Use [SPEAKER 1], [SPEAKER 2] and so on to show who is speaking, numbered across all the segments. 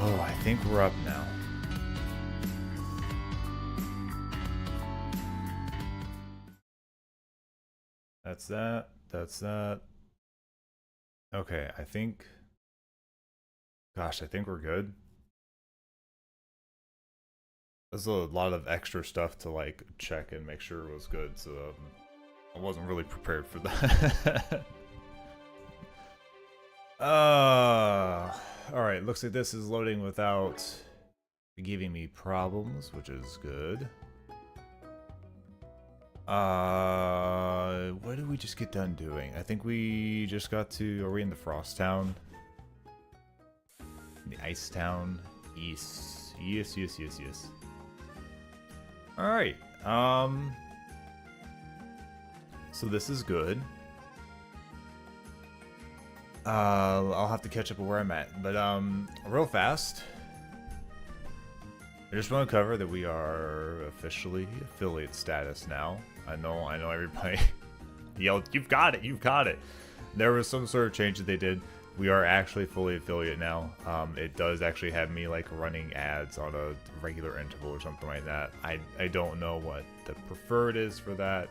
[SPEAKER 1] Oh, I think we're up now. That's that. That's that. Okay, I think... Gosh, I think we're good. There's a lot of extra stuff to like check and make sure it was good, so I wasn't really prepared for that. Alright, looks like this is loading without giving me problems, which is good. What did we just get done doing? I think we just got to... Are we in the Frost Town? The Ice Town? Yes. Yes, yes, yes, yes. Alright. So this is good. I'll have to catch up with where I'm at. But, real fast. I just want to cover that we are officially affiliate status now. I know everybody yelled, "You've got it, you've got it." There was some sort of change that they did. We are actually fully affiliate now. It does actually have me like running ads on a regular interval or something like that. I don't know what the preferred is for that.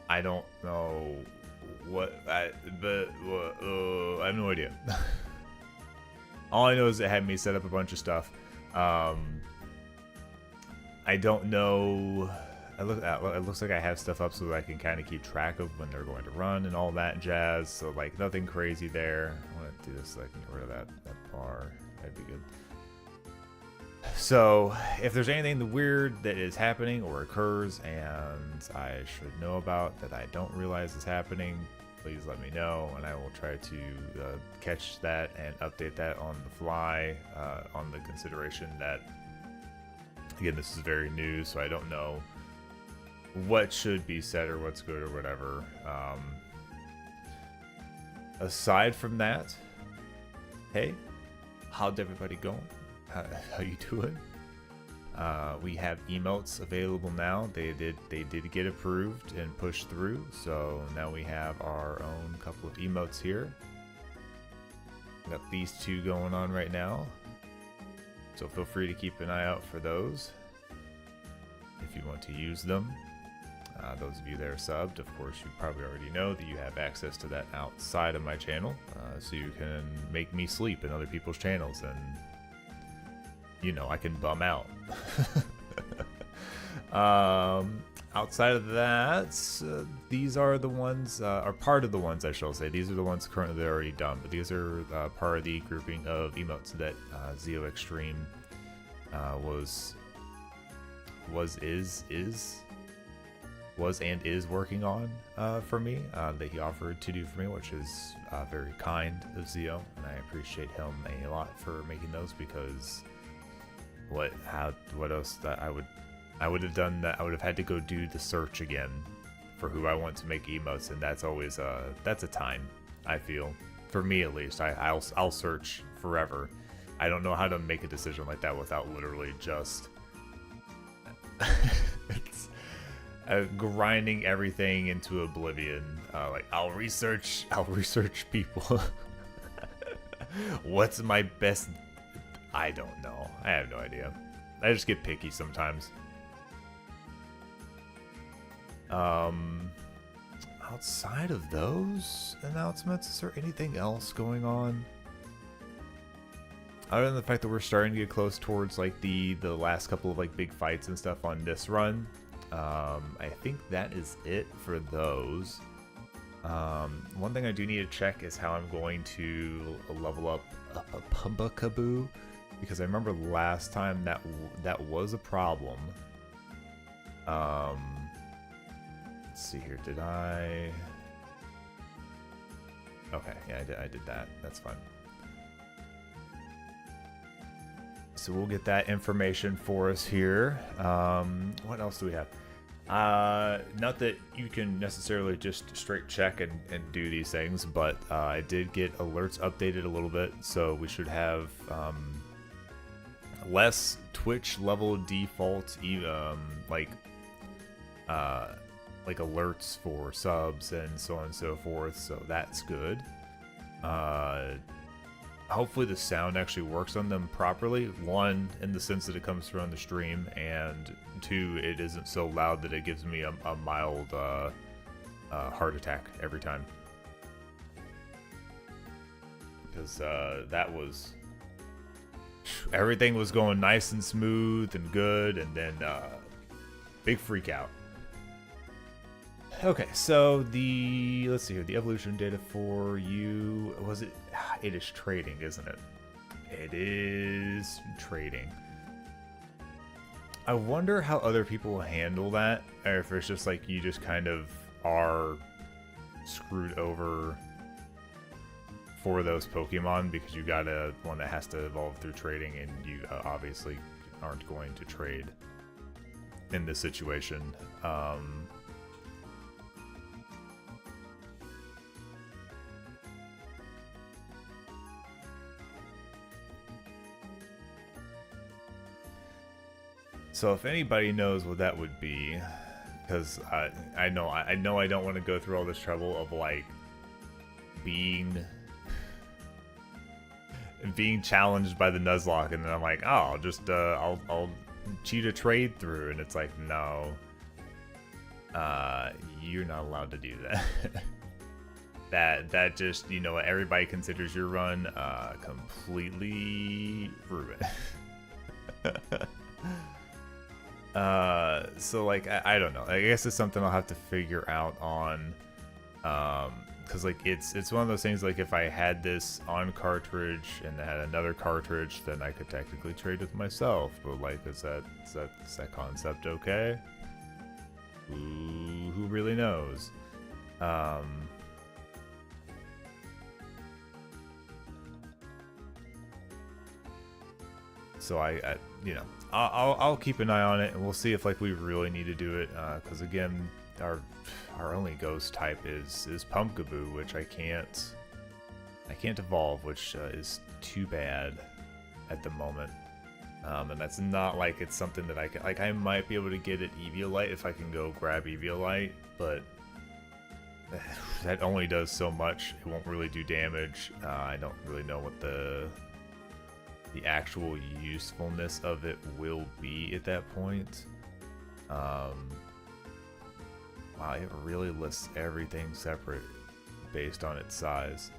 [SPEAKER 1] I don't know what I have no idea. All I know is it had me set up a bunch of stuff. I don't know. It looks like I have stuff up so that I can kind of keep track of when they're going to run and all that jazz. So like nothing crazy there. I want to do this so I can get rid of that bar. That'd be good. So if there's anything weird that is happening or occurs and I should know about that I don't realize is happening, please let me know and I will try to catch that and update that on the fly, on the consideration that, again, this is very new, so I don't know what should be said or what's good or whatever. Aside from that, hey, how'd everybody going? How you doing? We have emotes available now. They did get approved and pushed through, so now we have our own couple of emotes here. Got these two going on right now, so feel free to keep an eye out for those if you want to use them. Those of you that are subbed, of course, you probably already know that you have access to that outside of my channel, so you can make me sleep in other people's channels, and you know, I can bum out. Outside of that, these are the ones, are part of the ones, I shall say. These are the ones currently that are already done, but these are part of the grouping of emotes that Zeo Extreme was and is working on for me, that he offered to do for me, which is very kind of Zeo, and I appreciate him a lot for making those, because what else that I would have done that I would have had to go do the search again for who I want to make emotes, and that's always that's a time, I feel, for me at least. I'll search forever. I don't know how to make a decision like that without literally just it's grinding everything into oblivion. Like I'll research people. What's my best? I don't know. I have no idea. I just get picky sometimes. Outside of those announcements, is there anything else going on? Other than the fact that we're starting to get close towards like the last couple of like big fights and stuff on this run, I think that is it for those. One thing I do need to check is how I'm going to level up a Pumbakaboo, because I remember last time that was a problem. Let's see here. Did I? Okay, yeah, I did that. That's fine. So we'll get that information for us here. What else do we have? Not that you can necessarily just straight check and do these things, but I did get alerts updated a little bit, so we should have less Twitch level default like alerts for subs and so on and so forth, so that's good. hopefully the sound actually works on them properly. One, in the sense that it comes through on the stream, and two, it isn't so loud that it gives me a mild heart attack every time. Because that was... everything was going nice and smooth and good, and then big freak out. Okay, so let's see here, the evolution data for you, was it? It is trading, isn't it? It is trading. I wonder how other people handle that, or if it's just like you just kind of are screwed over for those Pokemon because you got one that has to evolve through trading, and you obviously aren't going to trade in this situation. So if anybody knows what that would be, because I know I don't want to go through all this trouble of like being challenged by the Nuzlocke, and then I'm like, oh, I'll cheat a trade through, and it's like, no, you're not allowed to do that. that just, you know, everybody considers your run completely ruined. So like I don't know, I guess it's something I'll have to figure out on, because like it's one of those things, like if I had this on cartridge and I had another cartridge, then I could technically trade with myself, but like is that concept okay? Who really knows? So I you know, I'll keep an eye on it, and we'll see if like we really need to do it, because again, our only ghost type is Pumpkaboo, which I can't evolve, which is too bad at the moment. And that's not like it's something that I can, like, I might be able to get it Eviolite if I can go grab Eviolite, but that only does so much. It won't really do damage. I don't really know what the actual usefulness of it will be at that point. Wow, it really lists everything separate based on its size.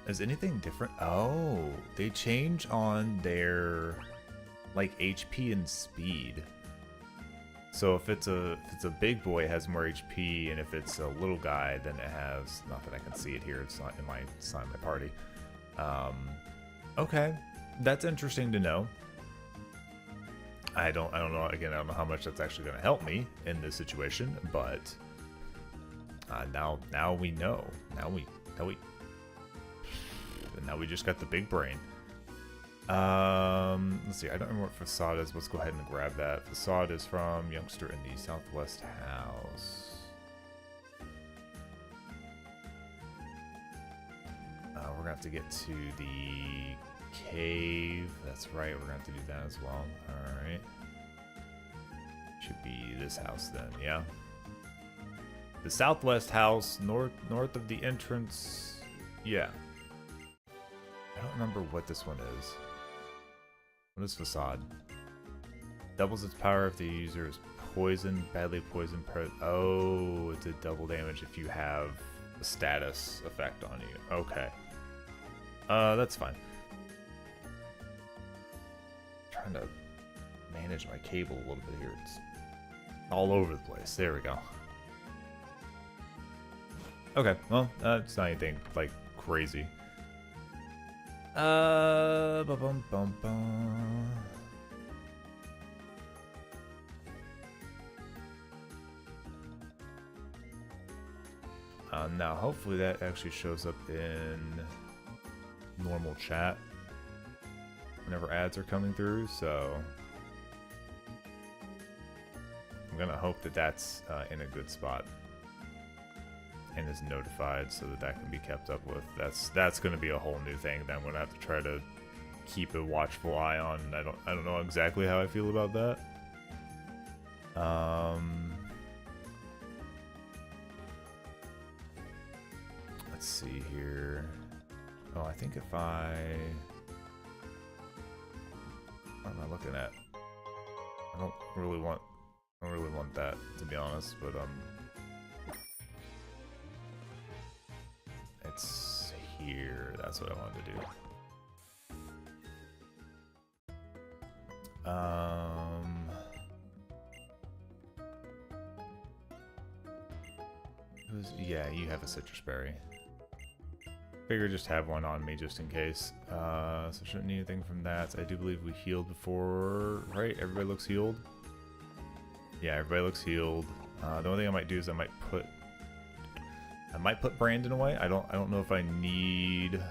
[SPEAKER 1] Is anything different? Oh, they change on their like HP and speed. So if it's a big boy, it has more HP, and if it's a little guy, then it has, not that I can see it here, it's not in my party. Okay. That's interesting to know. I don't know. Again, I don't know how much that's actually going to help me in this situation, but now we know. Now we just got the big brain. Let's see. I don't remember what Facade is. Let's go ahead and grab that. Facade is from Youngster in the Southwest House. We're gonna have to get to the cave. That's right, we're gonna have to do that as well. Alright. Should be this house then, yeah. The Southwest House, north of the entrance. Yeah. I don't remember what this one is. What is Facade? Doubles its power if the user is poisoned, badly poisoned. Oh, it's a double damage if you have a status effect on you. Okay. That's fine. Trying to manage my cable a little bit here. It's all over the place. There we go. Okay, well, it's not anything like crazy. Bum, bum, bum. Now, hopefully that actually shows up in normal chat whenever ads are coming through, so I'm gonna hope that that's in a good spot and is notified so that can be kept up with. That's gonna be a whole new thing that I'm gonna have to try to keep a watchful eye on. I don't know exactly how I feel about that. Let's see here. Oh, I think if I looking at? I don't really want that, to be honest, but it's here. That's what I wanted to do. Yeah, you have a citrus berry. Figure just have one on me just in case. So shouldn't need anything from that. I do believe we healed before, right? Everybody looks healed. Yeah, everybody looks healed. The only thing I might do is I might put Brandon away. I don't know if I need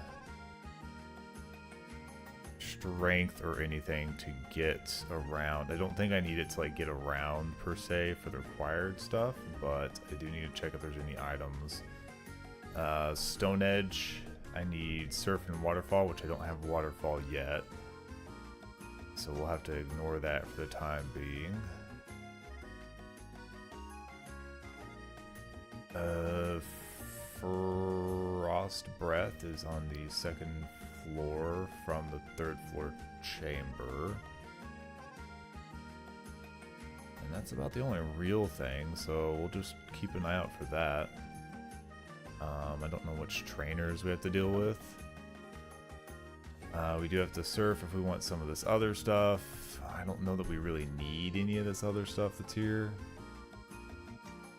[SPEAKER 1] strength or anything to get around. I don't think I need it to like get around per se for the required stuff, but I do need to check if there's any items. Stone Edge, I need Surf and Waterfall, which I don't have Waterfall yet, so we'll have to ignore that for the time being. Frost Breath is on the second floor from the third floor chamber. And that's about the only real thing, so we'll just keep an eye out for that. I don't know which trainers we have to deal with. We do have to surf if we want some of this other stuff. I don't know that we really need any of this other stuff that's here.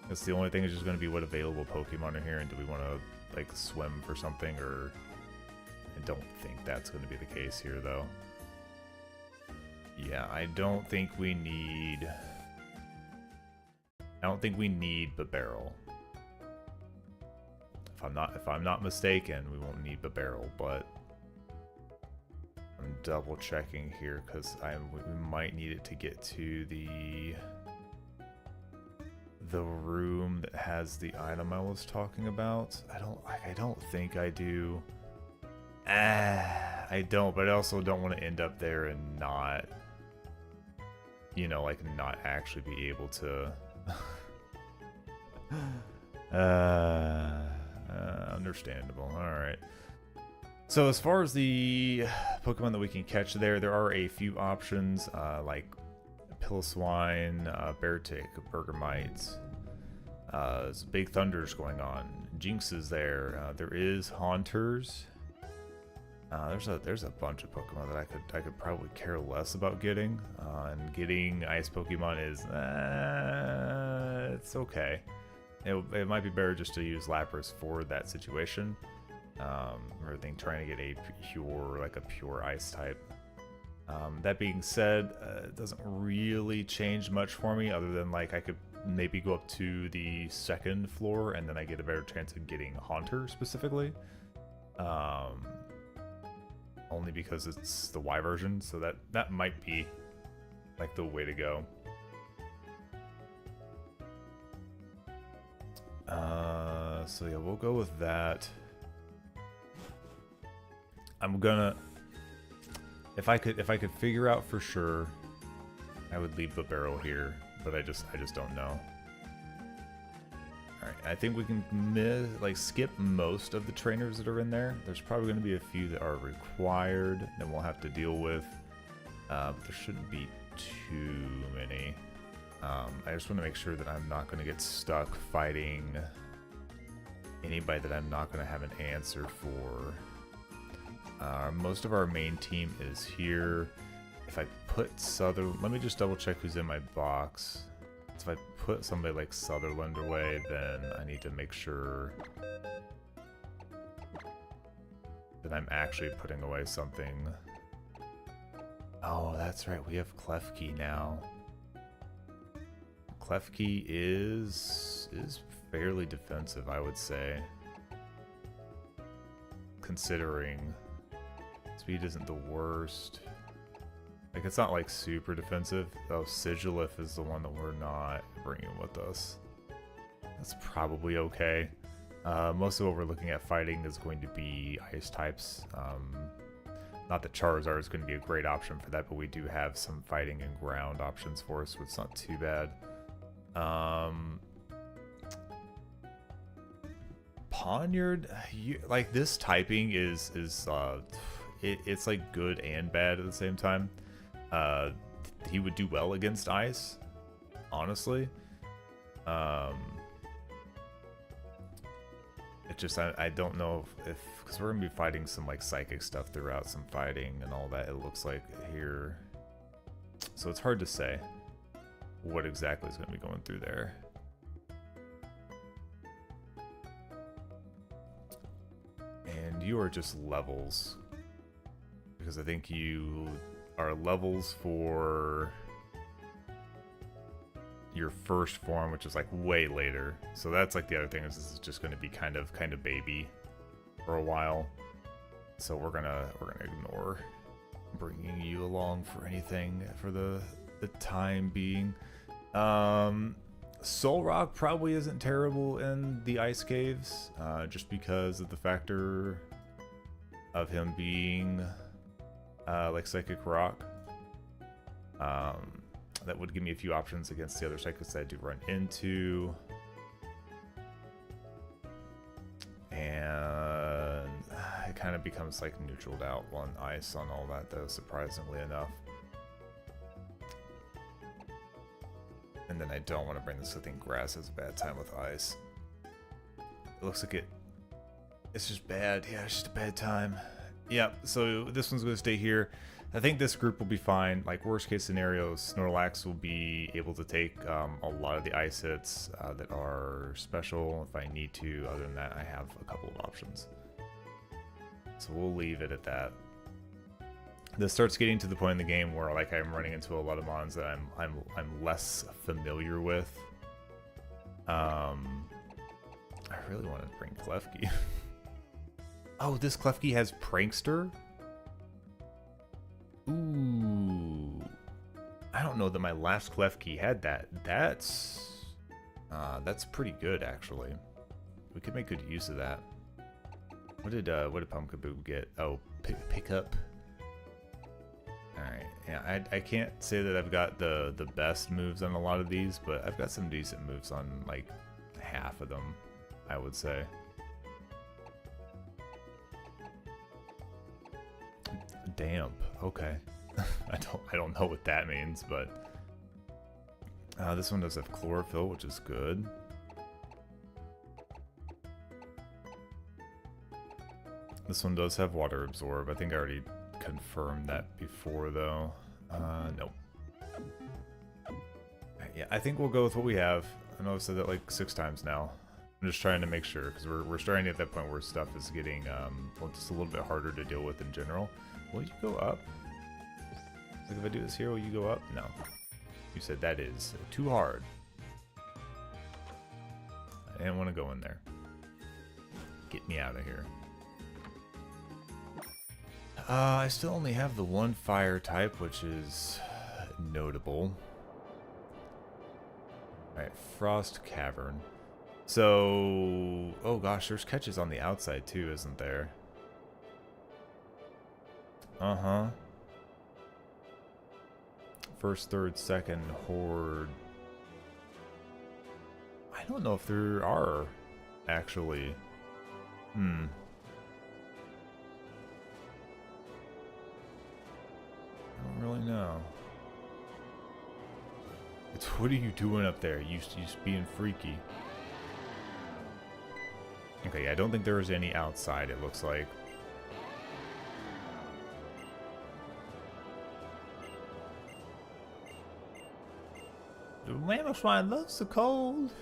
[SPEAKER 1] That's the only thing is just going to be what available Pokemon are here, and do we want to like swim for something, or I don't think that's going to be the case here though. Yeah, I don't think we need Barrel. If I'm not mistaken, we won't need Barrel, but I'm double checking here because we might need it to get to the room that has the item I was talking about. I don't think I do. I don't, but I also don't want to end up there and not, you know, like not actually be able to. Understandable. All right. So as far as the Pokemon that we can catch there are a few options, like Piloswine, Beartick, Bergamite. There's Big Thunder's going on. Jinx is there. There is Haunters. There's a bunch of Pokemon that I could probably care less about getting. And getting Ice Pokemon is it's okay. It might be better just to use Lapras for that situation. Or trying to get a pure Ice type. That being said, it doesn't really change much for me, other than like I could maybe go up to the second floor and then I get a better chance of getting Haunter specifically. Only because it's the Y version, so that might be like the way to go. So yeah, we'll go with that. I'm gonna, if I could figure out for sure, I would leave the barrel here, but I just don't know. All right, I think we can skip most of the trainers that are in there. There's probably going to be a few that are required that we'll have to deal with, but there shouldn't be too many. I just want to make sure that I'm not going to get stuck fighting anybody that I'm not going to have an answer for. Most of our main team is here. If I put Sutherland, let me just double check who's in my box. So if I put somebody like Sutherland away, then I need to make sure that I'm actually putting away something. Oh, that's right, we have Klefki now. Klefki is fairly defensive, I would say. Considering speed isn't the worst. Like, it's not like super defensive. Oh, Sigilif is the one that we're not bringing with us. That's probably okay. Most of what we're looking at fighting is going to be ice types. Not that Charizard is going to be a great option for that, but we do have some fighting and ground options for us, so it's not too bad. Poniard, like this typing is it's like good and bad at the same time. he would do well against ice, honestly. It just, I don't know if because we're gonna be fighting some like psychic stuff throughout, some fighting and all that, it looks like here. So it's hard to say what exactly is going to be going through there. And you are just levels, because I think you are levels for your first form, which is like way later. So that's like the other thing, is this is just going to be kind of baby for a while. So we're gonna ignore bringing you along for anything for the time being. Soul Rock probably isn't terrible in the ice caves, just because of the factor of him being like Psychic Rock. That would give me a few options against the other psychics that I do run into. And it kind of becomes like neutraled out on ice on all that, though, surprisingly enough. And then I don't want to bring this. I think grass has a bad time with ice. It looks like it's just bad. Yeah, it's just a bad time. Yeah, so this one's going to stay here. I think this group will be fine. Like, worst case scenario, Snorlax will be able to take a lot of the ice hits that are special if I need to. Other than that, I have a couple of options. So we'll leave it at that. This starts getting to the point in the game where like I'm running into a lot of mons that I'm less familiar with. I really wanted to bring Klefki. Oh, this Klefki has Prankster? Ooh. I don't know that my last Klefki had that. That's pretty good, actually. We could make good use of that. What did Pumpkaboo get? Oh, pick up. Alright, yeah, I can't say that I've got the best moves on a lot of these, but I've got some decent moves on like half of them, I would say. Damp, okay. I don't know what that means, but this one does have chlorophyll, which is good. This one does have water absorb. I think I already confirmed that before, though. Nope. Yeah, I think we'll go with what we have. I know I've said that like 6 times now. I'm just trying to make sure, because we're starting at that point where stuff is getting well, just a little bit harder to deal with in general. Will you go up? Like if I do this here, will you go up? No. You said that is too hard. I didn't want to go in there. Get me out of here. I still only have the one fire type, which is notable. Alright, Frost Cavern. So, oh gosh, there's catches on the outside too, isn't there? Uh-huh. First, third, second, horde. I don't know if there are, actually. I don't really know. It's what are you doing up there? You just being freaky. Okay, yeah, I don't think there was any outside, it looks like. The Mammothine loves the cold.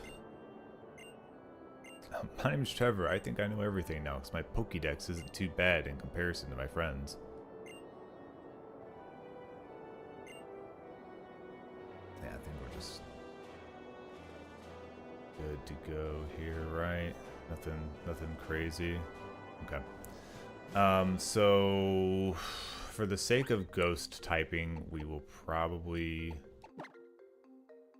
[SPEAKER 1] My name's Trevor. I think I know everything now, because my Pokédex isn't too bad in comparison to my friends. Yeah, I think we're just good to go here, right? Nothing crazy. Okay. So for the sake of ghost typing, we will probably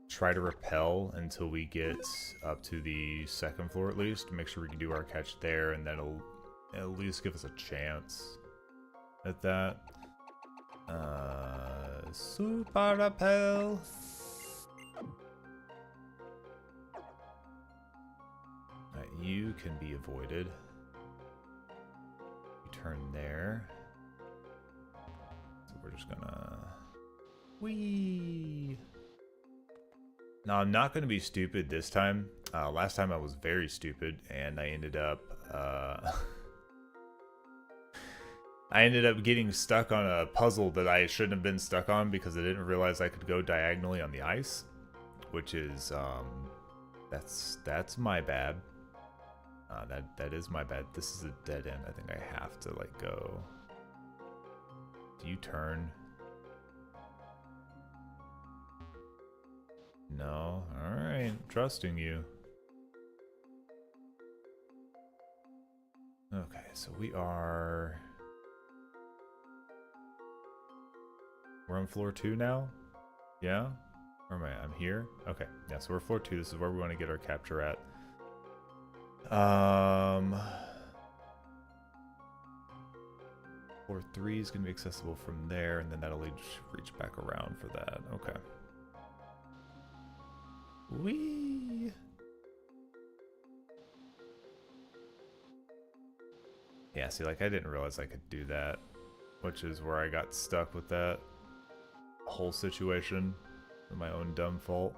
[SPEAKER 1] try to repel until we get up to the 2nd floor at least, to make sure we can do our catch there, and that'll at least give us a chance at that. Super repel. You can be avoided. You turn there. So we're just gonna Whee! Now, I'm not going to be stupid this time. Last time I was very stupid, and I ended up... I ended up getting stuck on a puzzle that I shouldn't have been stuck on because I didn't realize I could go diagonally on the ice. Which is, that's my bad. That is my bad. This is a dead end. I think I have to, like, go... Do you turn? No? Alright, trusting you. Okay, so we are... We're on floor 2 now? Yeah? Where am I? I'm here? Okay, yeah, so we're floor 2. This is where we want to get our capture at. Floor 3 is going to be accessible from there, and then that'll reach back around for that. Okay. Whee! Yeah, see, like, I didn't realize I could do that, which is where I got stuck with that whole situation. My own dumb fault.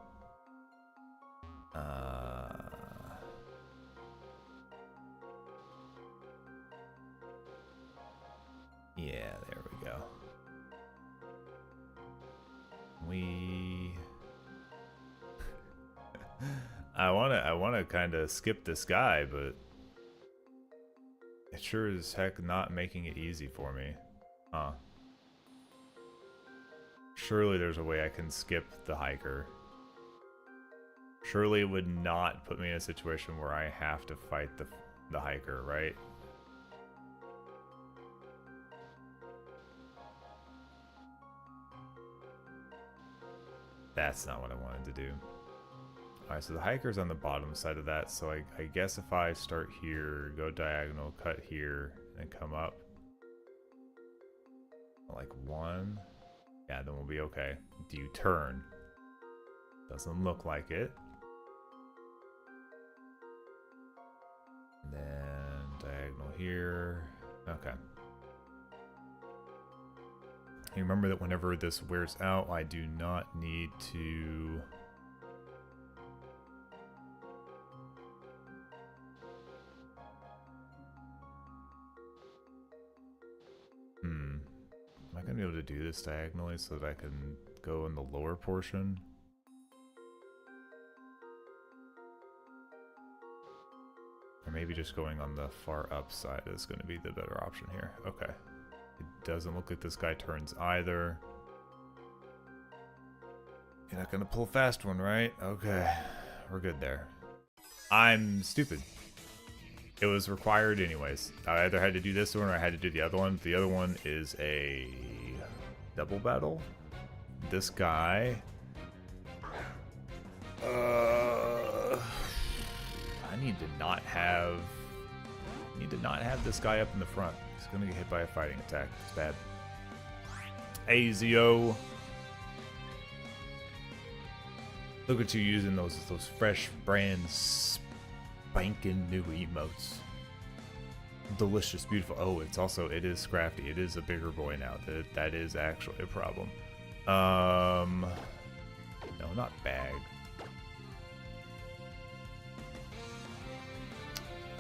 [SPEAKER 1] Yeah, there we go. I wanna kind of skip this guy, but it sure is heck not making it easy for me. Huh. Surely there's a way I can skip the hiker. Surely it would not put me in a situation where I have to fight the hiker, right? That's not what I wanted to do. Alright, so the hiker's on the bottom side of that, so I guess if I start here, go diagonal, cut here, and come up. Like 1. Yeah, then we'll be okay. Do you turn? Doesn't look like it. And then diagonal here. Okay. You remember that whenever this wears out, I do not need to... Am I going to be able to do this diagonally so that I can go in the lower portion? Or maybe just going on the far up side is going to be the better option here. Okay. It doesn't look like this guy turns either. You're not going to pull a fast one, right? Okay. We're good there. I'm stupid. It was required anyways. I either had to do this one or I had to do the other one. The other one is a double battle. This guy... I need to not have this guy up in the front. He's gonna get hit by a fighting attack. It's bad. AZO. Look at you using those fresh brand spanking new emotes. Delicious, beautiful. Oh, it is crafty. It is a bigger boy now. That is actually a problem. No, not bag.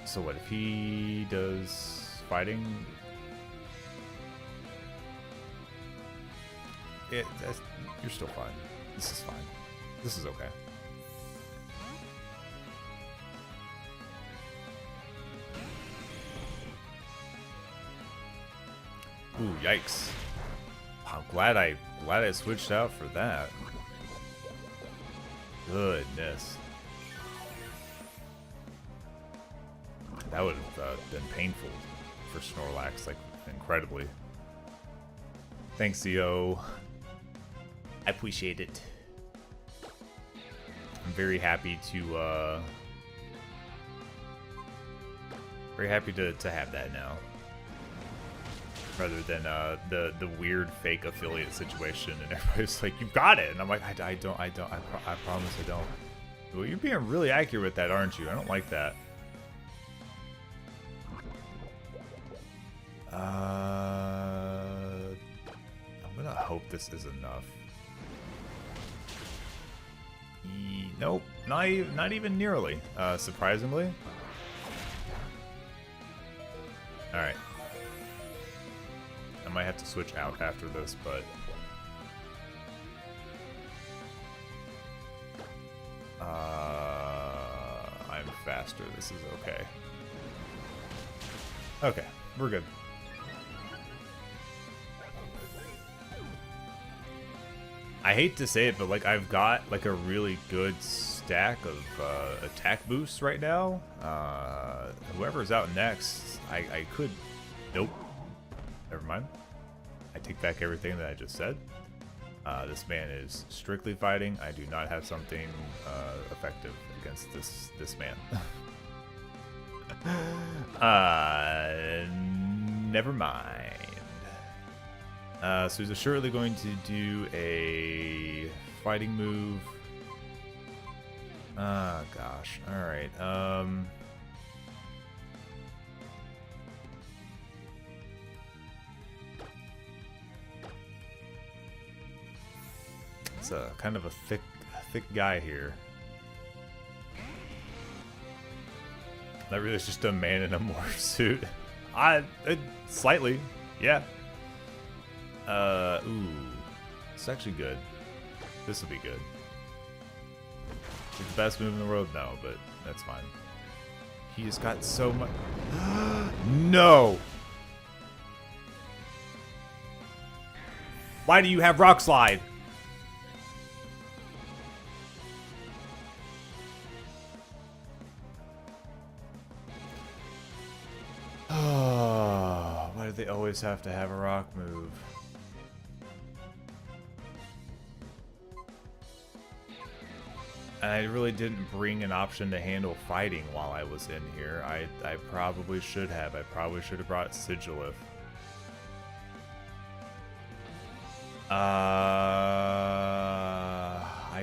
[SPEAKER 1] So what if he does fighting? You're still fine. This is fine. This is okay. Ooh, yikes. I'm glad I switched out for that. Goodness. That would have been painful for Snorlax, like, incredibly. Thanks, EO. I appreciate it. I'm very happy to, have that now. Rather than the weird fake affiliate situation, and everybody's like, "You've got it," and I'm like, I promise I don't. Well, you're being really accurate with that, aren't you? I don't like that. I'm gonna hope this is enough. Nope, not even nearly. Surprisingly. All right. I might have to switch out after this, but I'm faster. This is okay. Okay, we're good. I hate to say it, but like I've got like a really good stack of attack boosts right now. Whoever's out next, I could. Nope. Never mind. I take back everything that I just said. This man is strictly fighting. I do not have something effective against this man. Never mind. So he's assuredly going to do a fighting move. Ah, gosh. All right. It's a kind of a thick guy here. That really is just a man in a morph suit. Slightly, yeah. Ooh, it's actually good. This will be good. Is it the best move in the world? No, but that's fine. He has got so much. No. Why do you have Rock Slide? Why do they always have to have a rock move? And I really didn't bring an option to handle fighting while I was in here. I probably should have. I probably should have brought Sigilith. I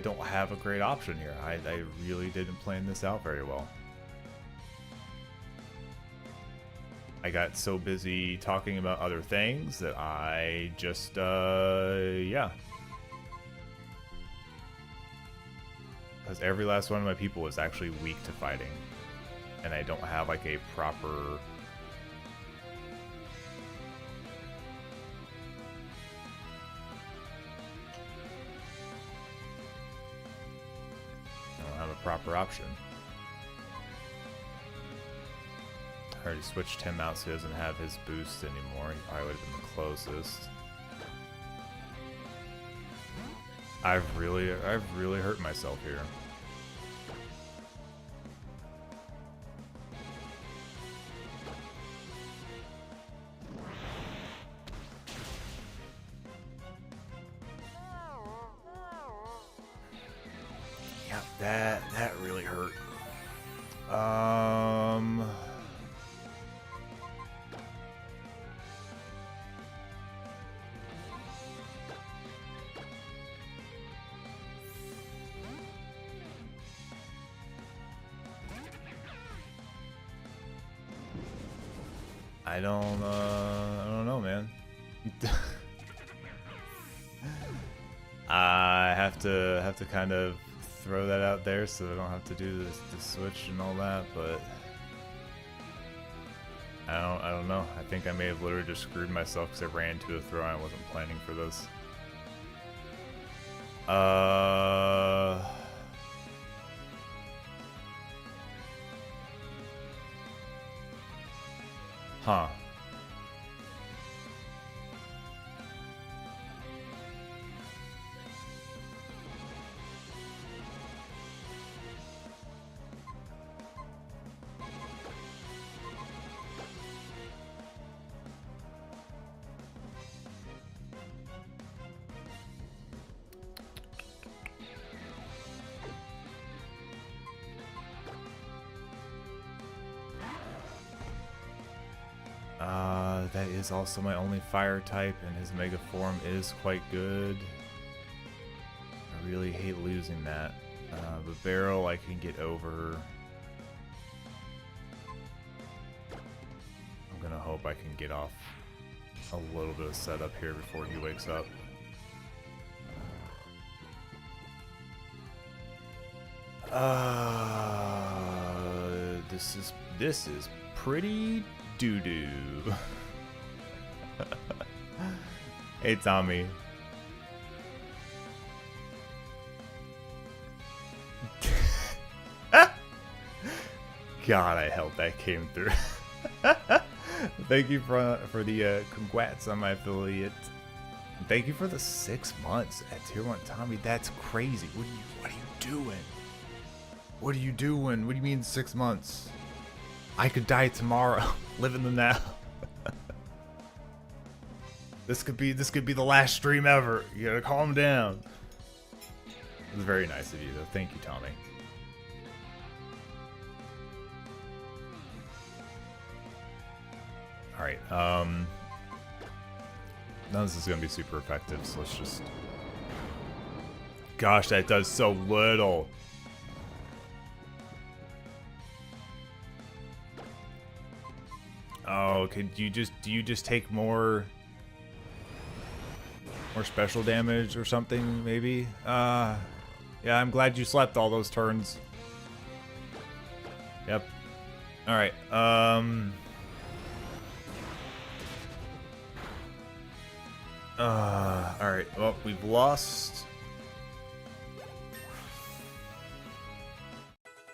[SPEAKER 1] don't have a great option here. I really didn't plan this out very well. I got so busy talking about other things that I just, yeah. Because every last one of my people was actually weak to fighting. And I don't have like a proper... I don't have a proper option. I already switched him out so he doesn't have his boost anymore. He probably would have been the closest. I've really hurt myself here. Yeah, that really hurt. I don't know, man. I have to kind of throw that out there so I don't have to do the switch and all that, but I don't know. I think I may have literally just screwed myself because I ran into a throw and I wasn't planning for this. Huh. That is also my only fire type, and his mega form is quite good. I really hate losing that. The barrel I can get over. I'm gonna hope I can get off a little bit of setup here before he wakes up. This is pretty doo-doo. Hey, Tommy. God, I hope that came through. Thank you for the congrats on my affiliate. Thank you for the 6 months at Tier 1. Tommy, that's crazy. What are you doing? What are you doing? What do you mean 6 months? I could die tomorrow. Live in the now. This could be the last stream ever. You gotta calm down. It was very nice of you, though. Thank you, Tommy. Alright, none of this is gonna be super effective, so let's just... Gosh, that does so little! Oh, okay, do you just take more special damage or something, maybe? Yeah, I'm glad you slept all those turns. Yep. Alright, alright, well, we've lost...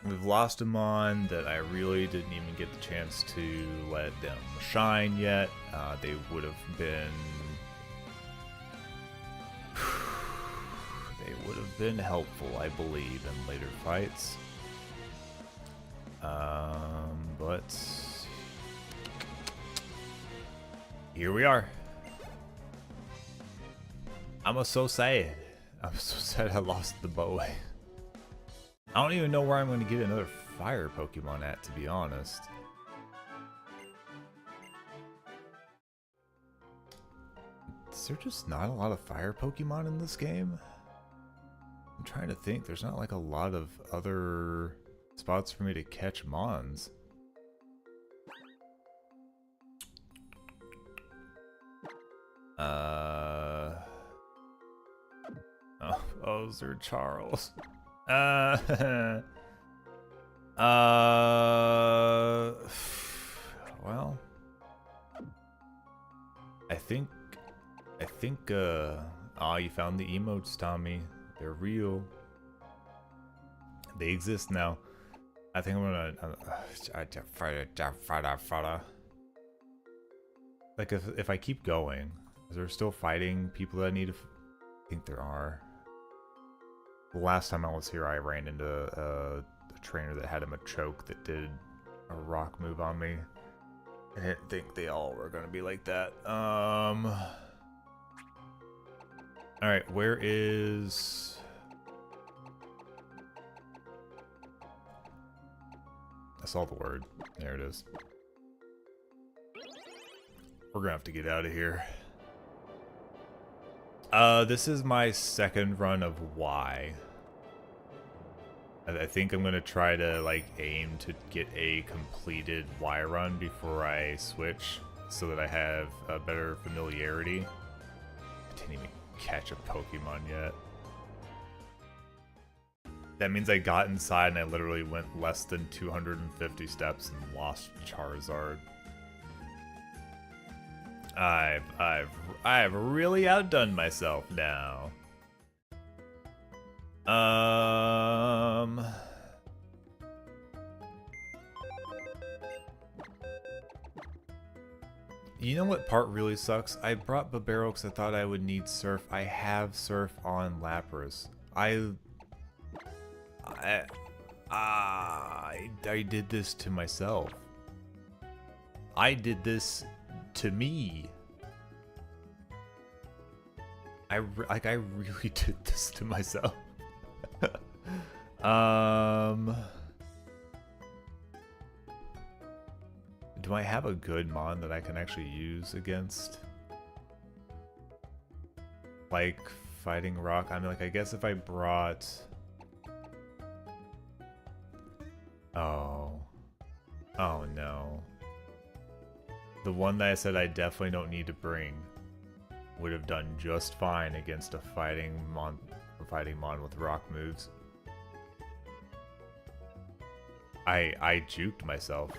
[SPEAKER 1] We've lost a Mon that I really didn't even get the chance to let them shine yet. They would have been... They would have been helpful, I believe, in later fights. But... Here we are. I'm so sad. I'm so sad I lost the bow. I don't even know where I'm going to get another fire Pokemon at, to be honest. Is there just not a lot of fire Pokemon in this game? I'm trying to think. There's not like a lot of other spots for me to catch Mons. Oh, Sir Charles. Well, I think, you found the emotes, Tommy. They're real. They exist now. I think I'm gonna, like, if I keep going, is there still fighting people that I need to, I think there are. The last time I was here, I ran into a trainer that had him a choke that did a rock move on me. I didn't think they all were gonna be like that. Alright, where is... I saw the word. There it is. We're gonna have to get out of here. This is my second run of Y. I think I'm gonna try to, like, aim to get a completed Y run before I switch, so that I have a better familiarity. I didn't even catch a Pokemon yet. That means I got inside and I literally went less than 250 steps and lost Charizard. I've really outdone myself now. You know what part really sucks? I brought Babero because I thought I would need Surf. I have Surf on Lapras. I did this to myself. I did this to me. I really did this to myself. Do I have a good Mon that I can actually use against, like, fighting rock? I mean, like, I guess if I brought... Oh no. The one that I said I definitely don't need to bring would have done just fine against a fighting Mon with rock moves. I juked myself.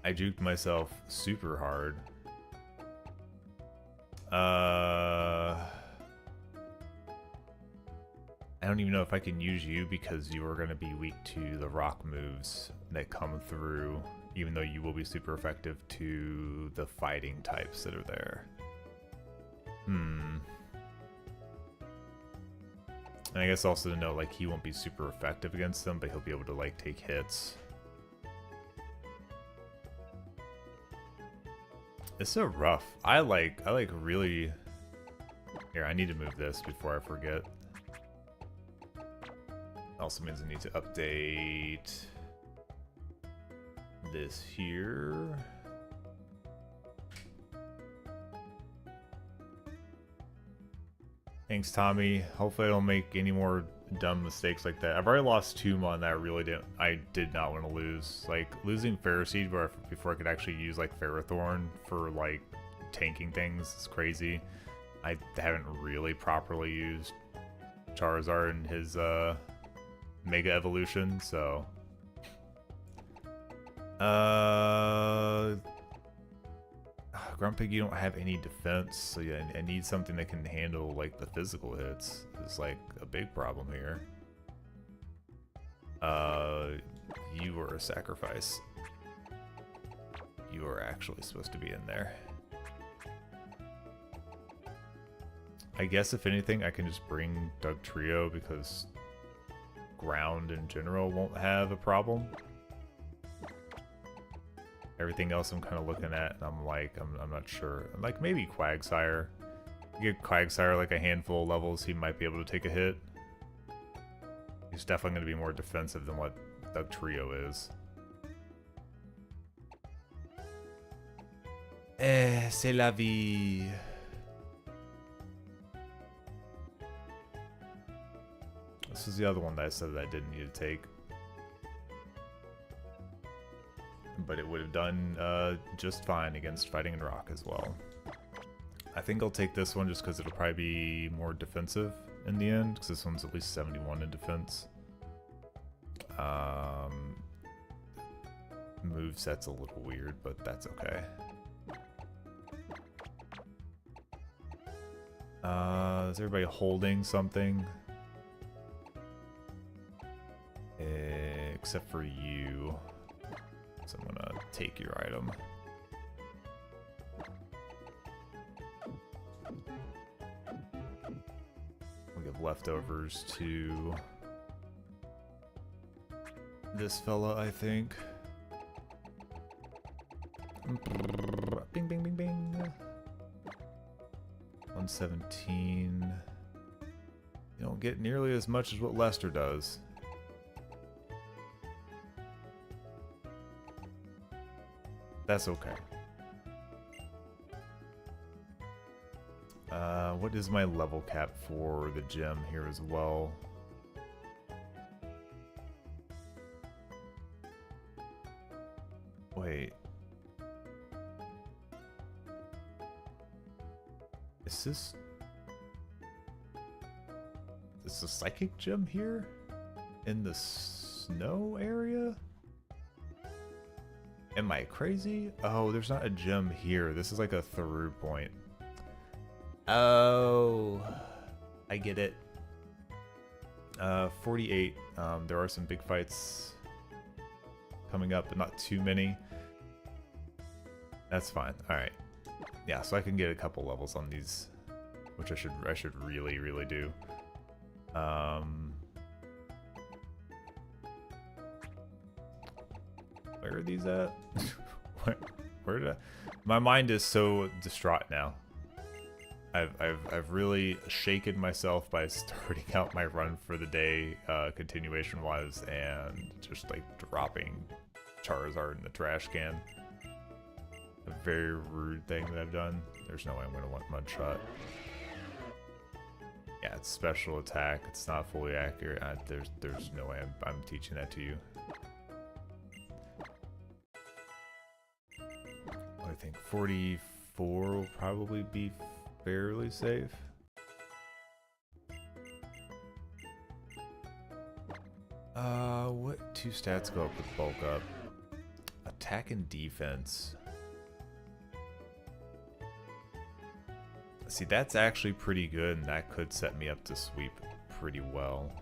[SPEAKER 1] I juked myself super hard. I don't even know if I can use you because you are going to be weak to the rock moves that come through, even though you will be super effective to the fighting types that are there. And I guess also to know, like, he won't be super effective against them, but he'll be able to, like, take hits. It's so rough. I like really... Here, I need to move this before I forget. Also means I need to update this here. Thanks, Tommy. Hopefully I don't make any more dumb mistakes like that. I've already lost 2 on that. I did not want to lose. Like, losing Ferroseed before I could actually use, like, Ferrothorn for, like, tanking things is crazy. I haven't really properly used Charizard in his, Mega Evolution, so... Grumpig, you don't have any defense, so yeah, I need something that can handle, like, the physical hits. It's, like, a big problem here. You were a sacrifice. You are actually supposed to be in there. I guess, if anything, I can just bring Doug Trio, because ground in general won't have a problem. Everything else I'm kind of looking at, and I'm like, I'm not sure. Like, maybe Quagsire. Give Quagsire like a handful of levels, he might be able to take a hit. He's definitely going to be more defensive than what Doug Trio is. C'est la vie. This is the other one that I said that I didn't need to take. But it would have done just fine against Fighting and Rock as well. I think I'll take this one just because it'll probably be more defensive in the end, because this one's at least 71 in defense. Moveset's a little weird, but that's okay. Is everybody holding something? Except for you. So I'm gonna take your item. We'll give leftovers to this fella, I think. Bing, bing, bing, bing. 117. You don't get nearly as much as what Lester does. That's okay. What is my level cap for the gym here as well? Wait. Is this... Is the psychic gym here? In the snow area? Am I crazy? Oh, there's not a gym here. This is like a through point. Oh, I get it. 48. There are some big fights coming up, but not too many. That's fine. All right. Yeah, so I can get a couple levels on these, which I should really do. Where are these at? where did I... My mind is so distraught now. I've really shaken myself by starting out my run for the day, continuation wise, and just like dropping Charizard in the trash can. A very rude thing that I've done. There's no way I'm gonna want Mudshot. Yeah, it's special attack. It's not fully accurate. There's no way I'm teaching that to you. I think 44 will probably be fairly safe. What two stats go up with bulk up? Attack and defense. See, that's actually pretty good, and that could set me up to sweep pretty well.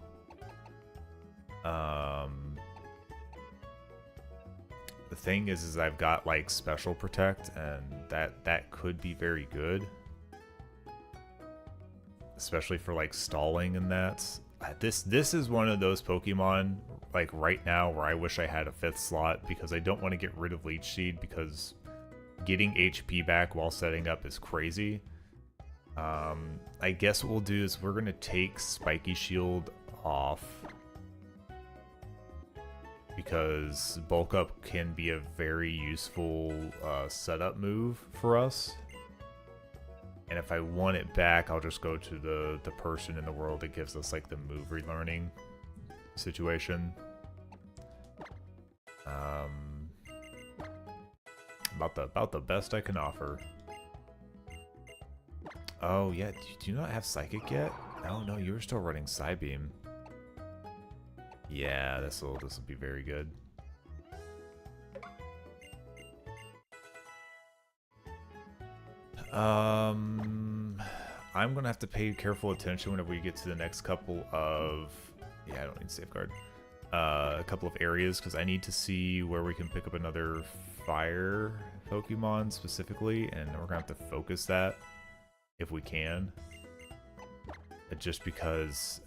[SPEAKER 1] The thing is I've got like special protect, and that could be very good, especially for like stalling and that. This is one of those Pokemon like right now where I wish I had a 5th slot, because I don't want to get rid of Leech Seed, because getting HP back while setting up is crazy. I guess what we'll do is we're gonna take Spiky Shield off, because bulk up can be a very useful setup move for us. And if I want it back, I'll just go to the person in the world that gives us like the move relearning situation. About the best I can offer. Oh yeah, do you not have Psychic yet? Oh no, you were still running Psybeam. Yeah, this'll be very good. I'm gonna have to pay careful attention whenever we get to the next couple of... Yeah, I don't need Safeguard. A couple of areas, because I need to see where we can pick up another fire Pokemon specifically, and we're gonna have to focus that if we can. Just because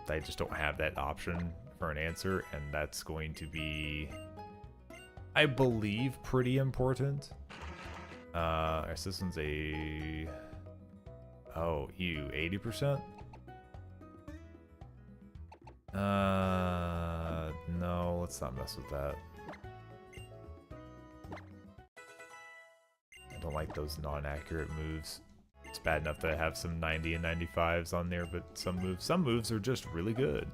[SPEAKER 1] I just don't have that option for an answer, and that's going to be, I believe, pretty important. Our system's a... Oh, 80%? No, let's not mess with that. I don't like those non-accurate moves. It's bad enough that I have some 90 and 95s on there, but some moves are just really good.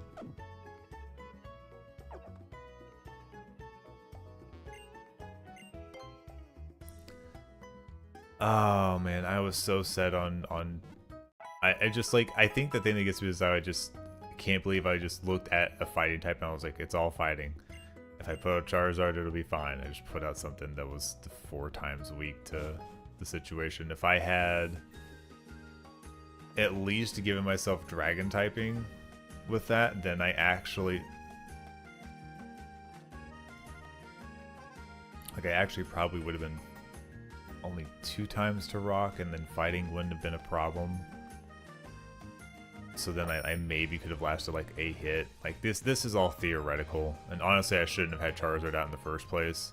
[SPEAKER 1] Oh man, I was so set on I just like, I think the thing that gets me is I just can't believe I just looked at a fighting type and I was like, it's all fighting. If I put out Charizard, it'll be fine. I just put out something that was 4 times weak to the situation. If I had at least given myself dragon typing with that, then I actually... Like, I actually probably would have been only 2 times to rock, and then fighting wouldn't have been a problem. So then I maybe could have lasted like a hit. Like this is all theoretical, and honestly I shouldn't have had Charizard out in the first place.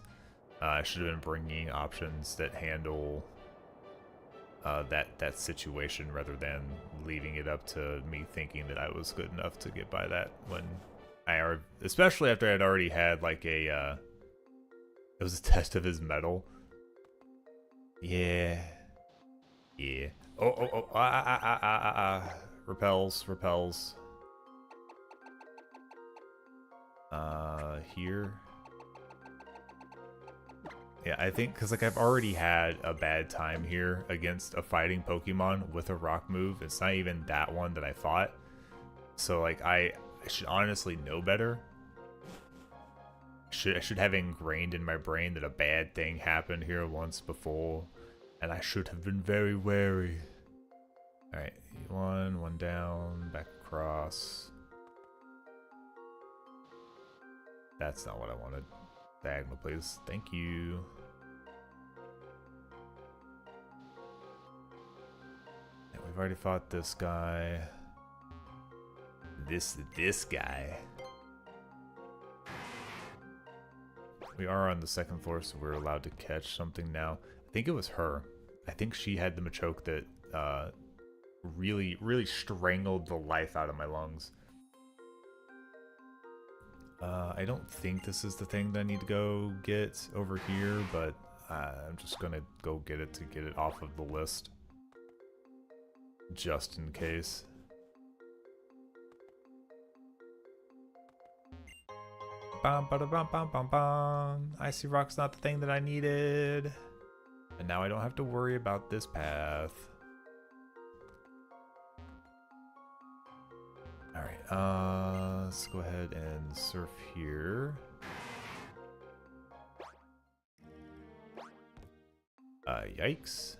[SPEAKER 1] I should have been bringing options that handle that situation rather than leaving it up to me thinking that I was good enough to get by that, when especially after I'd already had like a it was a test of his metal. Yeah. Repels. Here. Yeah, I think because like I've already had a bad time here against a fighting Pokemon with a rock move. It's not even that one that I fought. So like I should honestly know better. I should have ingrained in my brain that a bad thing happened here once before, and I should have been very wary. Alright, one down, back across. That's not what I wanted. Diagonal, please. Thank you. Yeah, we've already fought this guy. This guy. We are on the 2nd floor, so we're allowed to catch something now. I think it was her. I think she had the Machoke that really strangled the life out of my lungs. I don't think this is the thing that I need to go get over here, but I'm just gonna go get it to get it off of the list, just in case. Bum, bada, bum, bum, bum, bum. Icy Rock's not the thing that I needed. And now I don't have to worry about this path. Alright, Let's go ahead and surf here. Yikes.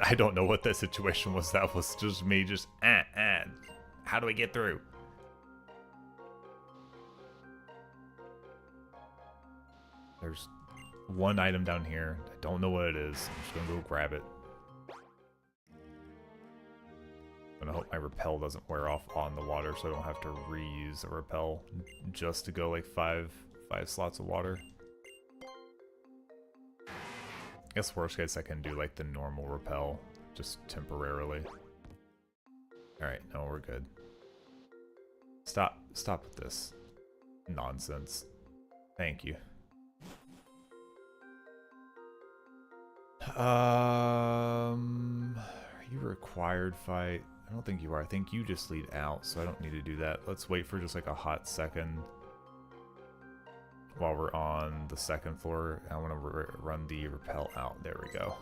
[SPEAKER 1] I don't know what that situation was. That was just me just, how do I get through? There's one item down here. I don't know what it is. I'm just gonna go grab it. I'm gonna hope my repel doesn't wear off on the water so I don't have to reuse a repel just to go like five slots of water. I guess worst case I can do like the normal repel, just temporarily. Alright, no, we're good. Stop with this nonsense. Thank you. Are you a required fight? I don't think you are. I think you just lead out, so I don't need to do that. Let's wait for just like a hot second while we're on the second floor. I want to run the repel out. There we go.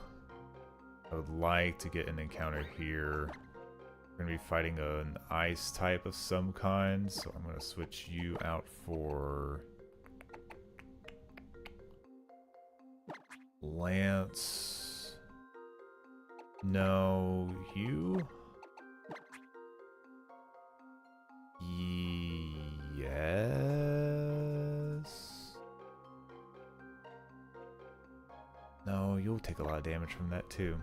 [SPEAKER 1] I would like to get an encounter here. We're going to be fighting an ice type of some kind, so I'm going to switch you out for Lance. No, you? Yes. No, you'll take a lot of damage from that too.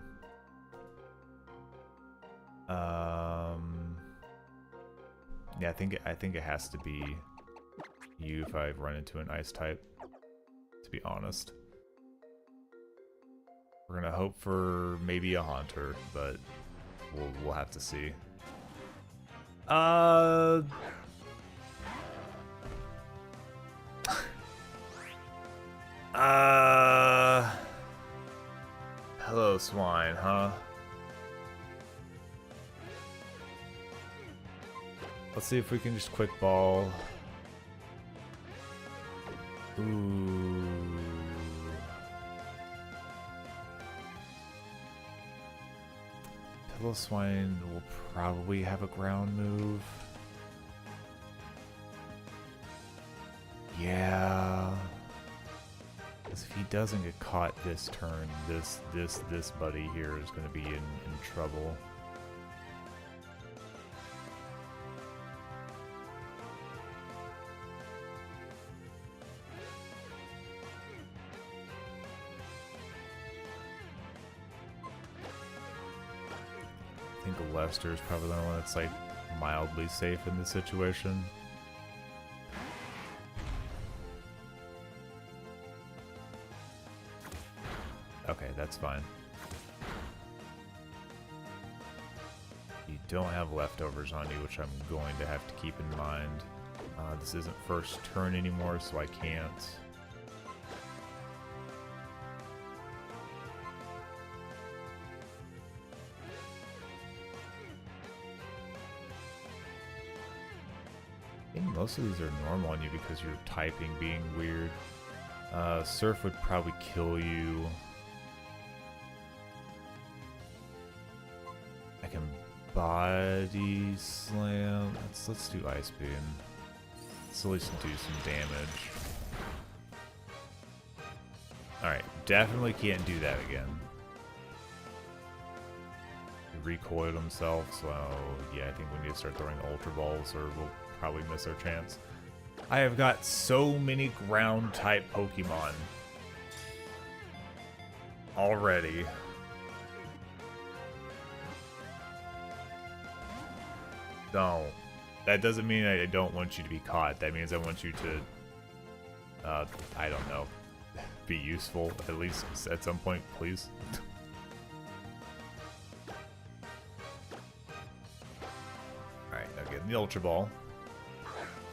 [SPEAKER 1] Yeah, I think it has to be you if I run into an ice type, to be honest. We're gonna hope for maybe a Haunter, but we'll have to see. Hello, swine, huh? Let's see if we can just quick ball. Ooh. Pillow Swine will probably have a ground move. Yeah. Because if he doesn't get caught this turn, this buddy here is going to be in trouble. I think Lester is probably the one that's like mildly safe in this situation. Okay, that's fine. You don't have leftovers on you, which I'm going to have to keep in mind. This isn't first turn anymore, so I can't. I think most of these are normal on you because you're typing being weird. Surf would probably kill you. I can body slam. Let's do Ice Beam. Let's at least do some damage. Alright, definitely can't do that again. He recoiled himself, so yeah, I think we need to start throwing Ultra Balls or we'll probably miss our chance. I have got so many ground type Pokemon already. Don't. That doesn't mean I don't want you to be caught. That means I want you to, I don't know, be useful at least at some point, please. Alright, now get in the Ultra Ball.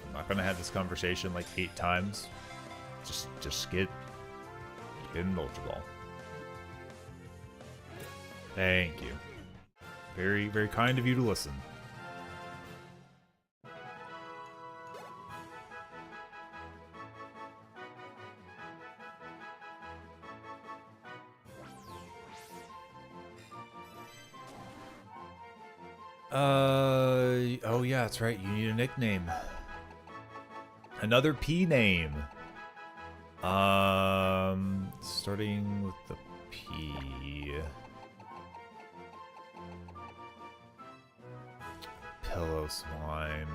[SPEAKER 1] I'm not gonna have this conversation like 8 times. Just get in the Ultra Ball. Thank you. Very, very kind of you to listen. Oh yeah, that's right. You need a nickname. Another P name. Starting with the P. Pillow swine.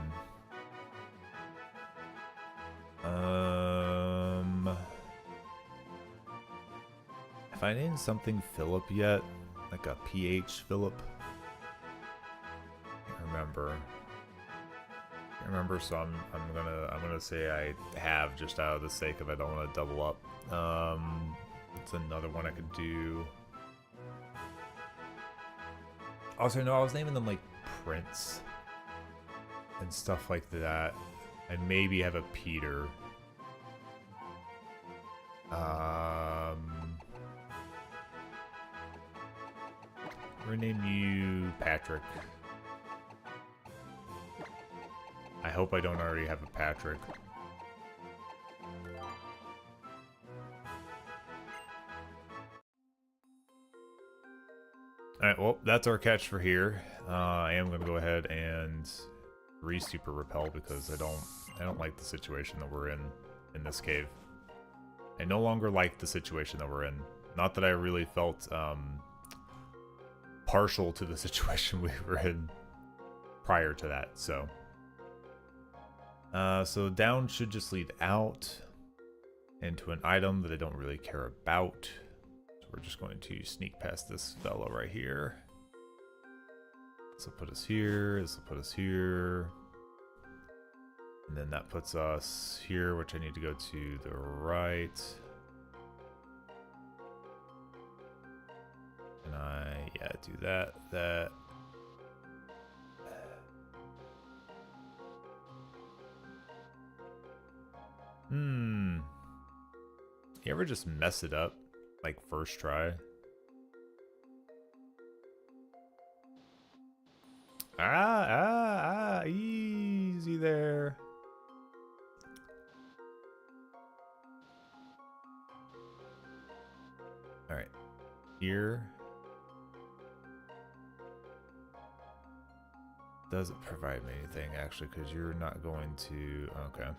[SPEAKER 1] Have I named something Philip yet? Like a PH Philip? Can't remember. So I'm gonna say I have, just out of the sake of I don't want to double up. It's another one I could do. Also, no, I was naming them like Prince and stuff like that. I maybe have a Peter. We're gonna name you Patrick. I hope I don't already have a Patrick. Alright, well, that's our catch for here. I am gonna go ahead and re-super repel because I don't like the situation that we're in this cave. I no longer like the situation that we're in. Not that I really felt partial to the situation we were in prior to that, so. So down should just lead out into an item that I don't really care about. So we're just going to sneak past this fellow right here. This will put us here, this will put us here. And then that puts us here, which I need to go to the right. And yeah, do that. You ever just mess it up, like first try? Easy there. All right, here. Doesn't provide me anything, actually, because you're not going to... Okay.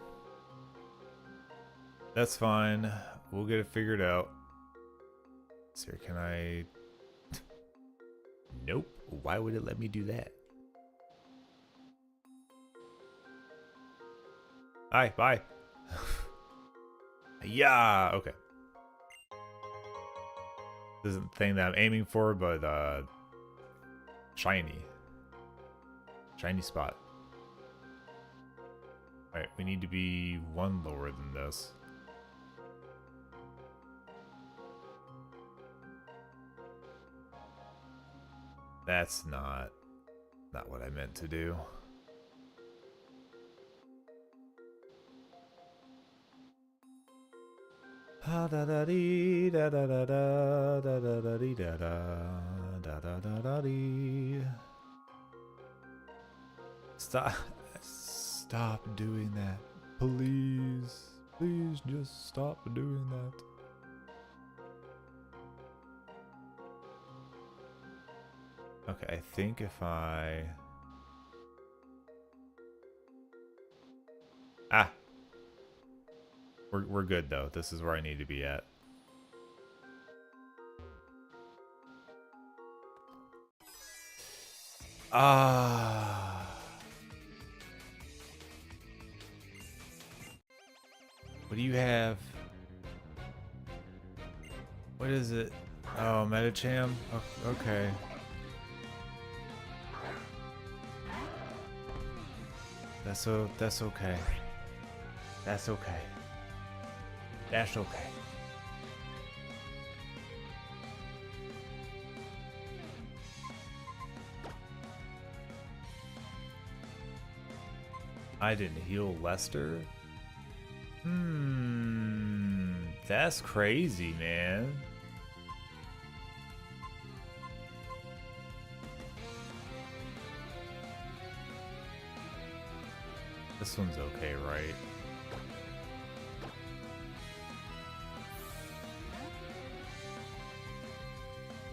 [SPEAKER 1] That's fine. We'll get it figured out. So can I... Nope. Why would it let me do that? Hi, bye. Yeah, okay. This isn't the thing that I'm aiming for, but shiny. Shiny spot. Alright, we need to be one lower than this. That's not what I meant to do. Da da da dee da da da da da da da dee da da da da da da dee. Stop doing that. Please. Please just stop doing that. Okay, I think if I... We're good though. This is where I need to be at. What do you have? What is it? Oh, Metacham? Okay. That's okay. That's okay. That's okay. I didn't heal Lester? That's crazy, man. This one's okay, right?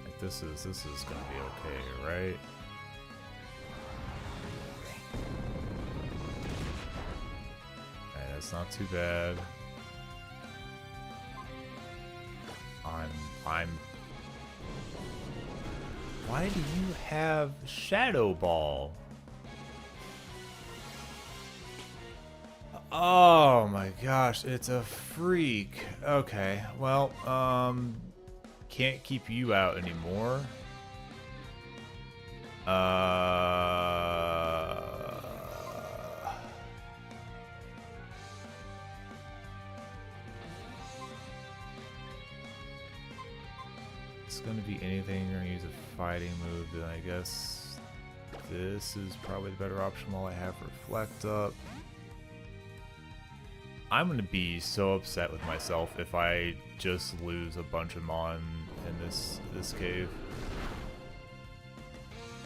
[SPEAKER 1] Like this is gonna be okay, right? it's not too bad. I'm... Why do you have Shadow Ball? Oh my gosh, it's a freak. Okay, well, can't keep you out anymore. It's gonna be anything. You're gonna use a fighting move, then I guess this is probably the better option while I have Reflect up. I'm gonna be so upset with myself if I just lose a bunch of Mon in this cave.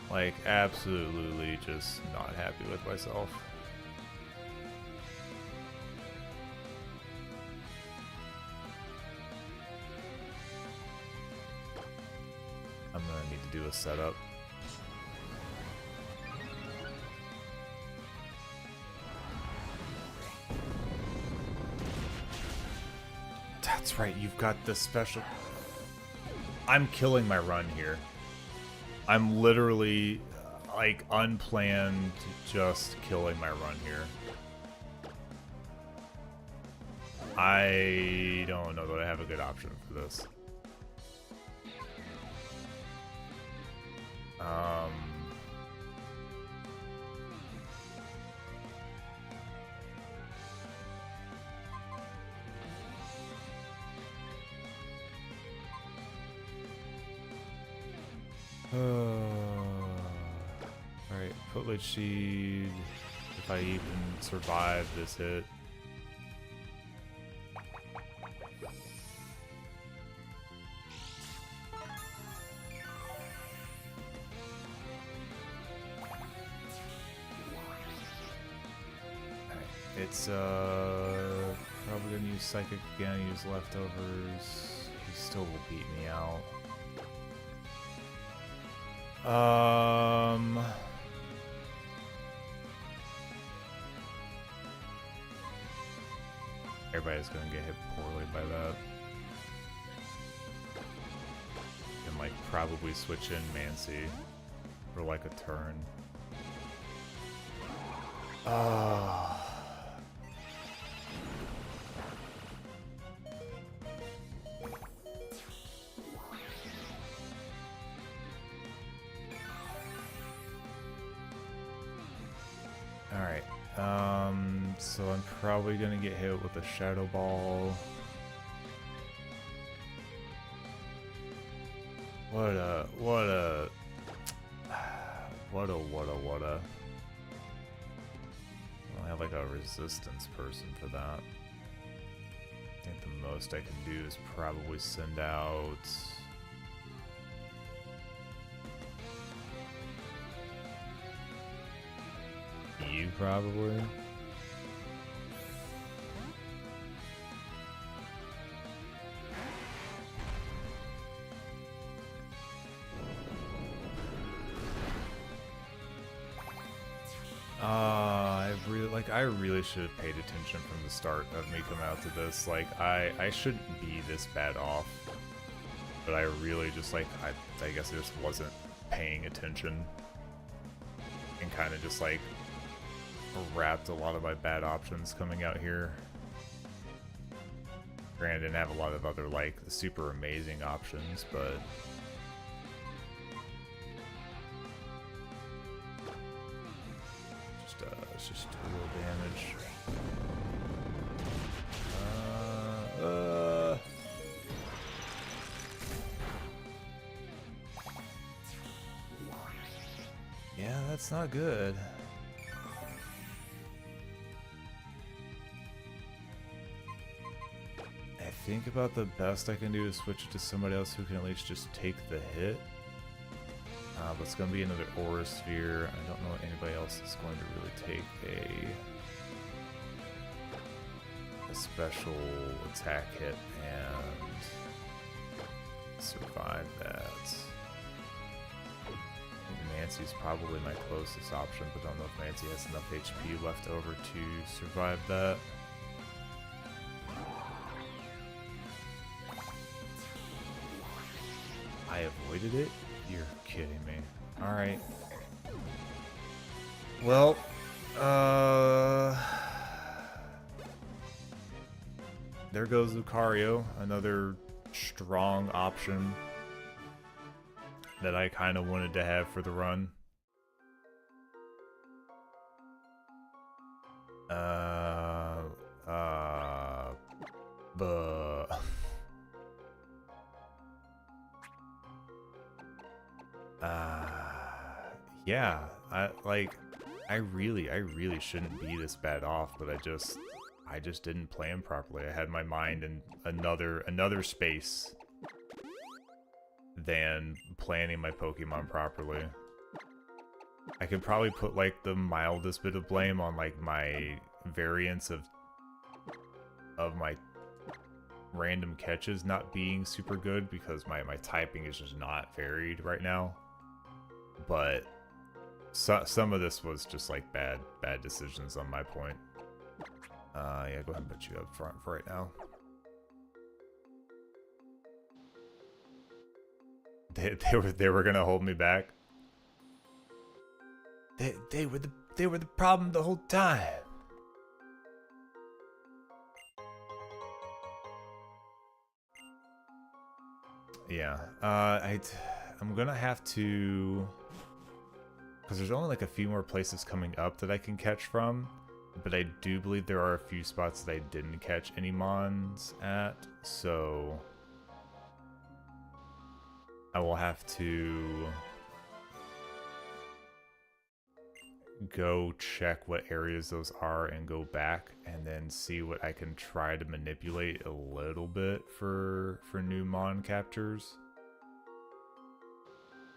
[SPEAKER 1] Like, absolutely just not happy with myself. I'm gonna need to do a setup. That's right, you've got the special... I'm killing my run here. I'm literally, like, unplanned, just killing my run here. I don't know that I have a good option for this. Alright, put Lich Seed if I even survive this hit. It's probably gonna use Psychic again, use Leftovers. He still will beat me out. Everybody's gonna get hit poorly by that. And like probably switch in Mancy for like a turn. Alright, so I'm probably gonna get hit with a Shadow Ball. What a... I don't have like a resistance person for that. I think the most I can do is probably send out... you probably. I really should have paid attention from the start of me coming out to this. Like, I shouldn't be this bad off, but I really just like, I guess I just wasn't paying attention and kind of just like wrapped a lot of my bad options coming out here. Granted, I didn't have a lot of other like super amazing options, but it's just total damage. Yeah, that's not good. I think about the best I can do is switch it to somebody else who can at least just take the hit. But it's going to be another Aura Sphere. I don't know anybody else is going to really take a special attack hit and survive that. I think Mancy's probably my closest option, but I don't know if Mancy has enough HP left over to survive that. I avoided it? You're kidding me. Alright. Well, there goes Lucario, another strong option that I kind of wanted to have for the run. Yeah, I really shouldn't be this bad off, but I just didn't plan properly. I had my mind in another space than planning my Pokemon properly. I could probably put like the mildest bit of blame on like my variance of my random catches not being super good because my typing is just not varied right now. But some of this was just like bad decisions on my point. Yeah, go ahead and put you up front for right now. They were gonna hold me back. They were the problem the whole time. Yeah, I'm gonna have to, because there's only like a few more places coming up that I can catch from, but I do believe there are a few spots that I didn't catch any mons at, so I will have to go check what areas those are and go back and then see what I can try to manipulate a little bit for new mon captures.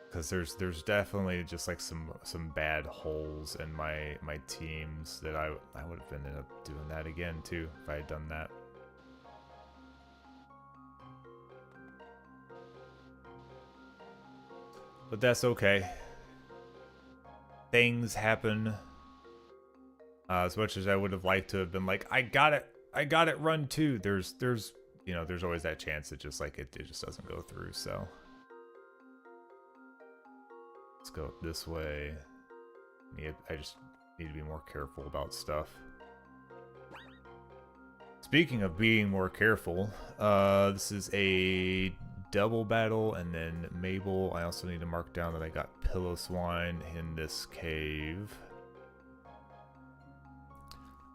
[SPEAKER 1] Because there's definitely just like some bad holes in my teams that I would have ended up doing that again too if I had done that. But that's okay. Things happen. As much as I would have liked to have been like, I got it run 2. There's you know, there's always that chance that just like it just doesn't go through, so. Let's go this way. I just need to be more careful about stuff. Speaking of being more careful, this is a double battle, and then Mabel. I also need to mark down that I got Pillow Swine in this cave.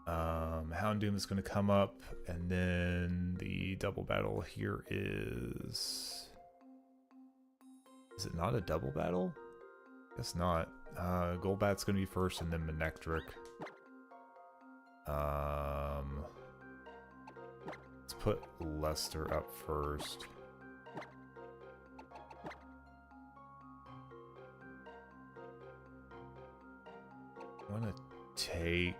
[SPEAKER 1] Houndoom is going to come up, and then the double battle here is... Is it not a double battle? Guess not. Golbat's going to be first, and then Manectric. Let's put Lester up first. I want to take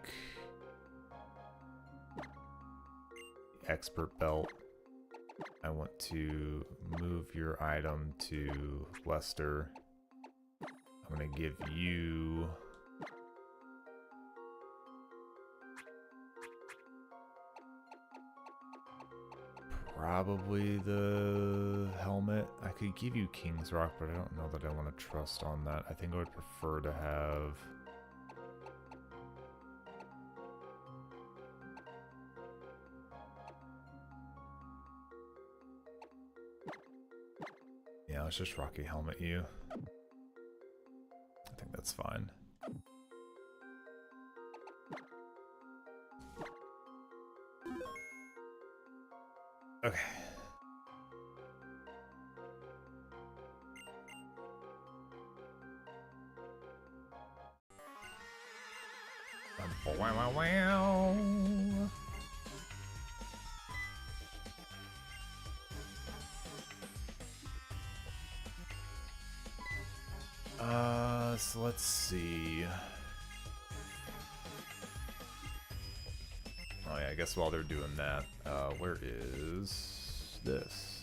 [SPEAKER 1] Expert Belt. I want to move your item to Lester. I'm going to give you... probably the helmet. I could give you King's Rock, but I don't know that I want to trust on that. I think I would prefer to have... Yeah, let's just Rocky Helmet you. I think that's fine. Okay. Wow. So let's see. Oh yeah, I guess while they're doing that, where is this?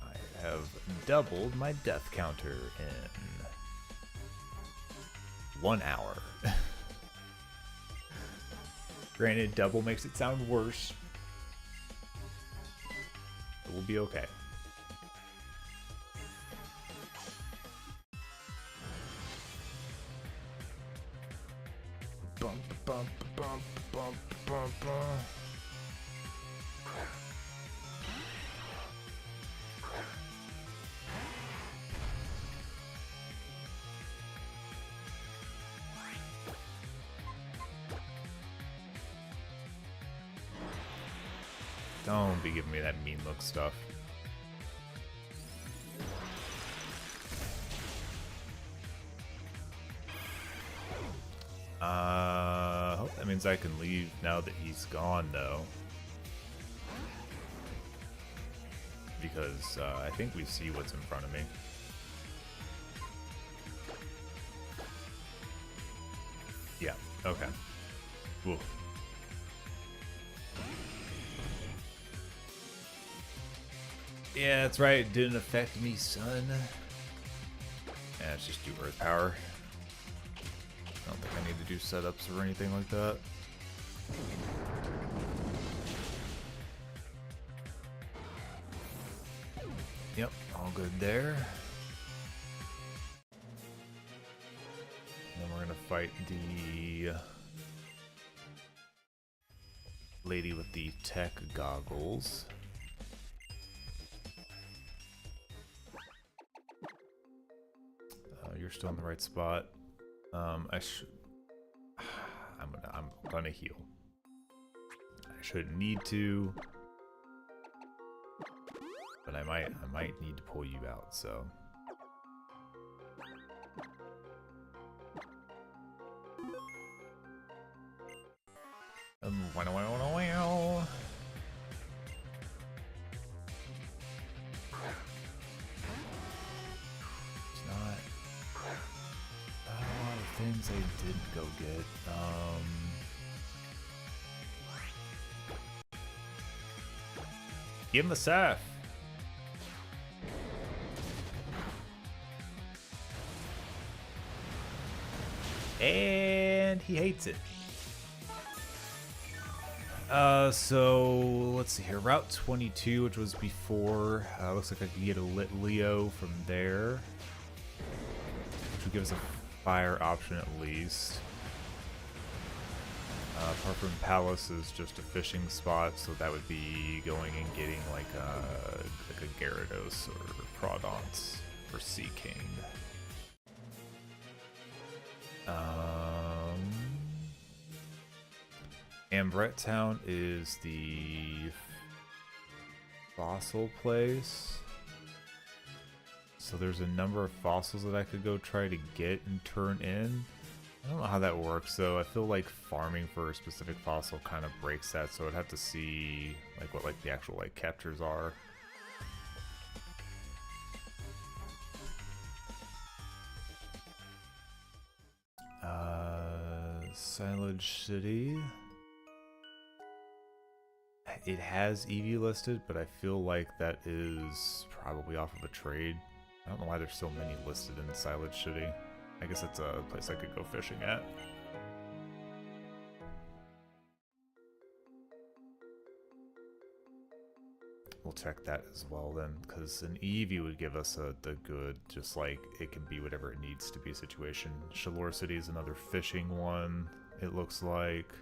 [SPEAKER 1] I have doubled my death counter in 1 hour. Granted, double makes it sound worse. It will be okay. bum, bum, bum. Don't be giving me that mean look stuff. Hope that means I can leave now that he's gone, though. Because I think we see what's in front of me. Yeah, okay. Ooh. Yeah, that's right. It didn't affect me, son. Yeah, let's just do Earth Power. I don't think I need to do setups or anything like that. Yep, all good there. And then we're gonna fight the lady with the tech goggles. You're still in the right spot. I'm gonna heal. I shouldn't need to, but I might need to pull you out. So. Wow. Things I didn't go get. Give him a surf. And he hates it. So let's see here. Route 22, which was before. Looks like I could get a lit Leo from there, which would give us a fire option at least. Apart from Palace is just a fishing spot, so that would be going and getting like a Gyarados or Crawdon's for Sea King. Ambret Town is the fossil place. So there's a number of fossils that I could go try to get and turn in. I don't know how that works, though. I feel like farming for a specific fossil kind of breaks that, so I'd have to see like what like the actual like captures are. Silage City. It has Eevee listed, but I feel like that is probably off of a trade. I don't know why there's so many listed in Silage City. I guess it's a place I could go fishing at. We'll check that as well then, because an Eevee would give us the good, just like it can be whatever it needs to be situation. Shalor City is another fishing one, it looks like.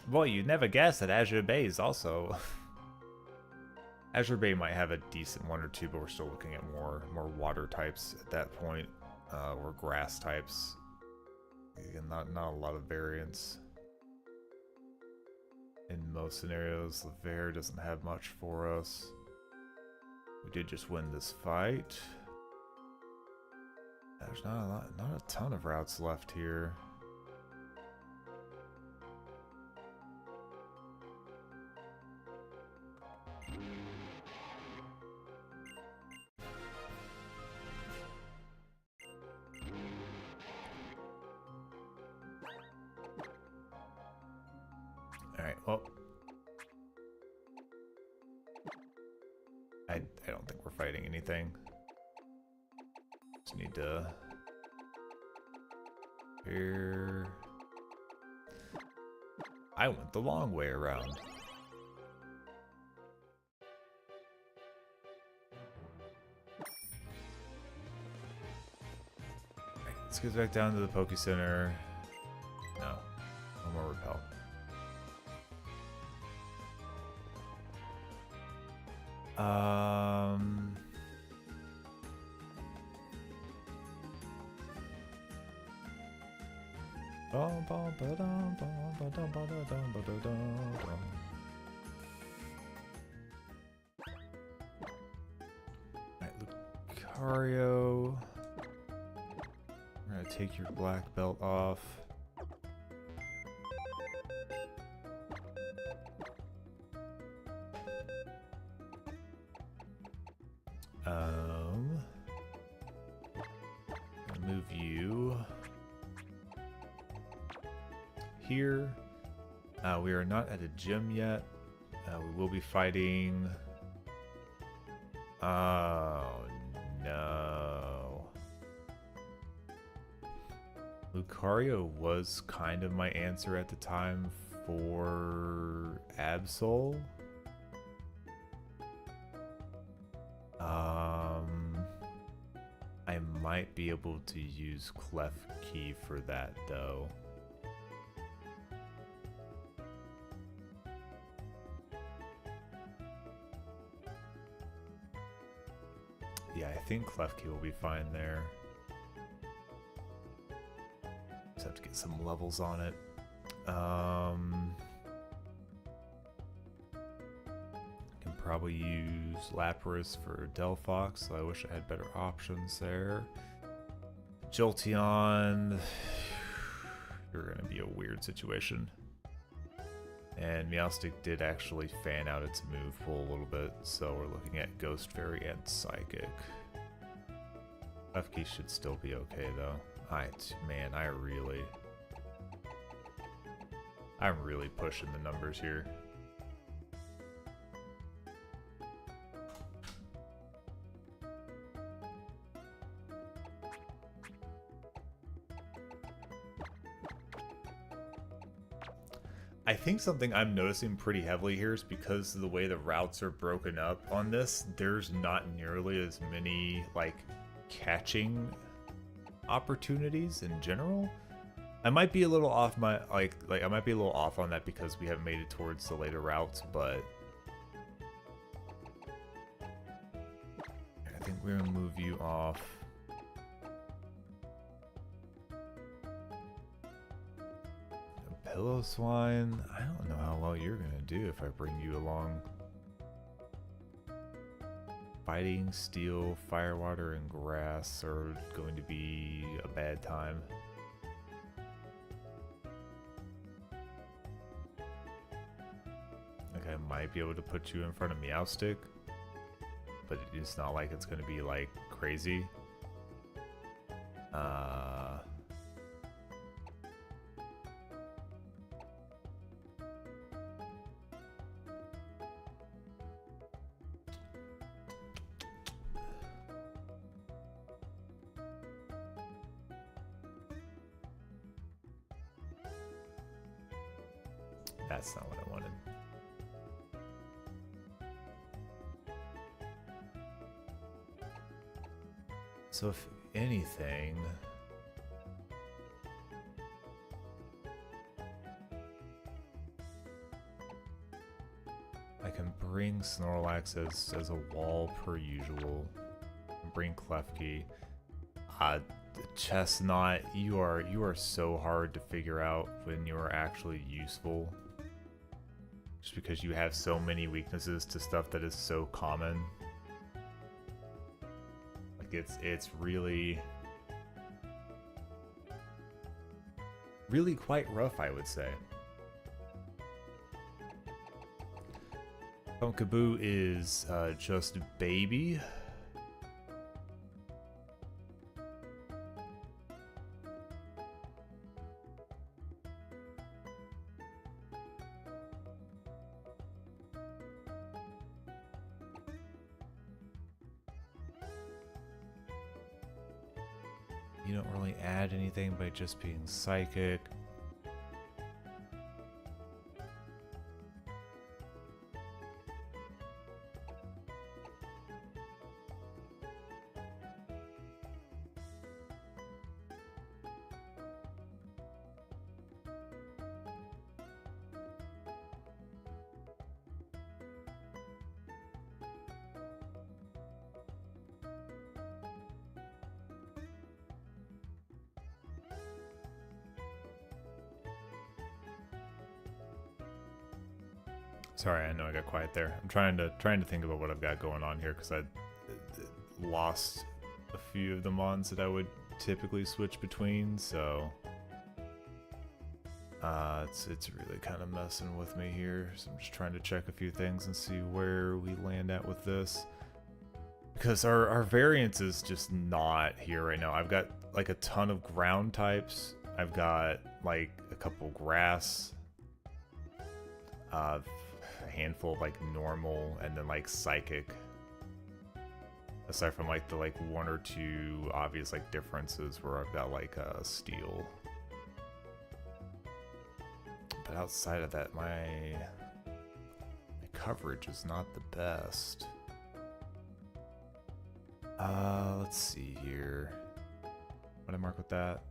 [SPEAKER 1] Well, you'd never guess that Azure Bay is also... Azure Bay might have a decent one or two, but we're still looking at more water types at that point, or grass types. Again, not a lot of variance. In most scenarios, the Bear doesn't have much for us. We did just win this fight. There's not a ton of routes left here. Alright, well. I don't think we're fighting anything. Just need to... Here... I went the long way around. Let's get back down to the Poke Center. No. No more repel. Alright, Lucario. I'm gonna take your black belt off. Move you here. We are not at a gym yet. We will be fighting. Oh no. Lucario was kind of my answer at the time for Absol. I might be able to use Clef Key for that though. Yeah, I think Clef Key will be fine there. Just have to get some levels on it. Can probably use Lapras for Delphox, so I wish I had better options there. Jolteon, you're gonna be a weird situation. And Meowstic did actually fan out its move pool a little bit, so we're looking at Ghost Fairy and Psychic. Lefkey should still be okay though. Man, I'm really pushing the numbers here. I think something I'm noticing pretty heavily here is because of the way the routes are broken up on this, there's not nearly as many like catching opportunities in general. I might be a little off my I might be a little off on that because we haven't made it towards the later routes, but I think we're gonna move you off. Pillow Swine, I don't know how well you're gonna do if I bring you along. Fighting, Steel, Firewater, and Grass are going to be a bad time. Okay, I might be able to put you in front of Meowstic, but it's not like it's gonna be like crazy. That's not what I wanted. So if anything, I can bring Snorlax as a wall per usual. Bring Klefki. Chestnut, you are so hard to figure out when you are actually useful. Just because you have so many weaknesses to stuff that is so common. Like it's really quite rough, I would say. Pumpkaboo is just baby. You don't really add anything by just being psychic. Sorry, I know I got quiet there. I'm trying to think about what I've got going on here because I lost a few of the mons that I would typically switch between, so it's really kind of messing with me here. So I'm just trying to check a few things and see where we land at with this, because our variance is just not here right now. I've got like a ton of ground types. I've got like a couple grass, a handful of like normal, and then like psychic. Aside from like the one or two obvious like differences where I've got like steel. But outside of that, my coverage is not the best. Let's see here. What did I mark with that?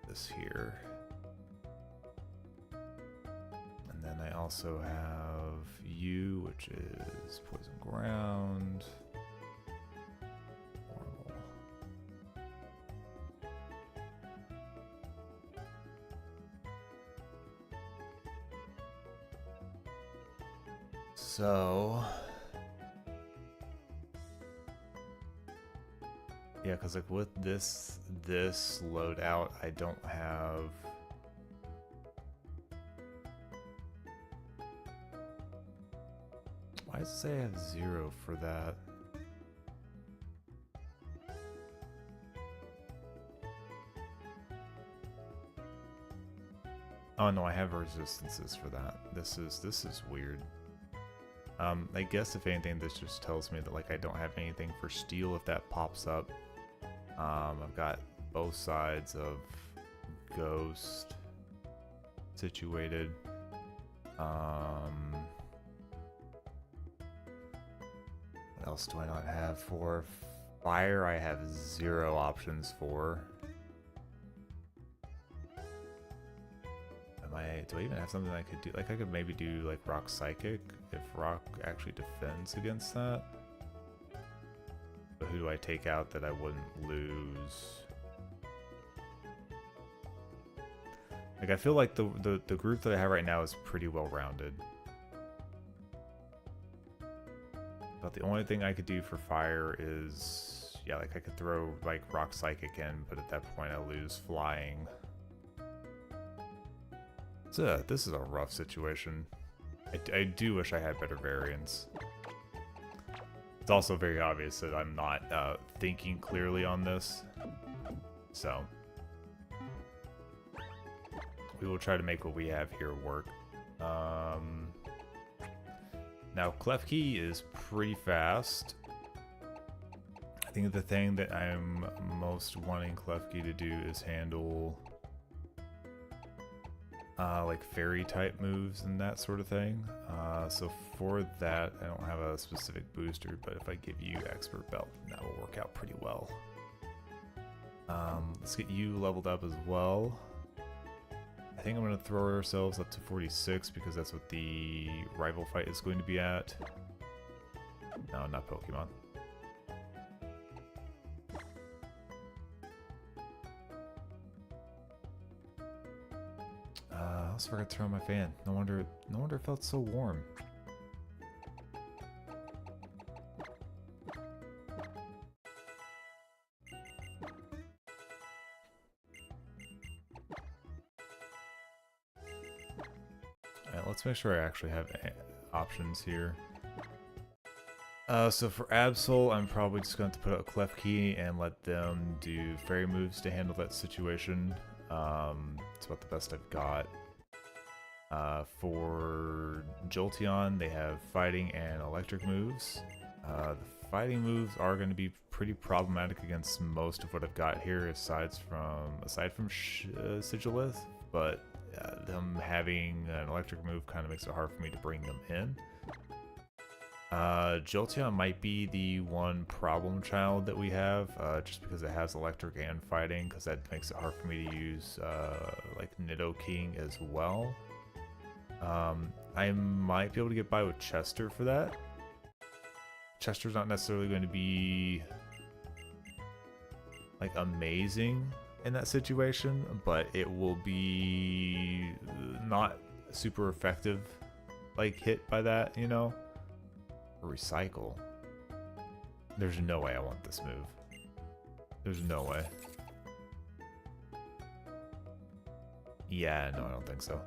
[SPEAKER 1] This here. And then I also have you, which is poison ground. Normal. So yeah, because like with this loadout, I don't have. Why does it say I have 0 for that? Oh no, I have resistances for that. This is weird. I guess if anything, this just tells me that like I don't have anything for steel if that pops up. I've got both sides of Ghost situated. What else do I not have for? Fire I have 0 options for. Do I even have something I could do? Like I could maybe do like Rock Psychic if Rock actually defends against that. But who do I take out that I wouldn't lose? Like I feel like the group that I have right now is pretty well rounded. But the only thing I could do for fire is, yeah, like I could throw like Rock Psychic in, but at that point I lose flying. So this is a rough situation. I do wish I had better variance. It's also very obvious that I'm not thinking clearly on this. So we will try to make what we have here work. Now Klefki is pretty fast. I think the thing that I'm most wanting Klefki to do is handle like fairy type moves and that sort of thing. So for that, I don't have a specific booster, but if I give you Expert Belt, that will work out pretty well. Let's get you leveled up as well. I think I'm going to throw ourselves up to 46 because that's what the rival fight is going to be at. No, not Pokemon. I also forgot to throw my fan. No wonder it felt so warm. Alright, let's make sure I actually have options here. So for Absol, I'm probably just going to put out a Klefki and let them do fairy moves to handle that situation. It's about the best I've got. For Jolteon, they have fighting and electric moves. The fighting moves are going to be pretty problematic against most of what I've got here, aside from Sigilith, but them having an electric move kind of makes it hard for me to bring them in. Jolteon might be the one problem child that we have, just because it has electric and fighting, because that makes it hard for me to use like Nidoking as well. I might be able to get by with Chester for that. Chester's not necessarily going to be like amazing in that situation, but it will be not super effective like hit by that, you know? Or recycle. There's no way I want this move. There's no way. Yeah, no, I don't think so.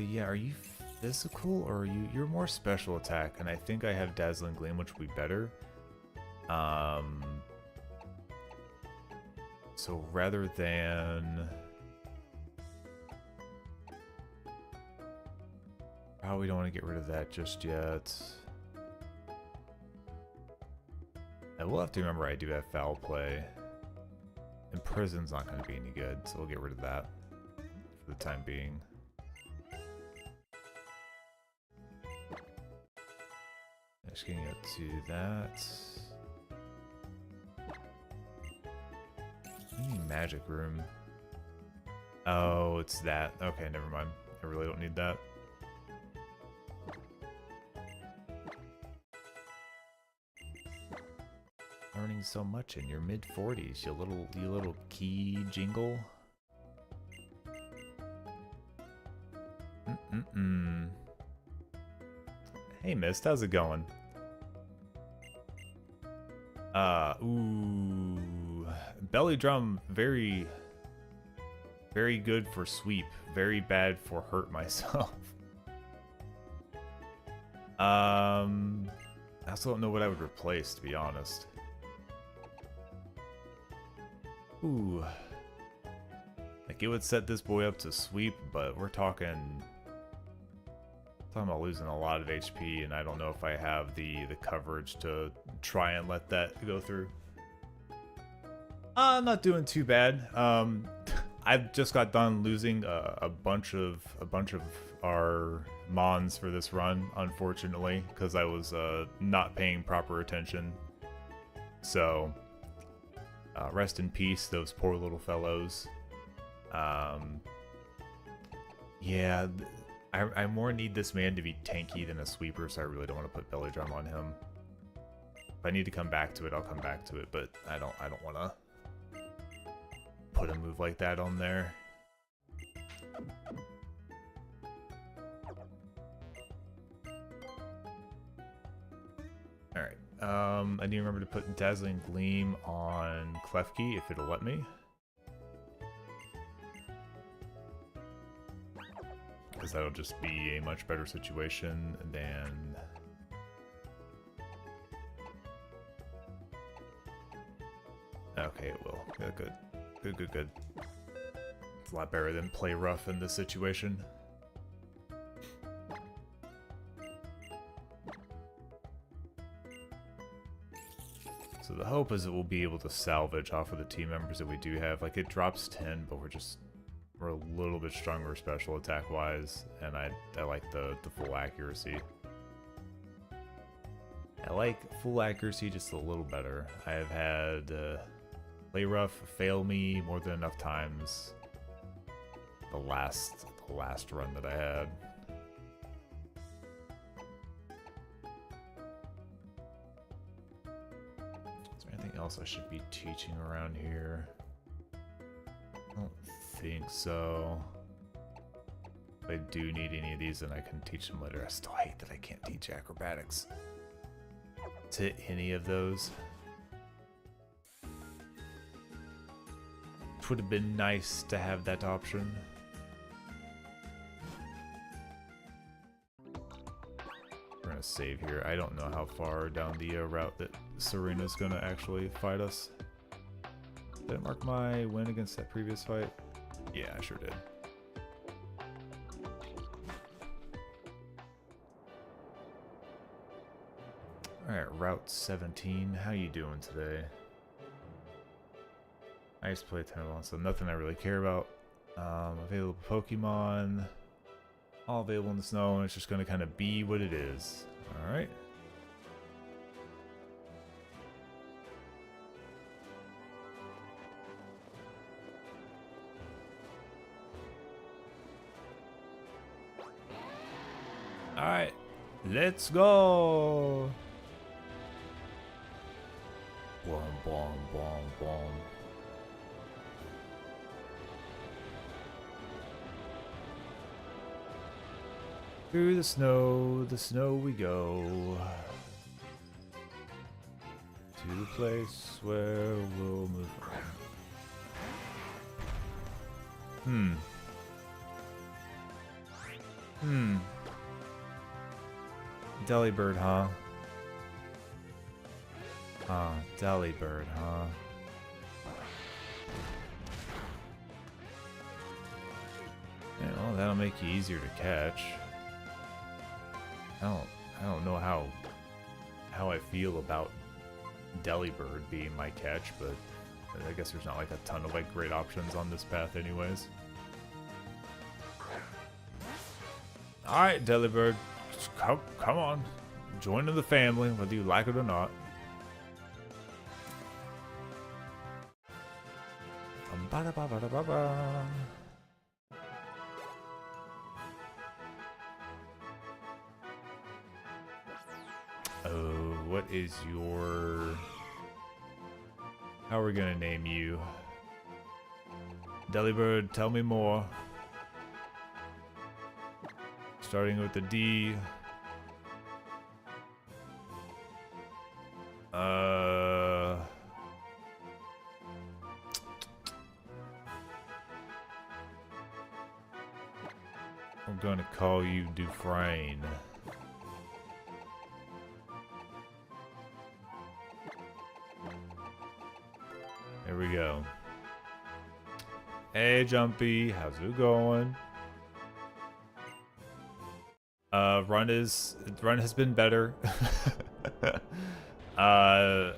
[SPEAKER 1] Yeah, are you physical or are you're more special attack? And I think I have Dazzling Gleam, which will be better. So rather than... Probably don't want to get rid of that just yet. I will have to remember I do have foul play. And prison's not going to be any good, so we'll get rid of that for the time being. Just getting up to that. Magic room. Oh, it's that. Okay, never mind. I really don't need that. Learning so much in your mid-40s, you little key jingle. Hey, Mist, how's it going? Ooh, belly drum, very good for sweep, very bad for hurt myself. I also don't know what I would replace, to be honest. Ooh, like it would set this boy up to sweep, but we're talking about losing a lot of HP, and I don't know if I have the coverage to try and let that go through. I'm not doing too bad. I've just got done losing a bunch of our mons for this run, unfortunately, because I was not paying proper attention. So rest in peace, those poor little fellows. Yeah. I more need this man to be tanky than a sweeper, so I really don't want to put belly drum on him. If I need to come back to it, I'll come back to it, but I don't want to put a move like that on there. Alright, I need to remember to put Dazzling Gleam on Klefki if it'll let me. Because that'll just be a much better situation than... Okay, it will. Yeah, good. It's a lot better than play rough in this situation. So the hope is that we'll be able to salvage off of the team members that we do have. Like, it drops 10, but we're a little bit stronger special attack wise, and I like the full accuracy. I like full accuracy just a little better. I have had play rough fail me more than enough times the last run that I had. Is there anything else I should be teaching around here? I don't think so. If I do need any of these, then I can teach them later. I still hate that I can't teach acrobatics to any of those. Which would have been nice to have that option. We're gonna save here. I don't know how far down the route that Serena's gonna actually fight us. Did I mark my win against that previous fight? Yeah, I sure did. Alright, Route 17. How you doing today? I used to play Tenebon, so nothing I really care about. Available Pokemon. All available in the snow, and it's just going to kind of be what it is. Alright. Alright, let's go! Boom, boom, boom, boom. Through the snow we go. To the place where we'll move on. Delibird, huh? Delibird, huh? Yeah, well, that'll make you easier to catch. I don't know how I feel about Delibird being my catch, but I guess there's not like a ton of like great options on this path anyways. Alright, Delibird, come on. Join in the family, whether you like it or not. Oh, what is your... How are we gonna name you? Delibird, tell me more. Starting with the D. I'm gonna call you Dufresne. There we go. Hey, Jumpy, how's it going? Run has been better. I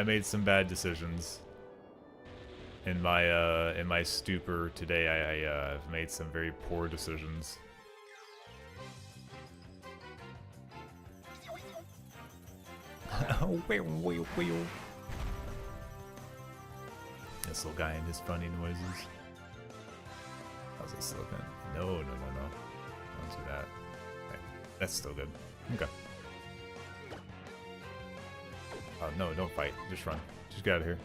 [SPEAKER 1] made some bad decisions in my stupor today. I've made some very poor decisions. This little guy and his funny noises. How's this looking? No. Don't do that. Okay. That's still good. Okay. Oh, no, don't fight. Just run. Just get out of here.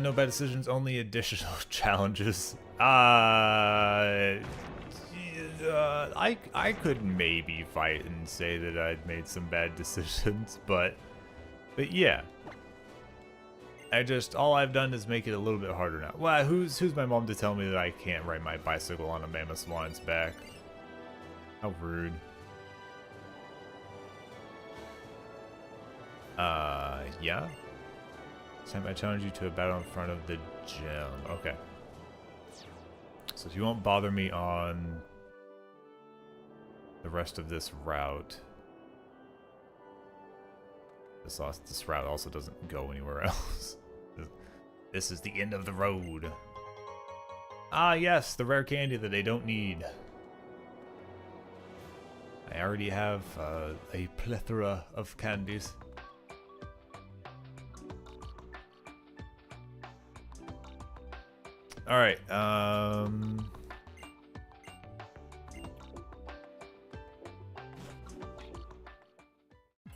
[SPEAKER 1] No bad decisions, only additional challenges. I could maybe fight and say that I'd made some bad decisions, but yeah. All I've done is make it a little bit harder now. Well, who's my mom to tell me that I can't ride my bicycle on a mammoth swan's back? How rude. Yeah? This time I challenge you to a battle in front of the gym. Okay. So if you won't bother me on the rest of this route. This route also doesn't go anywhere else. This is the end of the road. Ah, yes, the rare candy that I don't need. I already have a plethora of candies. All right.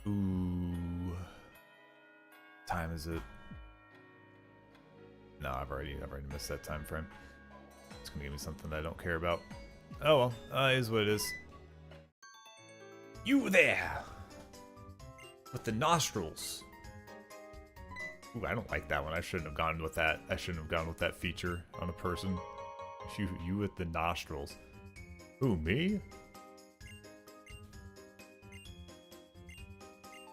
[SPEAKER 1] Ooh. Time is it? No, I've already missed that time frame. It's gonna give me something that I don't care about. Oh well, is what it is. You there! With the nostrils. Ooh, I don't like that one. I shouldn't have gone with that. I shouldn't have gone with that feature on a person. You with the nostrils. Who, me?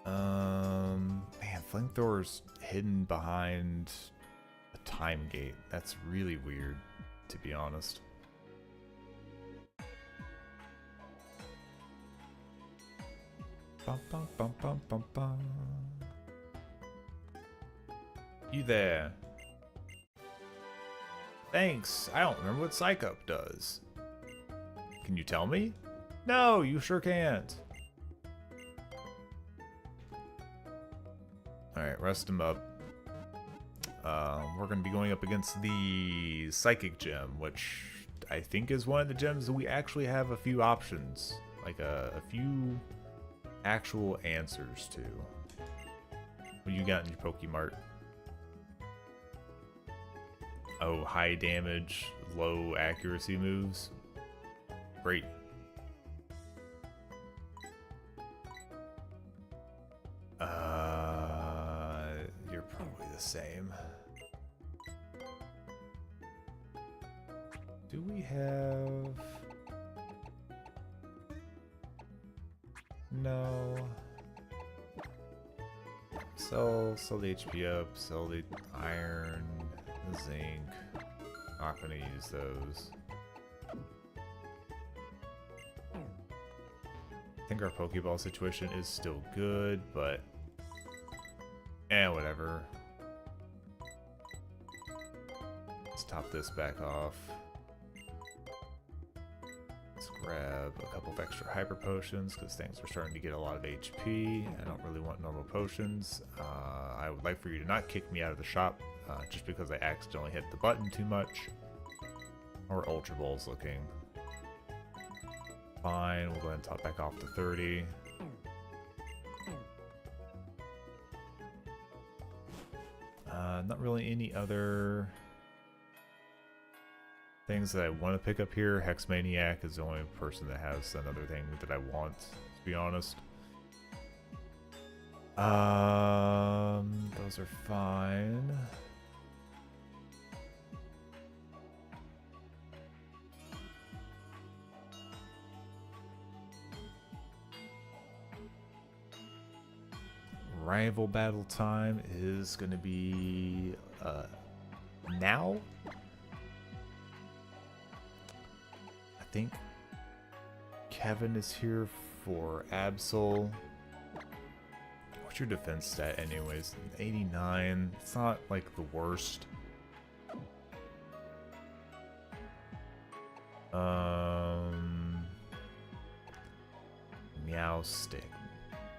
[SPEAKER 1] Man, flamethrower's hidden behind a time gate. That's really weird, to be honest. Bum, bum, bum, bum, bum, bum. You there? Thanks. I don't remember what Psych Up does. Can you tell me? No, you sure can't. Alright, rest him up. We're going to be going up against the Psychic Gem, which I think is one of the gems that we actually have a few options. Like a few actual answers to. What you got in your Pokemart? Oh, high damage, low accuracy moves. Great. You're probably the same. Do we have... No. Sell the HP up, sell the iron, the zinc. Not gonna use those. I think our Pokeball situation is still good, but whatever. Let's top this back off. Let's grab a couple of extra hyper potions because things are starting to get a lot of HP. I don't really want normal potions. I would like for you to not kick me out of the shop just because I accidentally hit the button too much. Or Ultra Ball's looking fine. We'll go ahead and top back off to 30. Not really any other things that I want to pick up here. Hex Maniac is the only person that has another thing that I want, to be honest. Those are fine. Rival battle time is going to be now. I think Kevin is here for Absol. What's your defense stat anyways? 89. It's not like the worst. Meowstic.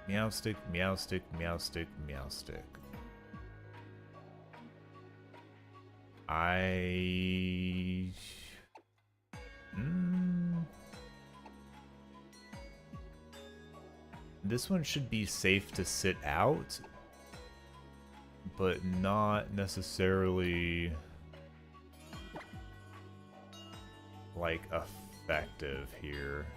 [SPEAKER 1] Meowstic, Meowstic, Meowstic, Meowstic. This one should be safe to sit out, but not necessarily like effective here.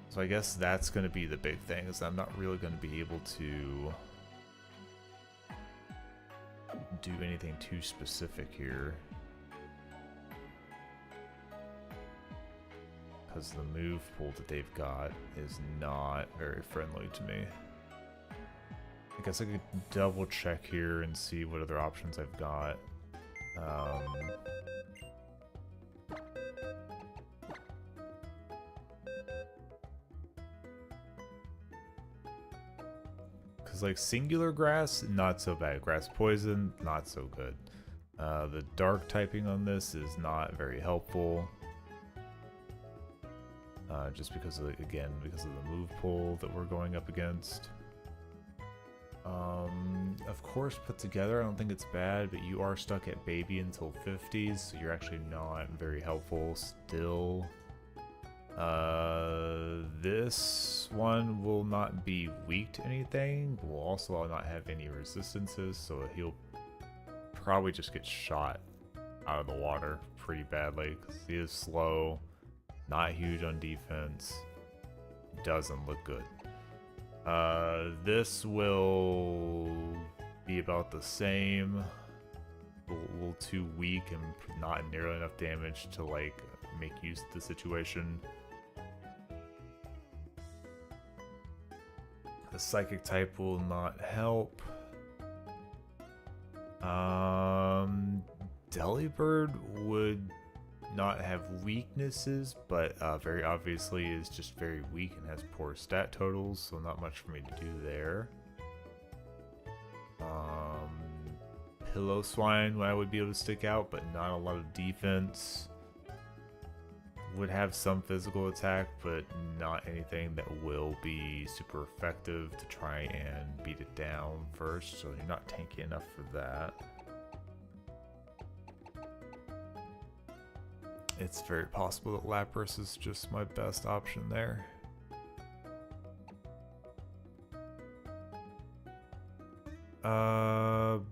[SPEAKER 1] So I guess that's going to be the big thing, is I'm not really going to be able to do anything too specific here. Because the move pool that they've got is not very friendly to me. I guess I could double check here and see what other options I've got. Because like singular grass, not so bad. Grass poison, not so good. The dark typing on this is not very helpful. Just because of, again, because of the move pool that we're going up against. Of course, put together, I don't think it's bad, but you are stuck at baby until 50s, so you're actually not very helpful still. This one will not be weak to anything, but will also not have any resistances, so he'll probably just get shot out of the water pretty badly, because he is slow, not huge on defense, doesn't look good. This will be about the same, a little too weak and not nearly enough damage to like make use of the situation. The psychic type will not help. Delibird would not have weaknesses, but very obviously is just very weak and has poor stat totals, so not much for me to do there. Pillow Swine, I would be able to stick out, but not a lot of defense. Would have some physical attack, but not anything that will be super effective to try and beat it down first, so you're not tanky enough for that. It's very possible that Lapras is just my best option there.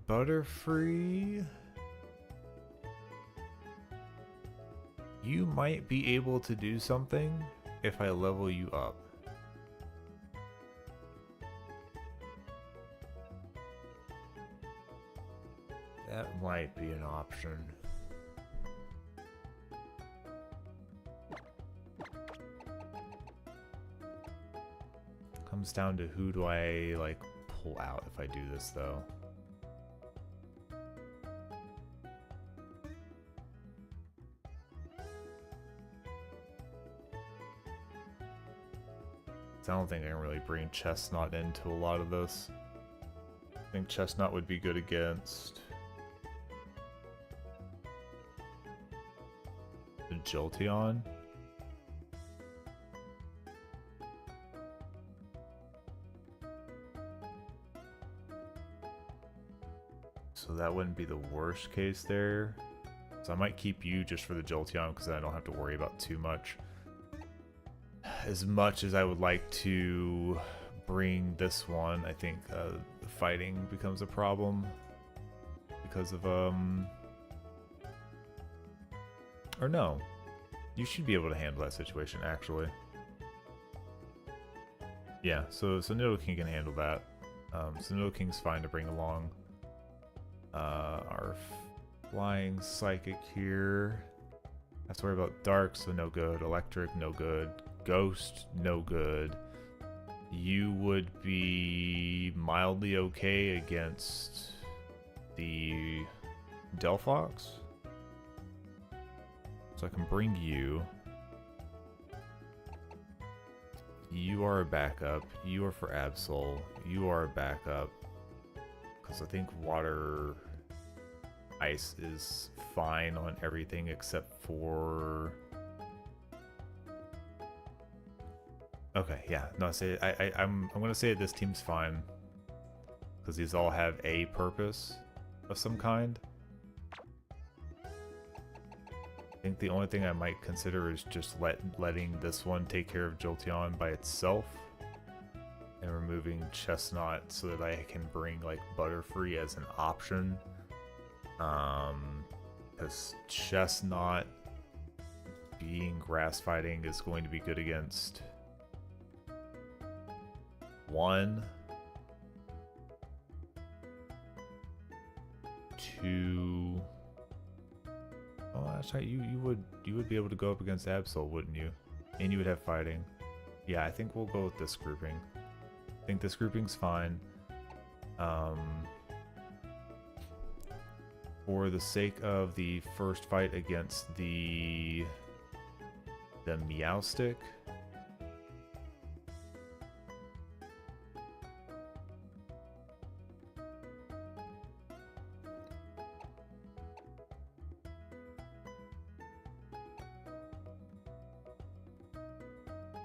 [SPEAKER 1] Butterfree. You might be able to do something if I level you up. That might be an option. Comes down to who do I like pull out if I do this though. I don't think I can really bring Chestnut into a lot of this. I think Chestnut would be good against the Jolteon. So that wouldn't be the worst case there. So I might keep you just for the Jolteon because I don't have to worry about too much. As much as I would like to bring this one, I think the fighting becomes a problem because of or no, you should be able to handle that situation actually. Yeah, so Nidoking can handle that. So Nidoking's fine to bring along. Our flying psychic here. Have to worry about dark, so no good. Electric, no good. Ghost, no good. You would be mildly okay against the Delphox. So I can bring you. You are a backup. You are for Absol. You are a backup. Because I think water ice is fine on everything except for... Okay, yeah. No, I'm gonna say this team's fine. Because these all have a purpose of some kind. I think the only thing I might consider is just letting this one take care of Jolteon by itself. And removing Chestnut so that I can bring like Butterfree as an option. Because Chestnut being grass fighting is going to be good against 1, 2. Oh, that's right. You would be able to go up against Absol, wouldn't you? And you would have fighting. Yeah, I think we'll go with this grouping. I think this grouping's fine. For the sake of the first fight against the Meowstic.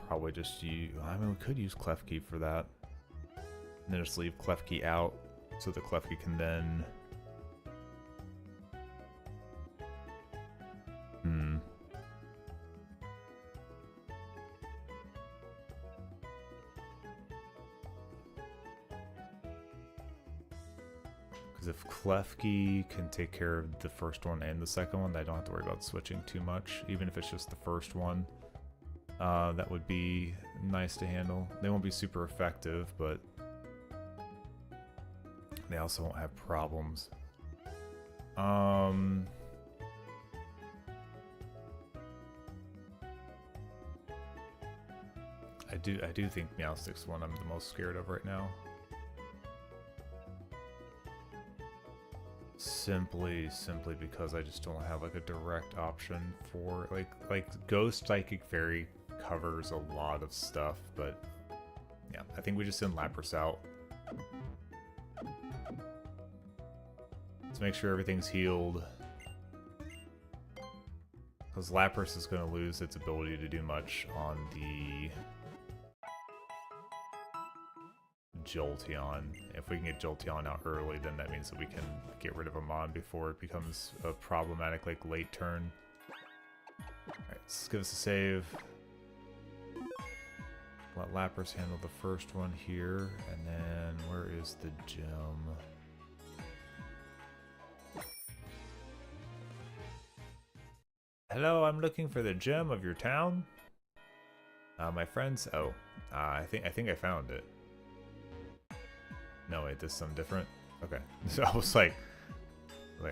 [SPEAKER 1] Probably just use, I mean, we could use Klefki for that. And then just leave Klefki out so that Klefki can then... Because if Klefki can take care of the first one and the second one, I don't have to worry about switching too much, even if it's just the first one. That would be nice to handle. They won't be super effective, but they also won't have problems. I do think Meowstic's one I'm the most scared of right now. Simply because I just don't have like a direct option for like Ghost Psychic Fairy covers a lot of stuff, but yeah, I think we just send Lapras out. Let's make sure everything's healed. Because Lapras is going to lose its ability to do much on the Jolteon. If we can get Jolteon out early, then that means that we can get rid of Amon before it becomes a problematic like late turn. Alright, let's give us a save. Let Lapras handle the first one here, and then where is the gem? Hello, I'm looking for the gem of your town. My friends. Oh, I think I found it. No, wait, this is something different. Okay, so I was like,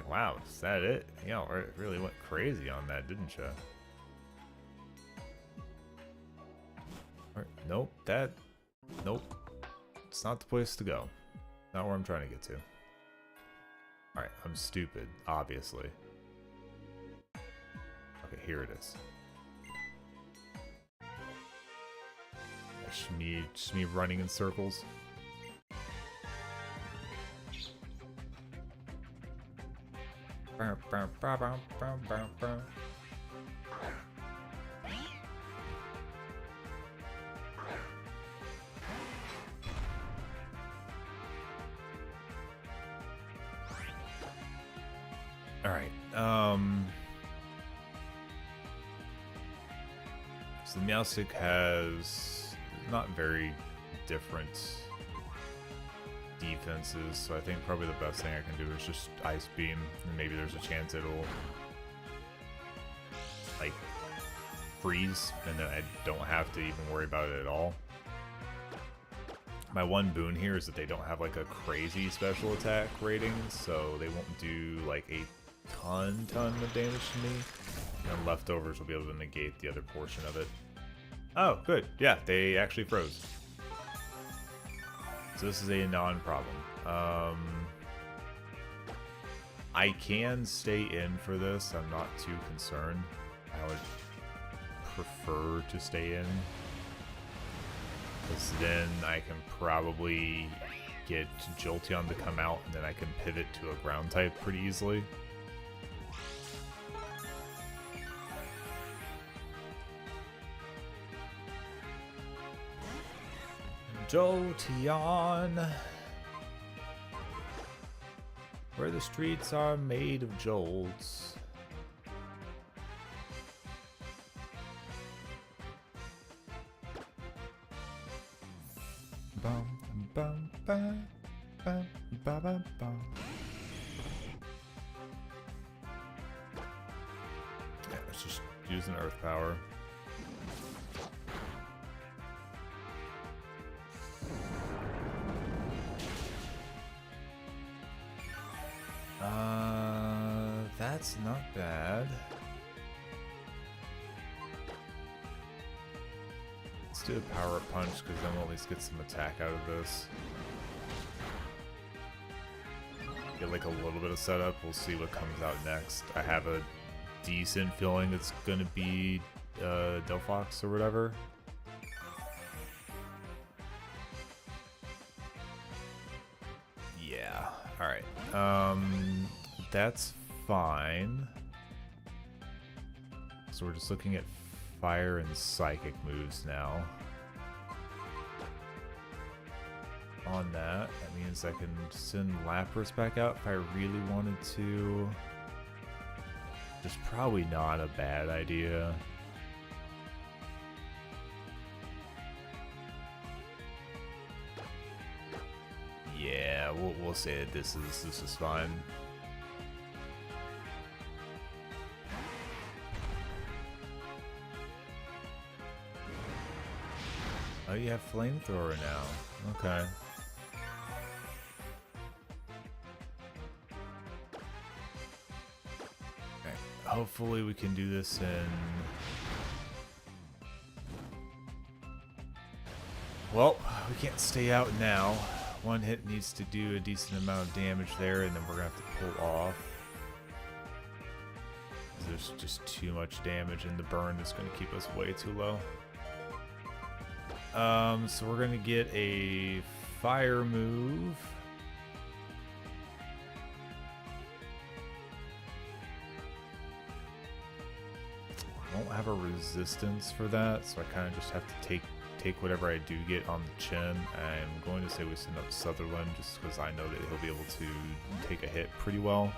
[SPEAKER 1] wow, is that it? Yeah, it really went crazy on that, didn't you? Nope, nope. It's not the place to go. Not where I'm trying to get to. Alright, I'm stupid, obviously. Okay, here it is. Just me running in circles. Alright, so the Meowstic has not very different defenses, so I think probably the best thing I can do is just Ice Beam, and maybe there's a chance it'll like freeze, and then I don't have to even worry about it at all. My one boon here is that they don't have like a crazy special attack rating, so they won't do like a ton of damage to me, and leftovers will be able to negate the other portion of it. Oh, good. Yeah, they actually froze. So this is a non-problem. I can stay in for this. I'm not too concerned. I would prefer to stay in, because then I can probably get Jolteon to come out, and then I can pivot to a ground type pretty easily. Jolteon, where the streets are made of jolts. Bum bum bum bum bum bum bum. Yeah, let's just use an Earth Power. That's not bad. Let's do a Power Up Punch, because then we'll at least get some attack out of this. Get like a little bit of setup. We'll see what comes out next. I have a decent feeling it's gonna be Delphox or whatever. Yeah. Alright. That's fine. So we're just looking at fire and psychic moves now. On that means I can send Lapras back out if I really wanted to. Just probably not a bad idea. Yeah, we'll say that this is fine. Oh, you have Flamethrower now. Okay. Okay. Hopefully we can do this in... Well, we can't stay out now. One hit needs to do a decent amount of damage there, and then we're gonna have to pull off. There's just too much damage, and the burn is gonna keep us way too low. So we're gonna get a fire move. I won't have a resistance for that, so I kind of just have to take whatever I do get on the chin. I'm going to say we send up Sutherland just because I know that he'll be able to take a hit pretty well.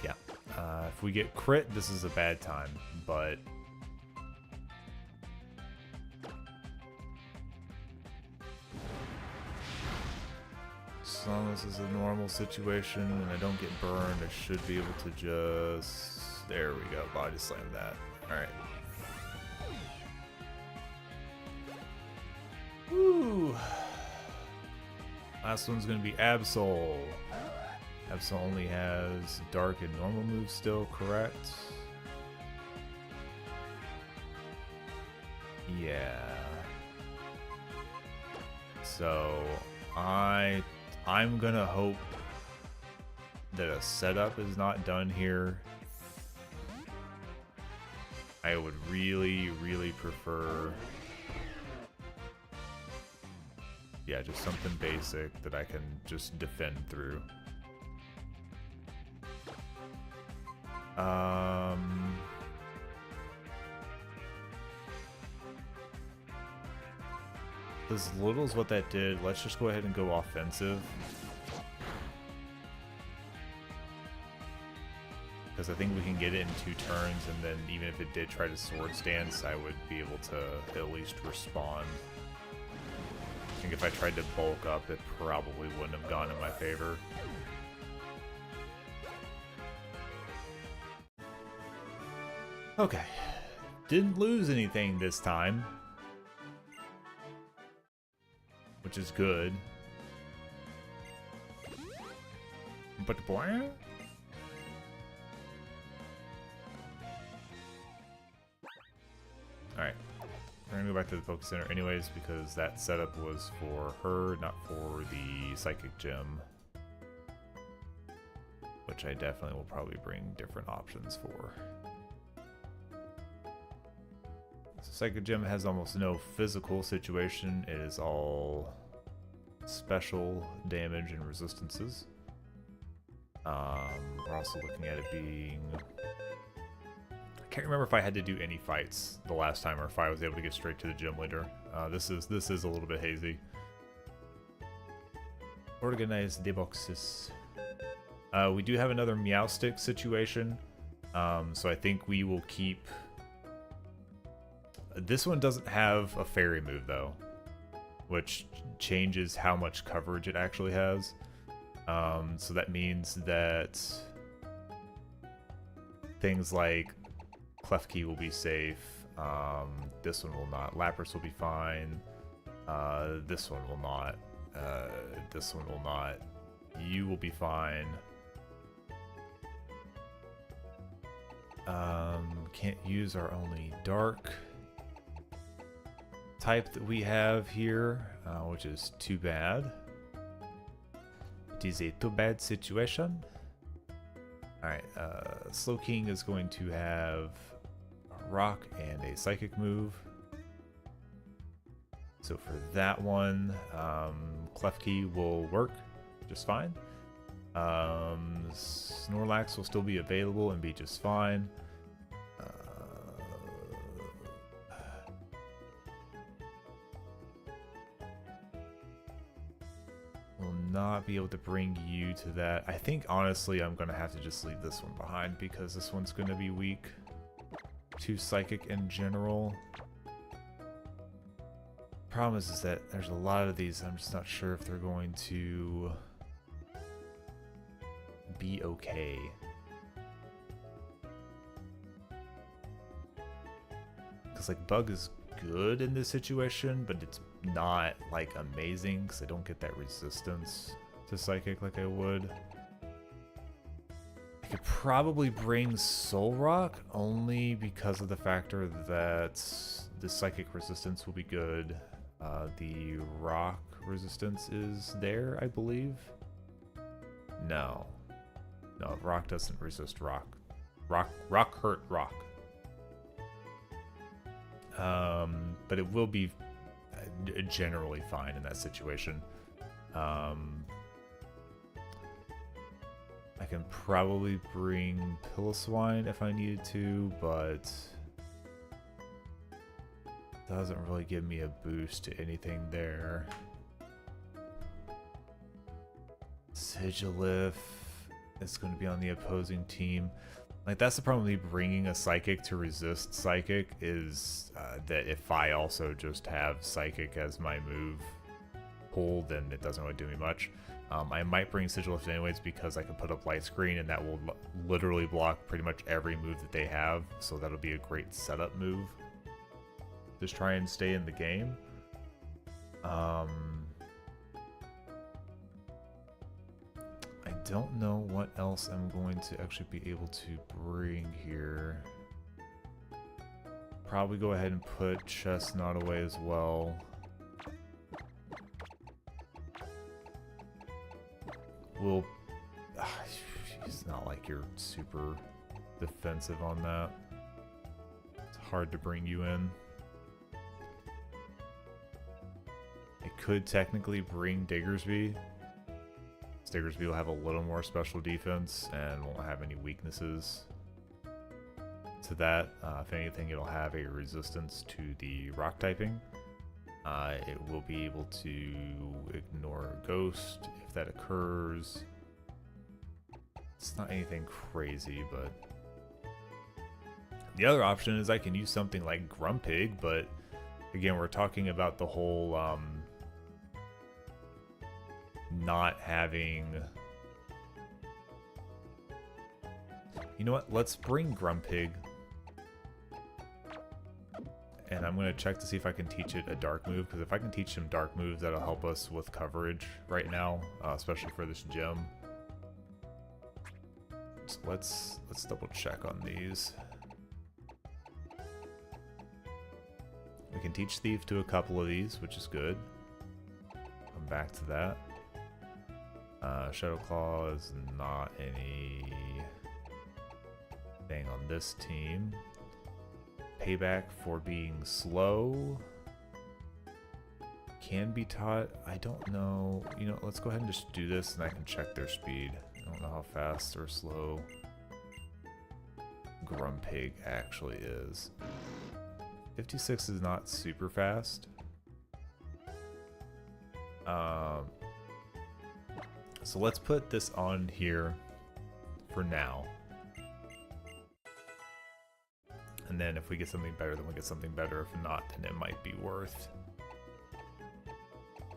[SPEAKER 1] Yeah, if we get crit, this is a bad time, but as long as it's a normal situation and I don't get burned, I should be able to just... There we go, body slam that. Alright. Woo! Last one's gonna be Absol. Absol only has dark and normal moves still, correct? Yeah. So I'm gonna hope that a setup is not done here. I would really, really prefer, yeah, just something basic that I can just defend through. As little as what that did, let's just go ahead and go offensive. Because I think we can get it in 2 turns, and then even if it did try to sword stance, I would be able to at least respond. I think if I tried to bulk up, it probably wouldn't have gone in my favor. Okay. Didn't lose anything this time, which is good. But boy, alright. We're gonna go back to the Focus Center anyways, because that setup was for her, not for the Psychic Gem. Which I definitely will probably bring different options for. So Psychic Gem has almost no physical situation. It is all special damage and resistances. We're also looking at it being... I can't remember if I had to do any fights the last time or if I was able to get straight to the gym leader. This is a little bit hazy. Organize the boxes. We do have another Meowstick situation, so I think we will keep... This one doesn't have a fairy move though, which changes how much coverage it actually has. So that means that things like Klefki will be safe. This one will not. Lapras will be fine. This one will not. This one will not. You will be fine. Can't use our only dark type that we have here, which is too bad. It is a too bad situation. Alright, Slowking is going to have a rock and a psychic move. So for that one, Klefki will work just fine. Snorlax will still be available and be just fine. Will not be able to bring you to that. I think honestly I'm gonna have to just leave this one behind because this one's gonna be weak to psychic in general. Problem is that there's a lot of these, I'm just not sure if they're going to be okay. Because like Bug is good in this situation, but it's not like amazing because I don't get that resistance to psychic like I would. I could probably bring Soul Rock only because of the factor that the psychic resistance will be good. The rock resistance is there, I believe. No, rock doesn't resist rock. Rock hurt rock. But it will be generally fine in that situation. I can probably bring Piloswine if I needed to, but doesn't really give me a boost to anything there. Sigilyph is going to be on the opposing team. Like, that's the problem with me bringing a Psychic to resist Psychic, is that if I also just have Psychic as my move pull, then it doesn't really do me much. I might bring Sigil anyways because I can put up light screen and that will literally block pretty much every move that they have. So that'll be a great setup move. Just try and stay in the game. I don't know what else I'm going to actually be able to bring here. Probably go ahead and put Chestnut away as well. We'll... It's not like you're super defensive on that. It's hard to bring you in. I could technically bring Diggersby. Diggersby will have a little more special defense and won't have any weaknesses to that. If anything, it'll have a resistance to the rock typing. It will be able to ignore Ghost if that occurs. It's not anything crazy, but... The other option is I can use something like Grumpig, but again, we're talking about the whole not having... You know what? Let's bring Grumpig. And I'm going to check to see if I can teach it a dark move, because if I can teach some dark moves, that'll help us with coverage right now, especially for this gym. So let's double check on these. We can teach Thief to a couple of these, which is good. Come back to that. Shadow Claw is not anything on this team. Payback for being slow can be taught. I don't know. You know, let's go ahead and just do this and I can check their speed. I don't know how fast or slow Grumpig actually is. 56 is not super fast. So let's put this on here for now. And then if we get something better, then we get something better. If not, then it might be worth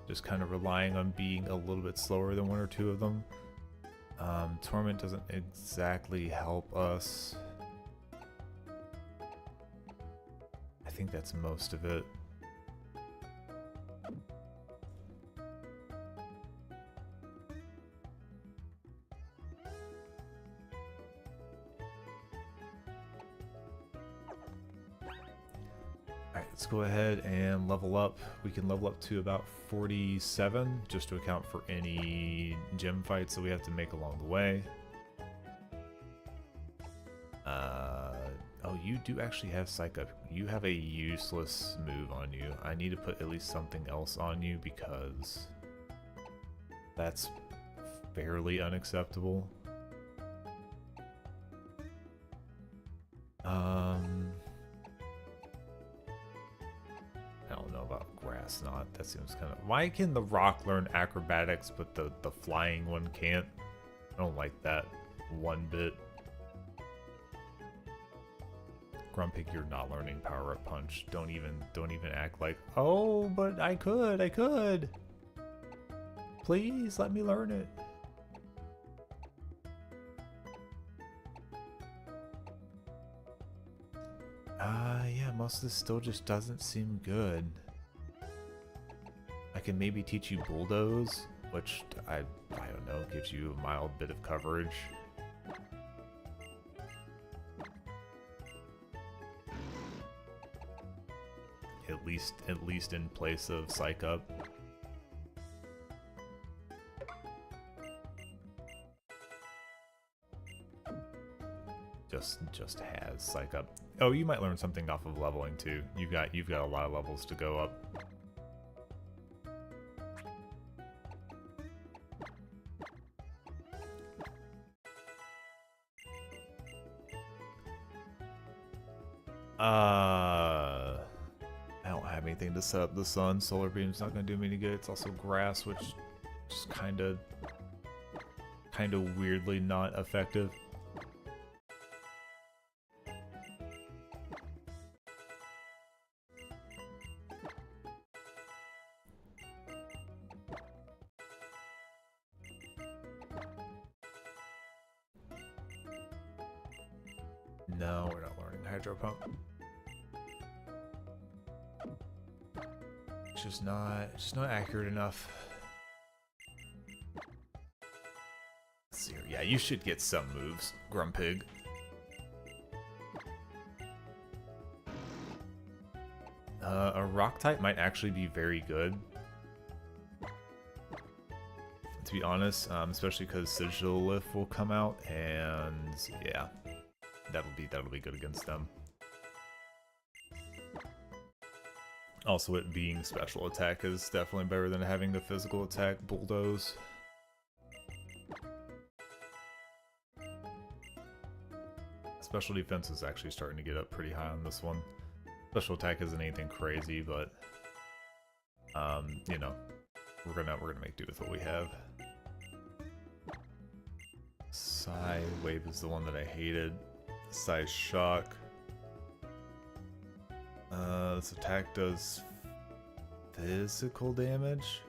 [SPEAKER 1] just kind of relying on being a little bit slower than one or two of them. Torment doesn't exactly help us. I think that's most of it. Let's go ahead and level up. We can level up to about 47 just to account for any gym fights that we have to make along the way. Oh, you do actually have Psych Up. You have a useless move on you. I need to put at least something else on you because that's fairly unacceptable. I don't know about Grass Knot. That seems kind of... Why can the rock learn acrobatics but the flying one can't? I don't like that one bit. Grumpig, you're not learning Power Up Punch. Don't even act like, oh, but I could. Please let me learn it. Yeah, most of this still just doesn't seem good. I can maybe teach you Bulldoze, which I don't know, gives you a mild bit of coverage. At least in place of Psych Up. Just has Psych Up. Oh, you might learn something off of leveling too. You've got a lot of levels to go up. I don't have anything to set up the sun. Solar Beam's not gonna do me any good. It's also grass, which is kind of weirdly not effective. No, we're not learning Hydro Pump. It's just not accurate enough. Let's see here. Yeah, you should get some moves, Grumpig. A rock type might actually be very good. To be honest, especially because Sigilith will come out, and yeah, that'll be good against them. Also, it being special attack is definitely better than having the physical attack bulldoze. Special defense is actually starting to get up pretty high on this one. Special attack isn't anything crazy, but you know, we're gonna make do with what we have. Psy Wave is the one that I hated. Psy Shock. This attack does physical damage.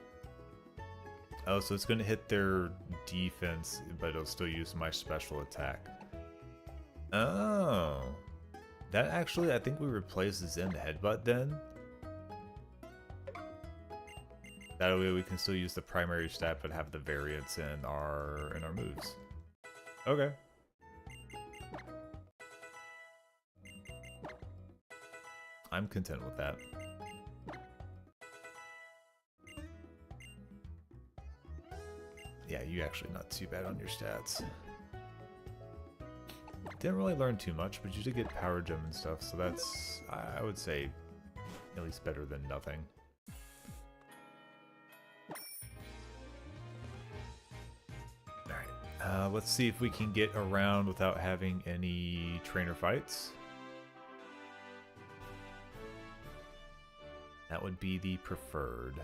[SPEAKER 1] Oh, so it's gonna hit their defense, but it'll still use my special attack. Oh. That actually, I think we replace the Zen Headbutt then. That way we can still use the primary stat but have the variance in our moves. Okay. I'm content with that. Yeah, you actually not too bad on your stats. Didn't really learn too much, but you did get Power Gem and stuff, so that's, I would say, at least better than nothing. Alright, let's see if we can get around without having any trainer fights. That would be the preferred.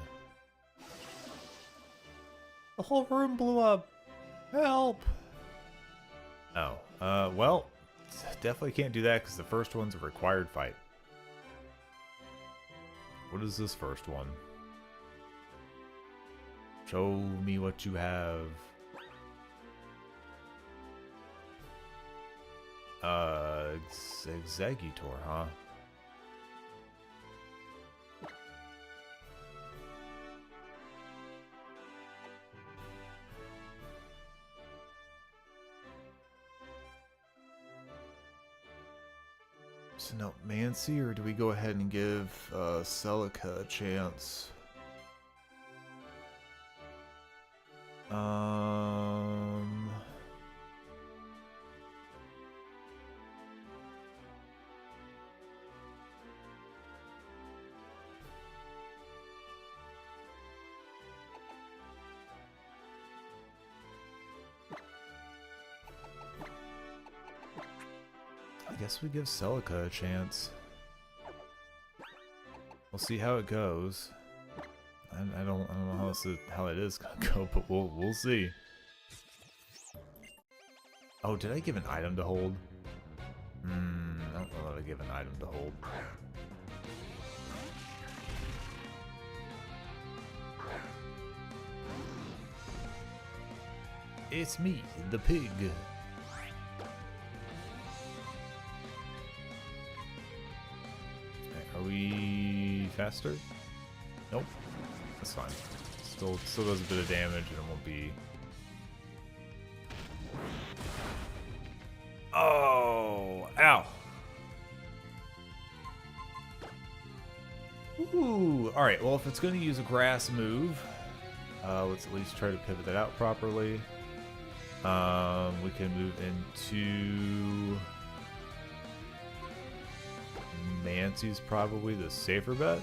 [SPEAKER 1] The whole room blew up! Help! Oh, well, definitely can't do that because the first one's a required fight. What is this first one? Show me what you have. Executor, huh? So no, Mancy, or do we go ahead and give Celica a chance? I guess we give Celica a chance. We'll see how it goes. I don't know how it is gonna go, but we'll see. Oh, did I give an item to hold? I don't know that I give an item to hold. It's me, the pig. Are we faster? Nope. That's fine. Still does a bit of damage and it won't be... Oh! Ow! Ooh! Alright, well if it's going to use a grass move, let's at least try to pivot that out properly. We can move into... Mancy's probably the safer bet.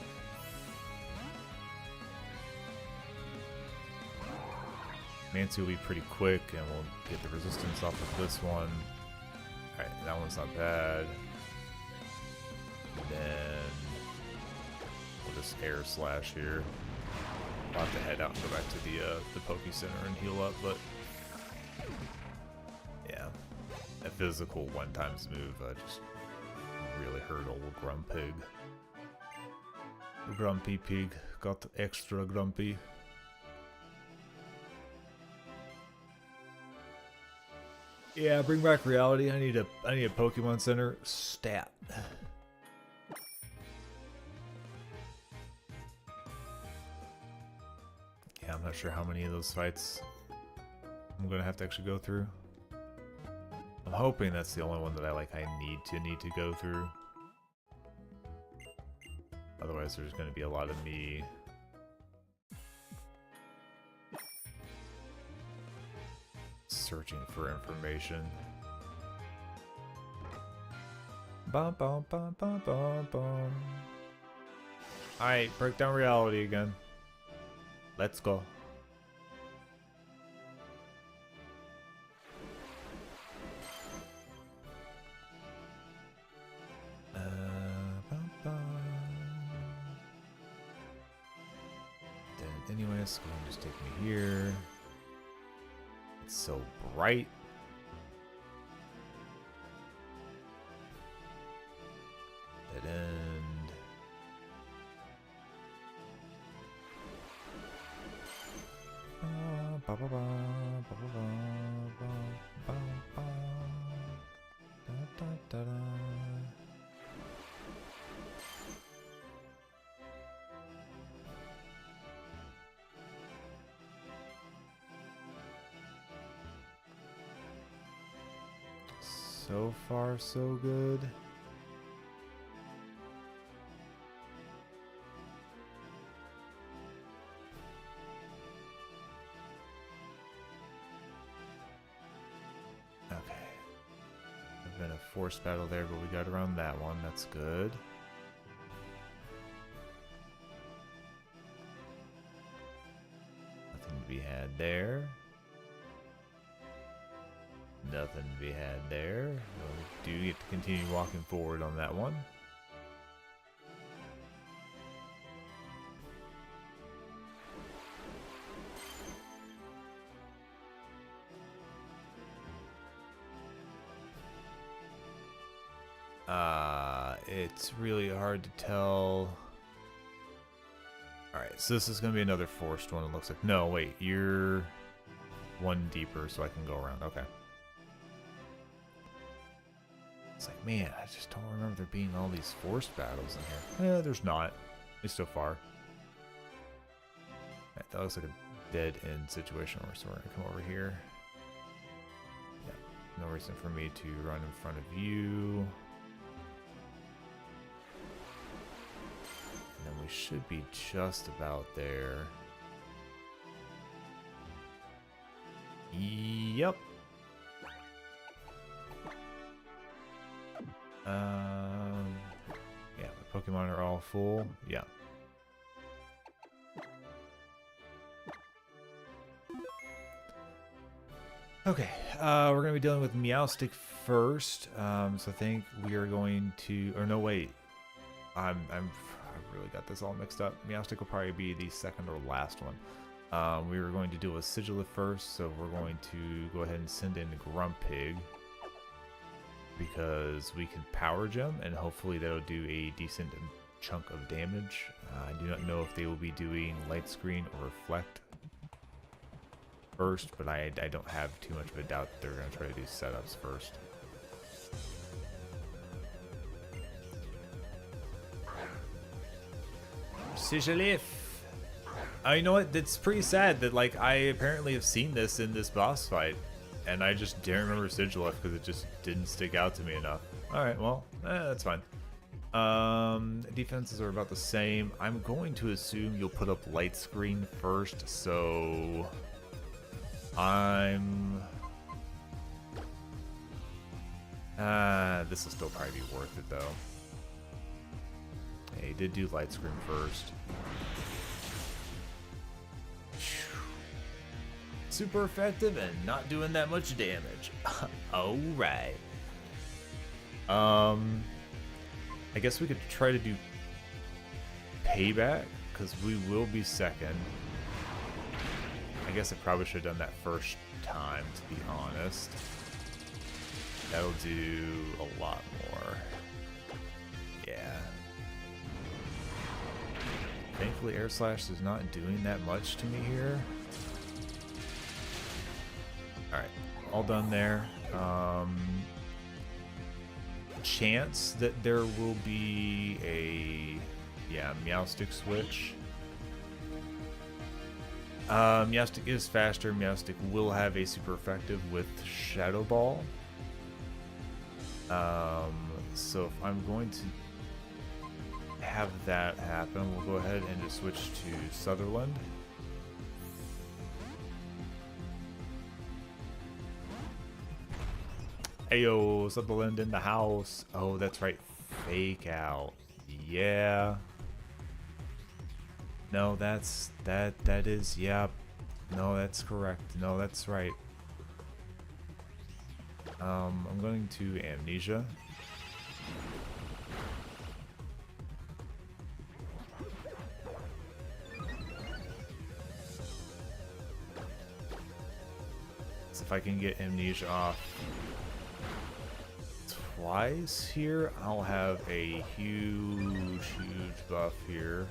[SPEAKER 1] Mancy will be pretty quick and we'll get the resistance off of this one. Alright, that one's not bad. And then we'll just air slash here. I'll have to head out and go back to the Poke Center and heal up, but yeah. That physical one-times move just really hurt old Grumpig. Grumpy pig got extra grumpy. Yeah, bring back reality. I need a Pokemon Center stat. Yeah, I'm not sure how many of those fights I'm gonna have to actually go through. I'm hoping that's the only one that I need to go through. Otherwise, there's gonna be a lot of me searching for information. Bum bum bum bum bum bum. Alright, break down reality again. Let's go. Bum, bum. Then anyways, go ahead and just take me here. It's so bright. Dead end. Ba, ba, ba, ba, ba, ba, ba, ba, ba. Da, da, da, da. So far, so good. Okay. There's been a forced battle there, but we got around that one. That's good. Nothing to be had there. Nothing to be had there. We do get to continue walking forward on that one. It's really hard to tell. Alright, so this is going to be another forced one, it looks like. No, wait, you're one deeper, so I can go around. Okay. It's like, man, I just don't remember there being all these forced battles in here. There's not. At least so far. Right, that looks like a dead-end situation where we're going to come over here. Yeah, no reason for me to run in front of you. And then we should be just about there. Yep. Yeah, the Pokemon are all full. Yeah. Okay, we're gonna be dealing with Meowstic first. So I think we are going to, or no, wait. I really got this all mixed up. Meowstic will probably be the second or last one. We were going to deal with Sigilif first, so we're going to go ahead and send in Grumpig. Because we can power gem and hopefully that'll do a decent chunk of damage. I do not know if they will be doing light screen or reflect first, but I don't have too much of a doubt that they're going to try to do setups first. Sigilif! You know what? That's pretty sad that like I apparently have seen this in this boss fight. And I just didn't remember Sigilif because it just didn't stick out to me enough. Alright, well, that's fine. Defenses are about the same. I'm going to assume you'll put up light screen first, so I'm... this will still probably be worth it, though. Yeah, he did do light screen first. Super effective and not doing that much damage. Alright. I guess we could try to do payback, because we will be second. I guess I probably should have done that first time, to be honest. That'll do a lot more. Yeah. Thankfully, Air Slash is not doing that much to me here. Alright, all done there. chance that there will be a Meowstic switch. Meowstic is faster. Meowstic will have a super effective with Shadow Ball. So if I'm going to have that happen, we'll go ahead and just switch to Sutherland. Ayo, Sutherland in the house. Oh, that's right. Fake out. Yeah. No, that is, yeah. No, that's correct. No, that's right. I'm going to Amnesia. So if I can get Amnesia off twice here, I'll have a huge buff here.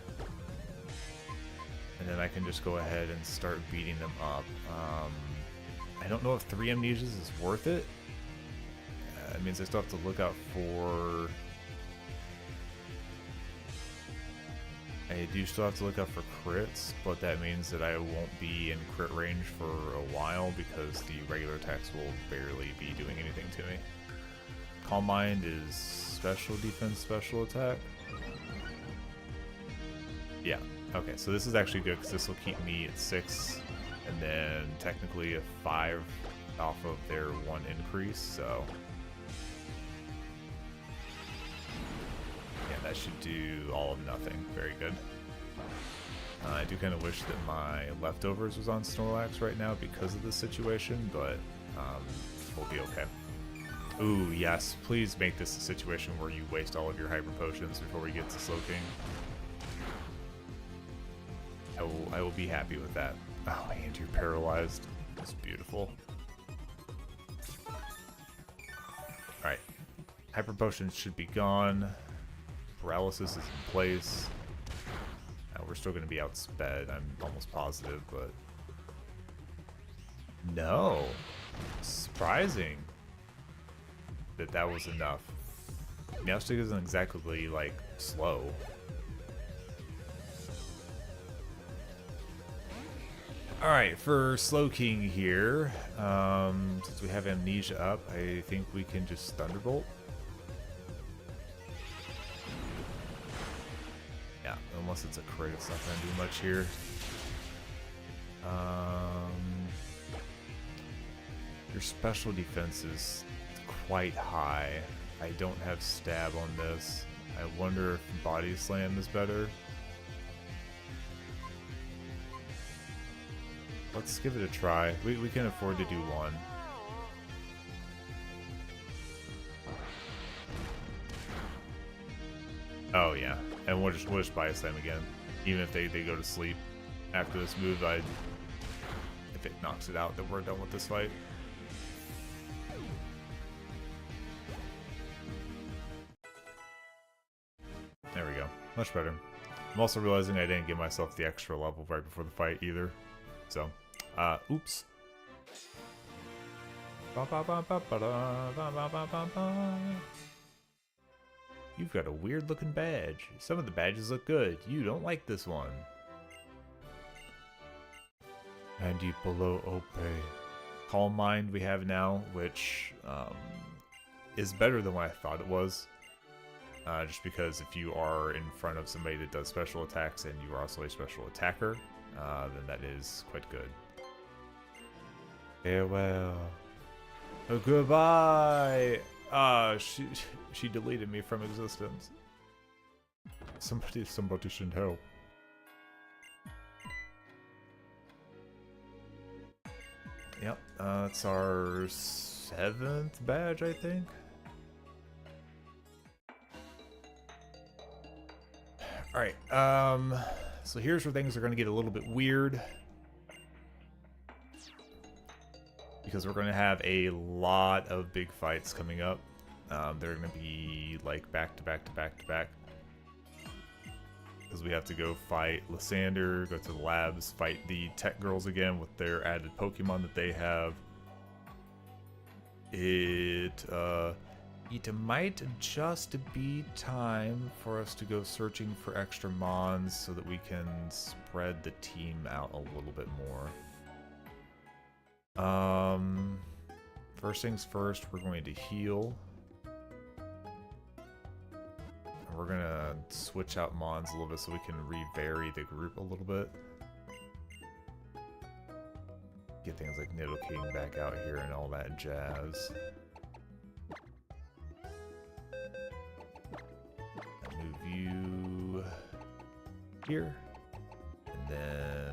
[SPEAKER 1] And then I can just go ahead and start beating them up. I don't know if 3 Amnesias is worth it. It means I still have to look out for... I do still have to look out for crits, but that means that I won't be in crit range for a while because the regular attacks will barely be doing anything to me. Calm Mind is special defense, special attack. Yeah, okay, so this is actually good because this will keep me at 6 and then technically a 5 off of their 1 increase, so... yeah, that should do all of nothing. Very good. I do kind of wish that my leftovers was on Snorlax right now because of this situation, but we'll be okay. Ooh, yes. Please make this a situation where you waste all of your Hyper Potions before we get to Slowking. I will be happy with that. Oh, and you're paralyzed. That's beautiful. Alright. Hyper Potions should be gone. Paralysis is in place. We're still going to be outsped, I'm almost positive, but... no! Surprising that was enough. Meowstic isn't exactly, like, slow. Alright, for Slowking here, since we have Amnesia up, I think we can just Thunderbolt. Yeah, unless it's a crit, it's not going to do much here. Your special defense is quite high. I don't have stab on this. I wonder if Body Slam is better. Let's give it a try. We can afford to do one. Oh yeah, and we'll just Body Slam again. Even if they go to sleep after this move, if it knocks it out, then we're done with this fight. There we go. Much better. I'm also realizing I didn't give myself the extra level right before the fight either. So, oops. You've got a weird looking badge. Some of the badges look good. You don't like this one. And you below Ope. Calm Mind we have now, which is better than what I thought it was. Just because if you are in front of somebody that does special attacks and you are also a special attacker, then that is quite good. Farewell. Oh, goodbye! She deleted me from existence. Somebody should help. Yep, that's our 7th badge, I think. Alright, so here's where things are going to get a little bit weird. Because we're going to have a lot of big fights coming up. They're going to be like back to back to back to back. Because we have to go fight Lysander, go to the labs, fight the tech girls again with their added Pokemon that they have. It might just be time for us to go searching for extra mons so that we can spread the team out a little bit more. First things first, we're going to heal. And we're gonna switch out mons a little bit so we can re-vary the group a little bit. Get things like Nuzlocke back out here and all that jazz. Move you here. And then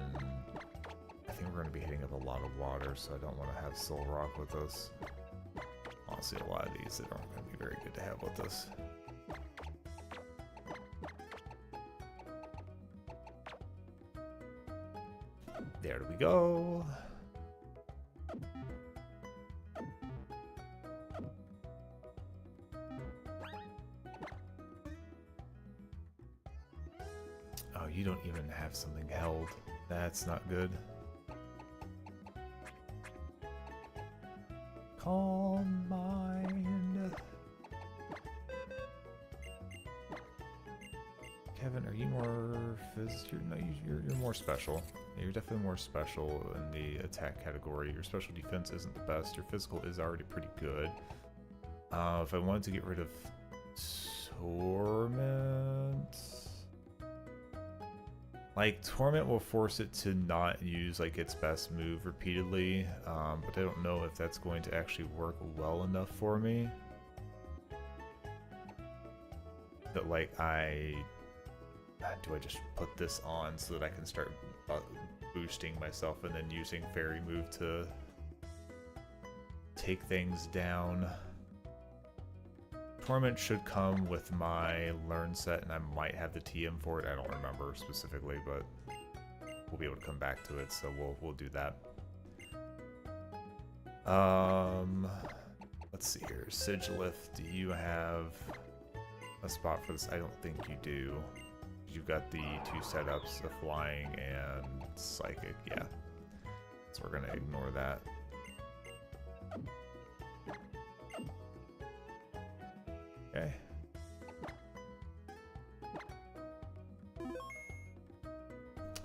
[SPEAKER 1] I think we're going to be hitting up a lot of water, so I don't want to have Soul Rock with us. Honestly, a lot of these that aren't going to be very good to have with us. There we go. Oh, you don't even have something held. That's not good. Calm mind. Kevin, are you more no, you're more special. Yeah, you're definitely more special in the attack category. Your special defense isn't the best. Your physical is already pretty good. If I wanted to get rid of Torment, like Torment will force it to not use like its best move repeatedly, but I don't know if that's going to actually work well enough for me. That like do I just put this on so that I can start boosting myself and then using Fairy Move to take things down? Torment should come with my Learn set, and I might have the TM for it. I don't remember specifically, but we'll be able to come back to it, so we'll do that. Let's see here. Sigilith, do you have a spot for this? I don't think you do. You've got the two setups of Flying and Psychic, yeah. So we're gonna ignore that. Okay.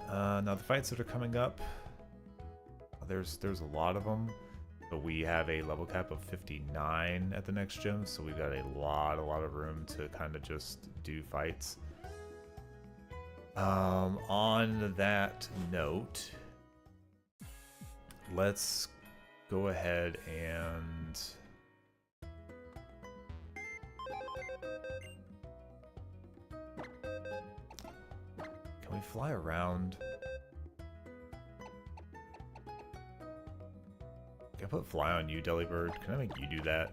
[SPEAKER 1] Now the fights that are coming up, there's a lot of them, but we have a level cap of 59 at the next gym, so we've got a lot of room to kind of just do fights. On that note, let's go ahead and can we fly around? Can I put fly on you, Delibird? Can I make you do that?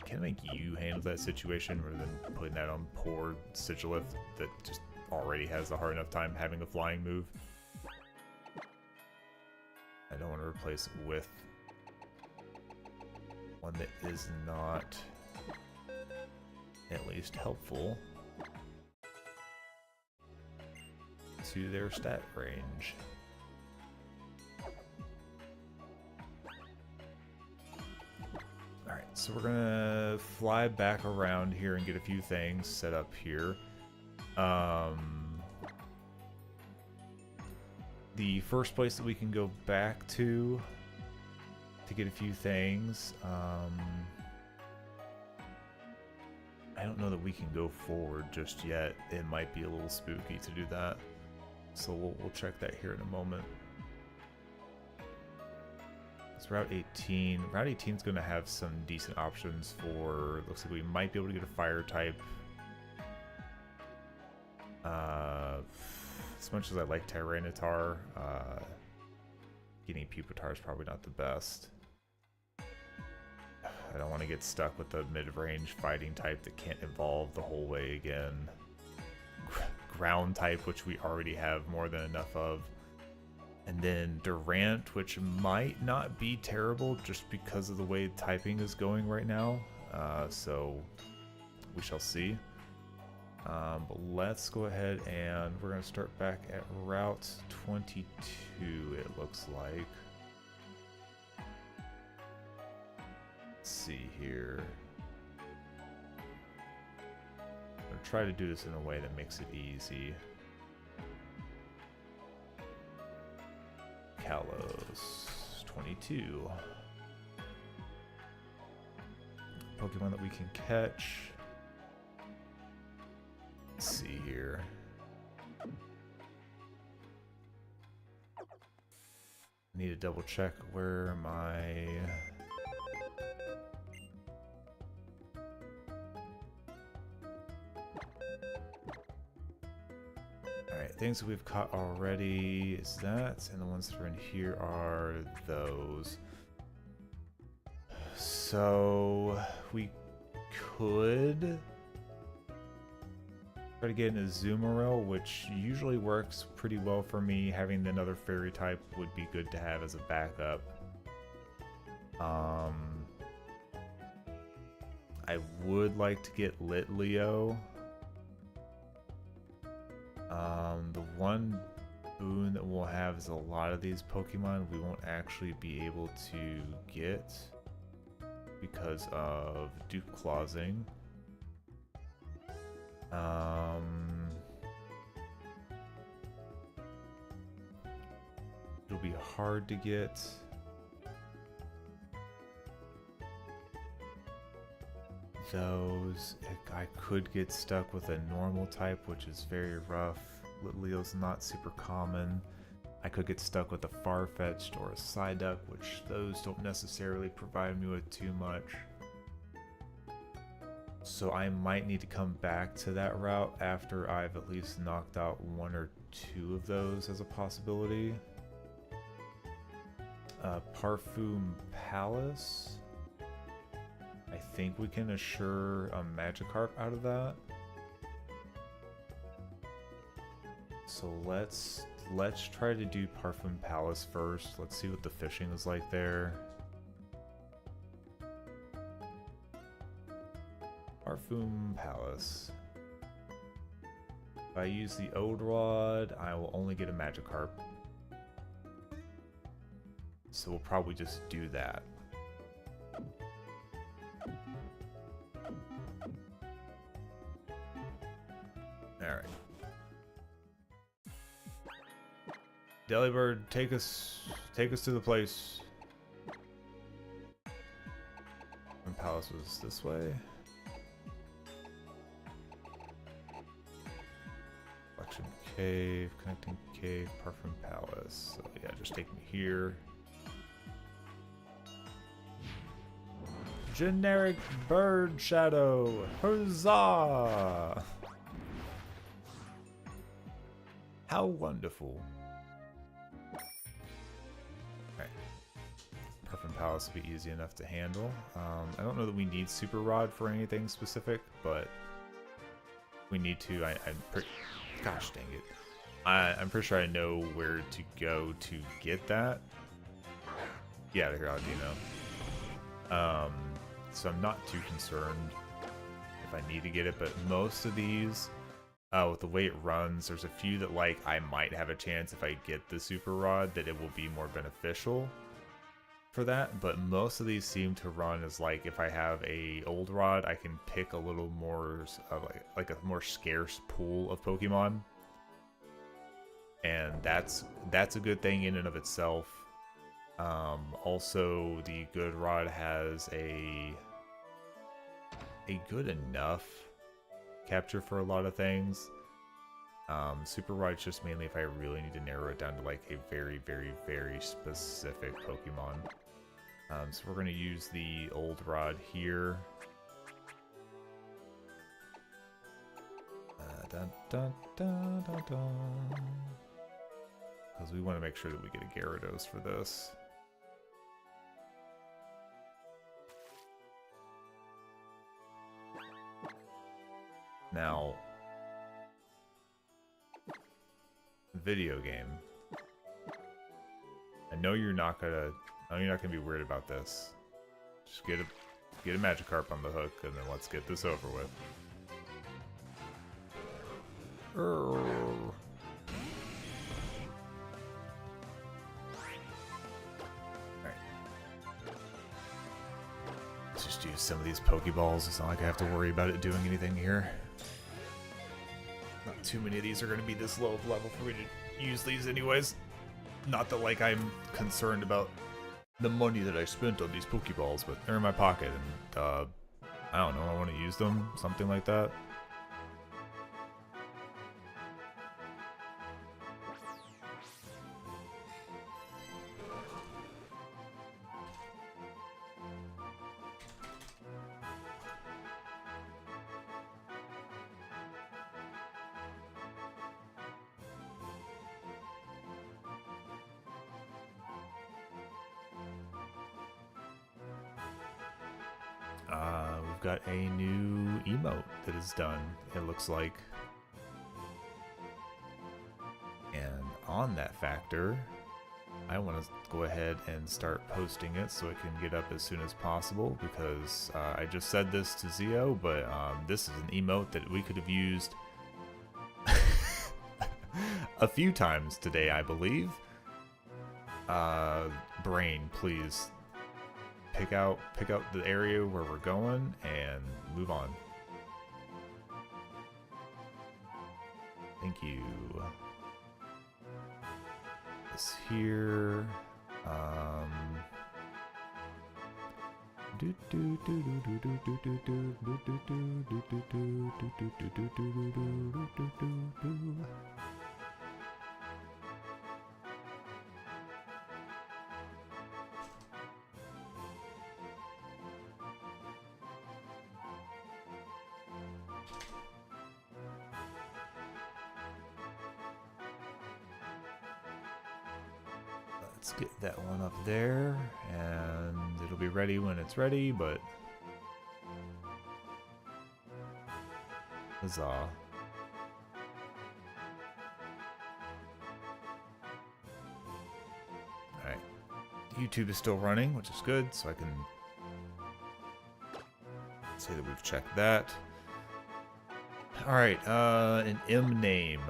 [SPEAKER 1] Can I make you handle that situation rather than putting that on poor Sigilith that just already has a hard enough time having a flying move? I don't want to replace it with one that is not at least helpful to their stat range. Alright, so we're gonna fly back around here and get a few things set up here. The first place that we can go back to get a few things, I don't know that we can go forward just yet. It might be a little spooky to do that, so we'll check that here in a moment. It's Route 18. Route 18 is going to have some decent options for, looks like we might be able to get a fire type. As much as I like Tyranitar, getting Pupitar is probably not the best. I don't want to get stuck with the mid-range fighting type that can't evolve the whole way again. Ground type, which we already have more than enough of. And then Durant, which might not be terrible just because of the way typing is going right now. So we shall see. But let's go ahead and we're going to start back at Route 22, it looks like. Let's see here. I'm gonna try to do this in a way that makes it easy. Kalos 22. Pokemon that we can catch. Let's see here. Need to double check where my Alright, things that we've caught already is that, and the ones that are in here are those. So we could try to get an Azumarill, which usually works pretty well for me. Having another fairy type would be good to have as a backup. I would like to get Litleo. The one boon that we'll have is a lot of these Pokemon we won't actually be able to get because of Duke Clawsing. It'll be hard to get. Those. I could get stuck with a normal type, which is very rough. Litleo's not super common. I could get stuck with a Farfetch'd or a Psyduck, which those don't necessarily provide me with too much. So I might need to come back to that route after I've at least knocked out one or two of those as a possibility. Parfum Palace. I think we can assure a Magikarp out of that. So let's try to do Parfum Palace first. Let's see what the fishing is like there. Parfum Palace. If I use the Old Rod, I will only get a Magikarp. So we'll probably just do that. Alright. Delibird, take us to the place. And Palace was this way. Collection Cave, Connecting Cave, Parfum Palace. So yeah, just take me here. Generic Bird Shadow! Huzzah! How wonderful. Alright. Parfum Palace will be easy enough to handle. I don't know that we need Super Rod for anything specific, but we need to. Gosh dang it. I'm pretty sure I know where to go to get that. Get out of here, Aladino. So I'm not too concerned if I need to get it, but most of these, with the way it runs, there's a few that like I might have a chance if I get the Super Rod that it will be more beneficial for that, but most of these seem to run as like if I have a Old Rod, I can pick a little more like a more scarce pool of Pokemon, and that's a good thing in and of itself. Also, the Good Rod has a good enough capture for a lot of things. Super Rod's just mainly if I really need to narrow it down to like a very, very, very specific Pokemon. So we're going to use the Old Rod here. Because we want to make sure that we get a Gyarados for this. Now, video game. I know you're not gonna be weird about this. Just get a Magikarp on the hook, and then let's get this over with. just use some of these Pokeballs. It's not like I have to worry about it doing anything here. Not too many of these are going to be this low of level for me to use these anyways. Not that like I'm concerned about the money that I spent on these Pokeballs, but they're in my pocket and I don't know, I want to use them, something like that. We've got a new emote that is done, it looks like. And on that factor, I want to go ahead and start posting it so it can get up as soon as possible, because I just said this to Zio, but this is an emote that we could have used a few times today, I believe. Brain, please. Pick out the area where we're going and move on. Thank you. This here. Let's get that one up there, and it'll be ready when it's ready, but huzzah. Alright, YouTube is still running, which is good, so I can say that we've checked that. Alright, an M name.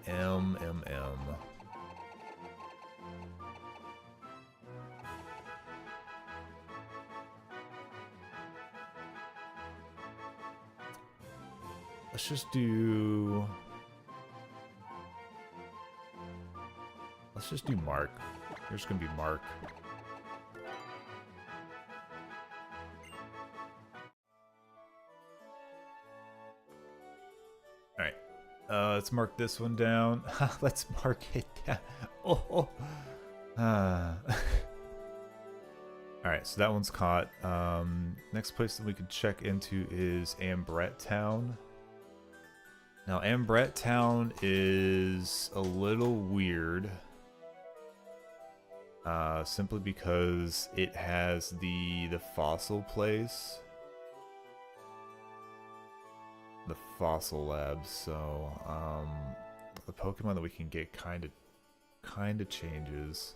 [SPEAKER 1] M. Let's just do Mark. There's gonna be Mark. Alright. Let's mark this one down. Let's mark it down. Oh. Alright, so that one's caught. Next place that we could check into is Ambret Town. Now, Ambret Town is a little weird. Simply because it has the fossil place. The fossil lab, so the Pokemon that we can get kind of changes.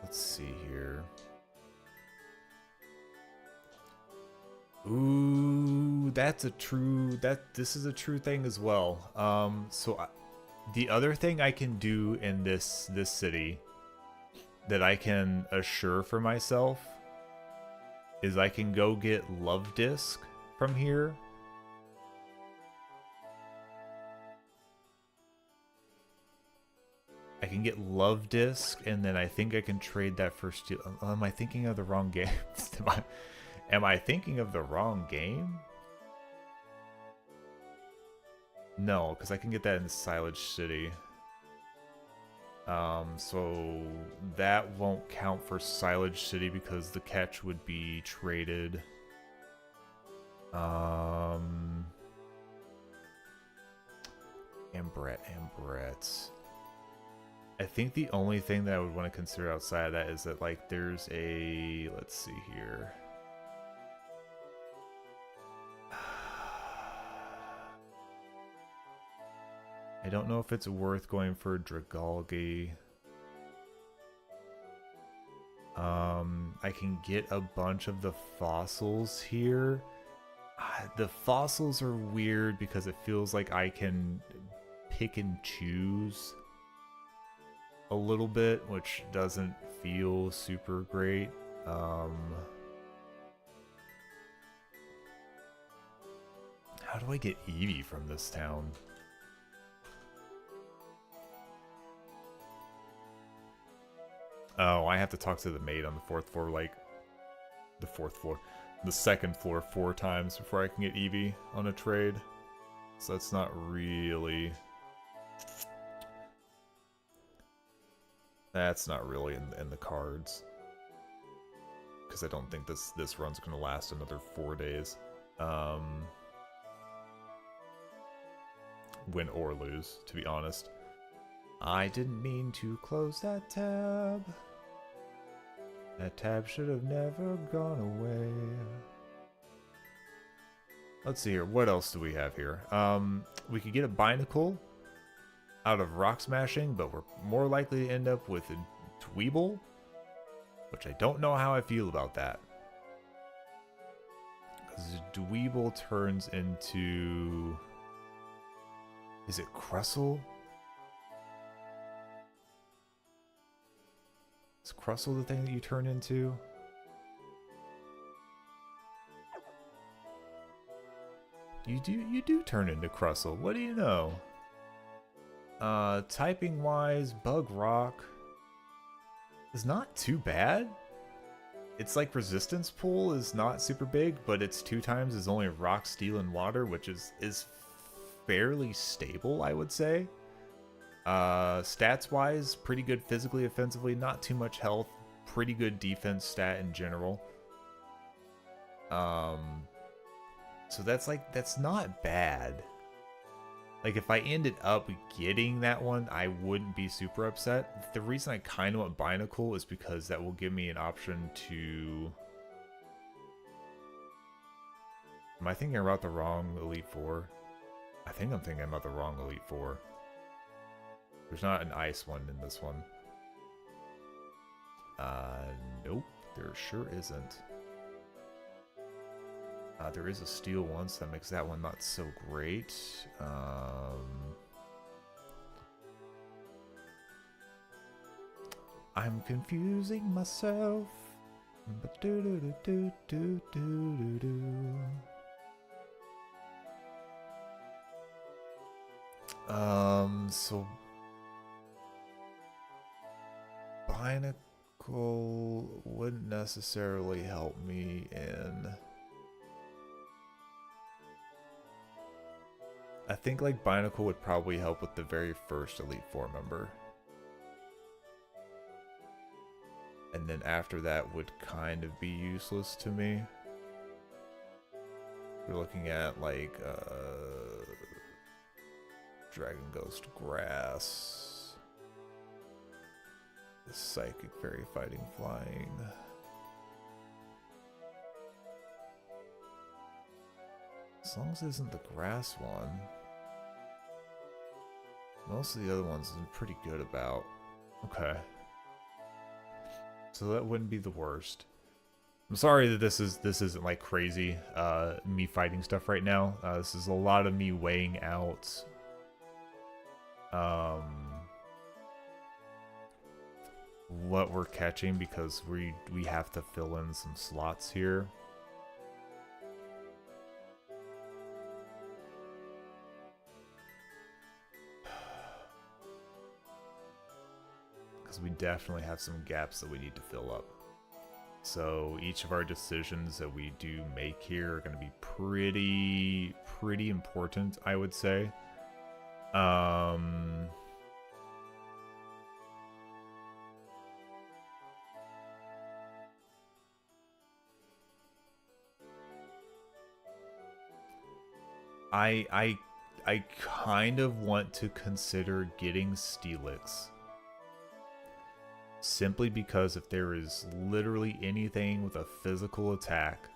[SPEAKER 1] Let's see here. Ooh, this is a true thing as well. The other thing I can do in this city that I can assure for myself is I can go get Love Disc from here. I can get Love Disc, and then I think I can trade that for Steel. Am I thinking of the wrong game? Am I thinking of the wrong game? No, because I can get that in Silage City. So that won't count for Silage City because the catch would be traded. Ambret. I think the only thing that I would want to consider outside of that is that, like, there's a... Let's see here. I don't know if it's worth going for Dragalge. I can get a bunch of the fossils here. The fossils are weird because it feels like I can pick and choose a little bit, which doesn't feel super great. How do I get Eevee from this town? Oh, I have to talk to the maid on the 4th floor, like, the 4th floor. The 2nd floor 4 times before I can get Eevee on a trade. So that's not really... That's not really in the cards. Because I don't think this run's going to last another 4 days. Win or lose, to be honest. I didn't mean to close that tab. That tab should have never gone away. Let's see here. What else do we have here? We could get a Binacle out of Rock Smashing, but we're more likely to end up with a Dweeble, which I don't know how I feel about that. Because Dweeble turns into... Is it Crustle? Is Crustle the thing that you turn into? You do turn into Crustle. What do you know? Typing wise, Bug Rock is not too bad. It's like resistance pool is not super big, but it's 2 times is only Rock, Steel, and Water, which is fairly stable, I would say. Stats wise, pretty good physically, offensively, not too much health, pretty good defense stat in general. So that's not bad. Like, if I ended up getting that one, I wouldn't be super upset. The reason I kind of want Binacle is because that will give me an option to... Am I thinking about the wrong Elite Four? I think I'm thinking about the wrong Elite Four. There's not an ice one in this one. Nope, there sure isn't. There is a steel one, so that makes that one not so great. I'm confusing myself. So Binacle wouldn't necessarily help me in... I think like Binacle would probably help with the very first Elite Four member. And then after that would kind of be useless to me. We're looking at like Dragon Ghost Grass, the Psychic Fairy Fighting Flying. As long as it isn't the grass one. Most of the other ones I'm pretty good about. Okay. So that wouldn't be the worst. I'm sorry that this isn't like crazy me fighting stuff right now. This is a lot of me weighing out what we're catching because we have to fill in some slots here. We definitely have some gaps that we need to fill up. So each of our decisions that we do make here are going to be pretty important, I would say. I kind of want to consider getting Steelix. Simply because if there is literally anything with a physical attack,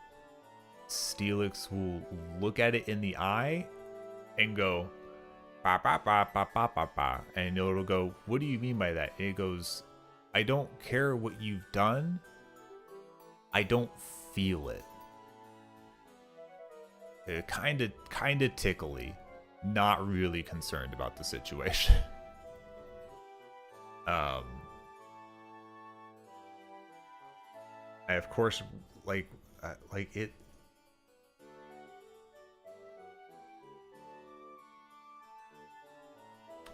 [SPEAKER 1] Steelix will look at it in the eye and go, ba ba ba ba ba ba ba, and it'll go, what do you mean by that? And it goes, I don't care what you've done, I don't feel it. Kind of tickly. Not really concerned about the situation. I of course like it.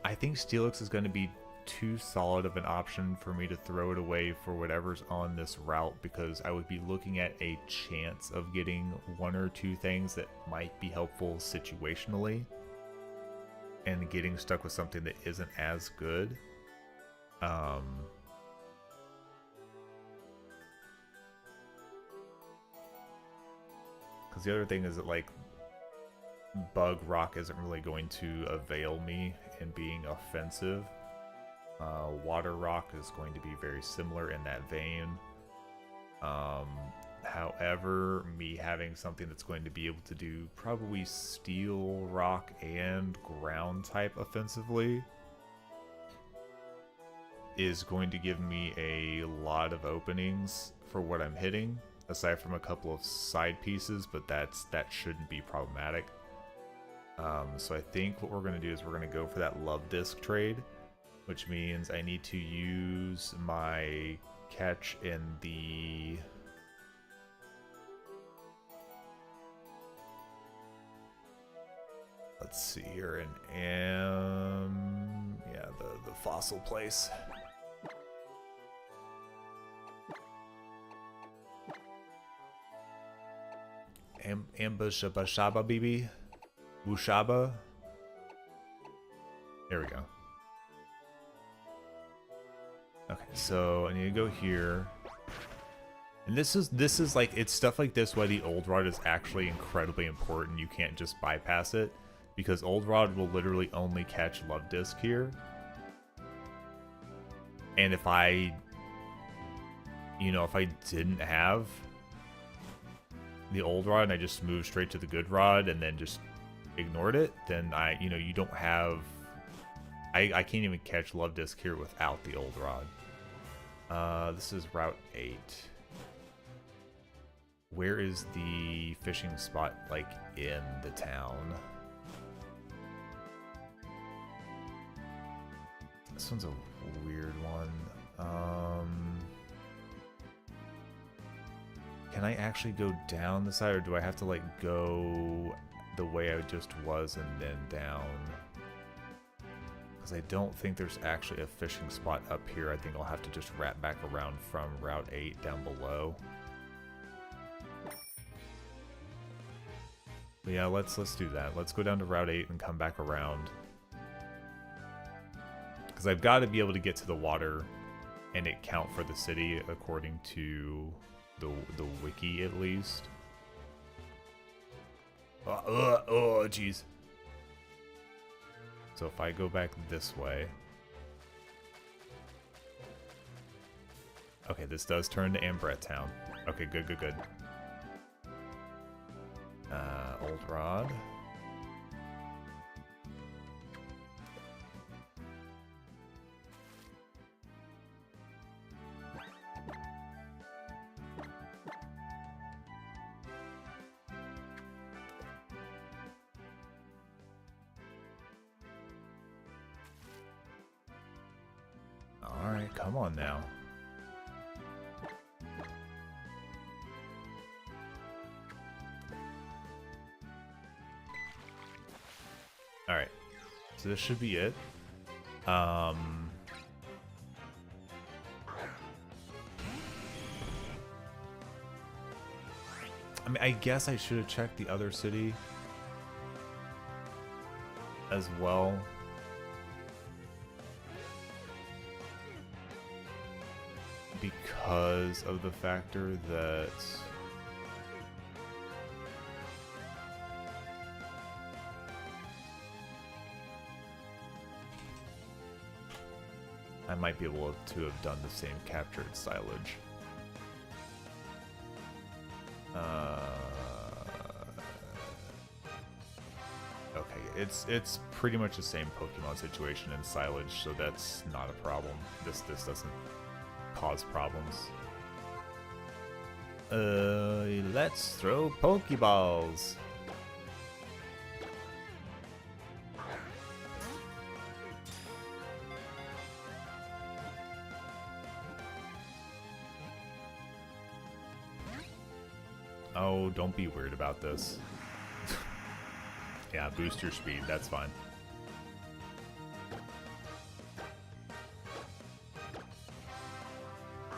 [SPEAKER 1] I think Steelix is going to be too solid of an option for me to throw it away for whatever's on this route, because I would be looking at a chance of getting one or two things that might be helpful situationally and getting stuck with something that isn't as good. Because the other thing is that, like, Bug Rock isn't really going to avail me in being offensive. Water Rock is going to be very similar in that vein. However, me having something that's going to be able to do probably Steel, Rock, and Ground type offensively is going to give me a lot of openings for what I'm hitting, aside from a couple of side pieces, but that shouldn't be problematic. So I think what we're going to do is we're going to go for that Love Disc trade, which means I need to use my catch in the... Let's see here, yeah, the fossil place. Ambushaba BB? Bushaba? There we go. Okay, so I need to go here. And this is like, it's stuff like this why the Old Rod is actually incredibly important. You can't just bypass it, because Old Rod will literally only catch Love Disc here. And if I didn't have the Old Rod and I just moved straight to the Good Rod and then just ignored it, then you don't have... I can't even catch Love Disc here without the Old Rod. This is Route 8. Where is the fishing spot, like, in the town? This one's a weird one. Can I actually go down the side, or do I have to, like, go the way I just was and then down? Because I don't think there's actually a fishing spot up here. I think I'll have to just wrap back around from Route 8 down below. But yeah, let's do that. Let's go down to Route 8 and come back around. Because I've got to be able to get to the water and it count for the city according to the wiki, at least. Oh, jeez. So if I go back this way... Okay, this does turn to Ambret Town. Okay, good. Old Rod. Alright, come on now. Alright, so this should be it. I mean, I guess I should have checked the other city as well. Because of the factor that I might be able to have done the same captured silage. Okay, it's pretty much the same Pokemon situation in silage, so that's not a problem. This doesn't cause problems. Let's throw Pokeballs. Oh, don't be weird about this. Yeah, boost your speed, that's fine.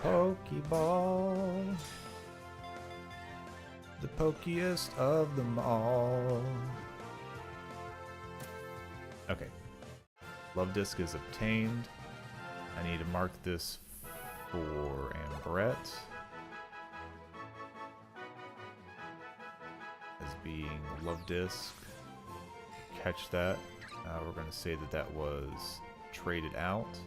[SPEAKER 1] Pokeball. The pokiest of them all. Okay. Love Disc is obtained. I need to mark this for Ambrette as being Love Disc. Catch that. We're going to say that that was traded out,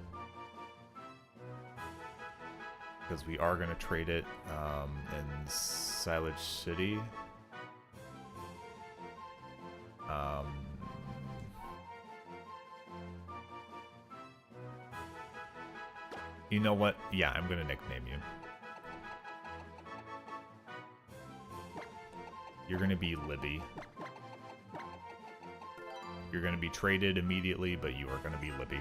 [SPEAKER 1] because we are going to trade it in Silage City. You know what? Yeah, I'm going to nickname you. You're going to be Libby. You're going to be traded immediately, but you are going to be Libby.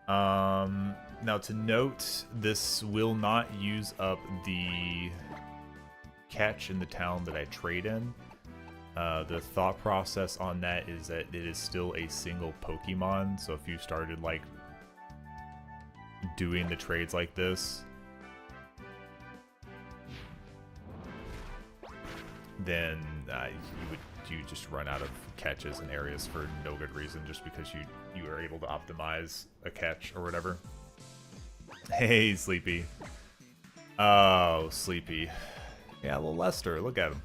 [SPEAKER 1] Now to note, this will not use up the catch in the town that I trade in. The thought process on that is that it is still a single Pokemon, so if you started like doing the trades like this, then you just run out of catches in areas for no good reason, just because you are able to optimize a catch or whatever. Hey, Sleepy. Oh, Sleepy. Yeah, little Lester, look at him.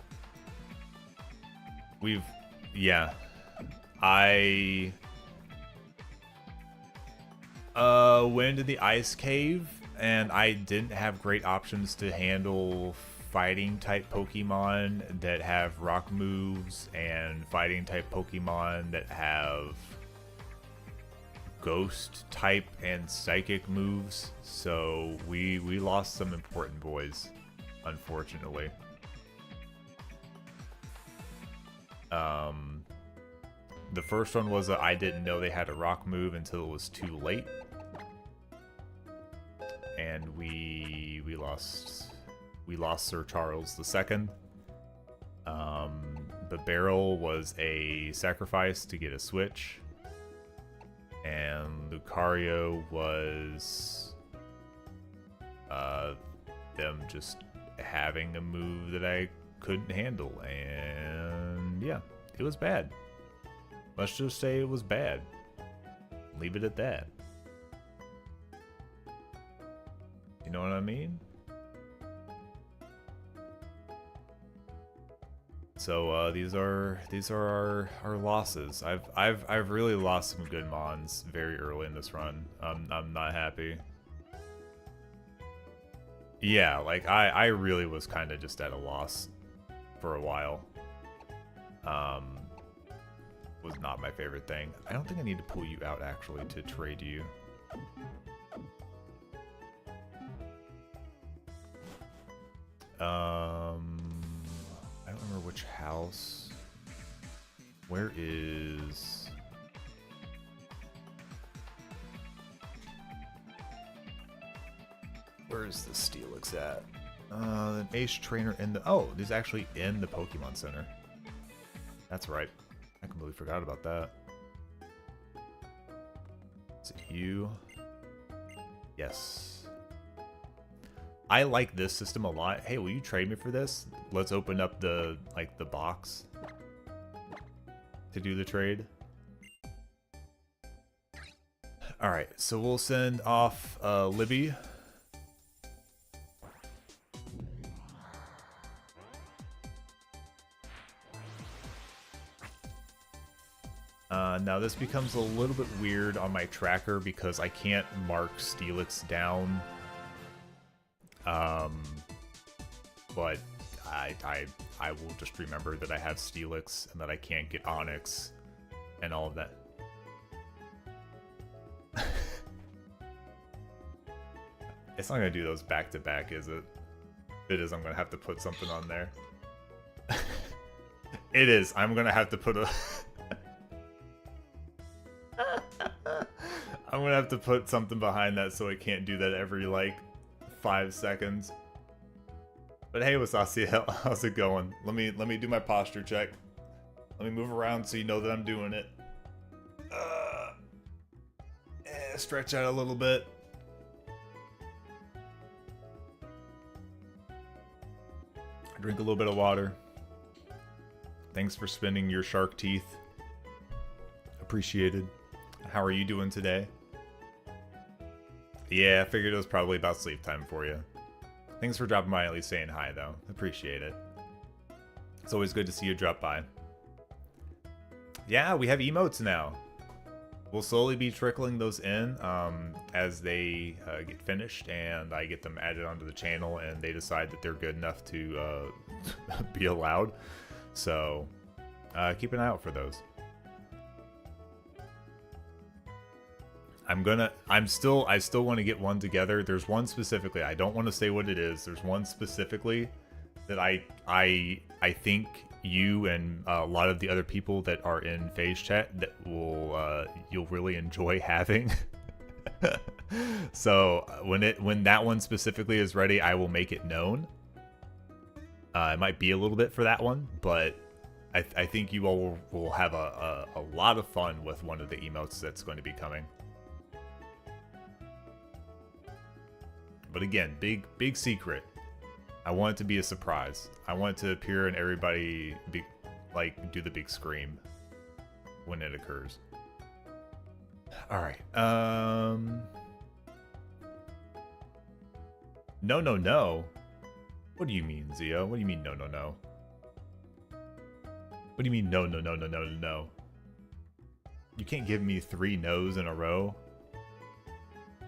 [SPEAKER 1] I went into the ice cave, and I didn't have great options to handle fighting type Pokemon that have rock moves and fighting type Pokemon that have ghost type and psychic moves. So we lost some important boys, unfortunately. The first one was I didn't know they had a rock move until it was too late, and we lost Sir Charles II. The barrel was a sacrifice to get a switch, and Lucario was them just having a move that I couldn't handle, and yeah, it was bad. Let's just say it was bad. Leave it at that. You know what I mean? So these are our losses. I've really lost some good mons very early in this run. I'm not happy. Yeah, like I really was kind of just at a loss for a while. Was not my favorite thing. I don't think I need to pull you out actually to trade you. I don't remember which house. Where is... Where's the Steelix at? An Ace Trainer in the... Oh, he's actually in the Pokemon Center. That's right. I completely forgot about that. Is it you? Yes. I like this system a lot. Hey, will you trade me for this? Let's open up the box to do the trade. Alright, so we'll send off Libby. Now this becomes a little bit weird on my tracker because I can't mark Steelix down. But I will just remember that I have Steelix and that I can't get Onyx and all of that. It's not gonna do those back to back, is it? It is. I'm gonna have to put something on there. It is. I'm gonna have to put a. I'm gonna have to put something behind that so it can't do that every like 5 seconds. But hey, Wasasia, how's it going? Let me do my posture check. Let me move around so you know that I'm doing it. Stretch out a little bit. Drink a little bit of water. Thanks for spending your shark teeth. Appreciated. How are you doing today? Yeah, I figured it was probably about sleep time for you. Thanks for dropping by, at least saying hi, though. Appreciate it. It's always good to see you drop by. Yeah, we have emotes now. We'll slowly be trickling those in as they get finished and I get them added onto the channel and they decide that they're good enough to be allowed. So keep an eye out for those. I still want to get one together. There's one specifically. I don't want to say what it is. There's one specifically that I think you and a lot of the other people that are in Phase Chat that will you'll really enjoy having. So when that one specifically is ready, I will make it known. It might be a little bit for that one, but I think you all will have a lot of fun with one of the emotes that's going to be coming. But again, big secret. I want it to be a surprise. I want it to appear and everybody do the big scream when it occurs. All right. No. What do you mean, Zio? What do you mean no? What do you mean no? You can't give me 3 no's in a row.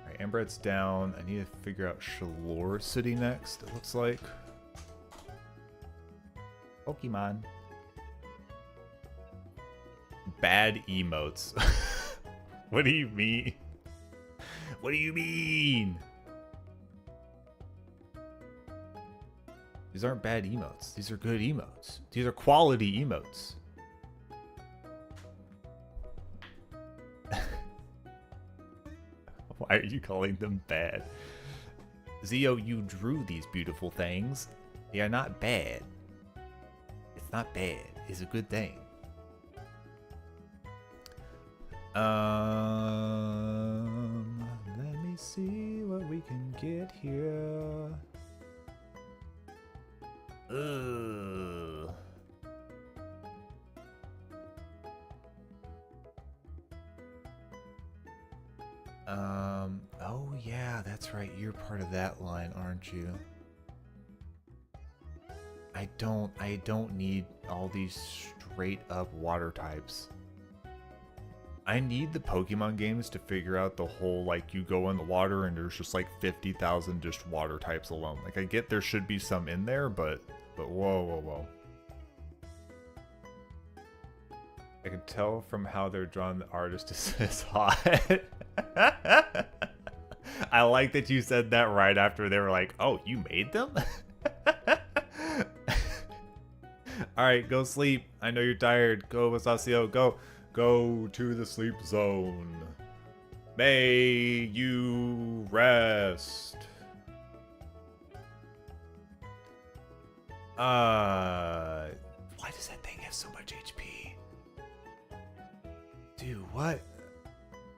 [SPEAKER 1] Alright, Ambrett's down. I need to figure out Shalor City next, it looks like. Pokemon. Bad emotes. What do you mean? What do you mean? These aren't bad emotes. These are good emotes. These are quality emotes. Why are you calling them bad? Zio, you drew these beautiful things. They are not bad. It's not bad. It's a good thing. Let me see what we can get here. Ugh. Oh yeah, that's right. You're part of that line, aren't you? I don't need all these straight up water types. I need the Pokemon games to figure out the whole, like, you go in the water and there's just like 50,000 just water types alone. Like, I get there should be some in there, but whoa. I can tell from how they're drawn the artist is hot. I like that you said that right after they were like, oh, you made them? Alright, go sleep. I know you're tired. Go, Wasacio. Go to the sleep zone. May you rest. Why does that thing have so much HP? Dude, what?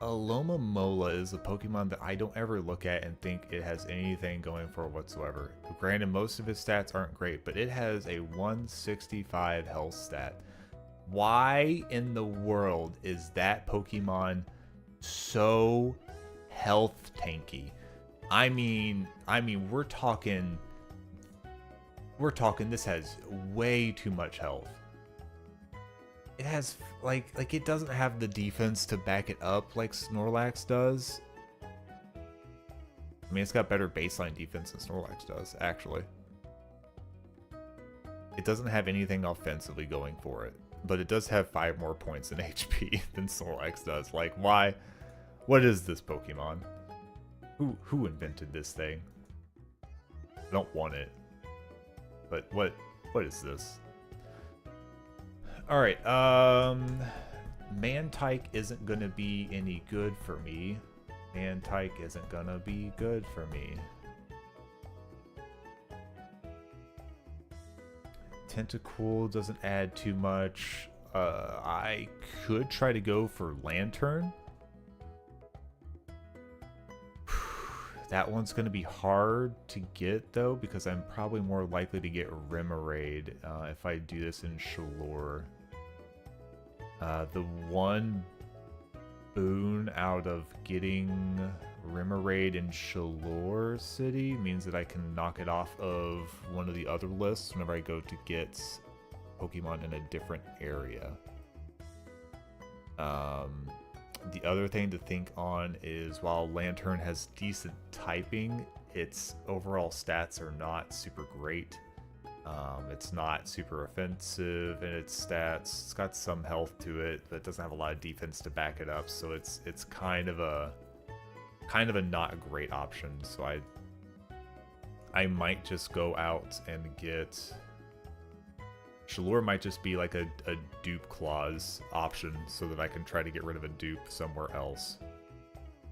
[SPEAKER 1] Alomomola is a Pokemon that I don't ever look at and think it has anything going for it whatsoever. Granted, most of its stats aren't great, but it has a 165 health stat. Why in the world is that Pokemon so health tanky? I mean, we're talking this has way too much health. It has like it doesn't have the defense to back it up like Snorlax does. I mean, it's got better baseline defense than Snorlax does, actually. It doesn't have anything offensively going for it, but it does have 5 more points in HP than Snorlax does. Like, why? What is this Pokemon? Who invented this thing? I don't want it. But what is this? All right. Mantike isn't gonna be any good for me. Mantike isn't gonna be good for me. Tentacle doesn't add too much. I could try to go for Lantern. That one's going to be hard to get, though, because I'm probably more likely to get Remoraid if I do this in Shalor. The one boon out of getting Remoraid in Shalor City means that I can knock it off of one of the other lists whenever I go to get Pokemon in a different area. The other thing to think on is while Lantern has decent typing, its overall stats are not super great. It's not super offensive in its stats. It's got some health to it, but it doesn't have a lot of defense to back it up. So it's kind of a not great option. So I might just go out and get. Shalor might just be like a dupe clause option so that I can try to get rid of a dupe somewhere else.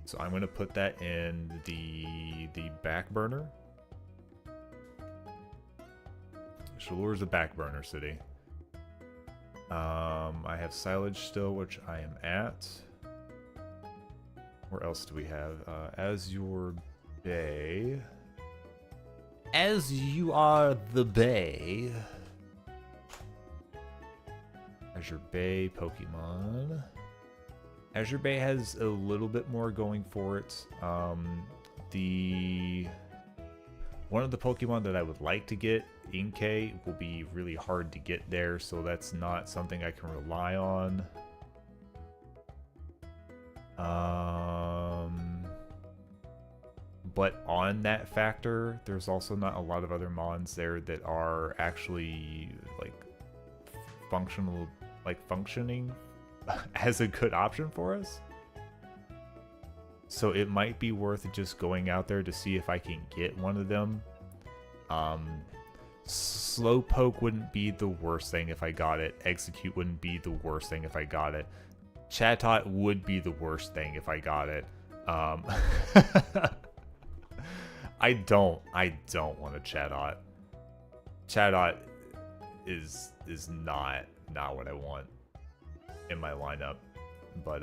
[SPEAKER 1] So I'm going to put that in the back burner. Shalor is a back burner city. I have Silage still, which I am at. Where else do we have? Azure Bay. As you are the Bay. Azure Bay Pokemon. Azure Bay has a little bit more going for it. One of the Pokemon that I would like to get, Inkay, will be really hard to get there, so that's not something I can rely on. But on that factor, there's also not a lot of other mons there that are actually like functioning as a good option for us. So it might be worth just going out there to see if I can get one of them. Slowpoke wouldn't be the worst thing if I got it. Execute wouldn't be the worst thing if I got it. Chatot would be the worst thing if I got it. I don't want a Chatot. Chatot is not what I want in my lineup. But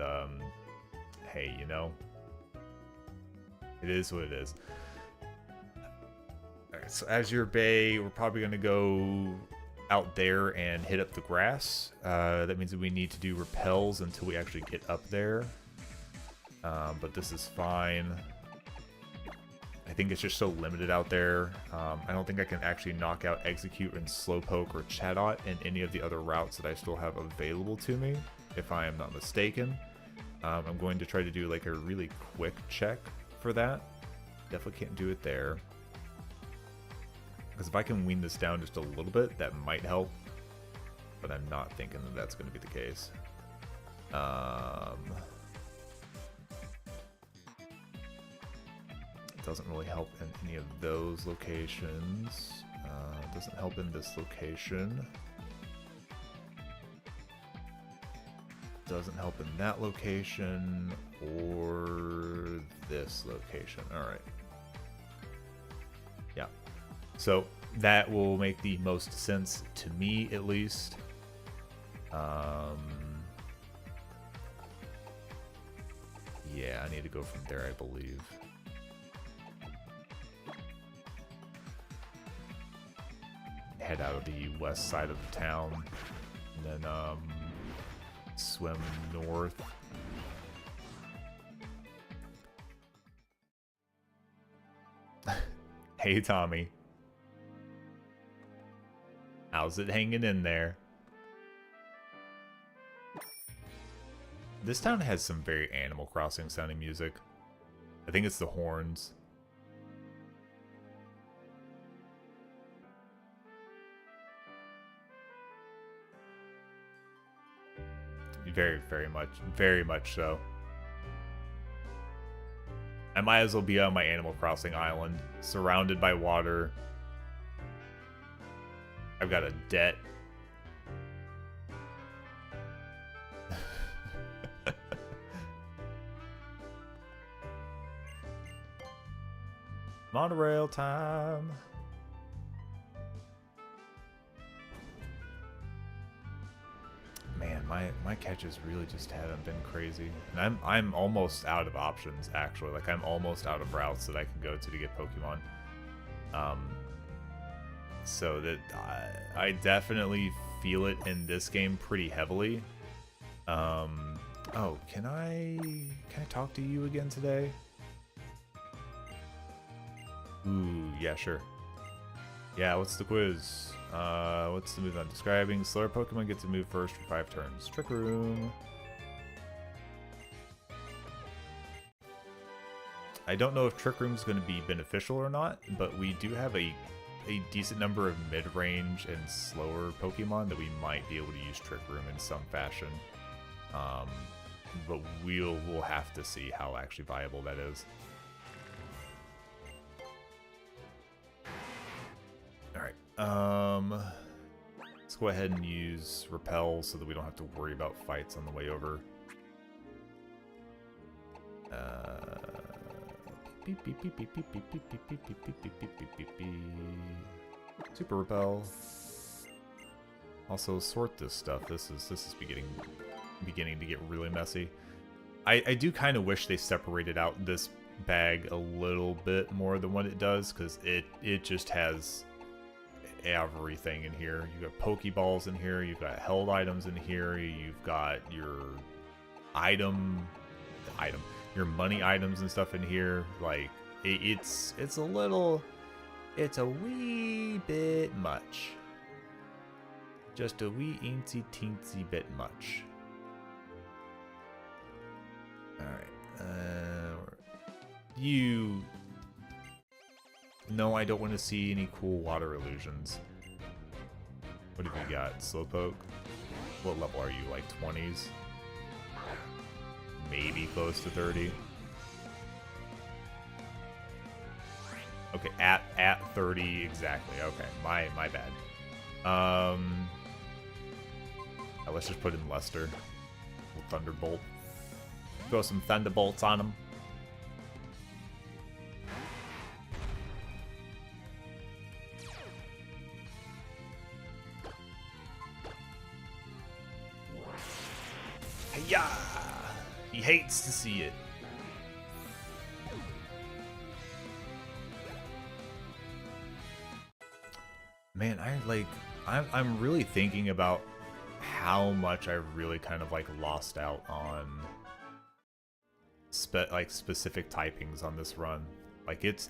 [SPEAKER 1] hey, you know, it is what it is. Alright, so Azure Bay, we're probably gonna go out there and hit up the grass. That means that we need to do repels until we actually get up there. But this is fine. I think it's just so limited out there. I don't think I can actually knock out Execute and Slowpoke or Chatot in any of the other routes that I still have available to me, if I am not mistaken. I'm going to try to do like a really quick check for that. Definitely can't do it there. Because if I can wean this down just a little bit, that might help. But I'm not thinking that that's going to be the case. Doesn't really help in any of those locations. Doesn't help in this location. Doesn't help in that location or this location. Alright. Yeah. So that will make the most sense to me, at least. Yeah, I need to go from there, I believe. Head out of the west side of the town, and then swim north. Hey Tommy, how's it hanging in there? This town has some very Animal Crossing sounding music. I think it's the horns. Very much so. I might as well be on my Animal Crossing island, surrounded by water. I've got a debt. Monorail time. Man, my catches really just haven't been crazy, and I'm almost out of options actually. Like I'm almost out of routes that I can go to get Pokemon. So that I definitely feel it in this game pretty heavily. Oh, can I talk to you again today? Ooh, yeah, sure. Yeah, what's the quiz? What's the move I'm describing? Slower Pokemon get to move first for 5 turns. Trick Room. I don't know if Trick Room's going to be beneficial or not, but we do have a decent number of mid-range and slower Pokemon that we might be able to use Trick Room in some fashion. But we'll have to see how actually viable that is. Alright, let's go ahead and use Repel so that we don't have to worry about fights on the way over. Super Repel. Also sort this stuff. This is beginning to get really messy. I do kind of wish they separated out this bag a little bit more than what it does, because it just has everything in here. You've got Pokeballs in here, you've got held items in here, you've got your your money items and stuff in here. Like it's a wee bit much. Just a wee eensy teensy bit much. Alright, no, I don't want to see any cool water illusions. What have you got? Slowpoke? What level are you? Like 20s? Maybe close to 30? Okay, at 30 exactly. Okay, my bad. Let's just put in Lester. Thunderbolt. Throw some Thunderbolts on him. Yeah, he hates to see it. Man, I'm really thinking about how much I really kind of like lost out on specific typings on this run. Like it's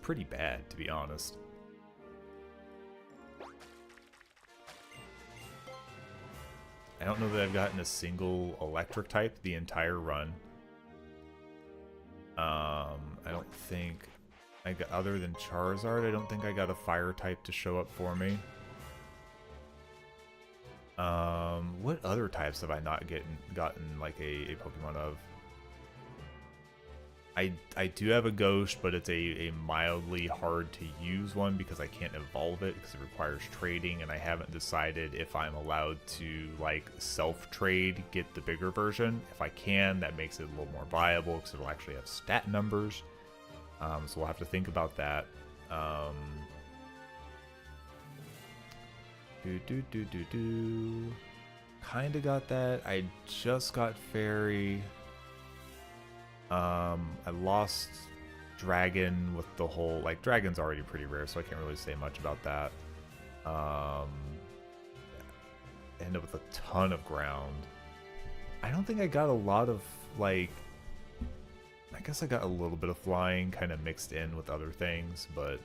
[SPEAKER 1] pretty bad, to be honest. I don't know that I've gotten a single electric type the entire run. I don't think I got, other than Charizard, I don't think I got a fire type to show up for me. What other types have I not gotten like a Pokemon of? I do have a Ghost, but it's a mildly hard to use one because I can't evolve it because it requires trading, and I haven't decided if I'm allowed to like self-trade, get the bigger version. If I can, that makes it a little more viable because it'll actually have stat numbers. So we'll have to think about that. Kinda got that. I just got Fairy. I lost Dragon with the whole, like, Dragon's already pretty rare, so I can't really say much about that. Ended up with a ton of ground. I don't think I got a lot of, like, I guess I got a little bit of flying kind of mixed in with other things, but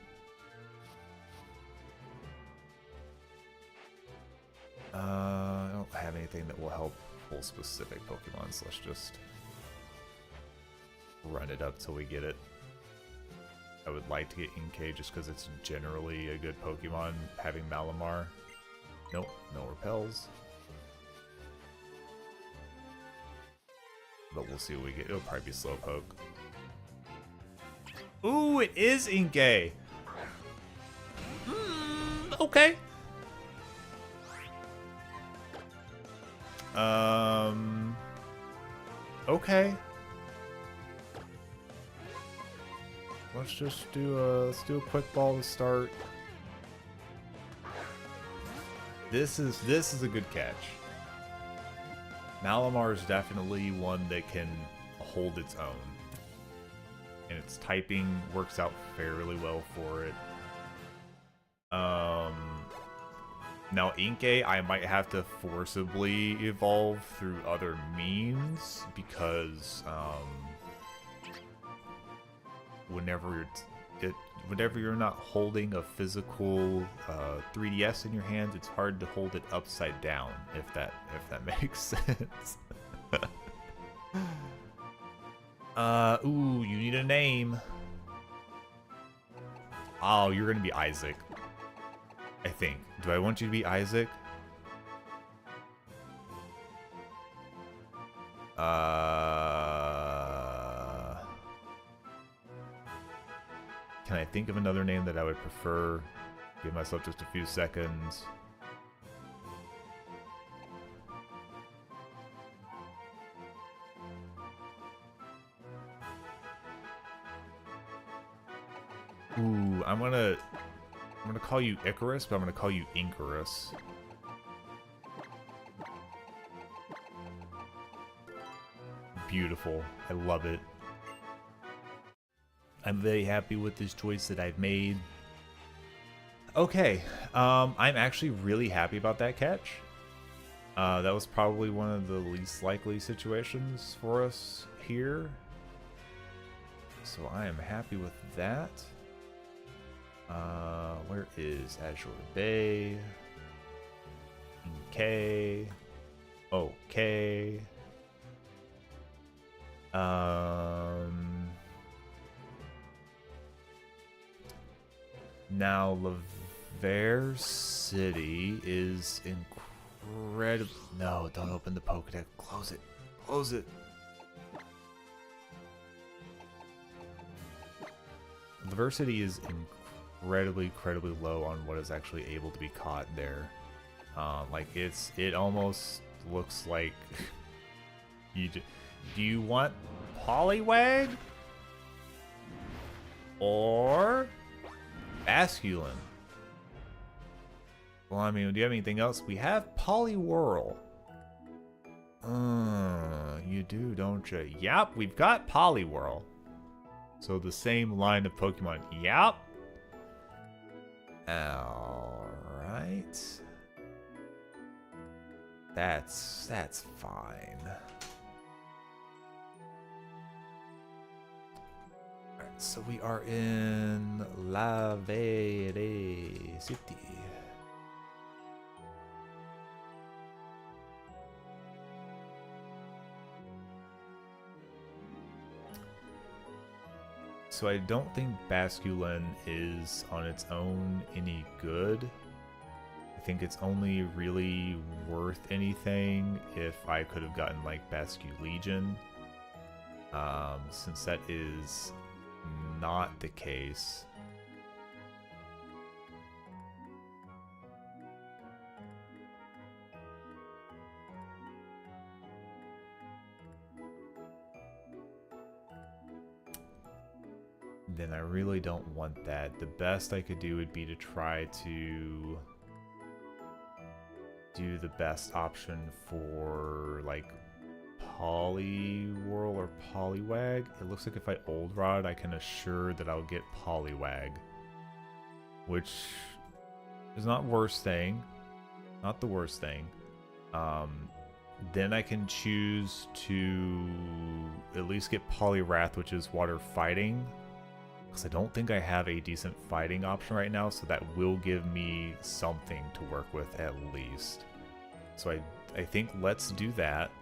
[SPEAKER 1] I don't have anything that will help pull specific Pokemon, so let's just run it up till we get it. I would like to get Inkay just because it's generally a good Pokemon, having Malamar. Nope, no repels. But we'll see what we get. It'll probably be Slowpoke. Ooh, it is Inkay! Okay. Okay. Let's just do a quick ball to start. This is a good catch. Malamar is definitely one that can hold its own. And its typing works out fairly well for it. Now Inkay, I might have to forcibly evolve through other means because whenever you're not holding a physical 3DS in your hands, it's hard to hold it upside down. If that makes sense. Ooh, you need a name. Oh, you're gonna be Isaac. I think. Do I want you to be Isaac? Can I think of another name that I would prefer? Give myself just a few seconds. Ooh, I'm gonna call you Icarus, but I'm gonna call you Incarus. Beautiful. I love it. I'm very happy with this choice that I've made. Okay, I'm actually really happy about that catch. That was probably one of the least likely situations for us here. So I am happy with that. Where is Azure Bay? Okay. Okay. Now Laver City is incredible. No, don't open the Pokédex. Close it. Close it. Laver City is incredibly low on what is actually able to be caught there. Like it almost looks like do you want Poliwag or Basculin? Well, I mean, do you have anything else? We have Poliwhirl. You do, don't you? Yep, we've got Poliwhirl. So the same line of Pokemon. Yep. Alright. That's fine. Alright, so we are in Laver City. So I don't think Basculin is on its own any good. I think it's only really worth anything if I could have gotten like Basculegion. Since that is not the case. Then I really don't want that. The best I could do would be to try to do the best option for like Poliwhirl or Poliwag. It looks like if I Old Rod, I can assure that I'll get Poliwag, which is not worst thing, not the worst thing. Then I can choose to at least get Poliwrath, which is water fighting. Because I don't think I have a decent fighting option right now, so that will give me something to work with at least. So I think let's do that.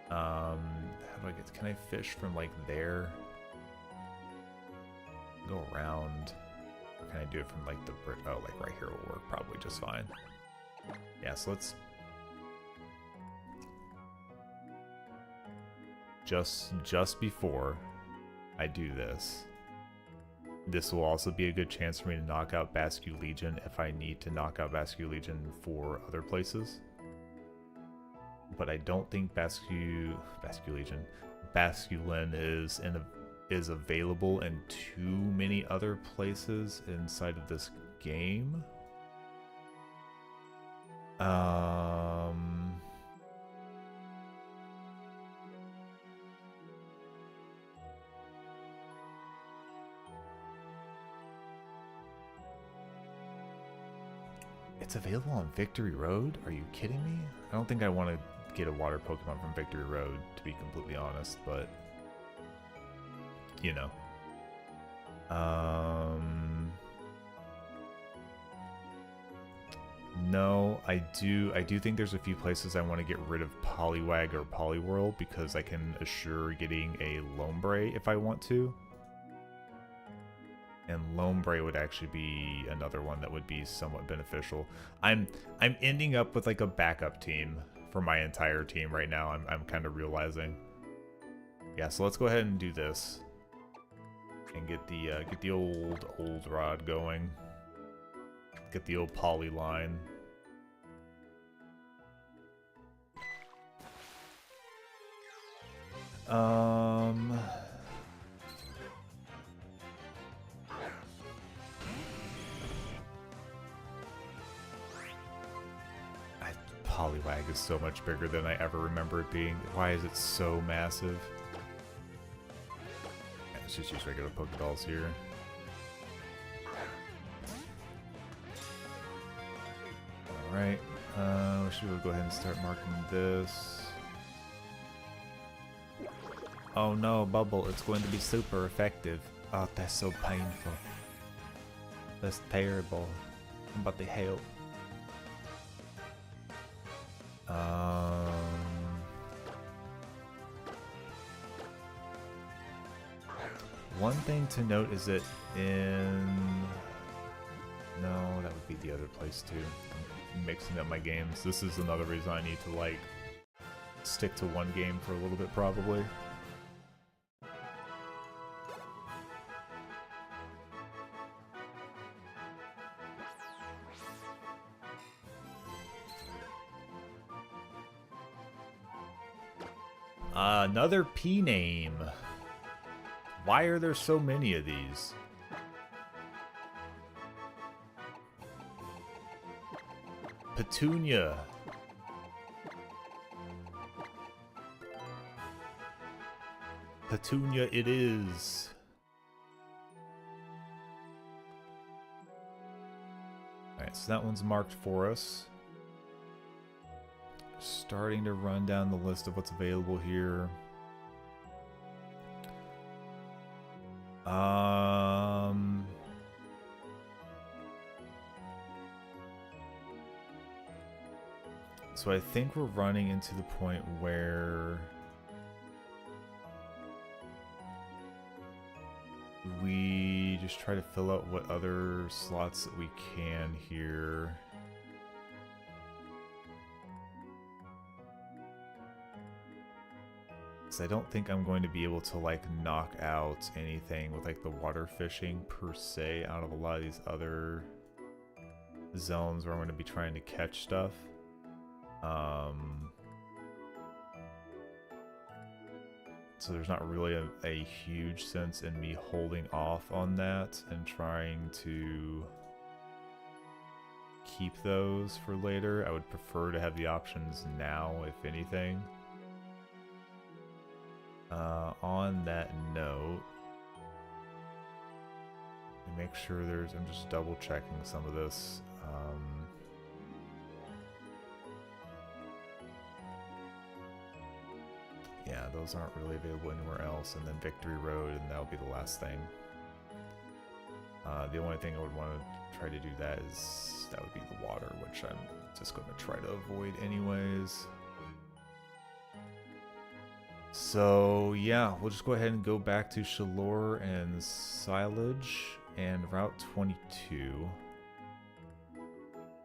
[SPEAKER 1] How do I get? Can I fish from like there? Go around. Or can I do it from like the brick? Oh, like right here will work probably just fine. Yeah, so let's just before I do this. This will also be a good chance for me to knock out Basque Legion if I need to knock out Basque Legion for other places. But I don't think Basculin is available in too many other places inside of this game. It's available on Victory Road? Are you kidding me? I don't think I want to get a water Pokemon from Victory Road, to be completely honest, but you know. No, I do think there's a few places I want to get rid of Poliwag or Poliwhirl because I can assure getting a Lombre if I want to. And Lombre would actually be another one that would be somewhat beneficial. I'm ending up with like a backup team for my entire team right now. I'm kind of realizing. Yeah, so let's go ahead and do this and get the old rod going. Get the old Poly line. Poliwag is so much bigger than I ever remember it being. Why is it so massive? Yeah, let's just use regular Pokeballs here. Alright, should we go ahead and start marking this? Oh no, Bubble, it's going to be super effective. Oh, that's so painful. That's terrible. I'm about to help. One thing to note is that no, that would be the other place too. I'm mixing up my games. This is another reason I need to like stick to one game for a little bit probably. Another P name. Why are there so many of these? Petunia. Petunia it is. Alright, so that one's marked for us. Starting to run down the list of what's available here. So I think we're running into the point where we just try to fill out what other slots that we can here. I don't think I'm going to be able to like knock out anything with like the water fishing per se out of a lot of these other zones where I'm going to be trying to catch stuff. So there's not really a huge sense in me holding off on that and trying to keep those for later. I would prefer to have the options now, if anything. On that note, make sure I'm just double checking some of this. Yeah, those aren't really available anywhere else, and then Victory Road, and that'll be the last thing. The only thing I would want to try to do that would be the water, which I'm just going to try to avoid anyways. So yeah, we'll just go ahead and go back to Shalor and Silage and Route 22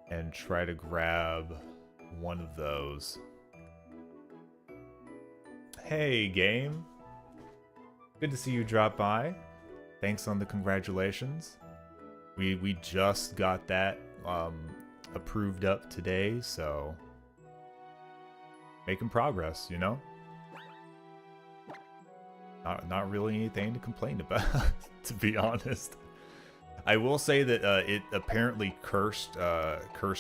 [SPEAKER 1] and try to grab one of those. Hey game, good to see you drop by. Thanks on the congratulations. We just got that approved up today, so making progress, you know? Not really anything to complain about, to be honest. I will say that it apparently cursed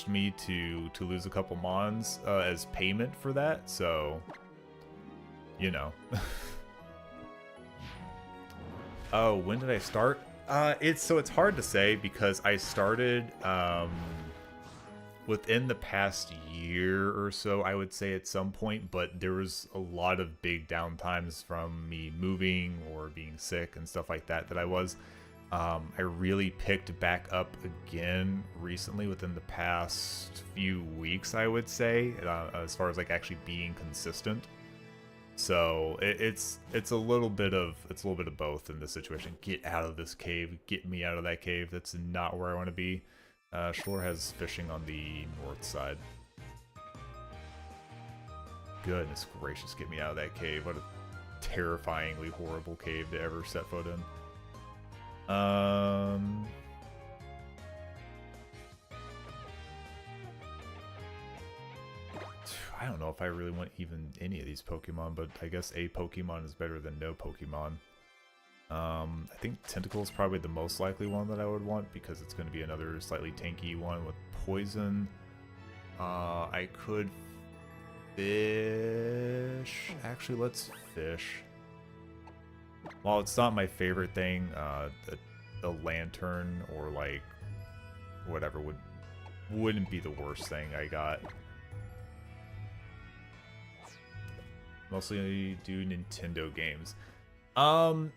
[SPEAKER 1] me to lose a couple mons as payment for that, so you know. Oh, when did I start? It's hard to say because I started within the past year or so, I would say at some point, but there was a lot of big downtimes from me moving or being sick and stuff like that I was. I really picked back up again recently within the past few weeks, I would say, as far as like actually being consistent. So it's a little bit of both in this situation. Get out of this cave, get me out of that cave. That's not where I want to be. Shore has fishing on the north side. Goodness gracious, get me out of that cave. What a terrifyingly horrible cave to ever set foot in. I don't know if I really want even any of these Pokemon, but I guess a Pokemon is better than no Pokemon. I think Tentacle is probably the most likely one that I would want because it's going to be another slightly tanky one with poison. I could fish. Actually, let's fish. While it's not my favorite thing, the lantern or like whatever wouldn't be the worst thing I got. Mostly do Nintendo games. I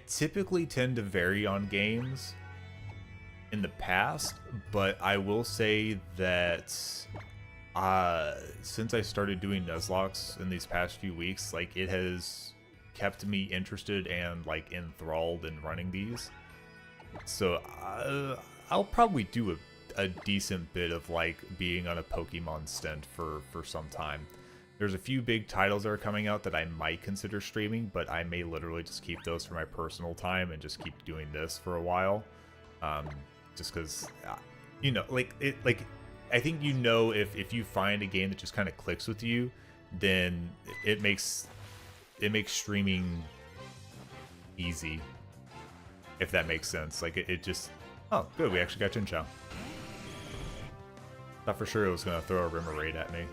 [SPEAKER 1] typically tend to vary on games in the past, but I will say that since I started doing Nuzlocke in these past few weeks, like it has kept me interested and like enthralled in running these. So I'll probably do a decent bit of like being on a Pokemon stint for some time. There's a few big titles that are coming out that I might consider streaming, but I may literally just keep those for my personal time and just keep doing this for a while. Just because, you know, I think you know if you find a game that just kind of clicks with you, then it makes streaming easy, if that makes sense. Like it just, oh good, we actually got Chinchou. Thought for sure it was gonna throw a Remoraid at me.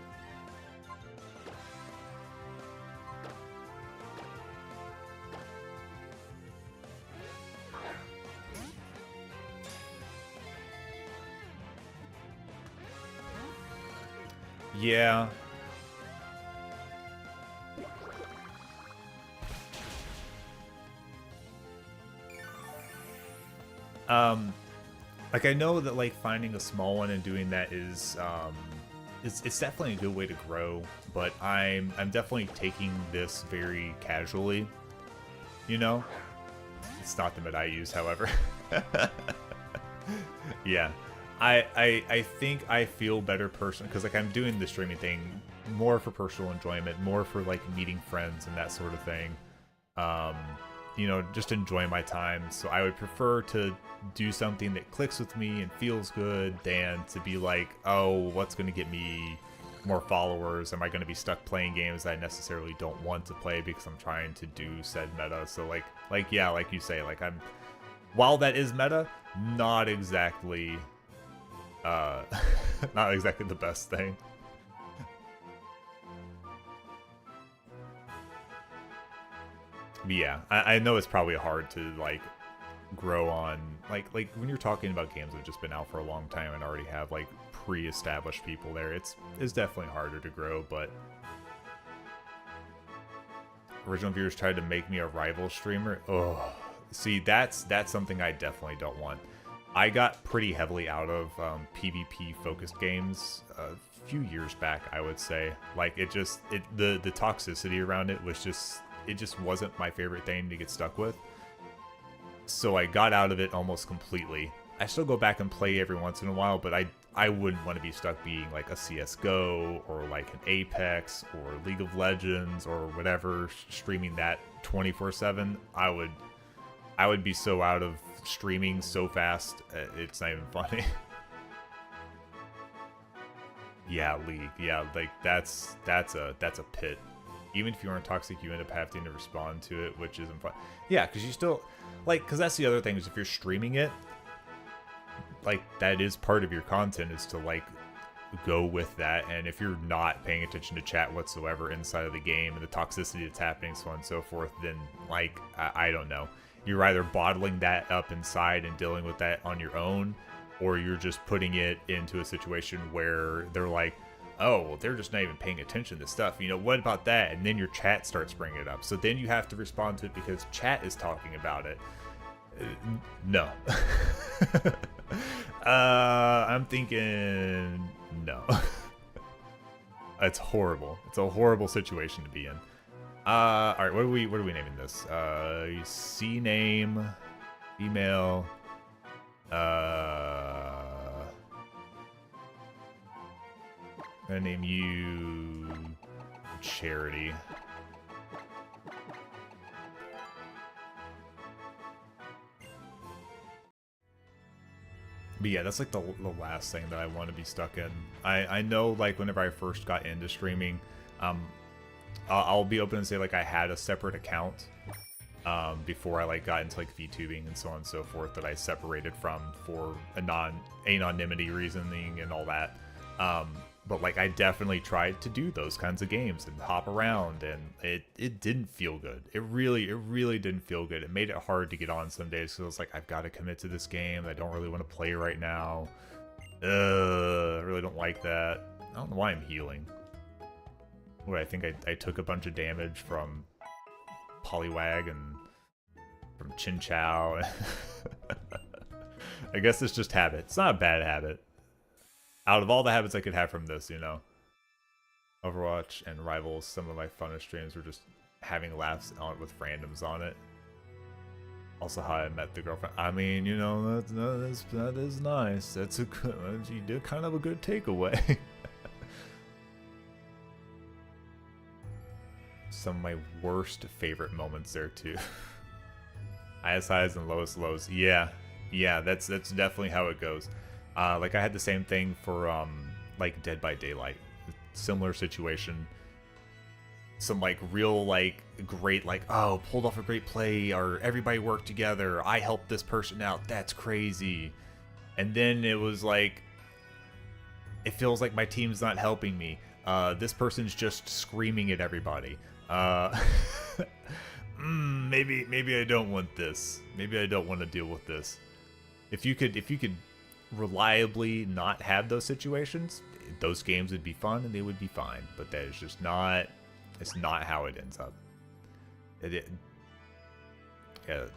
[SPEAKER 1] Yeah. Like I know that like finding a small one and doing that is it's definitely a good way to grow, but I'm definitely taking this very casually. You know? It's not the mid I use, however. Yeah. I think I feel better personally because like I'm doing the streaming thing more for personal enjoyment, more for like meeting friends and that sort of thing. You know, just enjoy my time. So I would prefer to do something that clicks with me and feels good than to be like, oh, what's going to get me more followers? Am I going to be stuck playing games that I necessarily don't want to play because I'm trying to do said meta? So like yeah, like you say, like while that is meta, not exactly not exactly the best thing. But yeah, I know it's probably hard to like grow on like when you're talking about games that have just been out for a long time and already have like pre-established people there. It's definitely harder to grow, but original viewers tried to make me a rival streamer. Oh, see, that's something I definitely don't want. I got pretty heavily out of PvP focused games a few years back, I would say. Like the toxicity around it was it just wasn't my favorite thing to get stuck with. So I got out of it almost completely. I still go back and play every once in a while, but I wouldn't want to be stuck being like a CSGO or like an Apex or League of Legends or whatever, streaming that 24/7. I would be so out of streaming so fast, it's not even funny. Yeah, League. Yeah, like that's a pit. Even if you aren't toxic, you end up having to respond to it, which isn't fun. Yeah, because you still like, because that's the other thing is if you're streaming it, like that is part of your content is to like go with that. And if you're not paying attention to chat whatsoever inside of the game and the toxicity that's happening, so on and so forth, then like I don't know, you're either bottling that up inside and dealing with that on your own, or you're just putting it into a situation where they're like, oh, well, they're just not even paying attention to stuff. You know, what about that? And then your chat starts bringing it up. So then you have to respond to it because chat is talking about it. No. I'm thinking no. It's horrible. It's a horrible situation to be in. All right, what are we naming this? C name, female. I'm gonna name you Charity. But yeah, that's like the last thing that I want to be stuck in. I know like whenever I first got into streaming, I'll be open and say like I had a separate account before I like got into like VTubing and so on and so forth that I separated from for anonymity reasoning and all that. But like I definitely tried to do those kinds of games and hop around, and it didn't feel good. It really didn't feel good. It made it hard to get on some days because I was like, I've got to commit to this game. I don't really want to play right now. I really don't like that. I don't know why I'm healing. What, I think I took a bunch of damage from Poliwag and from Chin Chow. I guess it's just habit. It's not a bad habit. Out of all the habits I could have from this, you know. Overwatch and Rivals, some of my funnest streams were just having laughs on it with randoms on it. Also how I met the girlfriend. I mean, you know, that is nice. That's a good, you did kind of a good takeaway. Some of my worst favorite moments there too. Highest highs and lowest lows. Yeah, that's definitely how it goes. Like I had the same thing for like Dead by Daylight, similar situation. Some like real like great like, oh, pulled off a great play, or everybody worked together, I helped this person out, that's crazy. And then it was like, it feels like my team's not helping me. This person's just screaming at everybody. Maybe I don't want this. Maybe I don't want to deal with this. If you could reliably not have those situations, those games would be fun and they would be fine. But that is just not. It's not how it ends up. Yeah,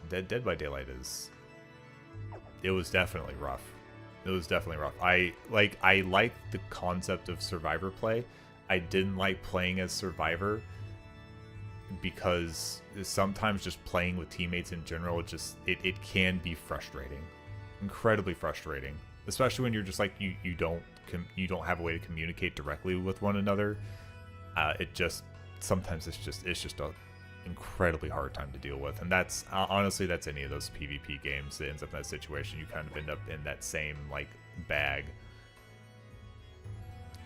[SPEAKER 1] Dead by Daylight is. It was definitely rough. It was definitely rough. I like the concept of survivor play. I didn't like playing as survivor because sometimes just playing with teammates in general, it can be frustrating, incredibly frustrating, especially when you're just like you don't have a way to communicate directly with one another. Sometimes it's just a incredibly hard time to deal with, and that's honestly that's any of those PvP games that ends up in that situation. You kind of end up in that same like bag.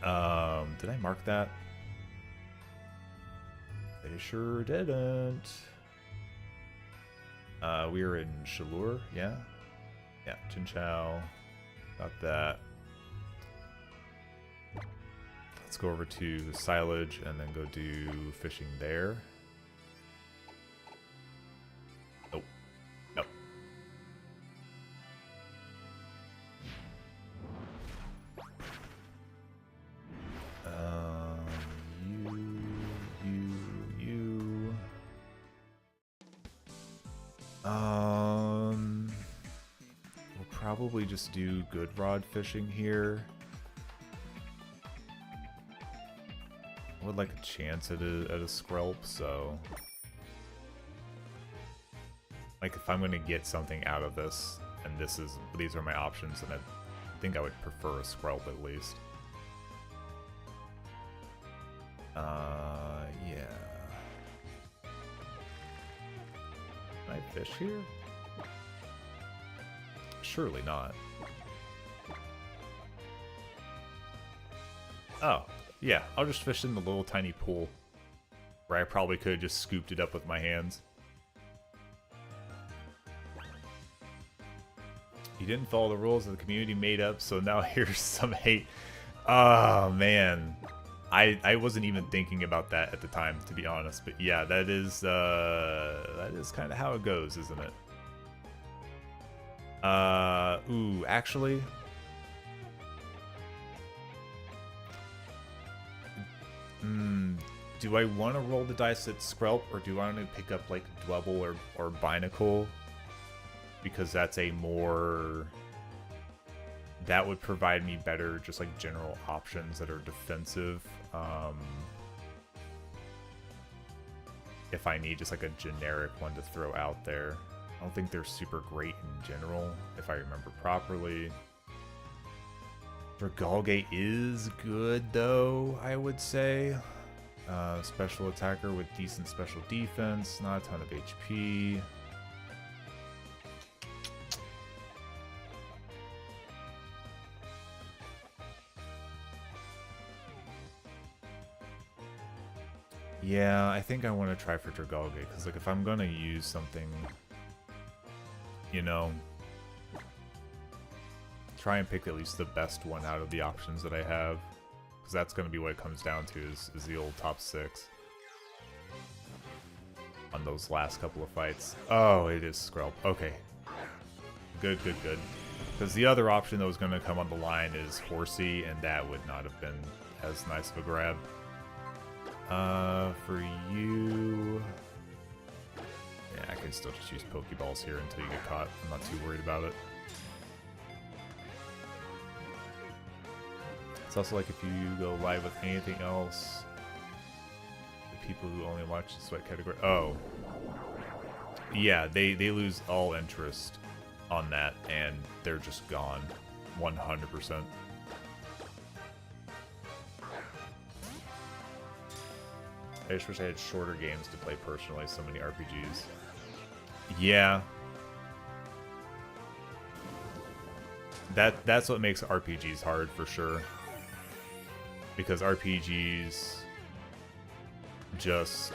[SPEAKER 1] Did I mark that? They sure didn't. We were in Shalur, yeah, Chin Chow, got that. Let's go over to Silage and then go do fishing there. Nope. Nope. You. We'll probably just do good rod fishing here. I would like a chance at a Skrelp, so like if I'm gonna get something out of this, and these are my options, and I think I would prefer a Skrelp at least. Yeah. Can I fish here? Surely not. Oh, yeah, I'll just fish in the little tiny pool where I probably could have just scooped it up with my hands. You didn't follow the rules that the community made up, so now here's some hate. Oh, man. I wasn't even thinking about that at the time, to be honest. But yeah, that is kind of how it goes, isn't it? Ooh, actually... do I want to roll the dice at Skrelp, or do I want to pick up, like, Dwebble or Binacle? Because that's a more... That would provide me better, just, like, general options that are defensive. If I need just, like, a generic one to throw out there. I don't think they're super great in general, if I remember properly. Dragalge is good, though, I would say. Special attacker with decent special defense, not a ton of HP. Yeah, I think I want to try for Dragalge, because like if I'm gonna use something, you know, try and pick at least the best one out of the options that I have. Because that's going to be what it comes down to, is the old top 6. On those last couple of fights. Oh, it is Skrelp. Okay. Good, good, good. Because the other option that was going to come on the line is Horsey, and that would not have been as nice of a grab. For you... Yeah, I can still just use Pokeballs here until you get caught. I'm not too worried about it. It's also like if you go live with anything else, the people who only watch the sweat category. Oh. Yeah, they lose all interest on that, and they're just gone. 100%. I just wish I had shorter games to play personally, so many RPGs. Yeah. That's what makes RPGs hard, for sure. Because RPGs just,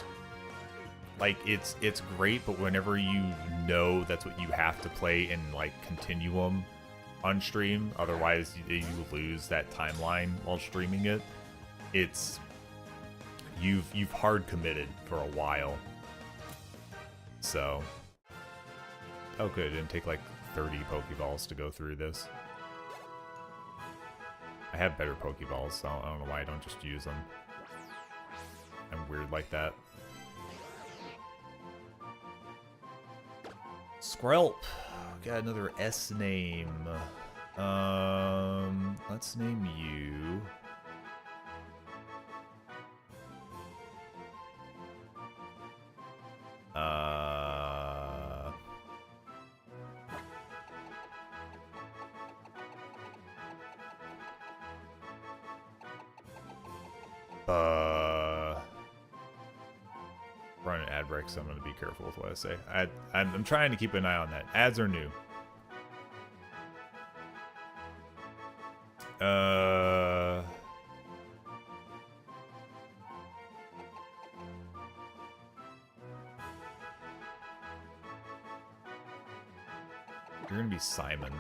[SPEAKER 1] like, it's great, but whenever you know that's what you have to play in, like, continuum on stream, otherwise you lose that timeline while streaming it, it's, you've hard committed for a while. So, oh good, it didn't take like 30 Pokeballs to go through this. I have better Pokeballs, so I don't know why I don't just use them. I'm weird like that. Skrelp! Got another S name. Let's name you... Run an ad break, so I'm going to be careful with what I say. I'm trying to keep an eye on that. Ads are new. You're going to be Simon.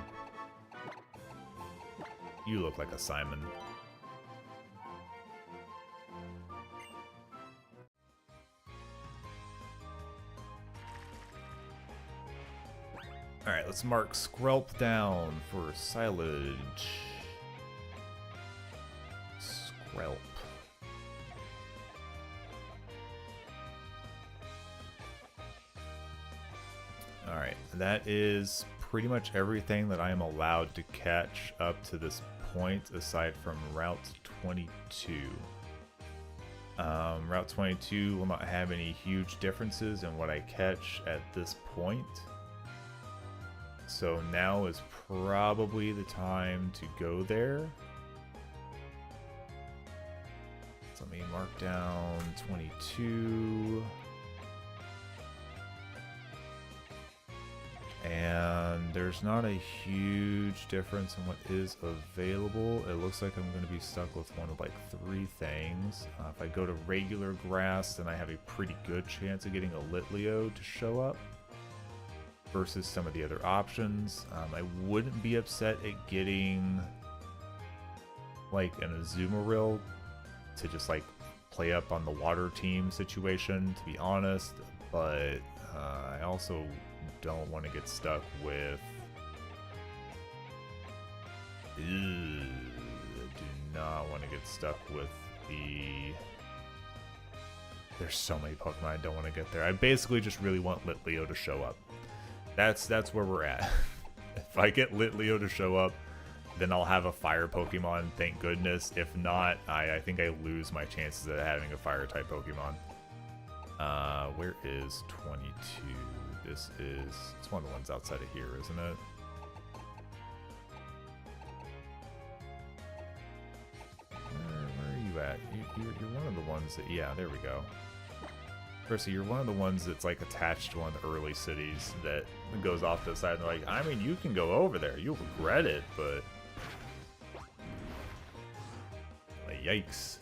[SPEAKER 1] You look like a Simon. Alright, let's mark Skrelp down for silage. Skrelp. Alright, that is pretty much everything that I am allowed to catch up to this point, aside from Route 22. Route 22 will not have any huge differences in what I catch at this point. So now is probably the time to go there. So let me mark down 22. And there's not a huge difference in what is available. It looks like I'm going to be stuck with one of like 3 things. If I go to regular grass, then I have a pretty good chance of getting a Litleo to show up versus some of the other options. I wouldn't be upset at getting like an Azumarill to just like play up on the water team situation, to be honest, but I also don't want to get stuck with I do not want to get stuck with the there's so many Pokemon I don't want to get there. I basically just really want Litleo to show up. That's where we're at. If I get Litleo to show up, then I'll have a fire Pokemon, thank goodness. If not, I think I lose my chances of having a fire type Pokemon. Where is 22? This is, it's one of the ones outside of here, isn't it? Where are you at? You're one of the ones that, yeah, there we go. Percy, you're one of the ones that's like attached to one of the early cities that goes off to the side and they're like, I mean, you can go over there. You'll regret it, but... like, yikes.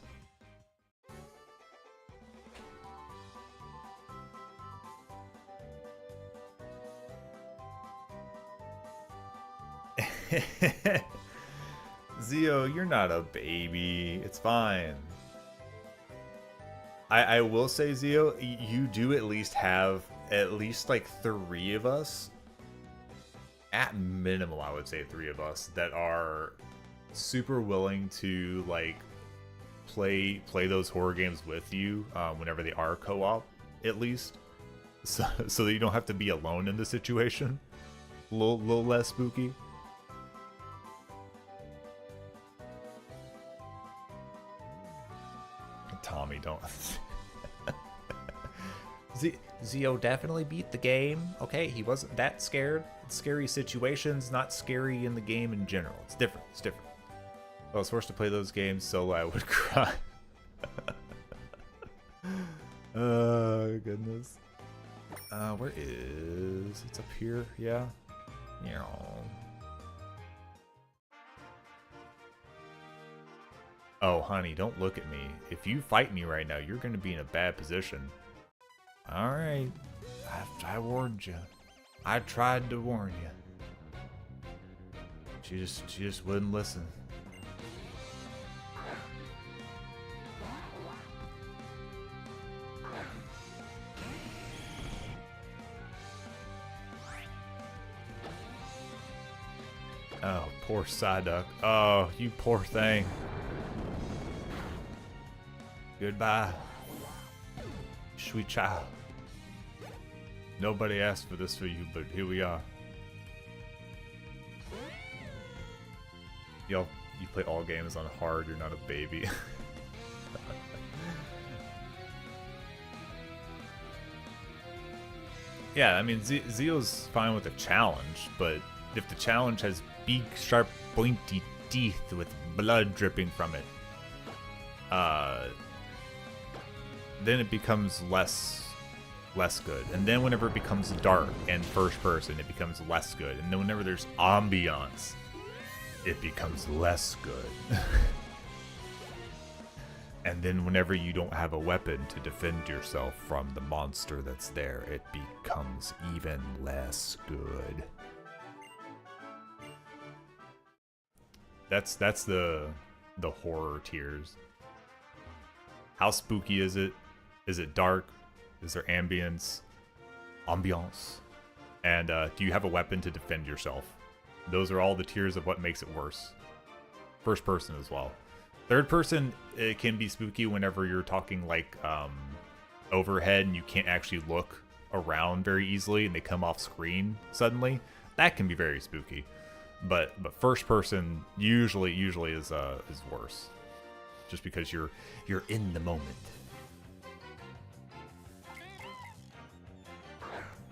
[SPEAKER 1] Zio, you're not a baby. It's fine. I will say, Zio, you do at least have at least like 3 of us. At minimum, I would say 3 of us that are super willing to like play those horror games with you whenever they are co-op, at least, so that you don't have to be alone in the situation. A little less spooky. Tommy, don't. Zio definitely beat the game. Okay, he wasn't that scared. It's scary situations, not scary in the game in general. It's different. It's different. If I was forced to play those games solo, I would cry. Oh, goodness. Where is... It's up here, yeah? Yeah. Oh, honey, don't look at me. If you fight me right now, you're going to be in a bad position. Alright. I warned you. I tried to warn you. She just wouldn't listen. Oh, poor Psyduck. Oh, you poor thing. Goodbye, sweet child. Nobody asked for this for you, but here we are. Yo, you play all games on hard, you're not a baby. Yeah, I mean, Zio's fine with a challenge, but if the challenge has big, sharp, pointy teeth with blood dripping from it, then it becomes less good. And then whenever it becomes dark and first person, it becomes less good. And then whenever there's ambiance, it becomes less good. And then whenever you don't have a weapon to defend yourself from the monster that's there, it becomes even less good. That's the horror tiers. How spooky is it? Is it dark? Is there ambience? And do you have a weapon to defend yourself? Those are all the tiers of what makes it worse. First person as well. Third person, it can be spooky whenever you're talking like overhead and you can't actually look around very easily and they come off screen suddenly. That can be very spooky. But first person usually is worse. Just because you're in the moment.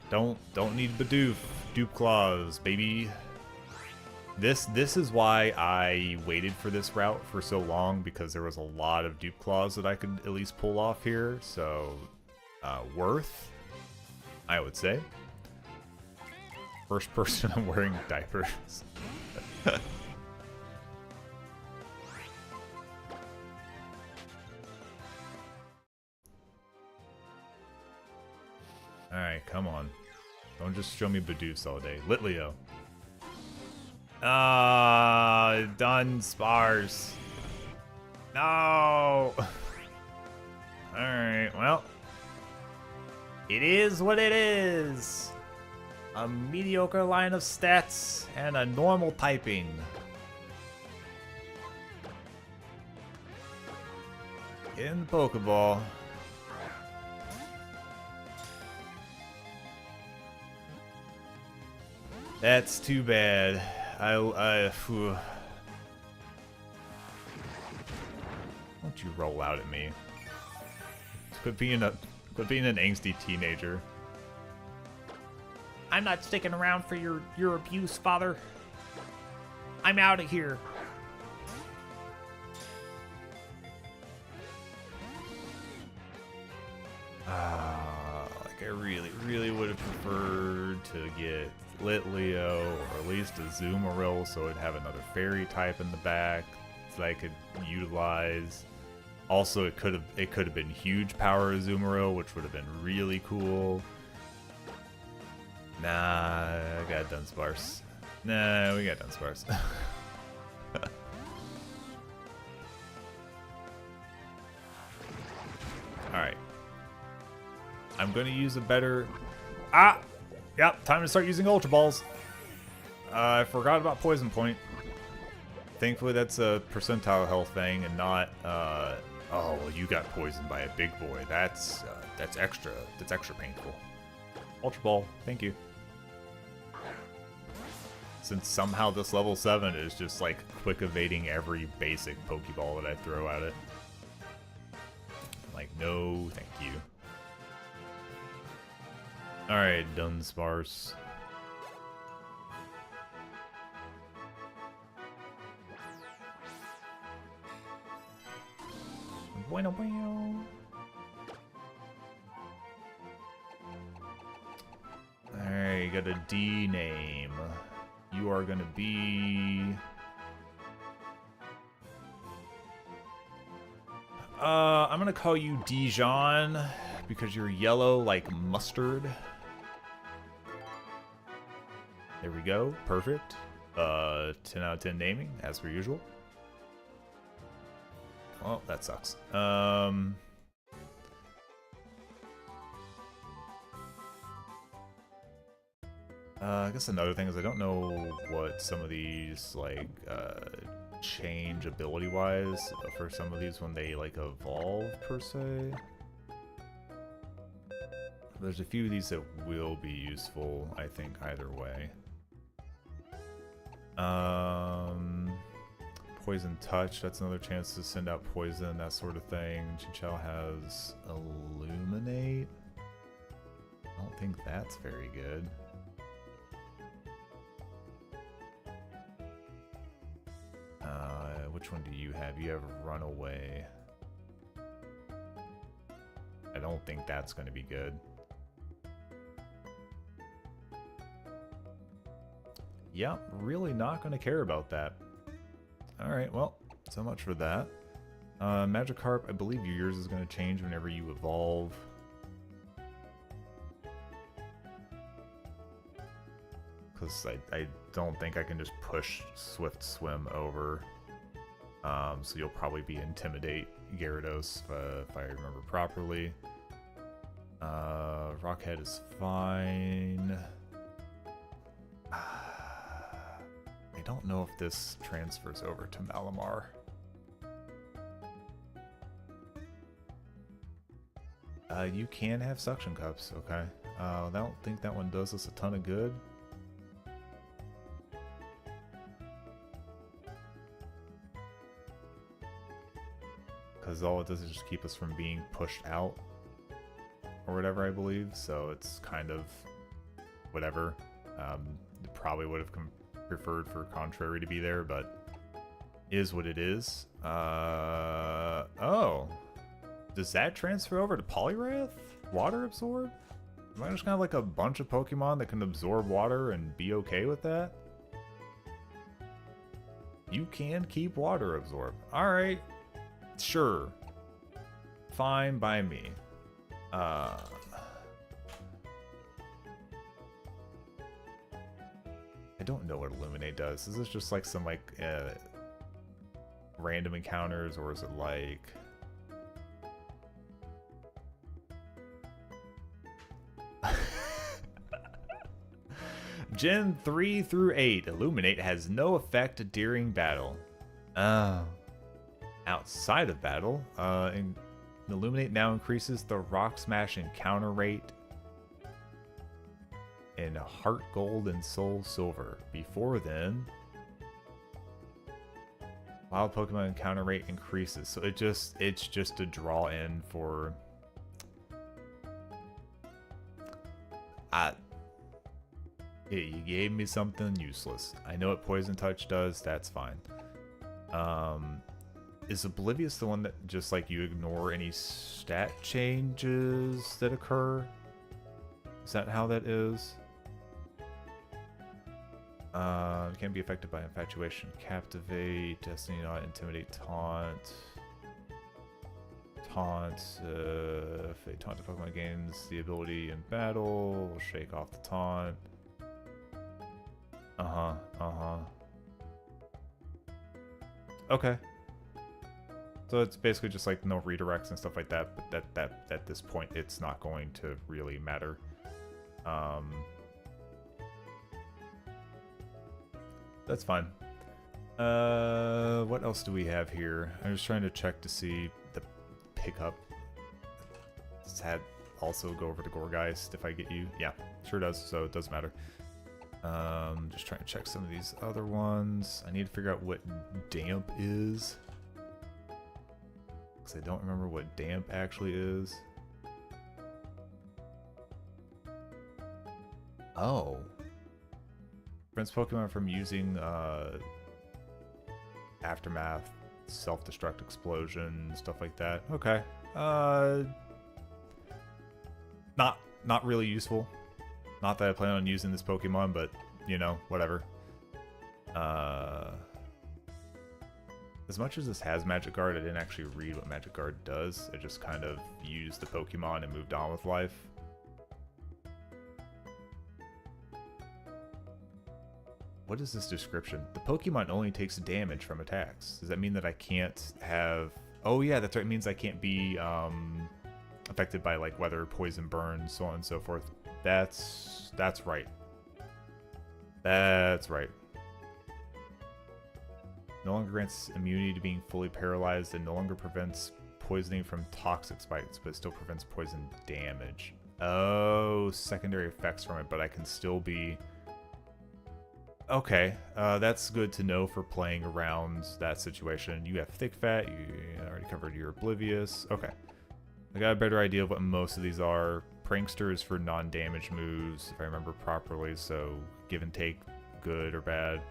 [SPEAKER 1] Don't need Bidoof. Dupe claws, baby. This is why I waited for this route for so long, because there was a lot of dupe claws that I could at least pull off here. So worth, I would say. First person I'm wearing diapers. Alright, come on. Don't just show me Bidoof all day. Litleo. Ah, done spars. No. Alright, well. It is what it is. A mediocre line of stats and a normal typing. In the Pokeball. That's too bad. Whew. Don't you roll out at me? Quit being an angsty teenager. I'm not sticking around for your abuse, father. I'm out of here. Like I really would have preferred to get Litleo, or at least a Zoomeril, so it'd have another fairy type in the back that I could utilize. Also, it could have been huge power Azumarill, which would have been really cool. Nah, I got Dunsparce. Nah, we got Dunsparce. Alright. I'm gonna use a better... Ah! Yep, time to start using Ultra Balls. I forgot about Poison Point. Thankfully, that's a percentile health thing and not... Oh, well, you got poisoned by a big boy. That's extra. That's extra painful. Ultra Ball, thank you. Since somehow this level 7 is just like quick evading every basic Pokeball that I throw at it. Like, no, thank you. Alright, Dunsparce. Bueno, bueno. Alright, you got a D name. You are gonna be... I'm gonna call you Dijon because you're yellow like mustard. There we go. Perfect. 10 out of 10 naming, as per usual. Well, that sucks. I guess another thing is I don't know what some of these, like, change ability-wise for some of these when they, like, evolve, per se. There's a few of these that will be useful, I think, either way. Poison Touch, that's another chance to send out poison, that sort of thing. Chinchou has Illuminate. I don't think that's very good. Which one do you have? You have Runaway. I don't think that's going to be good. Yeah, really not going to care about that. Alright, well, so much for that. Magikarp, I believe yours is going to change whenever you evolve. Because I don't think I can just push Swift Swim over. So you'll probably be Intimidate Gyarados if I remember properly. Rockhead is fine. I don't know if this transfers over to Malamar. You can have suction cups, okay. I don't think that one does us a ton of good. Because all it does is just keep us from being pushed out or whatever, I believe. So it's kind of whatever. Probably would have preferred for Contrary to be there, but is what it is. Oh. Does that transfer over to Poliwrath? Water Absorb? Am I just gonna have like a bunch of Pokemon that can absorb water and be okay with that? You can keep water absorbed. Alright. Sure. Fine by me. I don't know what Illuminate does. Is this just like some like random encounters, or is it like... Gen 3 through 8. Illuminate has no effect during battle. Outside of battle, Illuminate now increases the Rock Smash encounter rate in Heart Gold and Soul Silver. Before then, Wild Pokemon encounter rate increases. So it's just a draw in for... You gave me something useless. I know what Poison Touch does, that's fine. Is Oblivious the one that just like you ignore any stat changes that occur? Is that how that is? Can't be affected by Infatuation, Captivate, Destiny Not, Intimidate, Taunt. If a taunted Pokemon gains the ability in battle, we'll shake off the taunt. Okay. So it's basically just like no redirects and stuff like that, but that at this point it's not going to really matter. That's fine. What else do we have here? I'm just trying to check to see the pickup. Does that also go over to Gorgeist if I get you? Yeah, sure does, so it doesn't matter. Just trying to check some of these other ones. I need to figure out what damp is, because I don't remember what damp actually is. Oh. Prevents Pokemon from using Aftermath, self-destruct explosion, stuff like that. Okay. Not really useful. Not that I plan on using this Pokemon, but, you know, whatever. As much as this has Magic Guard, I didn't actually read what Magic Guard does. I just kind of used the Pokemon and moved on with life. What is this description? The Pokemon only takes damage from attacks. Does that mean that I can't have... Oh yeah, that's right. It means I can't be affected by like weather, poison, burn, so on and so forth. That's right. That's right. No longer grants immunity to being fully paralyzed, and no longer prevents poisoning from toxic spikes, but it still prevents poison damage. Oh, secondary effects from it, but I can still be... Okay, that's good to know for playing around that situation. You have Thick Fat, you already covered your Oblivious. Okay. I got a better idea of what most of these are. Prankster is for non-damage moves, if I remember properly, so give and take, good or bad.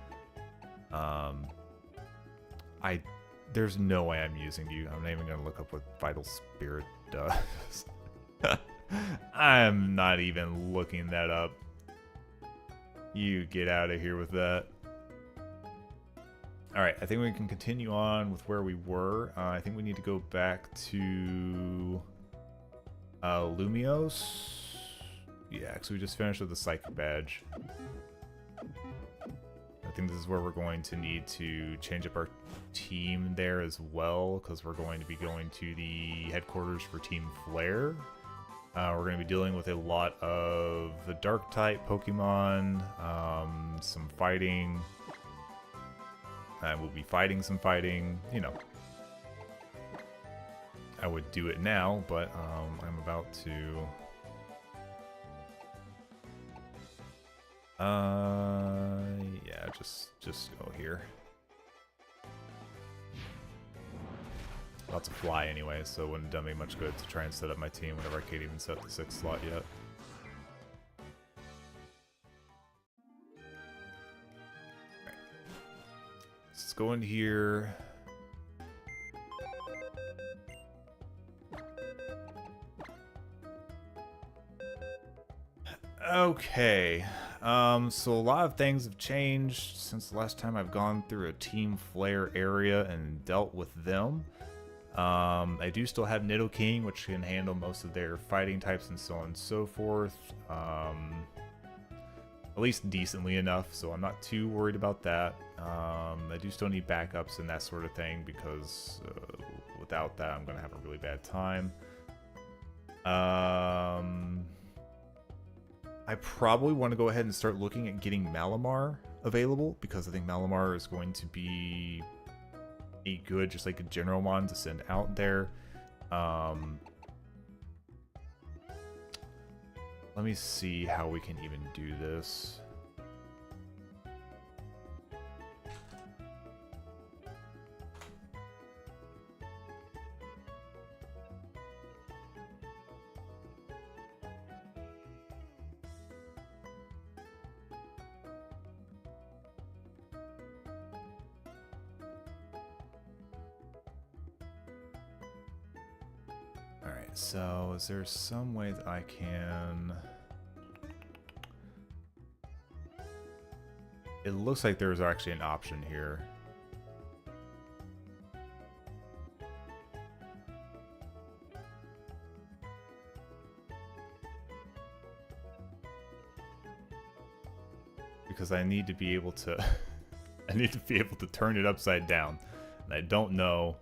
[SPEAKER 1] There's no way I'm using you. I'm not even gonna look up what Vital Spirit does. I'm not even looking that up. You get out of here with that. Alright, I think we can continue on with where we were. I think we need to go back to Lumiose. Yeah, because we just finished with the Psychic Badge. I think this is where we're going to need to change up our team there as well, because we're going to be going to the headquarters for Team Flare. We're going to be dealing with a lot of the Dark-type Pokemon, some fighting. We'll be fighting some fighting, you know. I would do it now, but I'm about to... yeah, just go here. About to fly anyway, so it wouldn't have done me much good to try and set up my team whenever I can't even set the 6th slot yet. Right. Let's go in here. Okay. So a lot of things have changed since the last time I've gone through a Team Flare area and dealt with them. I do still have Nidoking, which can handle most of their fighting types and so on and so forth. At least decently enough, so I'm not too worried about that. I do still need backups and that sort of thing because without that I'm going to have a really bad time. I probably want to go ahead and start looking at getting Malamar available because I think Malamar is going to be a good, just like a general one to send out there. Let me see how we can even do this. Alright, so is there some way that I can... It looks like there's actually an option here. Because I need to be able to... I need to be able to turn it upside down. And I don't know...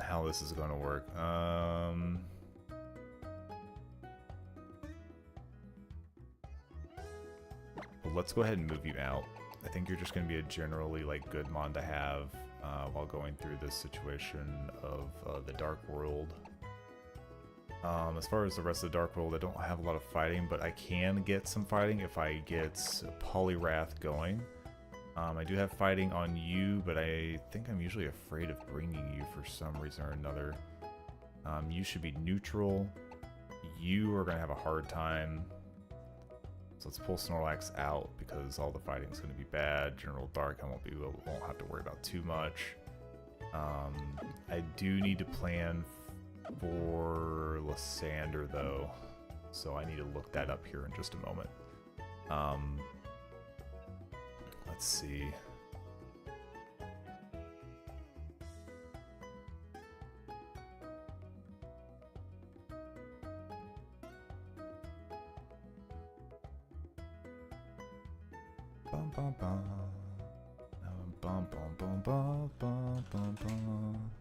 [SPEAKER 1] how this is going to work. Well, let's go ahead and move you out. I think you're just going to be a generally like good mon to have while going through this situation of the Dark World. As far as the rest of the Dark World, I don't have a lot of fighting, but I can get some fighting if I get Poliwrath going. I do have fighting on you, but I think I'm usually afraid of bringing you for some reason or another. You should be neutral. You are going to have a hard time. So let's pull Snorlax out because all the fighting is going to be bad. General Dark I won't have to worry about too much. I do need to plan for Lysander though, so I need to look that up here in just a moment. Let's see. Bum bum bum. Bum bum bum bum bum bum bum.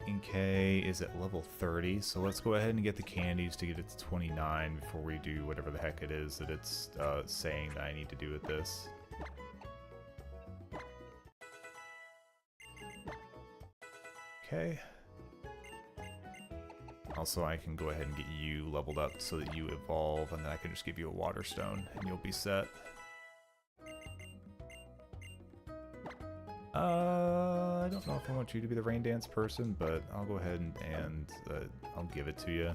[SPEAKER 1] Inkay is at level 30, so let's go ahead and get the candies to get it to 29 before we do whatever the heck it is that it's saying that I need to do with this. Okay. Also, I can go ahead and get you leveled up so that you evolve, and then I can just give you a water stone, and you'll be set. I don't know if I want you to be the rain dance person, but I'll go ahead and I'll give it to you.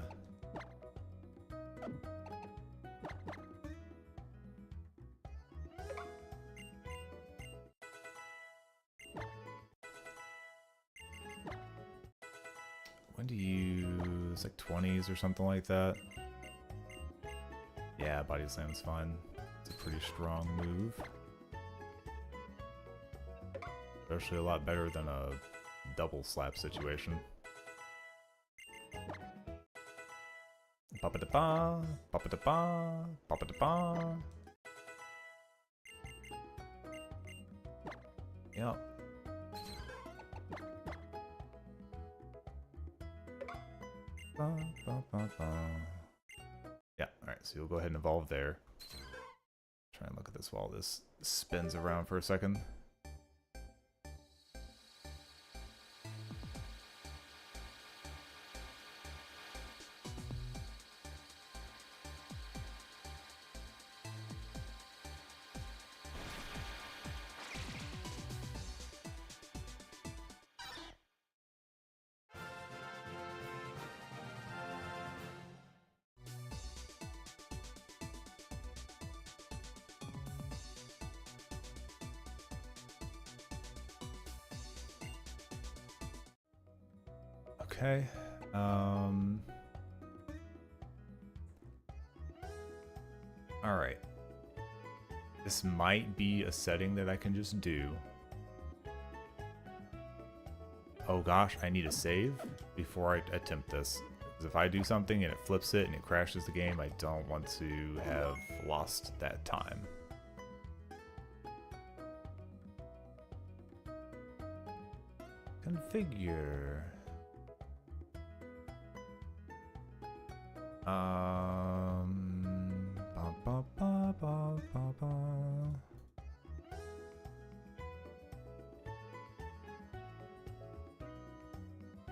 [SPEAKER 1] When do you... it's like 20s or something like that. Yeah, Body Slam's fine. It's a pretty strong move. Especially a lot better than a double slap situation. Papa-da-ba, papa-da-ba, papa-da-ba. Yep. Ba, ba, ba, ba. Yeah, alright, so you'll go ahead and evolve there. Try and look at this while this spins around for a second. Okay. Alright. This might be a setting that I can just do. Oh gosh, I need a save before I attempt this. Because if I do something and it flips it and it crashes the game, I don't want to have lost that time. Configure. Ba, ba, ba, ba, ba, ba.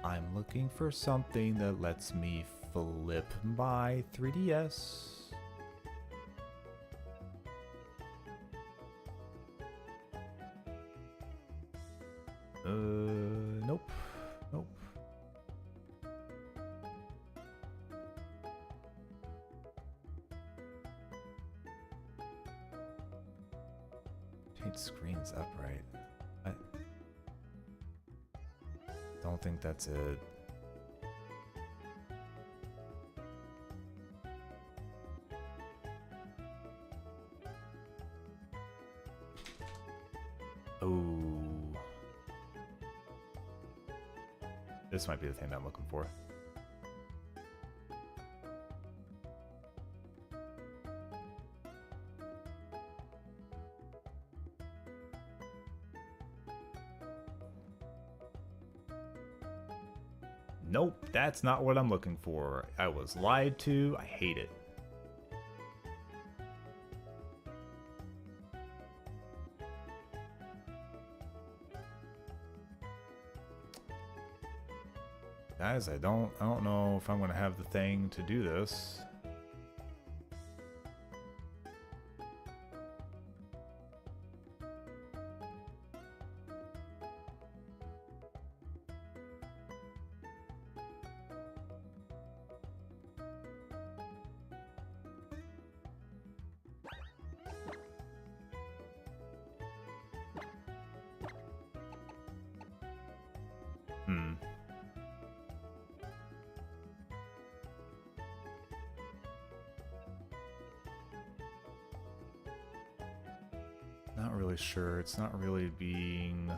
[SPEAKER 1] I'm looking for something that lets me flip my 3DS. Nope. Nope. Change screens upright. What? Don't think that's it. Oh. This might be the thing that I'm looking for. Nope, that's not what I'm looking for. I was lied to. I hate it. Guys, I don't know if I'm gonna have the thing to do this. Not really sure. It's not really being...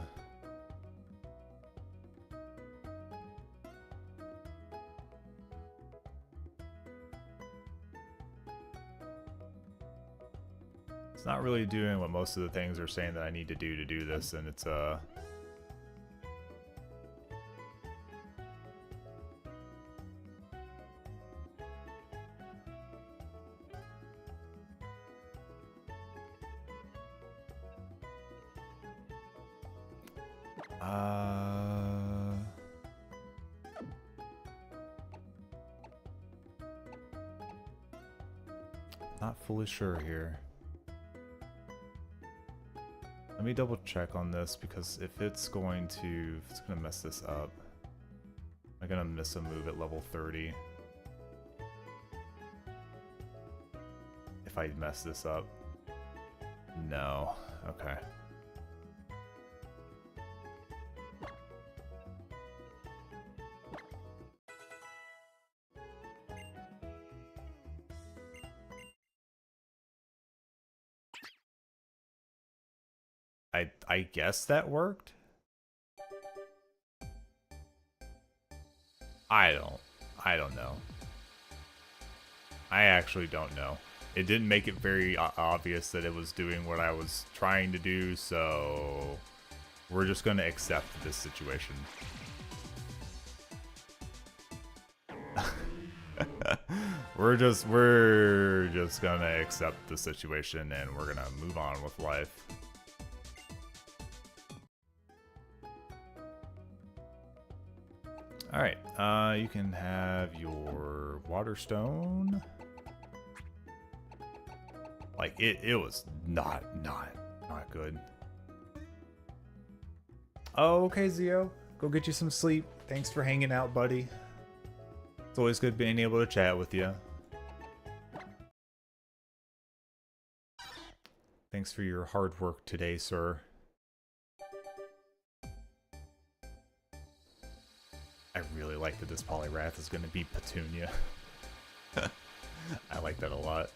[SPEAKER 1] It's not really doing what most of the things are saying that I need to do this, and it's not fully sure here. Let me double check on this, because if it's gonna mess this up, I'm gonna miss a move at level 30. If I mess this up. No. Okay. I guess that worked? I don't know. I actually don't know. It didn't make it very obvious that it was doing what I was trying to do, so we're just going to accept this situation. we're just going to accept the situation, and we're going to move on with life. Alright, you can have your water stone. Like, it was not good. Oh, okay, Zio. Go get you some sleep. Thanks for hanging out, buddy. It's always good being able to chat with you. Thanks for your hard work today, sir. I really like that this Poliwrath is going to be Petunia. I like that a lot.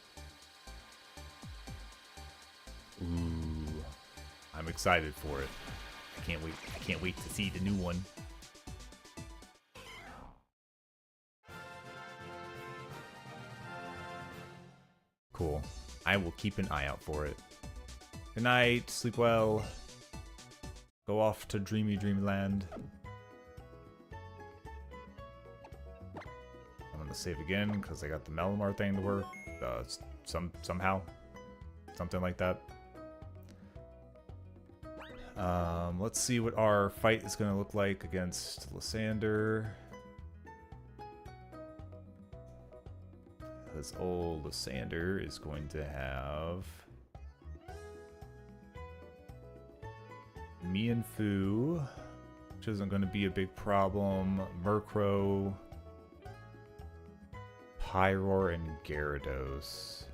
[SPEAKER 1] Ooh, I'm excited for it. I can't wait. I can't wait to see the new one. Cool. I will keep an eye out for it. Good night. Sleep well. Go off to dreamy dreamland. I'm gonna save again because I got the Malamar thing to work. Somehow, something like that. Let's see what our fight is gonna look like against Lysander. This old Lysander is going to have Mienfoo, which isn't going to be a big problem. Murkrow, Pyroar, and Gyarados.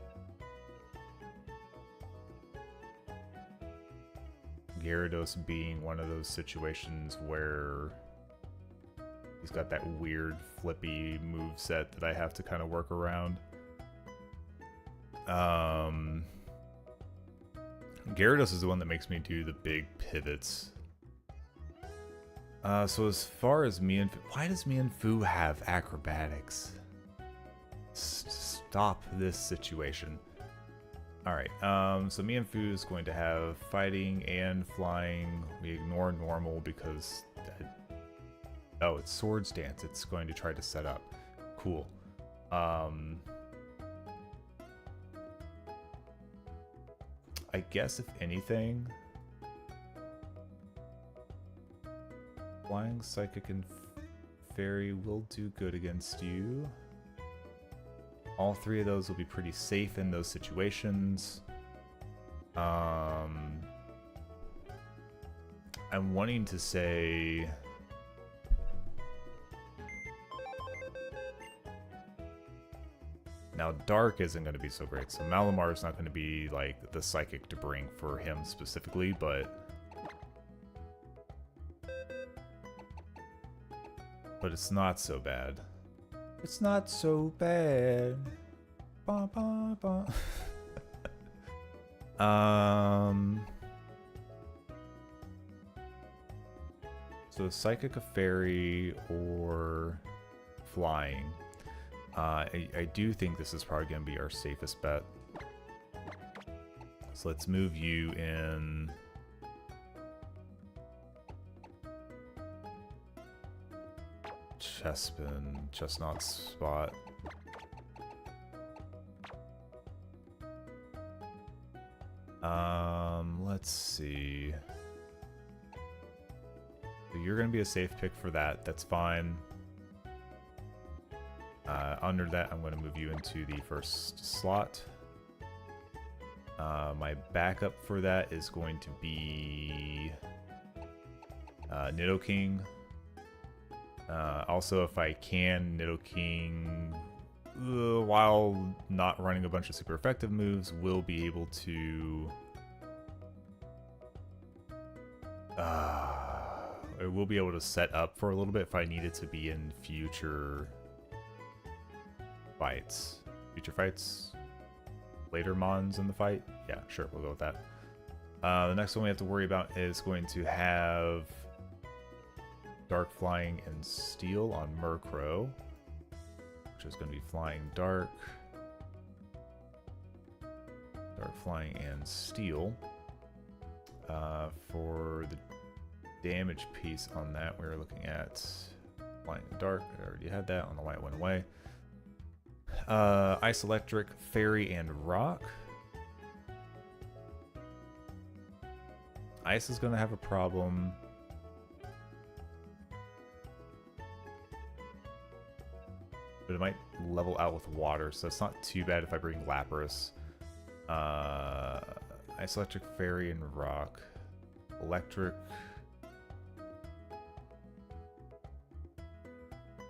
[SPEAKER 1] Gyarados being one of those situations where he's got that weird flippy moveset that I have to kind of work around. Gyarados is the one that makes me do the big pivots. So as far as Mienfoo, why does Mienfoo have acrobatics? Stop this situation. Alright, so Mienfoo is going to have fighting and flying. We ignore normal because oh, it's Swords Dance. It's going to try to set up. Cool. I guess if anything, Flying, Psychic, and Fairy will do good against you. All three of those will be pretty safe in those situations. I'm wanting to say... Now, Dark isn't going to be so great, so Malamar is not going to be, like, the Psychic to bring for him specifically, but it's not so bad. It's not so bad. Ba, ba, ba. So Psychic, a Fairy, or Flying. I do think this is probably going to be our safest bet. So let's move you in. Chestnut spot. Let's see. So you're going to be a safe pick for that. That's fine. Under that, I'm going to move you into the first slot. My backup for that is going to be Nidoking. Also, if I can, Nidoking, while not running a bunch of super effective moves, will be able to... it will be able to set up for a little bit if I need it to be in future fights. Future fights? Later mons in the fight? Yeah, sure, we'll go with that. The next one we have to worry about is going to have Dark, Flying, and Steel on Murkrow, which is going to be Flying, Dark, Flying, and Steel. For the damage piece on that, we were looking at Flying and Dark. I already had that on the light went away. Ice, Electric, Fairy, and Rock. Ice is going to have a problem. But it might level out with water, so it's not too bad if I bring Lapras. Ice, Electric, Fairy, and Rock. Electric.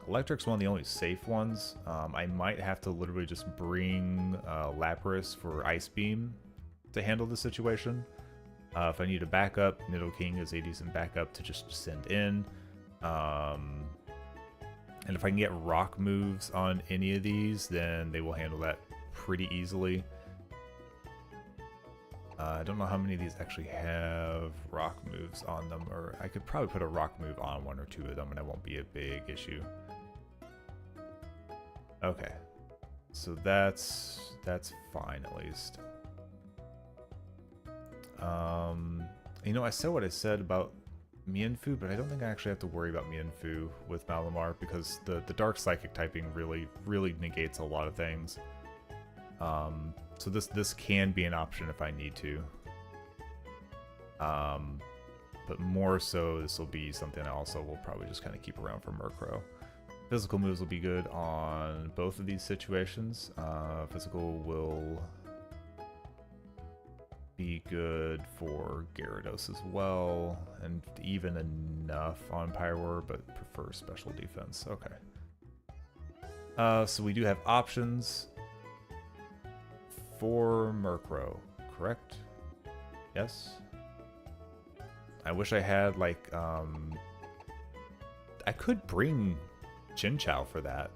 [SPEAKER 1] Electric's one of the only safe ones. I might have to literally just bring Lapras for Ice Beam to handle the situation. If I need a backup, Nidoking is a decent backup to just send in. And if I can get rock moves on any of these, then they will handle that pretty easily. I don't know how many of these actually have rock moves on them, or I could probably put a rock move on one or two of them and it won't be a big issue. Okay, so that's fine at least. You know, I said what I said about Mienfu, but I don't think I actually have to worry about Mienfu with Malamar because the dark psychic typing really negates a lot of things. So this can be an option if I need to. But more so, this will be something I also will probably just kind of keep around for Murkrow. Physical moves will be good on both of these situations. Physical will be good for Gyarados as well, and even enough on Pyroar, but prefer special defense. Okay. So we do have options for Murkrow, correct? Yes? I wish I had, like, I could bring Chinchou for that.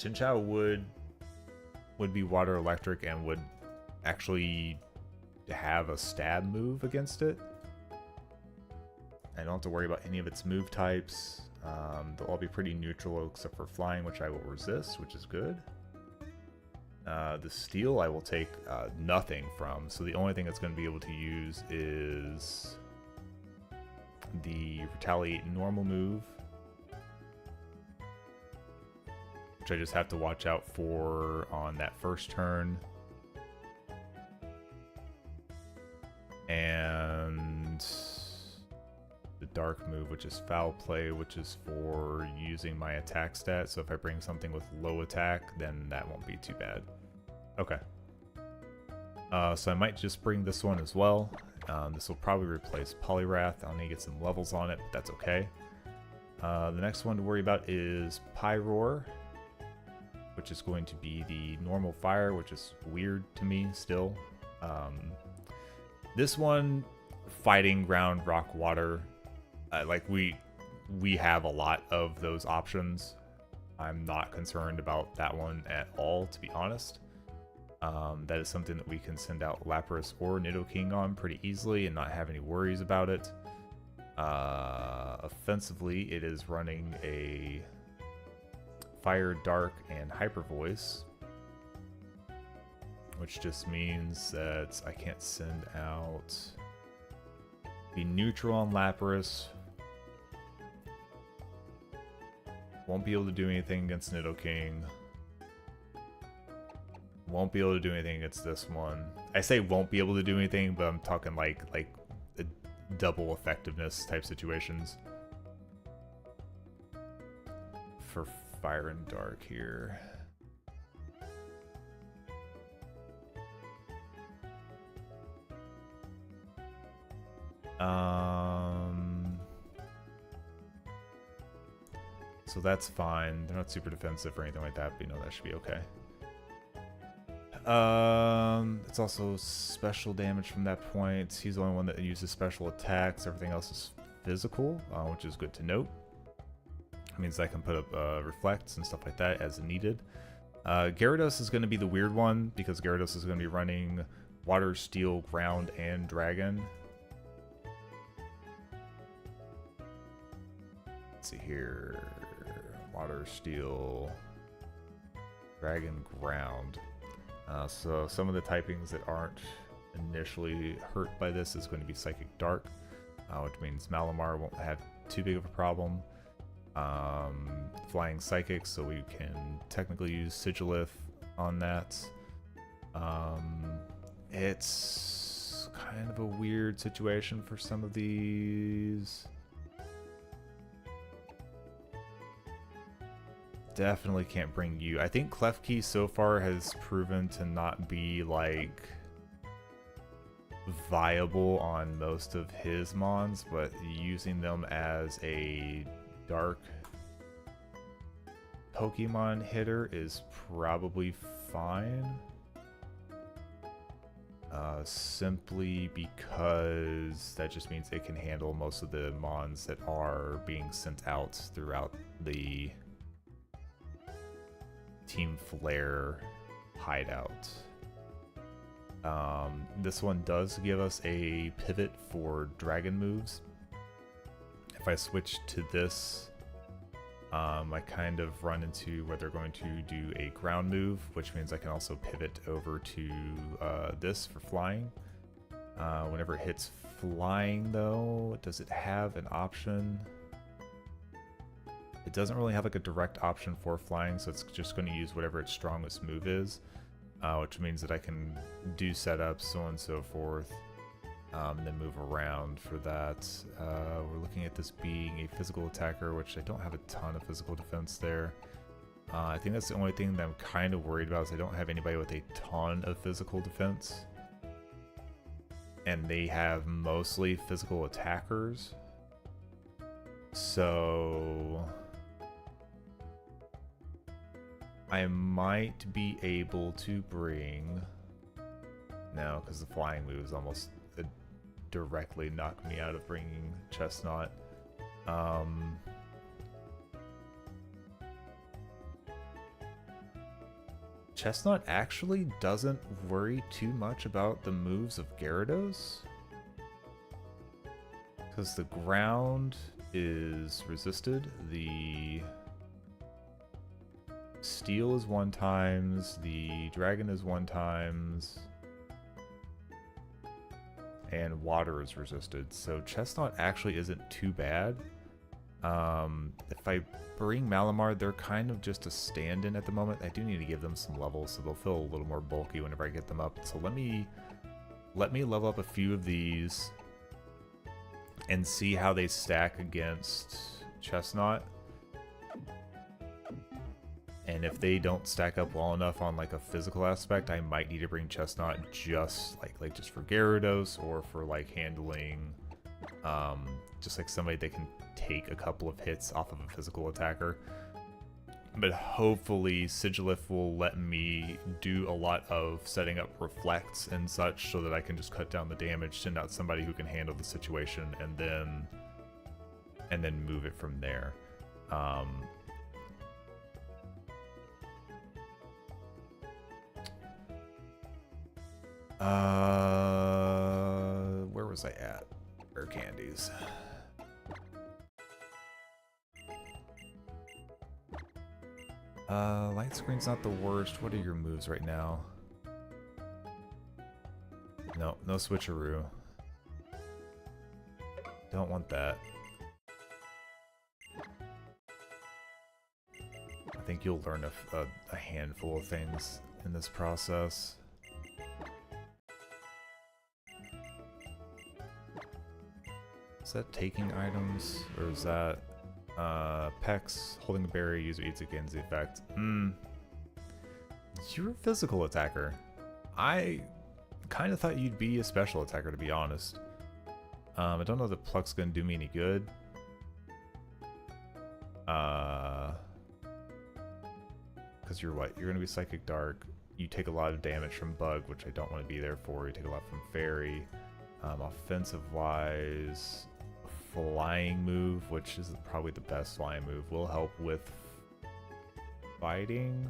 [SPEAKER 1] Chinchou would be water electric and would actually have a stab move against it. I don't have to worry about any of its move types. They'll all be pretty neutral except for flying, which I will resist, which is good. The steel I will take nothing from, so the only thing it's going to be able to use is the retaliate normal move, which I just have to watch out for on that first turn. And the dark move, which is foul play, which is for using my attack stat. So if I bring something with low attack, then that won't be too bad. Okay. So I might just bring this one as well. This will probably replace Poliwrath. I'll need to get some levels on it, but that's okay. The next one to worry about is Pyroar, which is going to be the normal fire, which is weird to me still. This one, fighting, ground, rock, water, like we have a lot of those options. I'm not concerned about that one at all, to be honest. That is something that we can send out Lapras or Nidoking on pretty easily and not have any worries about it. Offensively, it is running a Fire, Dark, and Hyper Voice, which just means that I can't send out. Be neutral on Lapras. Won't be able to do anything against Nidoking. Won't be able to do anything against this one. I say won't be able to do anything, but I'm talking like a double effectiveness type situations. For Fire and Dark here. So that's fine. They're not super defensive or anything like that, but you know that should be okay. It's also special damage from that point. He's the only one that uses special attacks. Everything else is physical, which is good to note. It means I can put up reflects and stuff like that as needed. Gyarados is going to be the weird one because Gyarados is going to be running Water, Steel, Ground, and Dragon. Let's see here. Water, Steel, Dragon, Ground. So some of the typings that aren't initially hurt by this is going to be Psychic Dark, which means Malamar won't have too big of a problem. Flying Psychic, so we can technically use Sigilith on that. It's kind of a weird situation for some of these. Definitely can't bring you. I think Klefki so far has proven to not be like viable on most of his mons, but using them as a dark Pokemon hitter is probably fine. simply because that just means it can handle most of the mons that are being sent out throughout the Team Flare hideout. This one does give us a pivot for dragon moves. If I switch to this, I kind of run into where they're going to do a ground move, which means I can also pivot over to this for flying. Whenever it hits flying, though, does it have an option? It doesn't really have like a direct option for flying, so it's just going to use whatever its strongest move is, which means that I can do setups, so on and so forth. And then move around for that. We're looking at this being a physical attacker, which I don't have a ton of physical defense there. I think that's the only thing that I'm kind of worried about is I don't have anybody with a ton of physical defense. And they have mostly physical attackers. So I might be able to bring... No, because the flying move is almost... directly knock me out of bringing Chestnut. Chestnut actually doesn't worry too much about the moves of Gyarados, because the ground is resisted, the steel is 1x, the dragon is 1x, and water is resisted, so Chestnut actually isn't too bad. If I bring Malamar, they're kind of just a stand-in at the moment. I do need to give them some levels, so they'll feel a little more bulky whenever I get them up. So let me level up a few of these and see how they stack against Chestnut. And if they don't stack up well enough on like a physical aspect, I might need to bring Chestnut just like just for Gyarados or for like handling just like somebody that can take a couple of hits off of a physical attacker. But hopefully Sigilif will let me do a lot of setting up reflects and such so that I can just cut down the damage, send out somebody who can handle the situation, and then move it from there. Where was I at? Rare candies. Light screen's not the worst. What are your moves right now? No, no switcheroo. Don't want that. I think you'll learn a handful of things in this process. Is that taking items, or is that Pex, holding a berry, user eats it, gains the effect? You're a physical attacker. I kind of thought you'd be a special attacker, to be honest. I don't know that Pluck's gonna do me any good. Because you're what? You're gonna be Psychic Dark. You take a lot of damage from Bug, which I don't want to be there for. You take a lot from Fairy. Offensive-wise, flying move, which is probably the best flying move, will help with fighting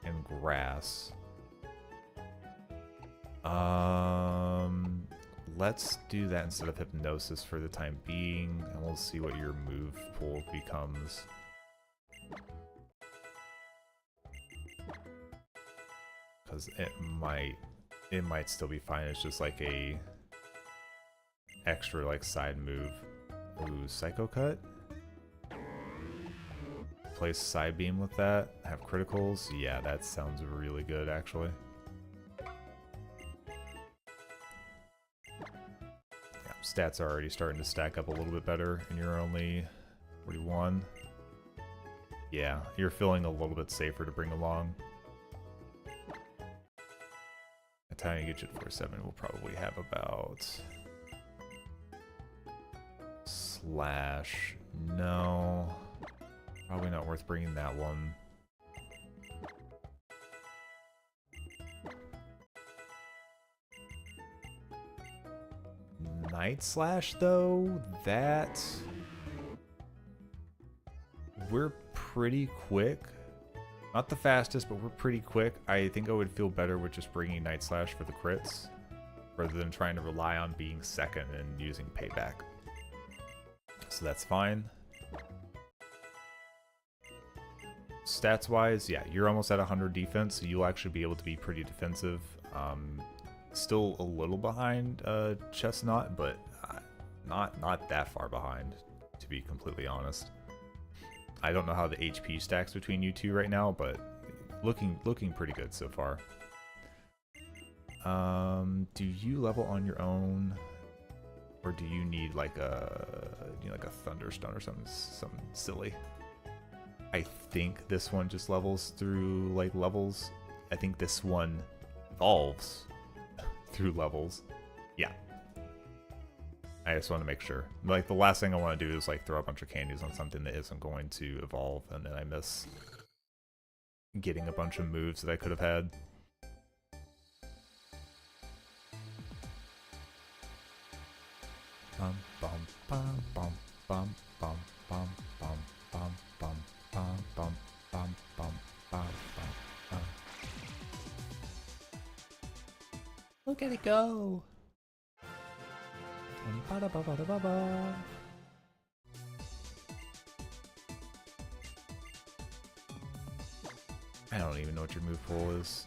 [SPEAKER 1] and grass. Let's do that instead of hypnosis for the time being, and we'll see what your move pool becomes. Because it might still be fine. It's just like a extra like side move. Ooh, Psycho Cut. Place Side Beam with that. Have criticals. Yeah, that sounds really good actually. Yeah, stats are already starting to stack up a little bit better, and you're only 41. Yeah, you're feeling a little bit safer to bring along. By the time you get you at 47, we'll probably have about... Slash. No. Probably not worth bringing that one. Night Slash, though, that... We're pretty quick. Not the fastest, but we're pretty quick. I think I would feel better with just bringing Night Slash for the crits, rather than trying to rely on being second and using payback. So that's fine. Stats-wise, yeah, you're almost at 100 defense, so you'll actually be able to be pretty defensive. Still a little behind Chestnut, but not that far behind, to be completely honest. I don't know how the HP stacks between you two right now, but looking pretty good so far. Do you level on your own, or do you need like a Thunderstone or something silly? I think this one just levels through like levels. I think this one evolves through levels. Yeah. I just want to make sure. Like, the last thing I want to do is like throw a bunch of candies on something that isn't going to evolve, and then I miss getting a bunch of moves that I could have had. Bum bum bum bum bum bum bum bum bum bum bum bum bum bum bum bum. Look at it go! I don't even know what your move pool is.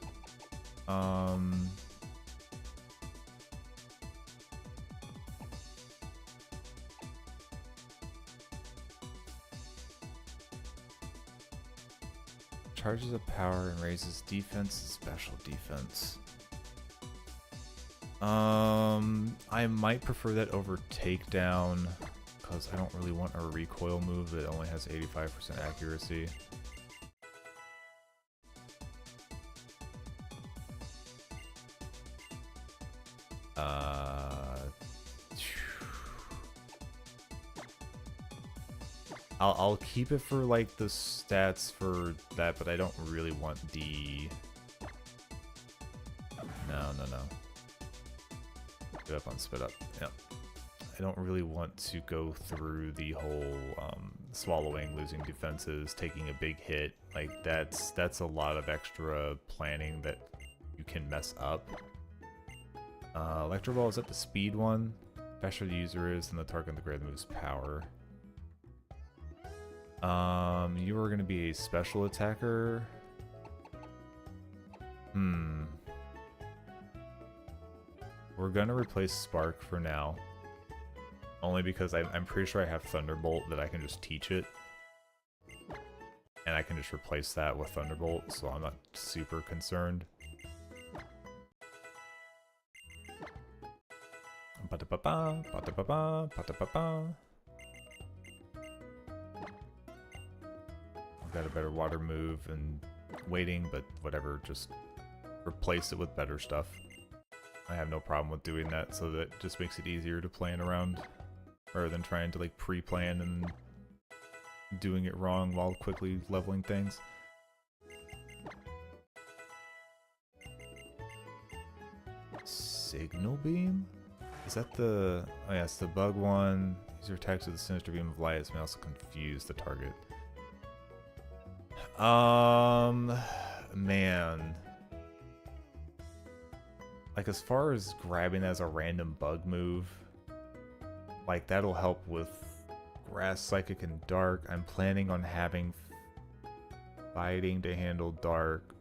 [SPEAKER 1] Charges of power and raises defense and special defense. I might prefer that over takedown, because I don't really want a recoil move that only has 85% accuracy. I'll keep it for like the stats for that, but I don't really want the... No. Spit up on spit up. Yep. I don't really want to go through the whole swallowing, losing defenses, taking a big hit. Like that's a lot of extra planning that you can mess up. Electro Ball, is that the speed one? Faster the user is, and the target the greater the move's power. You are going to be a special attacker. We're going to replace Spark for now. Only because I'm pretty sure I have Thunderbolt that I can just teach it. And I can just replace that with Thunderbolt, so I'm not super concerned. Ba-da-ba-ba, ba-da-ba-ba, ba-da-ba-ba. I've got a better water move and waiting, but whatever, just replace it with better stuff. I have no problem with doing that, so that just makes it easier to plan around, rather than trying to like pre-plan and doing it wrong while quickly leveling things. Signal Beam? Is that the... Oh yeah, it's the bug one. User attacks with the sinister beam of light may also confuse the target. Man. Like, as far as grabbing as a random bug move, like, that'll help with Grass, Psychic, and Dark. I'm planning on having Fighting to handle Dark.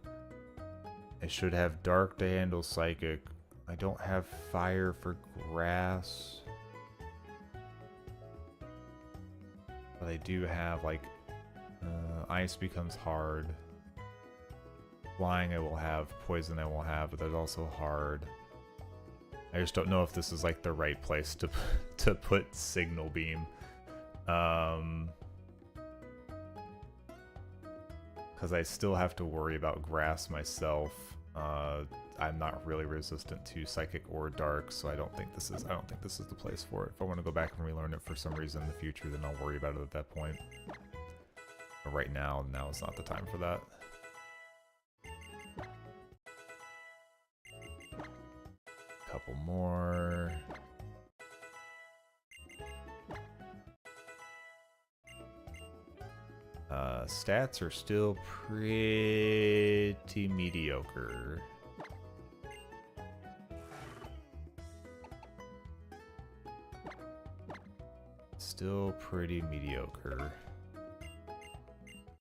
[SPEAKER 1] I should have Dark to handle Psychic. I don't have Fire for Grass. But I do have, like, Ice becomes hard. Flying I will have, Poison I will have, but that's also hard. I just don't know if this is like the right place to put Signal Beam. Because I still have to worry about Grass myself. I'm not really resistant to Psychic or Dark, so I don't think this is the place for it. If I want to go back and relearn it for some reason in the future, then I'll worry about it at that point. But right now is not the time for that. Couple more. Stats are still pretty mediocre. Still pretty mediocre.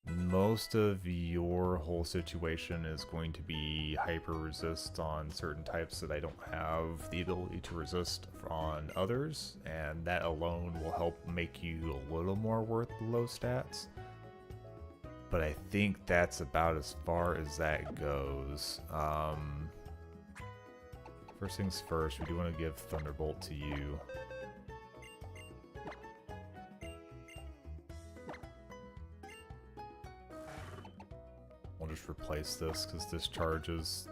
[SPEAKER 1] Most of your whole situation is going to be hyper resist on certain types that I don't have the ability to resist on others, and that alone will help make you a little more worth the low stats. But I think that's about as far as that goes. First things first, we do want to give Thunderbolt to you. I'll just replace this because this charge is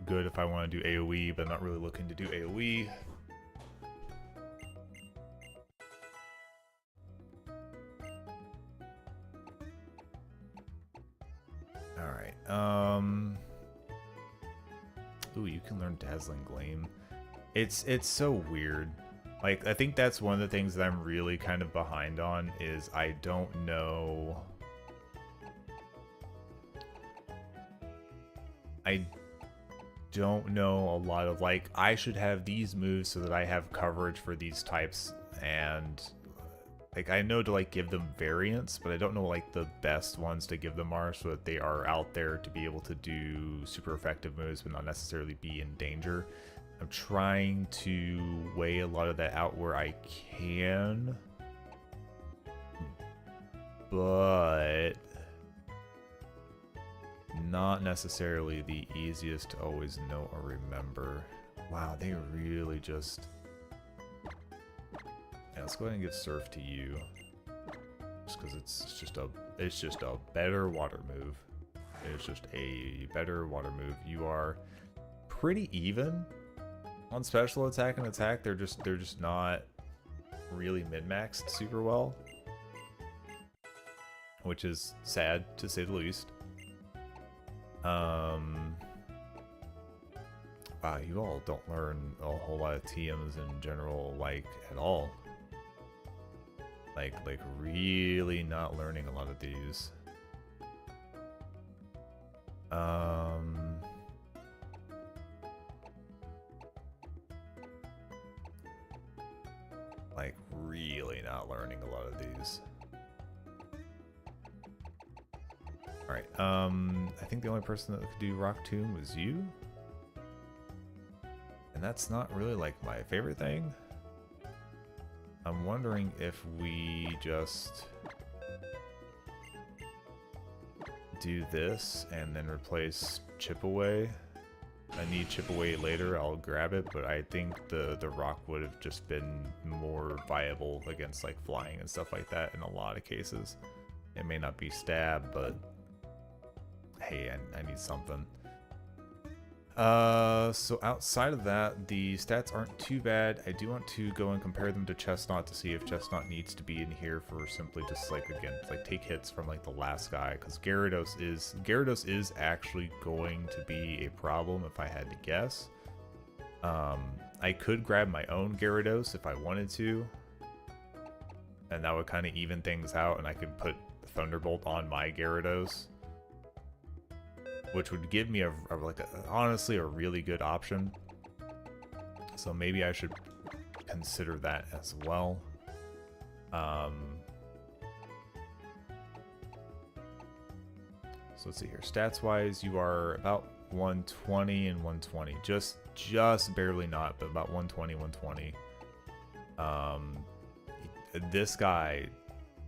[SPEAKER 1] good if I want to do AoE, but I'm not really looking to do AoE. Alright, ooh, you can learn Dazzling Gleam. It's so weird. Like, I think that's one of the things that I'm really kind of behind on, is I don't know... I don't know a lot of, like, I should have these moves so that I have coverage for these types, and like I know to like give them variants, but I don't know like the best ones to give them are, so that they are out there to be able to do super effective moves but not necessarily be in danger. I'm trying to weigh a lot of that out where I can, but not necessarily the easiest to always know or remember. Wow, they really just... Yeah, let's go ahead and give Surf to you. Just because it's just a better water move. It's just a better water move. You are pretty even on special attack and attack. They're just not really min-maxed super well, which is sad to say the least. Wow, you all don't learn a whole lot of TMs in general, like, at all. Like really not learning a lot of these. Like, really not learning a lot of these. Alright, I think the only person that could do Rock Tomb was you. And that's not really like my favorite thing. I'm wondering if we just do this and then replace Chip Away. I need Chip Away later, I'll grab it, but I think the rock would have just been more viable against like flying and stuff like that in a lot of cases. It may not be stab, but hey, I need something. So outside of that, the stats aren't too bad. I do want to go and compare them to Chestnut to see if Chestnut needs to be in here for simply just like, again, like take hits from like the last guy, because Gyarados is actually going to be a problem if I had to guess. I could grab my own Gyarados if I wanted to, and that would kind of even things out, and I could put Thunderbolt on my Gyarados, which would give me honestly a really good option. So maybe I should consider that as well. So let's see here. Stats wise, you are about 120 and 120. Just barely not, but about 120, 120. This guy,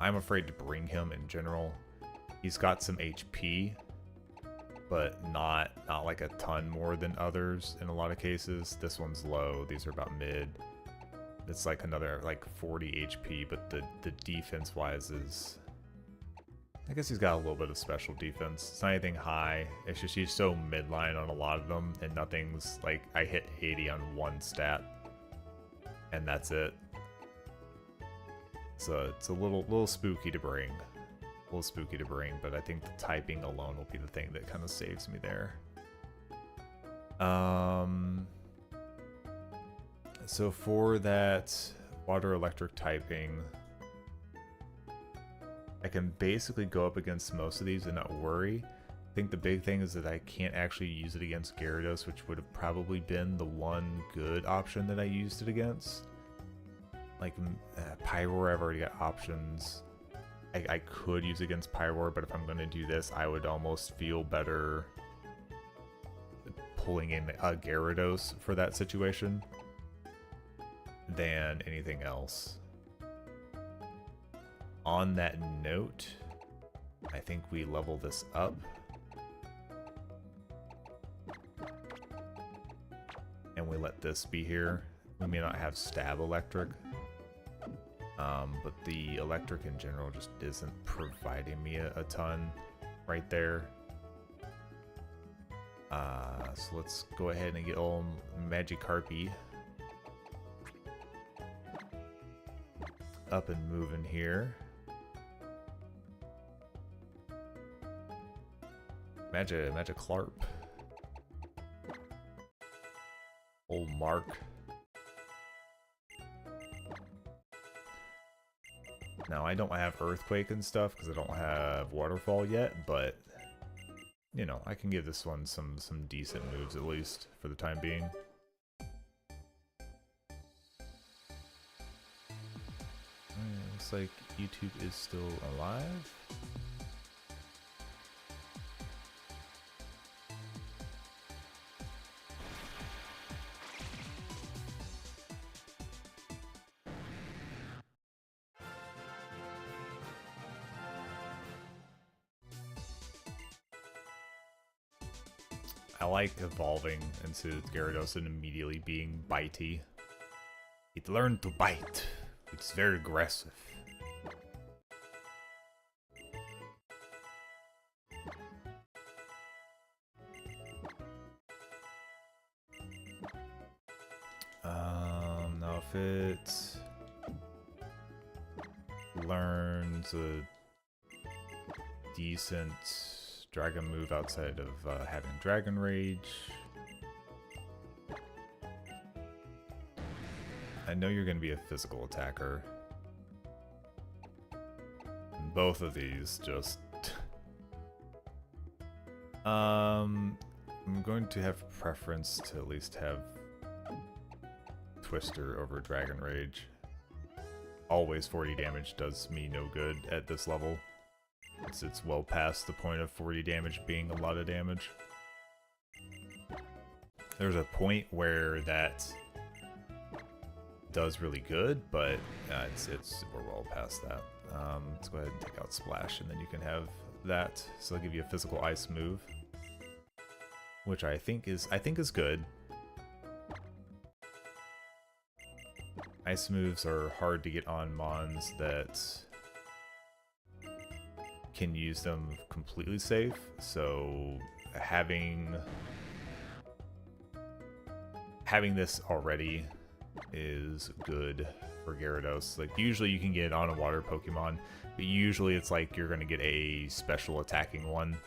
[SPEAKER 1] I'm afraid to bring him in general. He's got some HP, but not like a ton more than others in a lot of cases. This one's low, these are about mid. It's like another like 40 HP, but the defense wise is, I guess he's got a little bit of special defense. It's not anything high, it's just he's so midline on a lot of them, and nothing's like, I hit 80 on one stat and that's it. So it's a little spooky to bring. But I think the typing alone will be the thing that kind of saves me there. So for that water electric typing, I can basically go up against most of these and not worry. I think the big thing is that I can't actually use it against Gyarados, which would have probably been the one good option that I used it against. Like Pyroar, I've already got options. I could use against Pyroar, but if I'm going to do this, I would almost feel better pulling in a Gyarados for that situation than anything else. On that note, I think we level this up. And we let this be here. We may not have Stab Electric. But the electric in general just isn't providing me a ton right there. So let's go ahead and get old Magikarp up and moving here. Magikarp. Old Mark. Now, I don't have Earthquake and stuff because I don't have Waterfall yet, but, you know, I can give this one some decent moves at least for the time being. Looks like YouTube is still alive. I like evolving into Gyarados and immediately being bitey. It learned to bite. It's very aggressive. Now if it learns a decent dragon move outside of having Dragon Rage. I know you're going to be a physical attacker. And both of these just... I'm going to have preference to at least have Twister over Dragon Rage. Always 40 damage does me no good at this level. It's well past the point of 40 damage being a lot of damage. There's a point where that does really good, but we're well past that. Let's go ahead and take out Splash, and then you can have that. So I'll give you a physical ice move, which I think is good. Ice moves are hard to get on Mons that can use them completely safe, so having this already is good for Gyarados. Like, usually you can get it on a water Pokemon, but usually it's like you're going to get a special attacking one,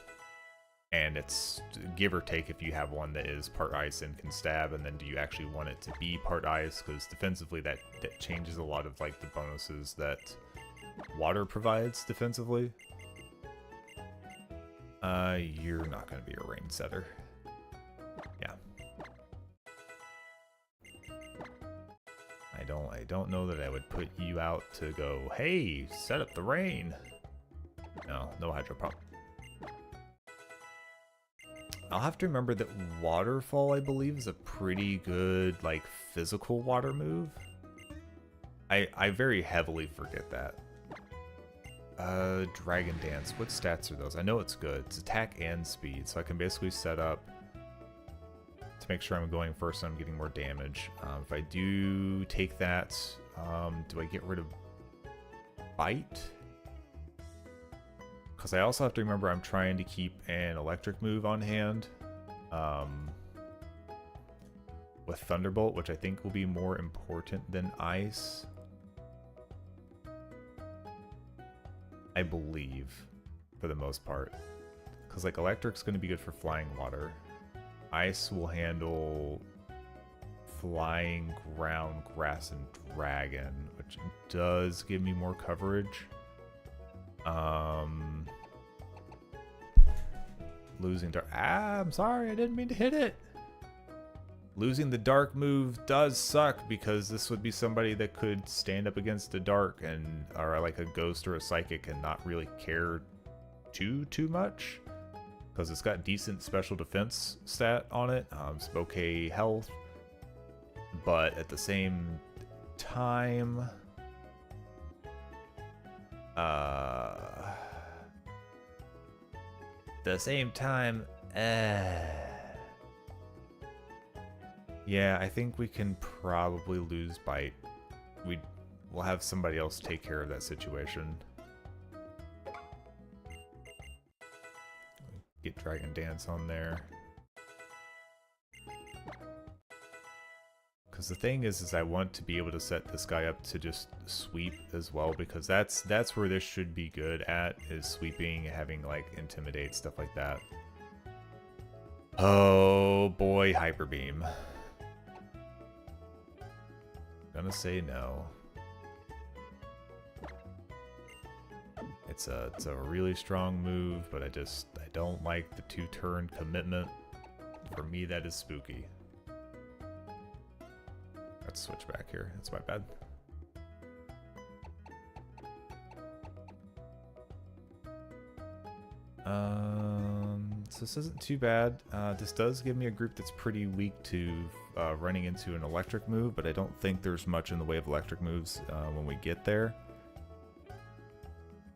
[SPEAKER 1] and it's give or take if you have one that is part ice and can stab, and then do you actually want it to be part ice, because defensively that changes a lot of like the bonuses that water provides defensively. You're not going to be a rain setter. Yeah. I don't know that I would put you out to go, hey, set up the rain. No Hydro Pump. I'll have to remember that Waterfall, I believe, is a pretty good, like, physical water move. I very heavily forget that. Dragon Dance. What stats are those? I know it's good. It's attack and speed, so I can basically set up to make sure I'm going first and I'm getting more damage. If I do take that, do I get rid of Bite? Because I also have to remember I'm trying to keep an electric move on hand with Thunderbolt, which I think will be more important than Ice. I believe, for the most part. Because, like, Electric's going to be good for flying water. Ice will handle flying, ground, grass, and dragon, which does give me more coverage. Losing dark. I'm sorry, I didn't mean to hit it. Losing the dark move does suck because this would be somebody that could stand up against the dark and or like a ghost or a psychic and not really care too much because it's got decent special defense stat on it. Some okay health, but at the same time, yeah, I think we can probably lose bite. We'll have somebody else take care of that situation. Get Dragon Dance on there. Because the thing is I want to be able to set this guy up to just sweep as well, because that's where this should be good at, is sweeping, having like intimidate, stuff like that. Oh boy, Hyper Beam. Gonna say no. It's a really strong move, but I don't like the 2-turn commitment. For me, that is spooky. Let's switch back here. That's my bad. So this isn't too bad. This does give me a group that's pretty weak to running into an electric move, but I don't think there's much in the way of electric moves when we get there.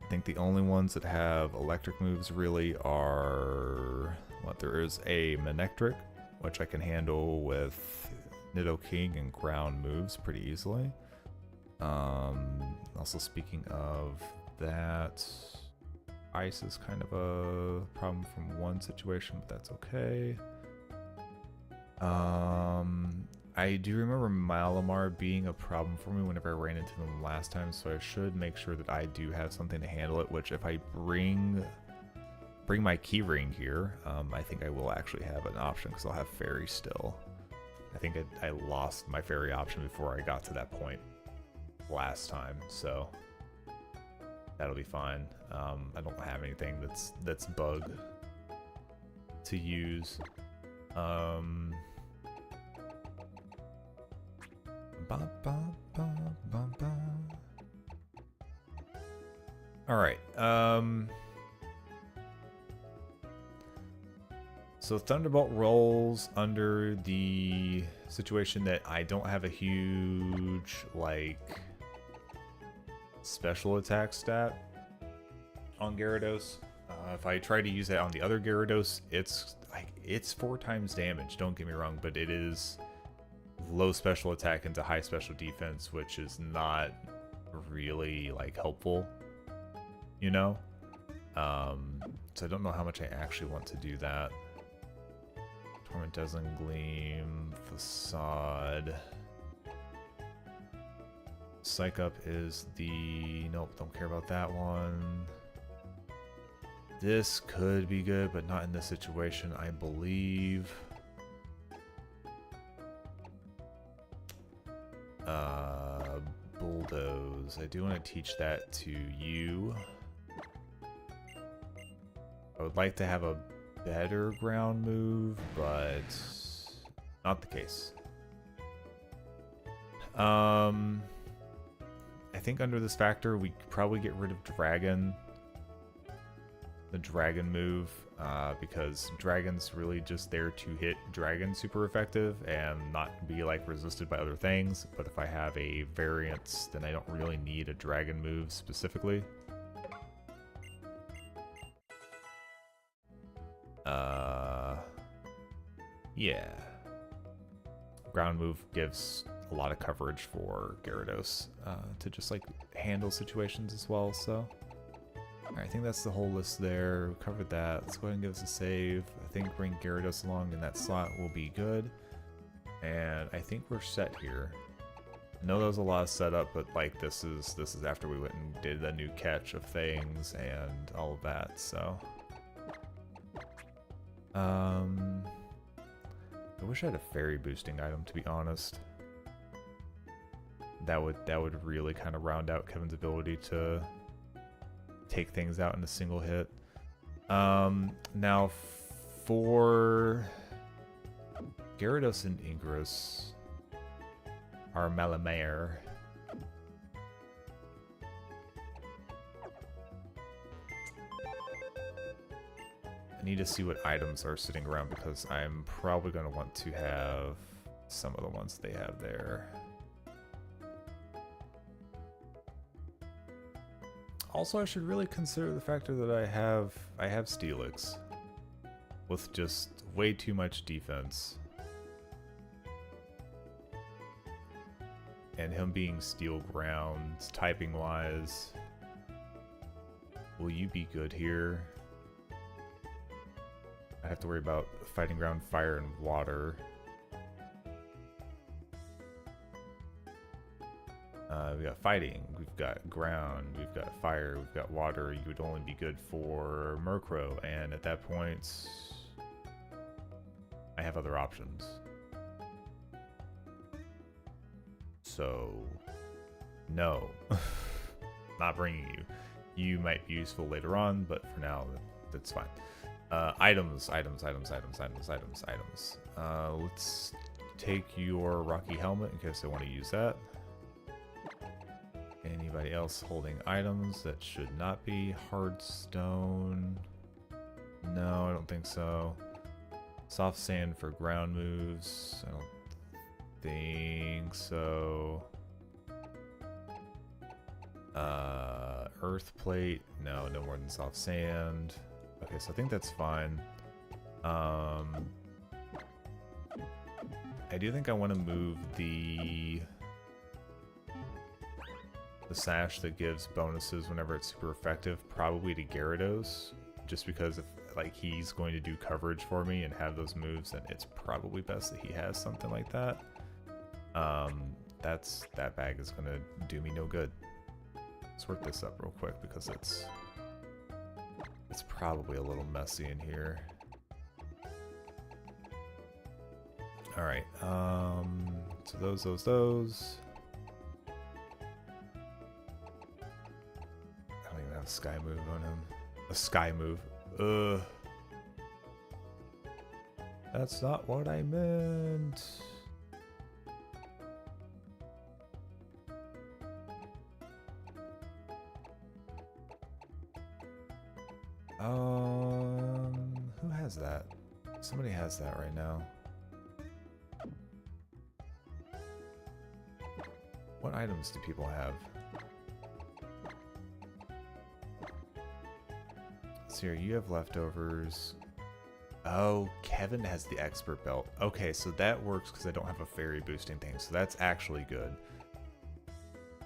[SPEAKER 1] I think the only ones that have electric moves really are... Well, there is a Manectric, which I can handle with Nidoking and ground moves pretty easily. Also, speaking of that, ice is kind of a problem from one situation, but that's okay. I do remember Malamar being a problem for me whenever I ran into them last time, so I should make sure that I do have something to handle it, which if I bring my keyring here, I think I will actually have an option because I'll have fairy still. I think I lost my fairy option before I got to that point last time, so that'll be fine. I don't have anything that's bug to use. All right. So Thunderbolt rolls under the situation that I don't have a huge, like, special attack stat on Gyarados. If I try to use that on the other Gyarados, it's 4 times damage, don't get me wrong, but it is low special attack into high special defense, which is not really, like, helpful, you know? So I don't know how much I actually want to do that. Torment Dazzling Gleam, Facade. Psych Up is the... Nope, don't care about that one. This could be good, but not in this situation, I believe. Bulldoze. I do want to teach that to you. I would like to have a better ground move, but not the case. I think under this factor, we could probably get rid of Dragon. The Dragon move, because Dragon's really just there to hit Dragon super effective and not be like resisted by other things. But if I have a variance, then I don't really need a Dragon move specifically. Yeah. Ground move gives a lot of coverage for Gyarados to just like handle situations as well, so. Alright, I think that's the whole list there. We covered that. Let's go ahead and give us a save. I think bring Gyarados along in that slot will be good. And I think we're set here. I know there was a lot of setup, but like this is after we went and did a new catch of things and all of that, so. I wish I had a fairy boosting item, to be honest. That would really kind of round out Kevin's ability to take things out in a single hit. Now for Gyarados and Ingress are Malamare. I need to see what items are sitting around because I'm probably going to want to have some of the ones they have there. Also, I should really consider the factor that I have Steelix with just way too much defense. And him being Steel Grounds, typing wise. Will you be good here? I have to worry about Fighting Ground, Fire, and Water. We got Fighting, we've got Ground, we've got Fire, we've got Water. You would only be good for Murkrow, and at that point, I have other options. So, no. Not bringing you. You might be useful later on, but for now, that's fine. Items. Let's take your Rocky Helmet in case I want to use that. Anybody else holding items that should not be? Hardstone. No, I don't think so. Soft Sand for ground moves. I don't think so. Earth Plate. No, no more than Soft Sand. Okay, so I think that's fine. I do think I want to move the sash that gives bonuses whenever it's super effective, probably to Gyarados, just because if like he's going to do coverage for me and have those moves, then it's probably best that he has something like that. That bag is gonna do me no good. Let's work this up real quick because it's probably a little messy in here. All right, so those. I don't even have a Sky move on him. A Sky move. Ugh. That's not what I meant. Who has that? Somebody has that right now. What items do people have? So here, you have leftovers. Oh, Kevin has the expert belt. Okay, so that works because I don't have a fairy boosting thing, so that's actually good.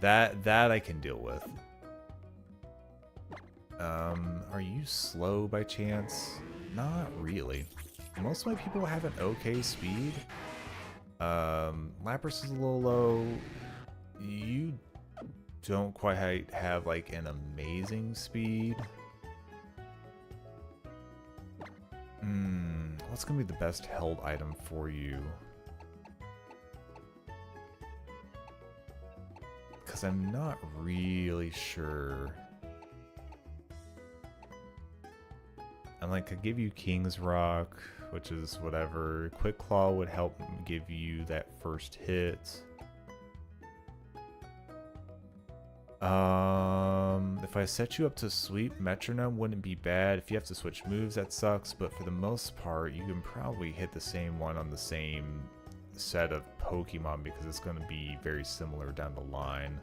[SPEAKER 1] That I can deal with. Are you slow by chance? Not really. Most of my people have an okay speed. Lapras is a little low. You don't quite have like an amazing speed. What's gonna be the best held item for you? Because I'm not really sure. And like, I give you King's Rock, which is whatever. Quick Claw would help give you that first hit. If I set you up to sweep, Metronome wouldn't be bad. If you have to switch moves, that sucks, but for the most part, you can probably hit the same one on the same set of Pokemon because it's going to be very similar down the line.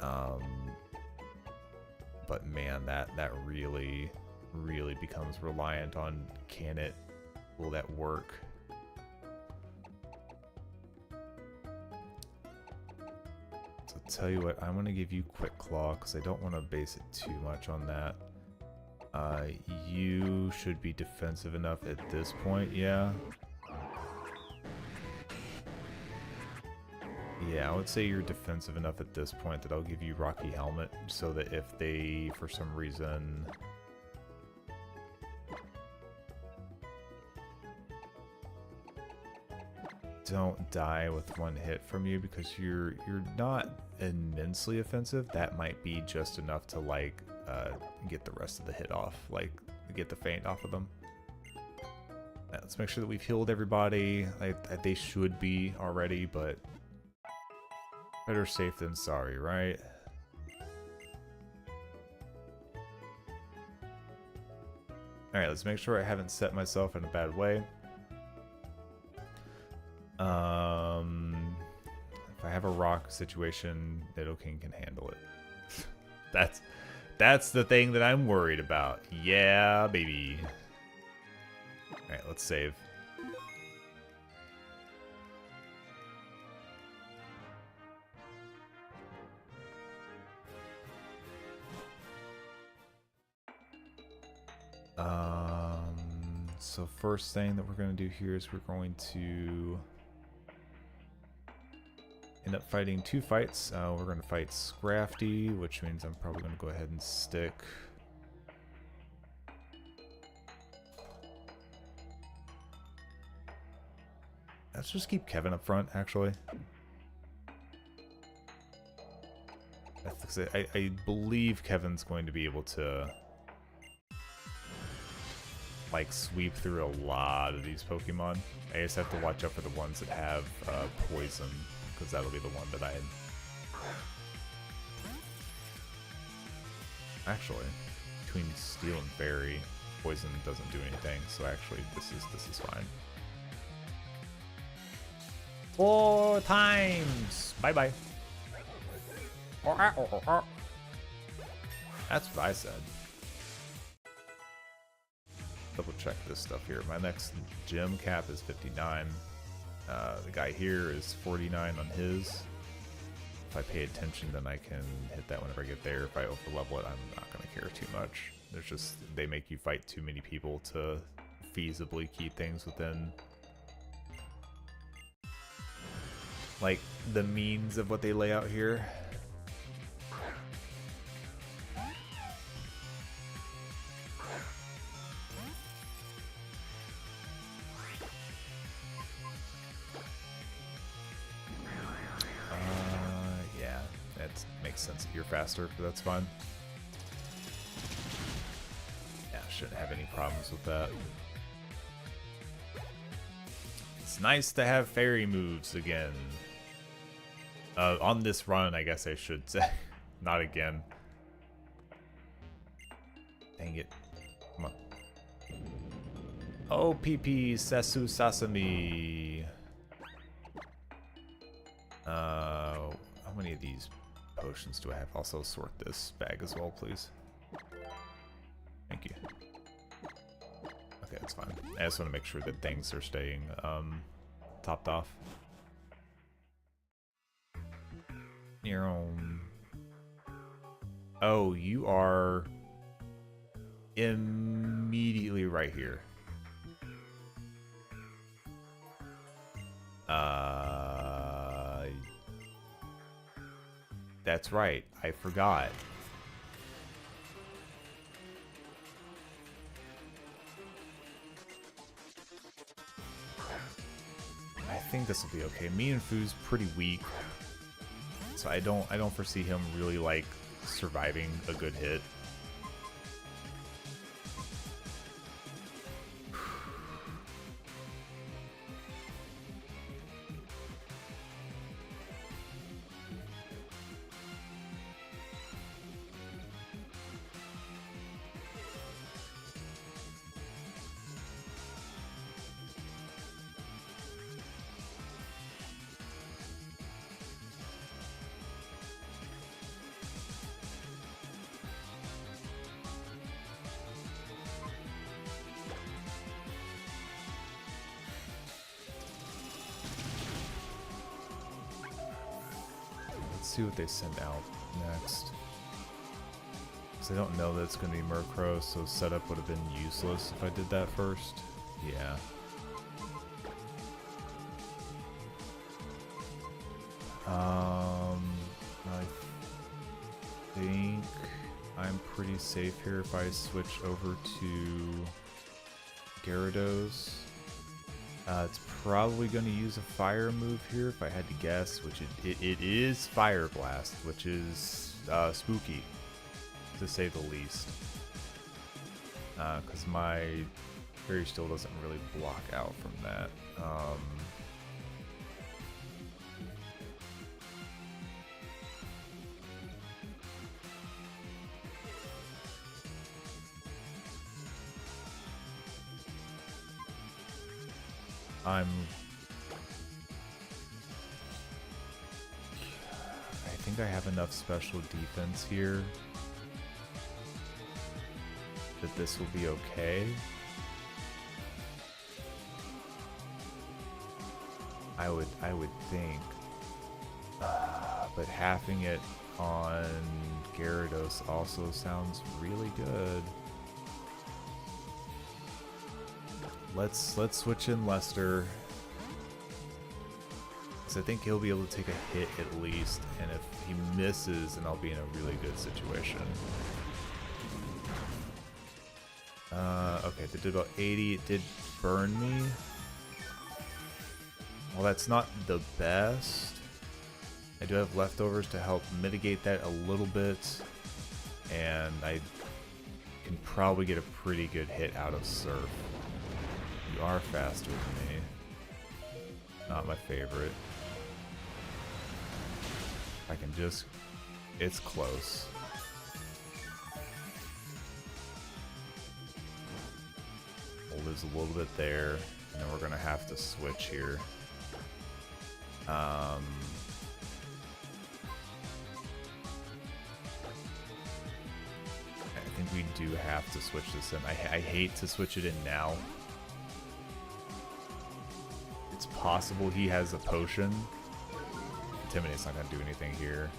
[SPEAKER 1] But man, that really becomes reliant on will that work? So tell you what, I'm gonna give you Quick Claw because I don't want to base it too much on that. You should be defensive enough at this point, yeah. Yeah, I would say you're defensive enough at this point that I'll give you Rocky Helmet so that if they, for some reason, don't die with one hit from you because you're not immensely offensive. That might be just enough to like get the rest of the hit off, like get the feint off of them. Let's make sure that we've healed everybody. They should be already, but better safe than sorry, right? Alright, let's make sure I haven't set myself in a bad way. If I have a rock situation, Nidoking can handle it. That's the thing that I'm worried about. Yeah, baby. Alright, let's save. So first thing that we're going to do here is we're going to end up fighting 2 fights. We're going to fight Scrafty, which means I'm probably going to go ahead and stick let's just keep Kevin up front, actually. I believe Kevin's going to be able to like sweep through a lot of these Pokemon. I just have to watch out for the ones that have poison, because that'll be the one that I actually, between Steel and Fairy, poison doesn't do anything, so actually this is fine. 4 times. Bye bye. That's what I said. Double check this stuff here. My next gym cap is 59. The guy here is 49 on his. If I pay attention, then I can hit that whenever I get there. If I overlevel it, I'm not going to care too much. There's just, they make you fight too many people to feasibly keep things within like the means of what they lay out here. Yeah, that makes sense if you're faster, but that's fine. Yeah, shouldn't have any problems with that. It's nice to have fairy moves again. On this run, I guess I should say. Not again. Dang it. Come on. Oh, PP Sesu Sasami. How many of these potions do I have? Also sort this bag as well, please. Thank you. Okay, that's fine. I just want to make sure that things are staying topped off. Your own. Oh, you are immediately right here. That's right. I forgot. I think this will be okay. Mienfu's pretty weak, so I don't foresee him really like surviving a good hit. See what they send out next, because I don't know that it's going to be Murkrow, so setup would have been useless if I did that first. Yeah. I think I'm pretty safe here if I switch over to Gyarados. It's probably going to use a fire move here if I had to guess, which it is Fire Blast, which is spooky. to say the least. Because my Fairy Steel doesn't really block out from that. I think I have enough special defense here that this will be okay. I would think, but halving it on Gyarados also sounds really good. Let's switch in Lester, because I think he'll be able to take a hit at least, and if he misses, then I'll be in a really good situation. Okay, they did about 80. It did burn me. Well, that's not the best. I do have leftovers to help mitigate that a little bit, and I can probably get a pretty good hit out of Surf. You are faster than me. Not my favorite. I can just... It's close. We'll lose a little bit there, and then we're going to have to switch here. I think we do have to switch this in. I hate to switch it in now. It's possible he has a potion. Intimidate's not going to do anything here.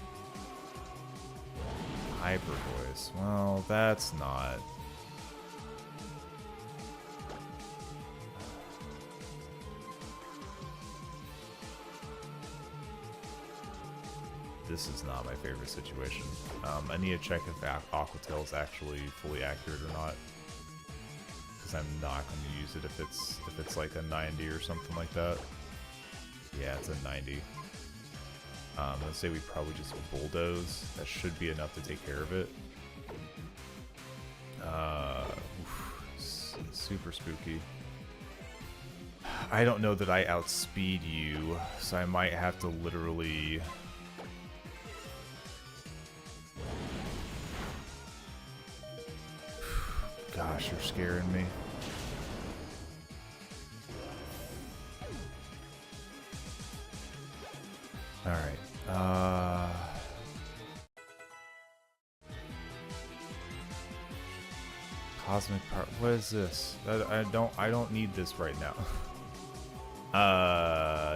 [SPEAKER 1] Hyper Voice. Well, that's not... This is not my favorite situation. I need to check if Aqua Tail is actually fully accurate or not, because I'm not going to use it if it's like a 90 or something like that. Yeah, it's a 90. Let's say we probably just bulldoze. That should be enough to take care of it. Super spooky. I don't know that I outspeed you, so I might have to literally... Gosh, you're scaring me. Alright, Cosmic Power, what is this? I don't need this right now.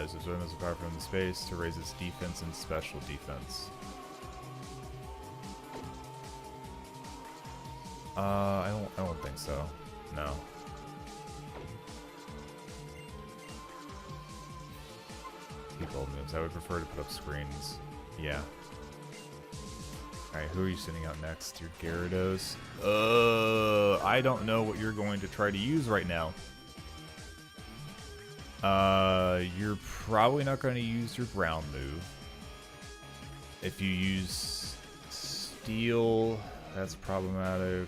[SPEAKER 1] This is when there's a power from the space to raise its defense and special defense. I don't think so. No. Keep old moves. I would prefer to put up screens. Yeah. Alright, who are you sending out next? Your Gyarados? I don't know what you're going to try to use right now. You're probably not going to use your ground move. If you use Steel... That's problematic.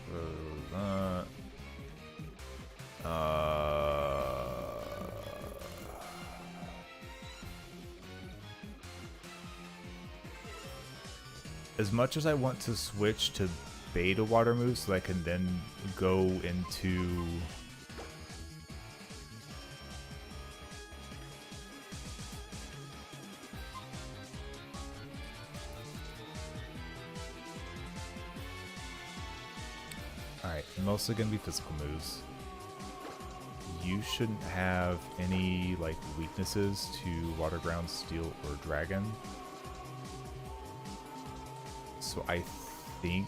[SPEAKER 1] As much as I want to switch to beta water moves so I can then go into... Alright, mostly gonna be physical moves. You shouldn't have any, like, weaknesses to Water, Ground, Steel, or Dragon. So I think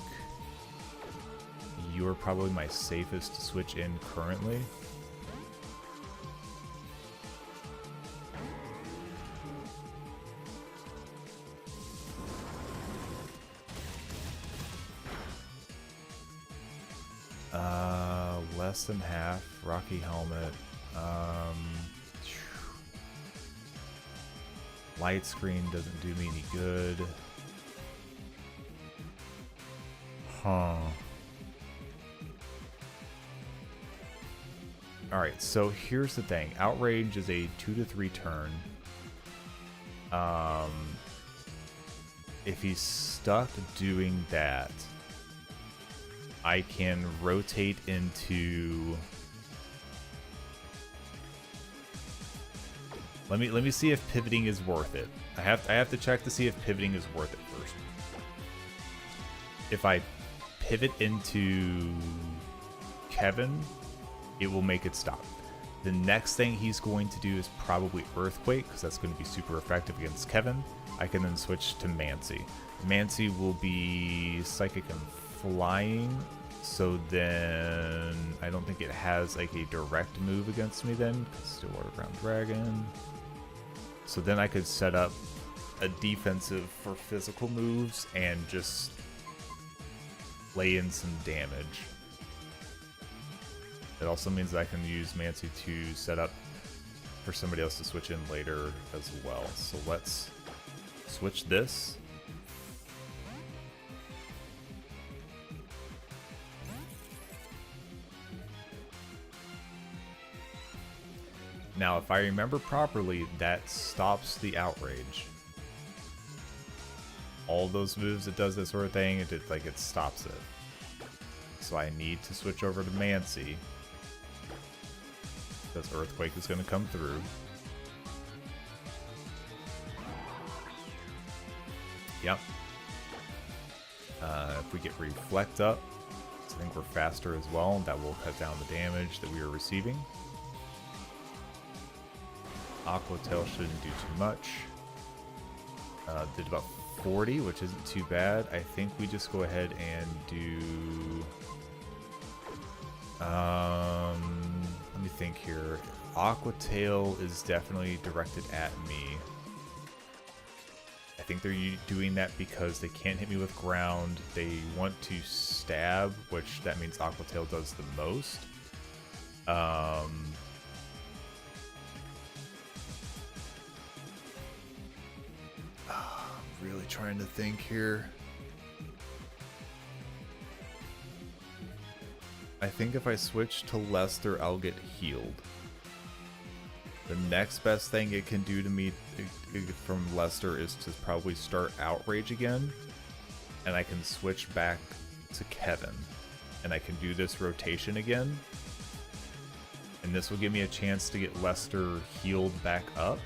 [SPEAKER 1] you're probably my safest to switch in currently. Less than half. Rocky Helmet. Light Screen doesn't do me any good. Huh. Alright, so here's the thing. Outrage is a 2 to 3 turn. If he's stuck doing that, I can rotate into... Let me see if pivoting is worth it. I have to check to see if pivoting is worth it first. If I pivot into Kevin, it will make it stop. The next thing he's going to do is probably Earthquake, because that's going to be super effective against Kevin. I can then switch to Mancy. Mancy will be Psychic and Flying, so then I don't think it has like a direct move against me then, because Stillwater Ground Dragon. So then I could set up a defensive for physical moves and just lay in some damage. It also means that I can use Mancy to set up for somebody else to switch in later as well. So let's switch this. Now, if I remember properly, that stops the outrage. All those moves, it does that sort of thing, it stops it. So I need to switch over to Mancy, because Earthquake is going to come through. Yep. If we get Reflect up, I think we're faster as well. That will cut down the damage that we are receiving. Aqua Tail shouldn't do too much. Did about 40, which isn't too bad. I think we just go ahead and do... let me think here. Aqua Tail is definitely directed at me. I think they're doing that because they can't hit me with ground. They want to stab, which that means Aqua Tail does the most. I'm really trying to think here. I think if I switch to Lester, I'll get healed. The next best thing it can do to me from Lester is to probably start Outrage again. And I can switch back to Kevin. And I can do this rotation again. And this will give me a chance to get Lester healed back up.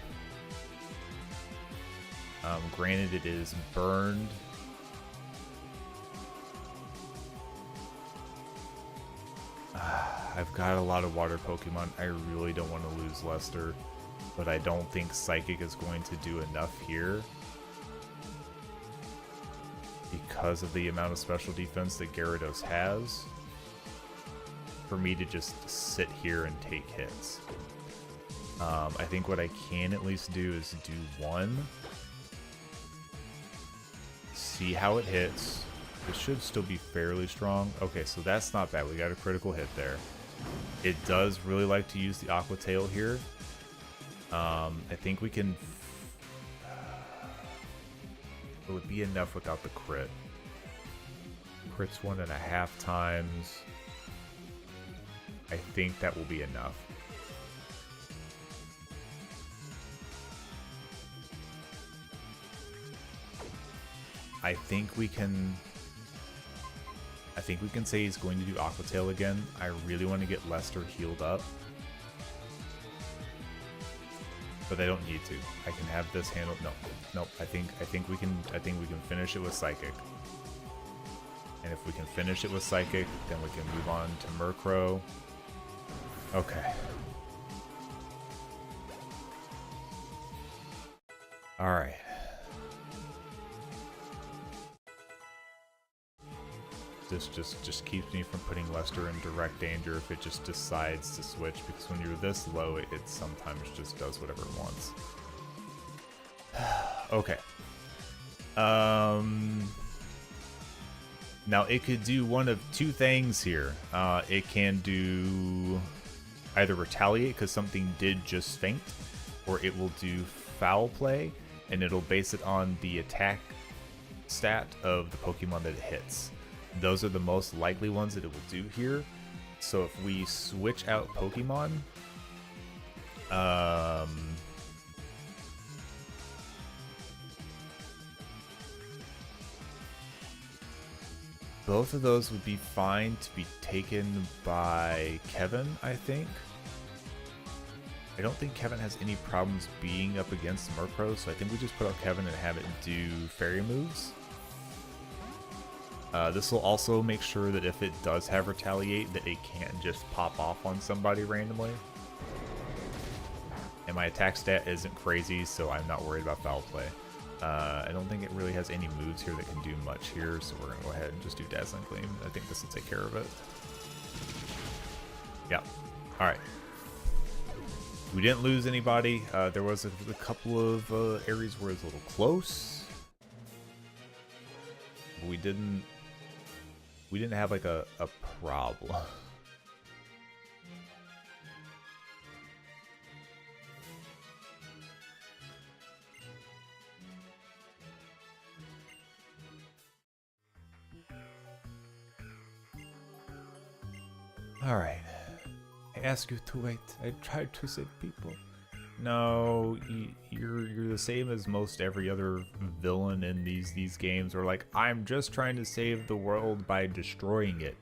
[SPEAKER 1] Granted, it is burned. I've got a lot of water Pokemon. I really don't want to lose Lester, but I don't think Psychic is going to do enough here because of the amount of special defense that Gyarados has for me to just sit here and take hits. I think what I can at least do is do one, see how it hits. It should still be fairly strong. Okay, so that's not bad. We got a critical hit there. It does really like to use the Aqua Tail here. I think we can... It would be enough without the crit. Crit's 1.5 times. I think that will be enough. I think we can say he's going to do Aqua Tail again. I really want to get Lester healed up, but I don't need to. I can have this handled. No. I think we can finish it with Psychic. And if we can finish it with Psychic, then we can move on to Murkrow. Okay. All right. This just keeps me from putting Lester in direct danger if it just decides to switch, because when you're this low, it sometimes just does whatever it wants. Okay. Now it could do one of two things here. It can do either Retaliate because something did just faint, or it will do Foul Play, and it'll base it on the attack stat of the Pokemon that it hits. those are the most likely ones that it will do here. So if we switch out Pokemon, both of those would be fine to be taken by Kevin, I think. I don't think Kevin has any problems being up against Murkrow, so I think we just put out Kevin and have it do fairy moves. This will also make sure that if it does have Retaliate, that it can't just pop off on somebody randomly. And my attack stat isn't crazy, so I'm not worried about Foul Play. I don't think it really has any moves here that can do much here, so we're going to go ahead and just do Dazzling Gleam. I think this will take care of it. Yeah. Alright. We didn't lose anybody. There was a couple of areas where it was a little close. But we didn't have like a problem. All right. I ask you to wait. I tried to save people. No, you're the same as most every other villain in these games. Or like, I'm just trying to save the world by destroying it.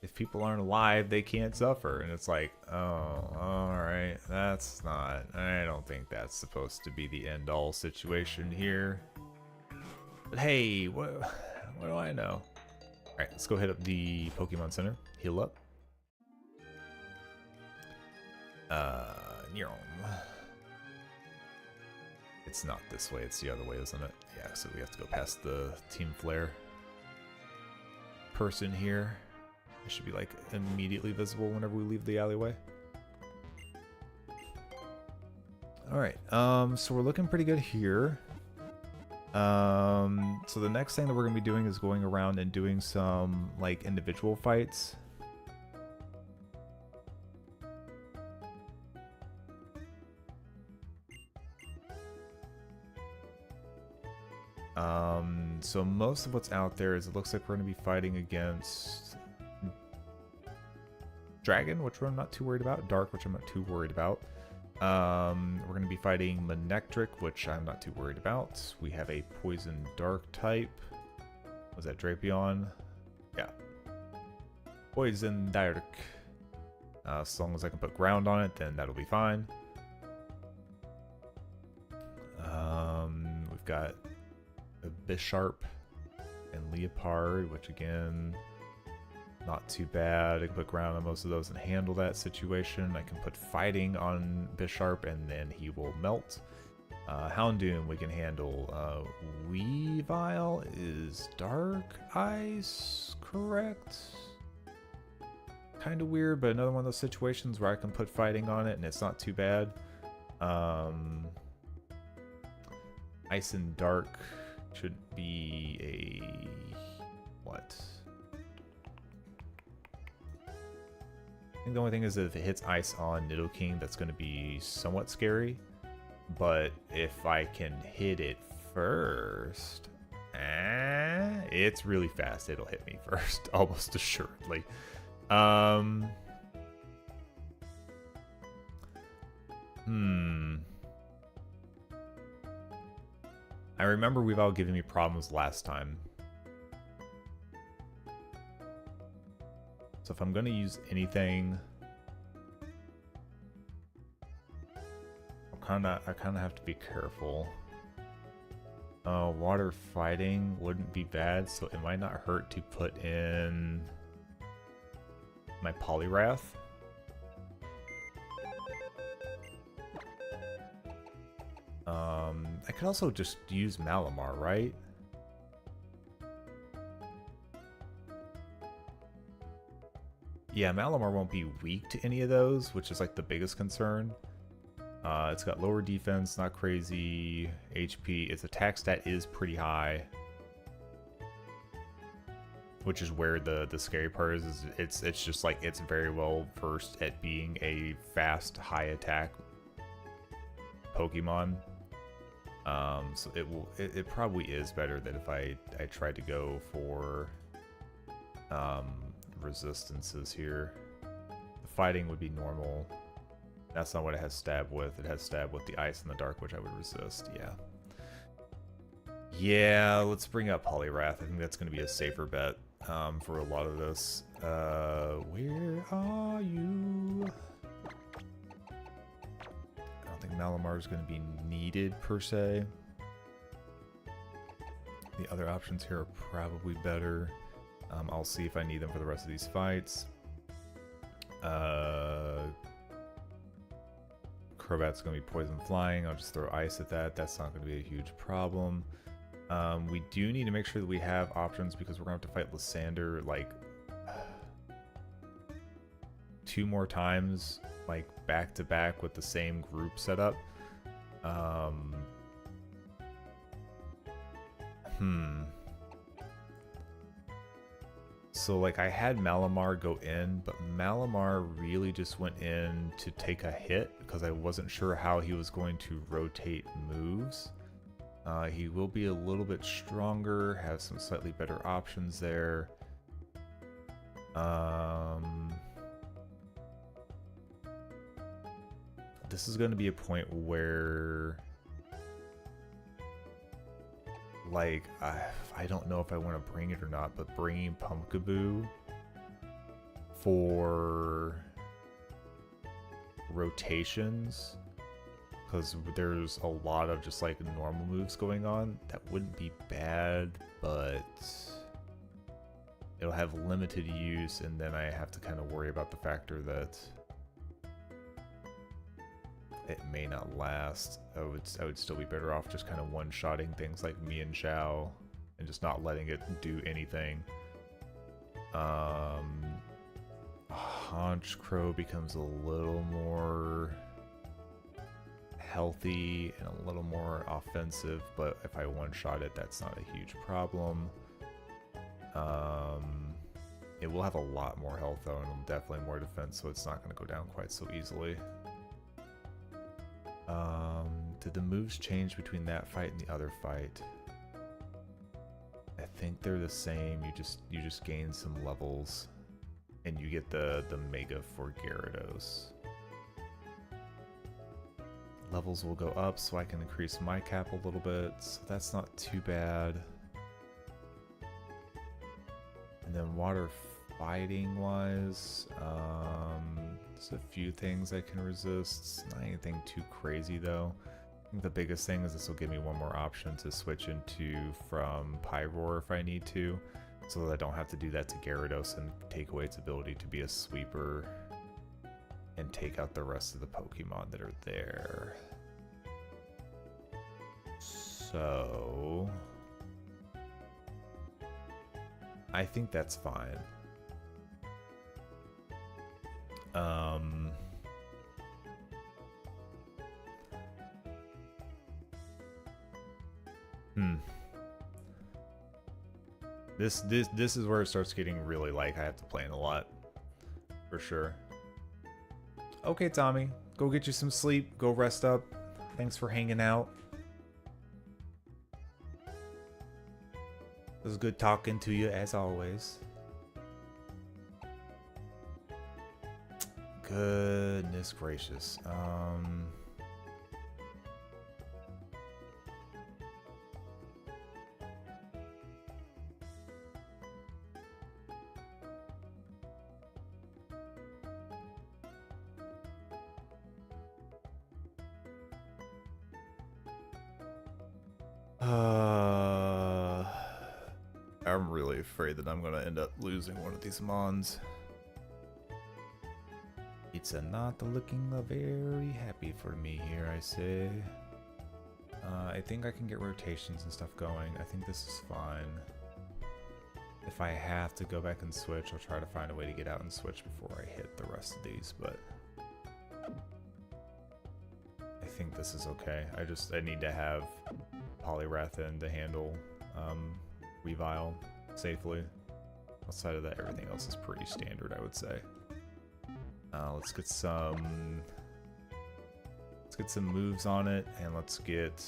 [SPEAKER 1] If people aren't alive, they can't suffer. And it's like, oh, all right, that's not. I don't think that's supposed to be the end-all situation here. But hey, what do I know? All right, let's go hit up the Pokemon Center. Heal up. It's not this way, it's the other way, isn't it? Yeah, so we have to go past the Team Flare person here. It should be like immediately visible whenever we leave the alleyway. Alright, so we're looking pretty good here. So the next thing that we're going to be doing is going around and doing some like individual fights. So most of what's out there is it looks like we're going to be fighting against Dragon, which I'm not too worried about. Dark, which I'm not too worried about. We're going to be fighting Manectric, which I'm not too worried about. We have a Poison Dark type. Was that Drapion? Yeah. Poison Dark. As long as I can put ground on it, then that'll be fine. We've got a Bisharp and Leopard, which again, not too bad. I can put ground on most of those and handle that situation. I can put fighting on Bisharp and then he will melt. Houndoom we can handle. Weavile is Dark Ice, correct? Kind of weird, but another one of those situations where I can put fighting on it and it's not too bad. Ice and Dark should be a... what? I think the only thing is that if it hits Ice on Nidoking, that's going to be somewhat scary. But if I can hit it first... it's really fast. It'll hit me first, almost assuredly. I remember Weavile giving me problems last time. So if I'm going to use anything, I kind of have to be careful. Water fighting wouldn't be bad, so it might not hurt to put in my Poliwrath. I could also just use Malamar, right? Yeah, Malamar won't be weak to any of those, which is like the biggest concern. It's got lower defense, not crazy HP. Its attack stat is pretty high, which is where the scary part is. It's just like it's very well versed at being a fast, high attack Pokemon. So it probably is better than if I tried to go for resistances here. The fighting would be normal. That's not what it has stab with. It has stab with the ice and the dark, which I would resist. Yeah. Yeah, let's bring up Polyrath. I think that's going to be a safer bet for a lot of this. Where are you? I don't think Malamar is going to be needed per se. The other options here are probably better. I'll see if I need them for the rest of these fights. Crobat's going to be poison flying. I'll just throw ice at that. That's not going to be a huge problem. We do need to make sure that we have options because we're going to have to fight Lysander like 2 more times, like back to back with the same group setup. So like I had Malamar go in, but Malamar really just went in to take a hit because I wasn't sure how he was going to rotate moves. He will be a little bit stronger, have some slightly better options there. This is going to be a point where, like, I don't know if I want to bring it or not, but bringing Pumpkaboo for rotations, because there's a lot of just like normal moves going on, that wouldn't be bad, but it'll have limited use, and then I have to kind of worry about the factor that it may not last. I would still be better off just kind of one-shotting things like Mian Shao and just not letting it do anything. Haunch Crow becomes a little more healthy and a little more offensive, but if I one-shot it, that's not a huge problem. It will have a lot more health though, and definitely more defense, so it's not going to go down quite so easily. Did the moves change between that fight and the other fight? I think they're the same. You just gain some levels, and you get the Mega for Gyarados. Levels will go up, so I can increase my cap a little bit. So that's not too bad. And then water fighting wise, there's a few things I can resist. Not anything too crazy though. I think the biggest thing is this will give me one more option to switch into from Pyroar if I need to, so that I don't have to do that to Gyarados and take away its ability to be a sweeper and take out the rest of the Pokemon that are there. So I think that's fine. This is where it starts getting really like I have to plan a lot, for sure. Okay, Tommy, go get you some sleep. Go rest up. Thanks for hanging out. It was good talking to you as always. Goodness gracious. I'm really afraid that I'm gonna end up losing one of these mons. It's not looking very happy for me here, I say. I think I can get rotations and stuff going. I think this is fine. If I have to go back and switch, I'll try to find a way to get out and switch before I hit the rest of these, but I think this is okay. I need to have Polyrath in to handle Weavile safely. Outside of that, everything else is pretty standard, I would say. Let's get some moves on it, and let's get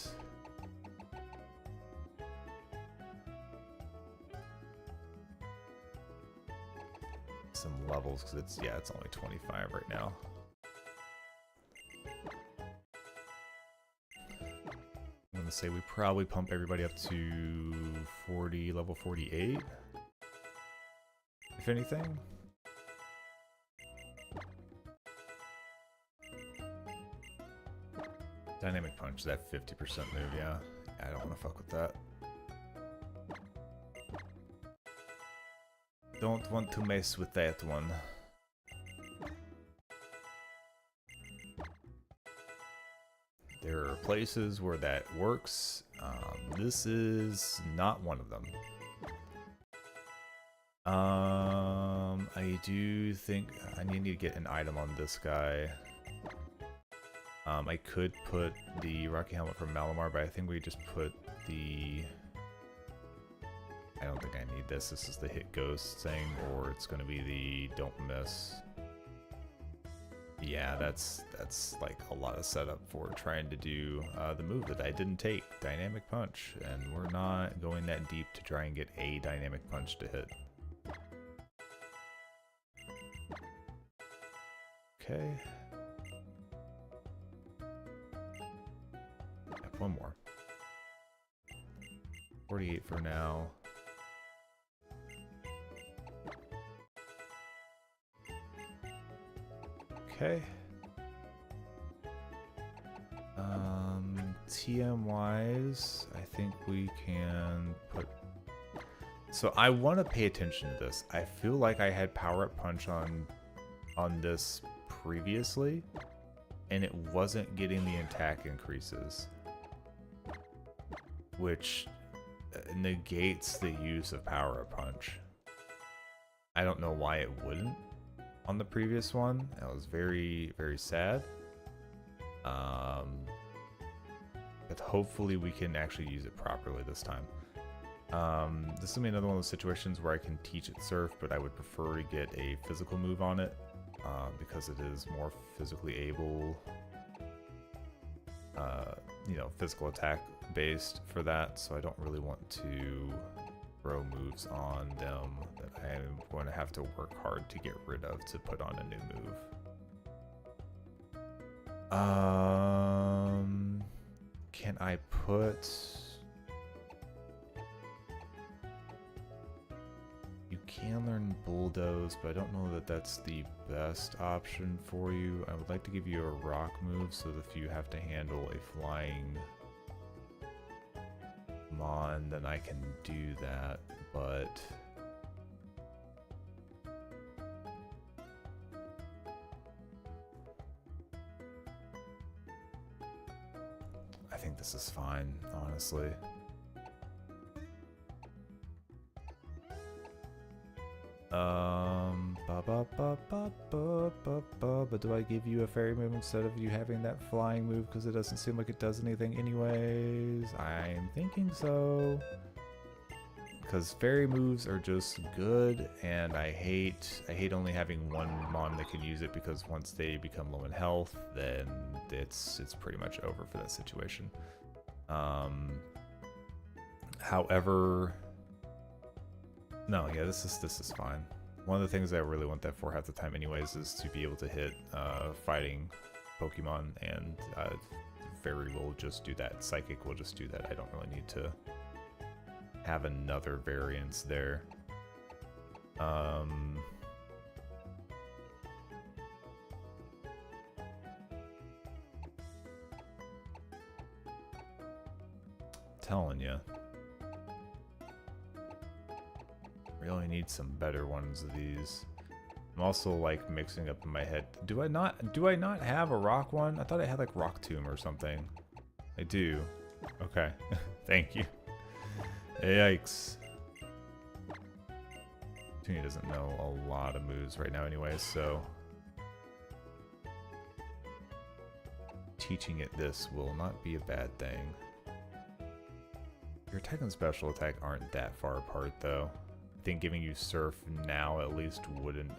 [SPEAKER 1] some levels because it's only 25 right now. I'm gonna say we probably pump everybody up to level 48, if anything. Dynamic punch, that 50% move, yeah. I don't want to fuck with that. Don't want to mess with that one. There are places where that works. This is not one of them. I do think I need to get an item on this guy. I could put the Rocky Helmet from Malamar, but I think we just put the... I don't think I need this. This is the Hit Ghost thing, or it's going to be the Don't Miss. Yeah, that's like a lot of setup for trying to do the move that I didn't take, Dynamic Punch, and we're not going that deep to try and get a Dynamic Punch to hit. Okay. One more. 48 for now. Okay. TM wise, I think we can put... So I want to pay attention to this. I feel like I had Power Up Punch on this previously, and it wasn't getting the attack increases, which negates the use of Power Up Punch. I don't know why it wouldn't on the previous one. That was very, very sad. But hopefully we can actually use it properly this time. This will be another one of those situations where I can teach it Surf, but I would prefer to get a physical move on it, because it is more physically able, you know, physical attack based for that, so I don't really want to throw moves on them that I am going to have to work hard to get rid of to put on a new move. Can I put... You can learn Bulldoze, but I don't know that that's the best option for you. I would like to give you a rock move so that if you have to handle a flying Mon, then I can do that, but... I think this is fine, honestly. But do I give you a fairy move instead of you having that flying move because it doesn't seem like it does anything anyways? I'm thinking so. Because fairy moves are just good, and I hate only having one Mon that can use it, because once they become low in health, then it's pretty much over for that situation. However, no, yeah, this is fine. One of the things I really want that for half the time anyways is to be able to hit fighting Pokemon, and Fairy will just do that. Psychic will just do that. I don't really need to have another variance there. Telling you. Really need some better ones of these. I'm also like mixing up in my head. Do I not have a rock one? I thought I had like Rock Tomb or something. I do. Okay. Thank you. Yikes. Toonie doesn't know a lot of moves right now anyway, so teaching it this will not be a bad thing. Your attack and special attack aren't that far apart though. I think giving you Surf now at least wouldn't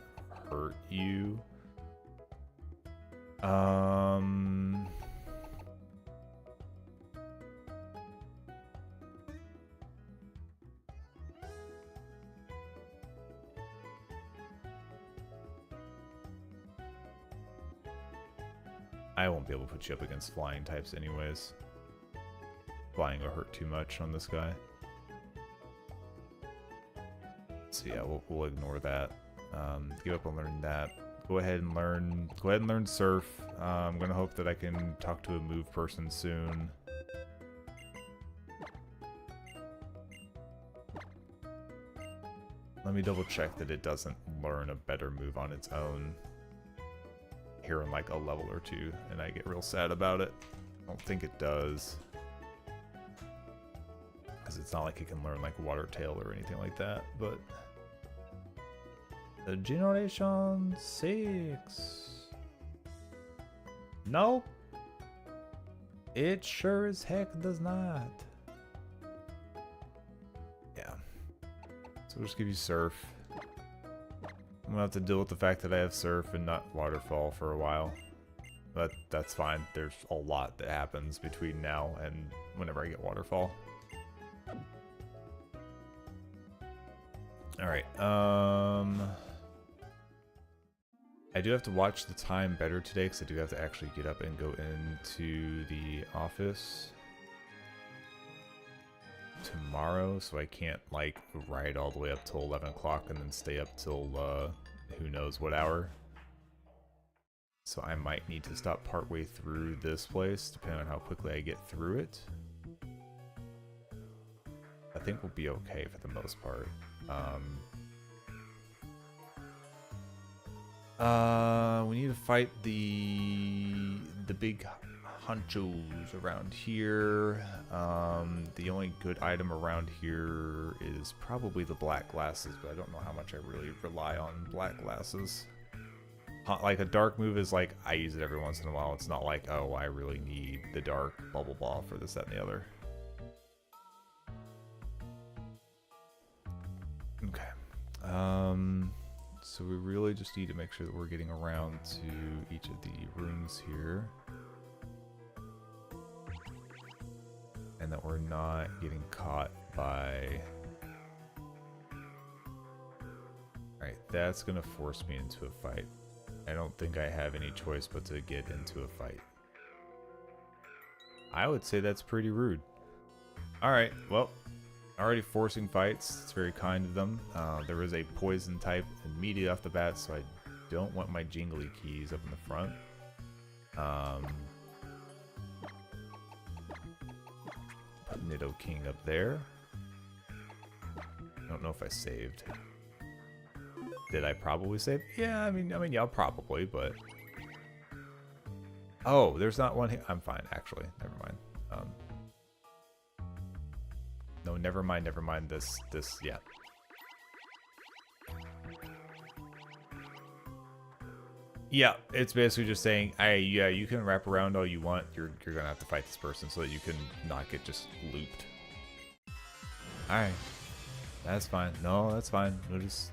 [SPEAKER 1] hurt you. I won't be able to put you up against flying types anyways. Flying will hurt too much on this guy. So yeah, we'll ignore that. Give up on learning that. Go ahead and learn surf. I'm gonna hope that I can talk to a move person soon. Let me double check that it doesn't learn a better move on its own here in like a level or two, and I get real sad about it. I don't think it does. Because it's not like it can learn like Water Tail or anything like that, but... The Generation 6. Nope. It sure as heck does not. Yeah. So we'll just give you Surf. I'm gonna have to deal with the fact that I have Surf and not Waterfall for a while. But that's fine. There's a lot that happens between now and whenever I get Waterfall. Alright, I do have to watch the time better today because I do have to actually get up and go into the office tomorrow, so I can't like ride all the way up till 11 o'clock and then stay up till who knows what hour. So I might need to stop partway through this place depending on how quickly I get through it. I think we'll be okay for the most part. We need to fight the big honchos around here. The only good item around here is probably the black glasses, but I don't know how much I really rely on black glasses. Like a dark move is like, I use it every once in a while. It's not like, oh, I really need the dark bubble ball for this, that, and the other. Okay. So we really just need to make sure that we're getting around to each of the rooms here. And that we're not getting caught by... Alright, that's gonna force me into a fight. I don't think I have any choice but to get into a fight. I would say that's pretty rude. Alright, well, already forcing fights. It's very kind of them. There is a poison type immediately off the bat, so I don't want my jingly keys up in the front. Put Nido King up there. I don't know if I saved. Did I probably save? Yeah, I mean, yeah, probably, but... Oh, there's not one here. I'm fine, actually. Never mind. No, never mind this, yeah. Yeah, it's basically just saying, yeah, you can wrap around all you want. You're gonna have to fight this person so that you can not get just looped. Alright. That's fine. No, that's fine. We'll just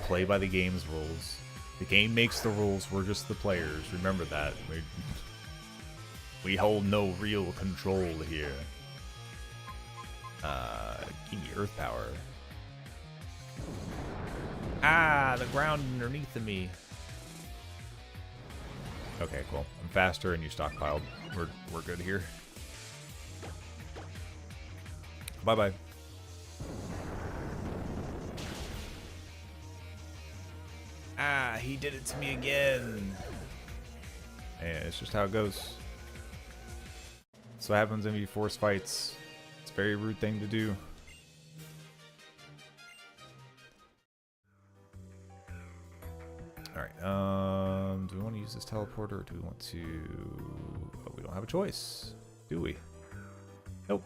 [SPEAKER 1] play by the game's rules. The game makes the rules, we're just the players. Remember that. We hold no real control here. Give me Earth Power. Ah, the ground underneath of me. Okay, cool. I'm faster and you stockpiled. We're good here. Bye-bye. Ah, he did it to me again. Yeah, it's just how it goes. That's what happens when you force fights. It's a very rude thing to do. Alright, do we want to use this teleporter or do we want to... Oh, we don't have a choice, do we? Nope.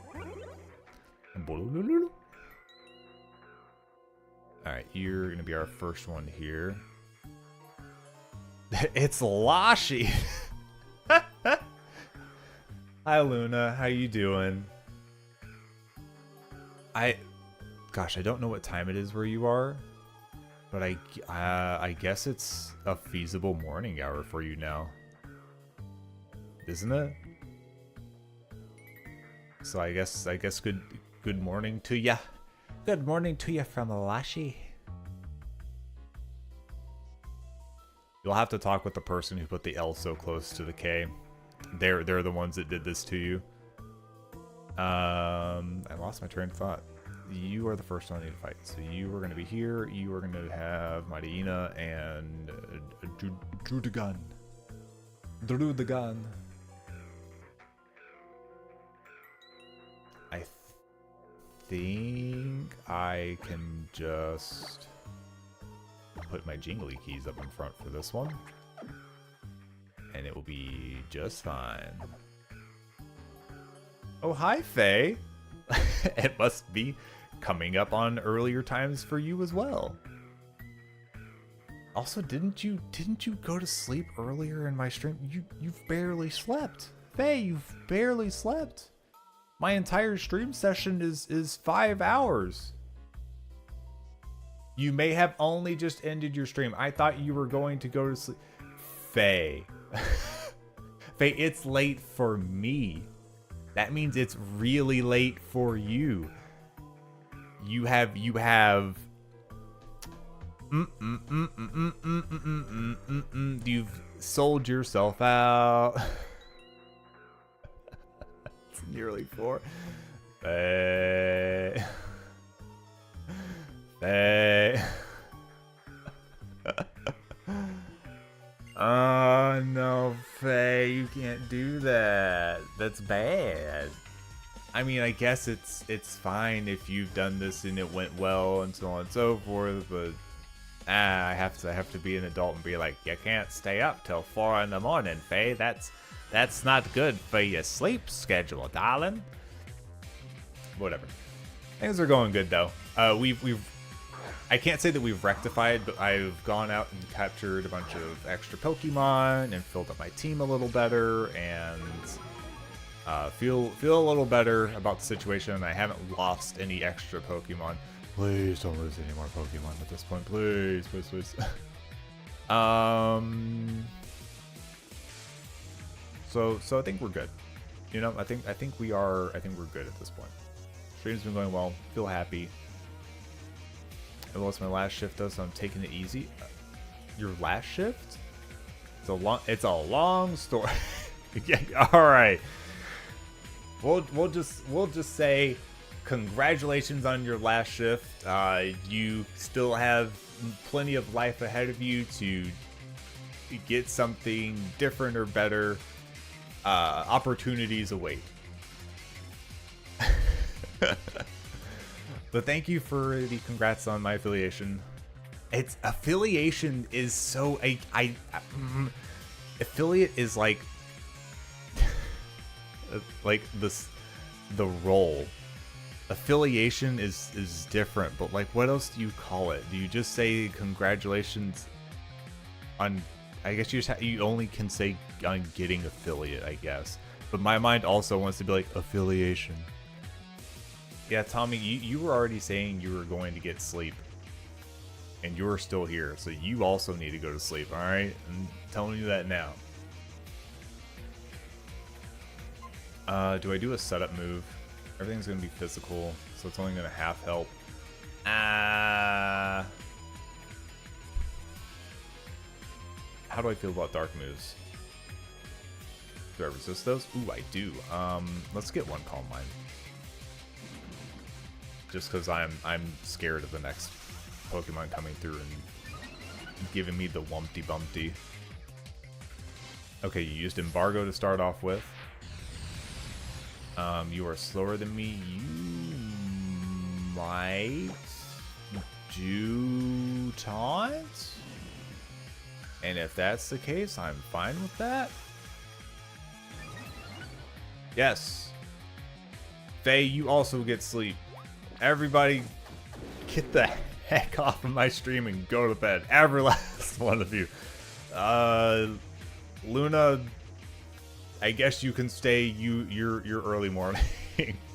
[SPEAKER 1] Alright, you're going to be our first one here. It's Lashi! Hi Luna, how you doing? Gosh, I don't know what time it is where you are, but I guess it's a feasible morning hour for you now, isn't it? So I guess good morning to ya. Good morning to ya from Lashi. You You'll have to talk with the person who put the L so close to the K. They're the ones that did this to you. I lost my train of thought. You are the first one I need to fight. So you are going to be here. You are going to have Marina and Drudagan. Drudagan. I think I can just put my jingly keys up in front for this one. And it will be just fine. Oh, hi, Faye. It must be coming up on earlier times for you as well. Also, didn't you go to sleep earlier in my stream? You've barely slept. Faye, you've barely slept. My entire stream session is 5 hours. You may have only just ended your stream. I thought you were going to go to sleep. Faye. Faye, it's late for me. That means it's really late for you. You've sold yourself out. It's nearly 4. Faye. Faye. Oh no, Faye, you can't do that. That's bad. I mean, I guess it's fine if you've done this and it went well and so on and so forth, but I have to be an adult and be like, you can't stay up till 4 in the morning, Faye. That's not good for your sleep schedule, darling. Whatever. Things are going good though. I can't say that we've rectified, but I've gone out and captured a bunch of extra Pokemon and filled up my team a little better and feel a little better about the situation. I haven't lost any extra Pokemon. Please don't lose any more Pokemon at this point. Please, please, please. So I think we're good. You know, I think we're good at this point. Stream's been going well. Feel happy. Well, it's my last shift though, so I'm taking it easy. Your last shift? It's a long story. Yeah, all right. We'll just say congratulations on your last shift. You still have plenty of life ahead of you to get something different or better. Opportunities await. But thank you for the congrats on my affiliation. It's affiliation is so affiliate is like the role. Affiliation is different, but like what else do you call it? Do you just say congratulations on? I guess you only can say on getting affiliate, I guess. But my mind also wants to be like affiliation. Yeah, Tommy, you were already saying you were going to get sleep. And you're still here, so you also need to go to sleep, alright? I'm telling you that now. Do I do a setup move? Everything's going to be physical, so it's only going to half help. How do I feel about dark moves? Do I resist those? Ooh, I do. Let's get one Calm Mind. Just because I'm scared of the next Pokemon coming through and giving me the Wumpty Bumpty. Okay, you used Embargo to start off with. You are slower than me. You might do Taunt? And if that's the case, I'm fine with that. Yes. Faye, you also get sleep. Everybody, get the heck off of my stream and go to bed. Every last one of you. Luna, I guess you can stay. You're early morning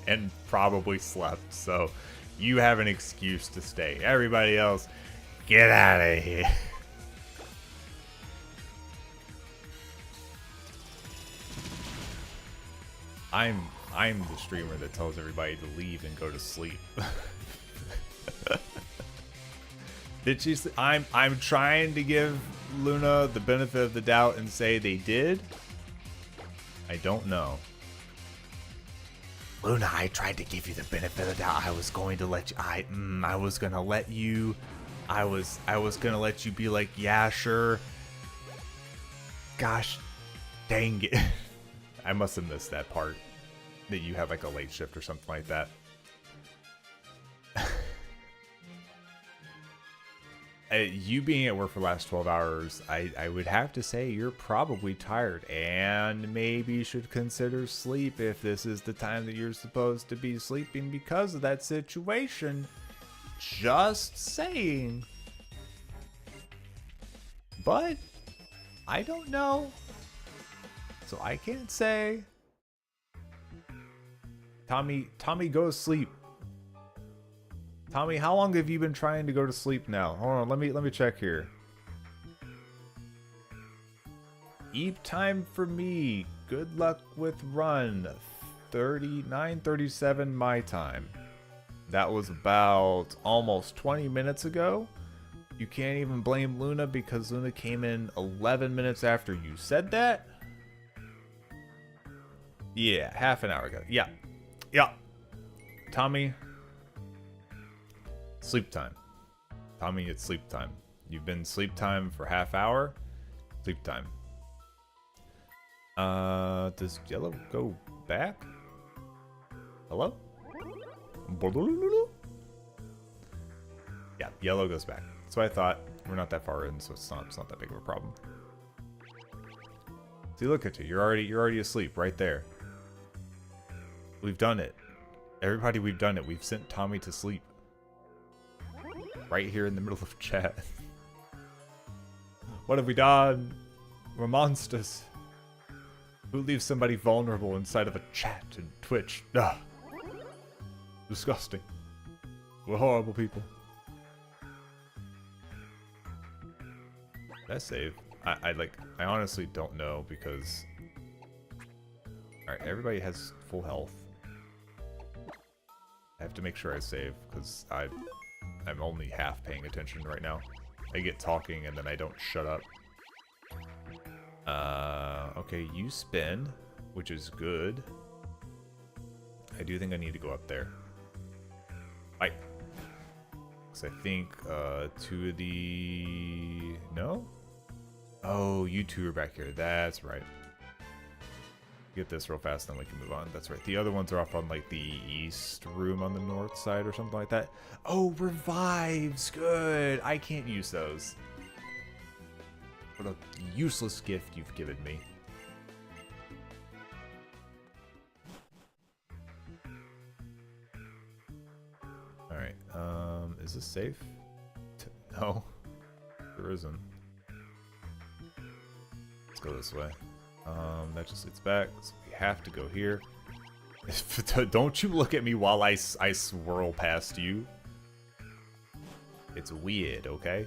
[SPEAKER 1] and probably slept, so you have an excuse to stay. Everybody else, get out of here. I'm the streamer that tells everybody to leave and go to sleep. Did she say, I'm trying to give Luna the benefit of the doubt and say they did? I don't know. Luna, I tried to give you the benefit of the doubt. I was going to let you. I was gonna let you. I was gonna let you be like, yeah, sure. Gosh, dang it! I must have missed that part. That you had like a late shift or something like that. You being at work for the last 12 hours, I would have to say you're probably tired and maybe should consider sleep if this is the time that you're supposed to be sleeping because of that situation. Just saying. But I don't know. So I can't say. Tommy, go to sleep. Tommy, how long have you been trying to go to sleep now? Hold on, let me check here. Eep time for me. Good luck with run. 9:37 my time. That was about almost 20 minutes ago. You can't even blame Luna because Luna came in 11 minutes after you said that. Yeah, half an hour ago. Yeah. Tommy. Sleep time. Tommy, it's sleep time. You've been sleep time for half hour. Sleep time. Does Yellow go back? Hello? Yeah, Yellow goes back. So I thought. We're not that far in, so it's not that big of a problem. See, look at you. You're already asleep right there. We've done it. Everybody, we've done it. We've sent Tommy to sleep. Right here in the middle of chat. What have we done? We're monsters. Who leaves somebody vulnerable inside of a chat in Twitch? Ugh. Disgusting. We're horrible people. Did I save? I honestly don't know because... Alright, everybody has full health. I have to make sure I save because I'm only half paying attention right now. I get talking and then I don't shut up. Okay, you spin, which is good. I do think I need to go up there. Bye. Because I think two of the... No? Oh, you two are back here. That's right. Get this real fast, then we can move on. That's right. The other ones are off on like the east room on the north side or something like that. Oh, revives. Good. I can't use those. What a useless gift you've given me. Alright. Is this safe? No. There isn't. Let's go this way. That just leads back, so we have to go here. Don't you look at me while I swirl past you. It's weird, okay?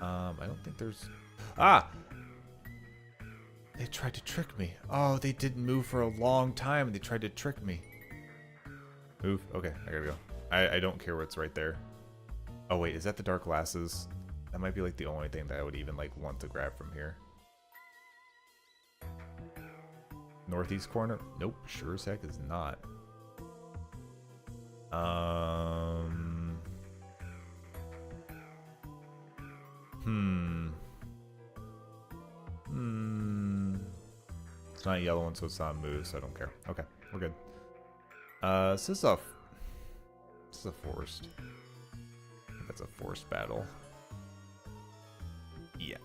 [SPEAKER 1] I don't think there's... Ah! They tried to trick me. Oh, they didn't move for a long time. They tried to trick me. Move? Okay, I gotta go. I don't care what's right there. Oh wait, is that the dark glasses? That might be like the only thing that I would even like want to grab from here. Northeast corner? Nope, sure as heck is not. It's not a yellow one, so it's not a move, so I don't care. Okay, we're good. This is a forest. I think that's a forest battle. Yeah.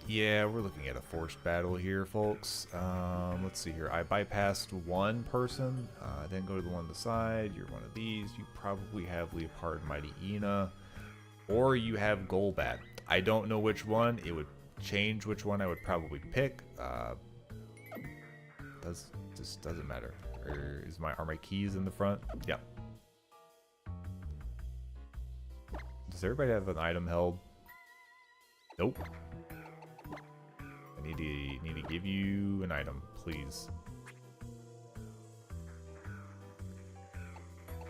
[SPEAKER 1] Yeah, we're looking at a forced battle here, folks. Let's see here. I bypassed one person. Then go to the one on the side. You're one of these. You probably have Leopard Mighty Ina. Or you have Golbat. I don't know which one. It would change which one I would probably pick. Just doesn't matter. Are my keys in the front? Yeah. Does everybody have an item held? Nope. I need to give you an item, please.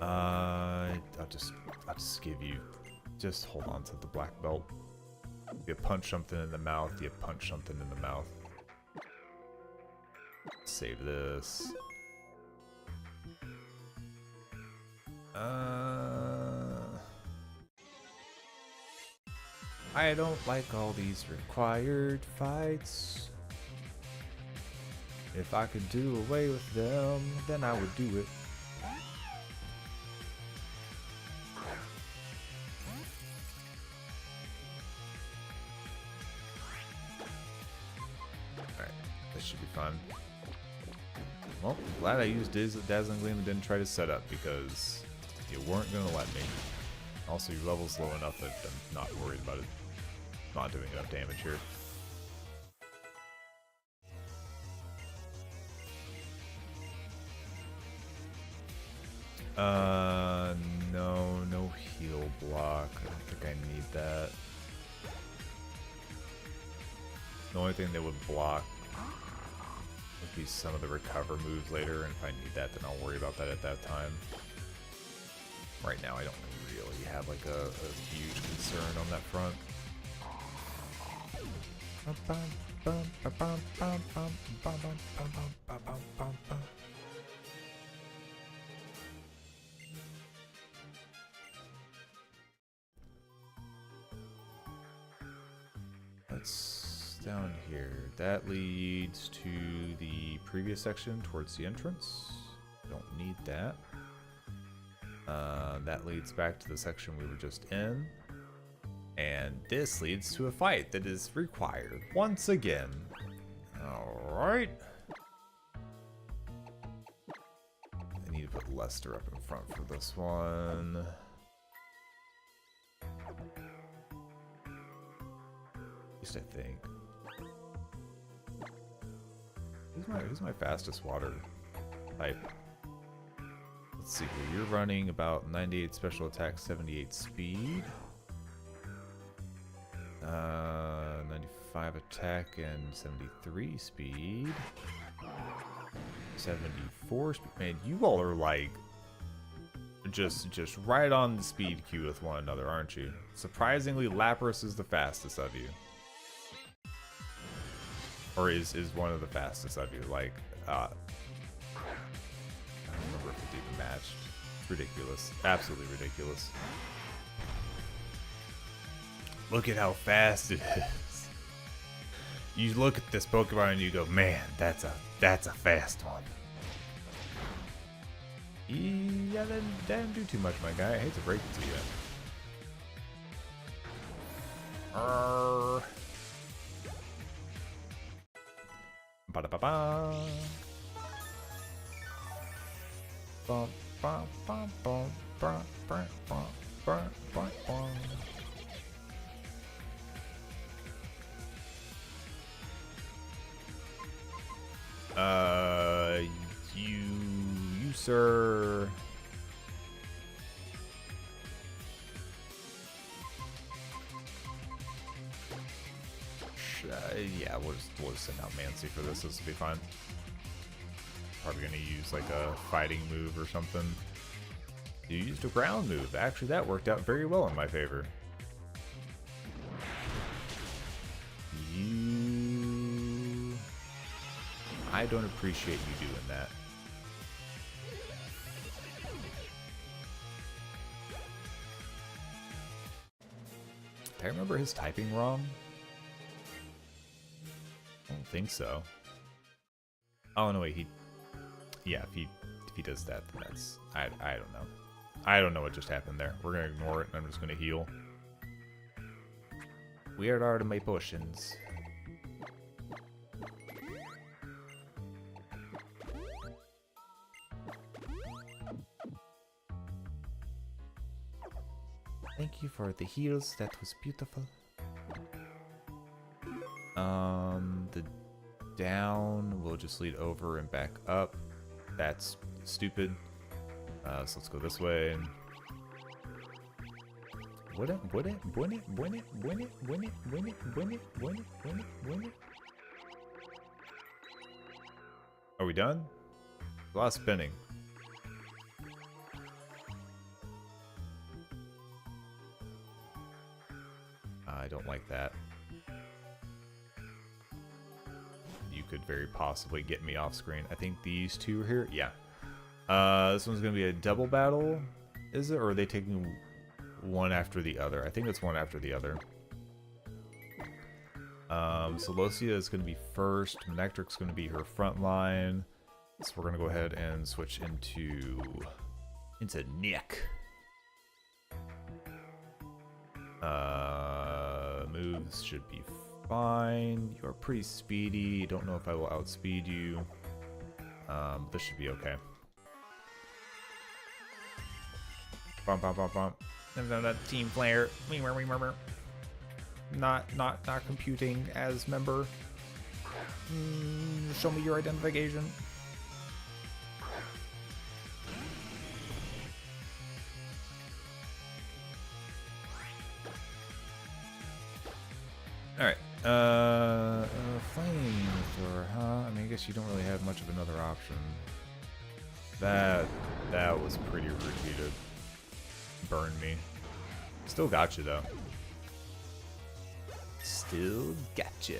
[SPEAKER 1] I'll just give you Just hold on to the black belt. You punch something in the mouth, you punch something in the mouth. Save this. I don't like all these required fights. If I could do away with them, then I would do it. Alright, this should be fun. Well, glad I used Dazzling Gleam and didn't try to set up because you weren't going to let me. Also, your level's low enough that I'm not worried about it not doing enough damage here. No heal block. I don't think I need that. The only thing that would block would be some of the recover moves later, and if I need that, then I'll worry about that at that time. Right now, I don't really have like a huge concern on that front. That's down here. That leads to the previous section towards the entrance. Don't need that. That leads back to the section we were just in. And this leads to a fight that is required once again. Alright. I need to put Lester up in front for this one. At least I think. Who's my fastest water type? Let's see here. You're running about 98 special attack, 78 speed. 95 attack and 73 speed. 74 speed. Man, you all are like just right on the speed queue with one another, aren't you? Surprisingly, Lapras is the fastest of you. Or is one of the fastest of you. Like, I don't remember if it's even matched. It's ridiculous. Absolutely ridiculous. Look at how fast it is. You look at this Pokemon and you go, man, that's a fast one. Yeah, that didn't do too much, my guy. I hate to break it to you. Ba-da-ba-ba. Bum, bum, bum, bum, bum, bum, bum, bum, bum, bum. You sir. Yeah, we'll just send out Mancy for this. This will be fine. Probably gonna use like a fighting move or something. You used a ground move. Actually, that worked out very well in my favor. I don't appreciate you doing that. Did I remember his typing wrong? I don't think so. Oh no, wait, yeah, if he does that, then that's I don't know. I don't know what just happened there. We're gonna ignore it and I'm just gonna heal. Where are my potions? Thank you for the heals, that was beautiful. The down will just lead over and back up. That's stupid. So let's go this way. Win it. Are we done? A lot of spinning. I don't like that. You could very possibly get me off screen. I think these two are here. Yeah. This one's going to be a double battle. Is it? Or are they taking one after the other? I think it's one after the other. So Lucia is going to be first. Nectric's going to be her front line. So we're going to go ahead and switch into Nick. Moves should be fine. You're pretty speedy. Don't know if I will outspeed you. This should be okay. Bump, bump, bump, bump. Team player. Not computing as member. Show me your identification. Alright, flamethrower, huh? I mean, I guess you don't really have much of another option. That was pretty repeated. Burned me. Still got you, though. Still gotcha.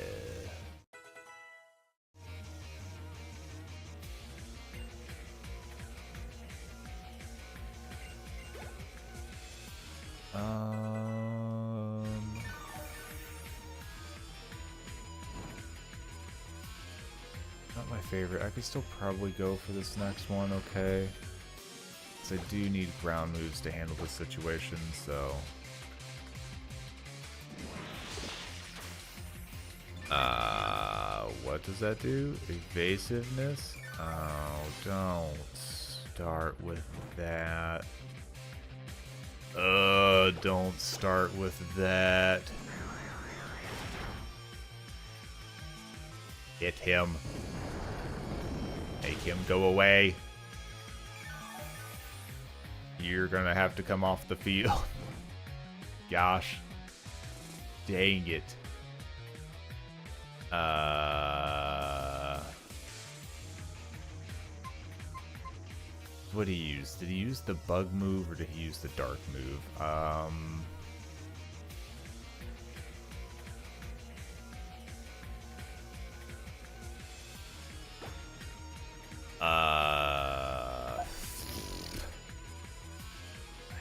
[SPEAKER 1] Not my favorite. I could still probably go for this next one, okay? Because I do need ground moves to handle this situation, so... what does that do? Evasiveness? Oh, don't start with that. Don't start with that. Hit him. Make him go away. You're gonna have to come off the field. Gosh. Dang it. What did he use? Did he use the bug move or did he use the dark move? I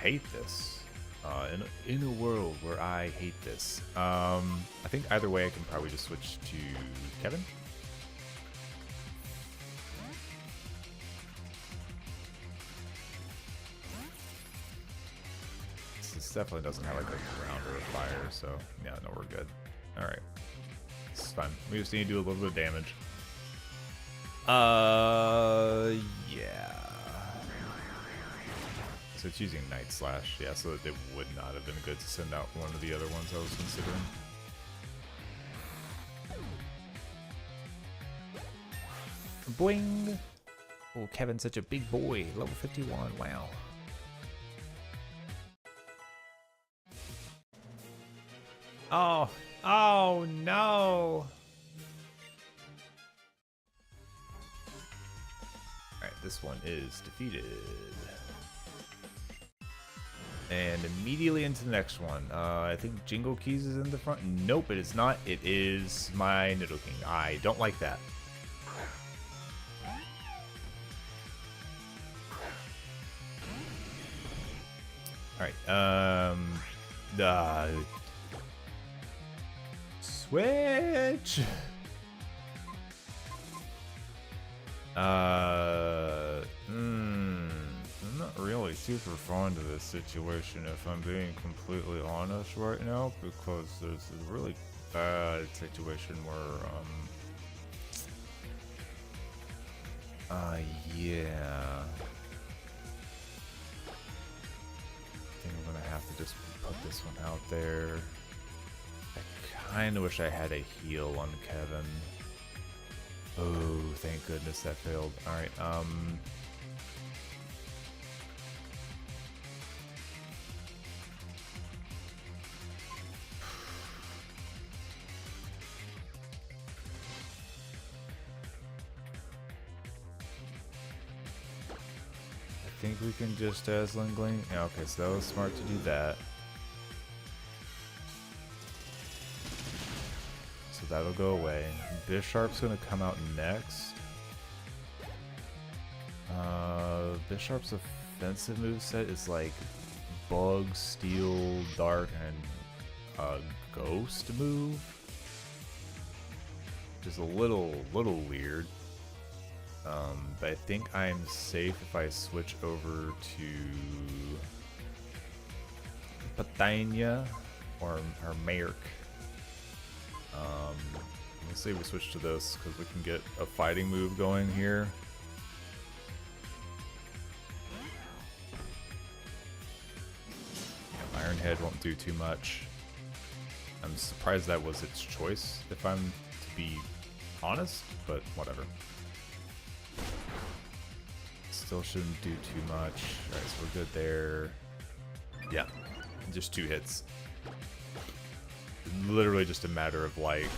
[SPEAKER 1] hate this. In a world where I hate this. I think either way I can probably just switch to Kevin. This definitely doesn't have like a ground or a fire, so yeah, no, we're good. Alright. This is fine. We just need to do a little bit of damage. Yeah. So it's using Night Slash, yeah, so that it would not have been good to send out one of the other ones I was considering. Boing! Oh, Kevin's such a big boy. Level 51, wow. Oh no! Alright, this one is defeated. And immediately into the next one. I think Jingle Keys is in the front. Nope, it is not. It is my Nidoking. I don't like that. Alright, switch! I'm not really super fond of this situation, if I'm being completely honest right now, because there's a really bad situation where, yeah. I think I'm gonna have to just put this one out there. I kinda wish I had a heal on Kevin. Oh, thank goodness that failed. Alright, I think we can just Dazzling Gleam. Yeah, okay, so that was smart to do that. so that'll go away. Bisharp's gonna come out next. Bisharp's offensive moveset is like Bug, Steel, Dark, and Ghost move. Which is a little weird. But I think I'm safe if I switch over to Patania or Merc. Let's say we switch to this because we can get a fighting move going here. Yeah, Iron Head won't do too much. I'm surprised that was its choice, if I'm to be honest, but whatever. Still shouldn't do too much. Alright, so we're good there. Yeah, just 2 hits. Literally just a matter of like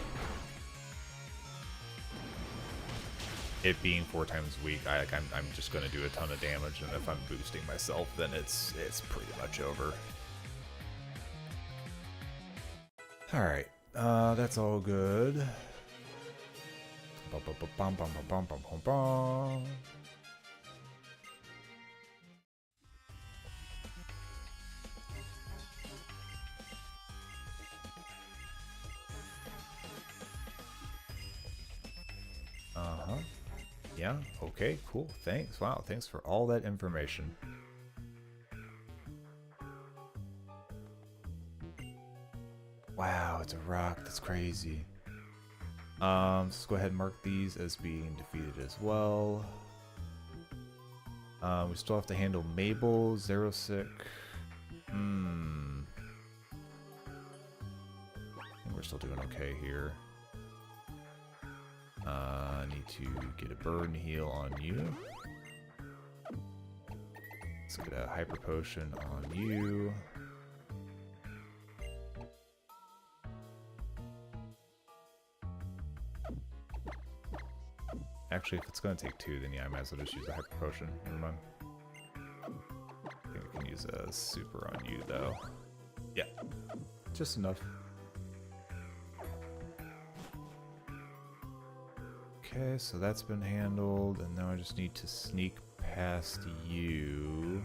[SPEAKER 1] it being 4 times weak. I'm just gonna do a ton of damage, and if I'm boosting myself, then it's pretty much over. All right, that's all good. Yeah, okay, cool, thanks. Wow, thanks for all that information. Wow, it's a rock, that's crazy. Let's go ahead and mark these as being defeated as well. We still have to handle Mabel, Zerosic. I think we're still doing okay here. I need to get a burn heal on you. Let's get a hyper potion on you. Actually, if it's going to take 2, then yeah, I might as well just use a hyper potion. Never mind. I think I can use a super on you, though. Yeah, just enough. Okay, so that's been handled, and now I just need to sneak past you.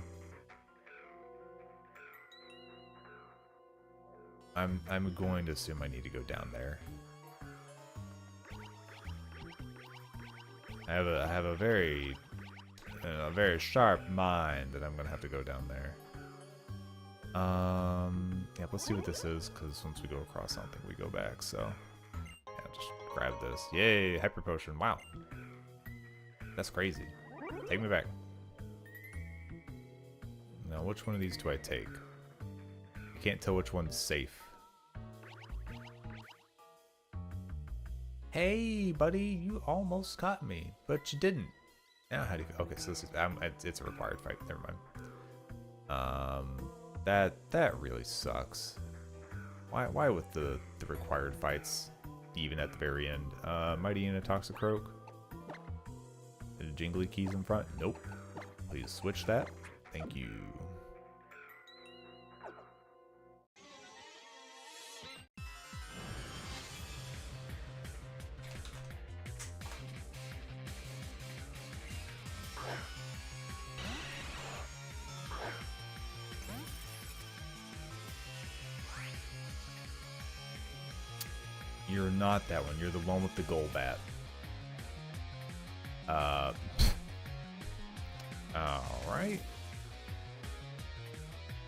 [SPEAKER 1] I'm going to assume I need to go down there. I have a very sharp mind that I'm gonna have to go down there. Yeah, let's see what this is, because once we go across something, we go back. So yeah, just grab this. Yay, hyper potion! Wow, that's crazy. Take me back. Now, which one of these do I take? I can't tell which one's safe. Hey, buddy, you almost caught me, but you didn't. Now, how do you? Okay, so this is it's a required fight. Never mind. That really sucks. Why with the required fights, even at the very end? Mighty and a Toxicroak. The jingly keys in front. Nope. Please switch that. Thank you. You're not that one. You're the one with the Golbat. Alright. I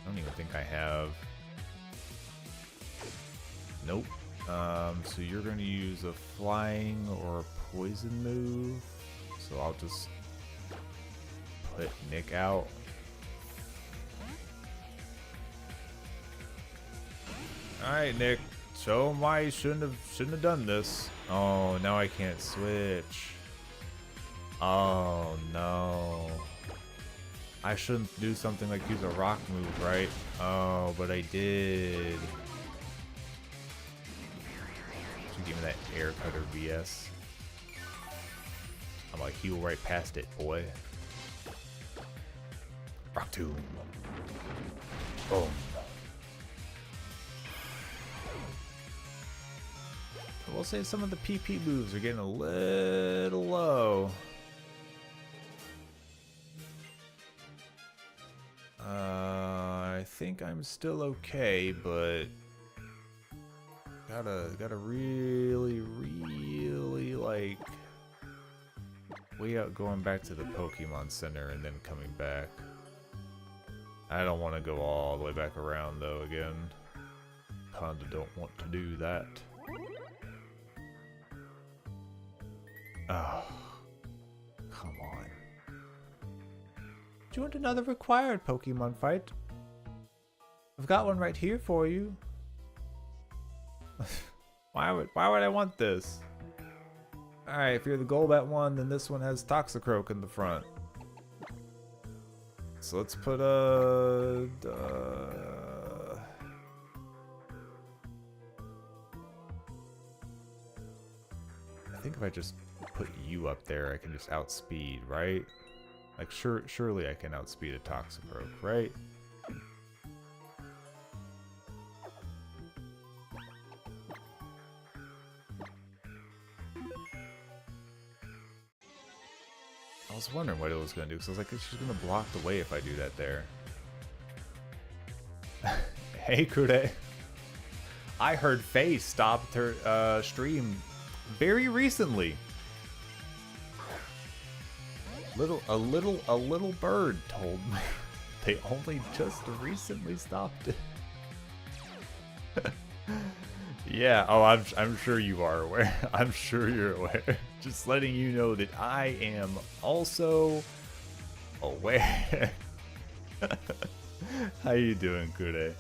[SPEAKER 1] don't even think I have... Nope. So you're going to use a flying or a poison move. So I'll just put Nick out. Alright, Nick. Show him why you shouldn't have done this. Oh, now I can't switch. Oh no. I shouldn't do something like use a rock move, right? Oh, but I did. Should give me that air cutter BS. I'm like, heal right past it, boy. Rock tomb. Boom. will say some of the PP moves are getting a little low. I think I'm still okay, but gotta really like way out going back to the Pokemon Center and then coming back. I don't want to go all the way back around though again. Kinda don't want to do that. Oh, come on. Do you want another required Pokemon fight? I've got one right here for you. Why would I want this? Alright, if you're the Golbat one, then this one has Toxicroak in the front. So let's put a... I think if I just put you up there, I can just outspeed, right? Like, surely I can outspeed a Toxicroak, right? I was wondering what it was going to do, because I was like, she's going to block the way if I do that there. Hey, Kude. I heard Faye stopped her stream very recently. A little bird told me they only just recently stopped it. Yeah, oh, I'm sure you are aware. I'm sure you're aware. Just letting you know that I am also aware. How you doing, Kude?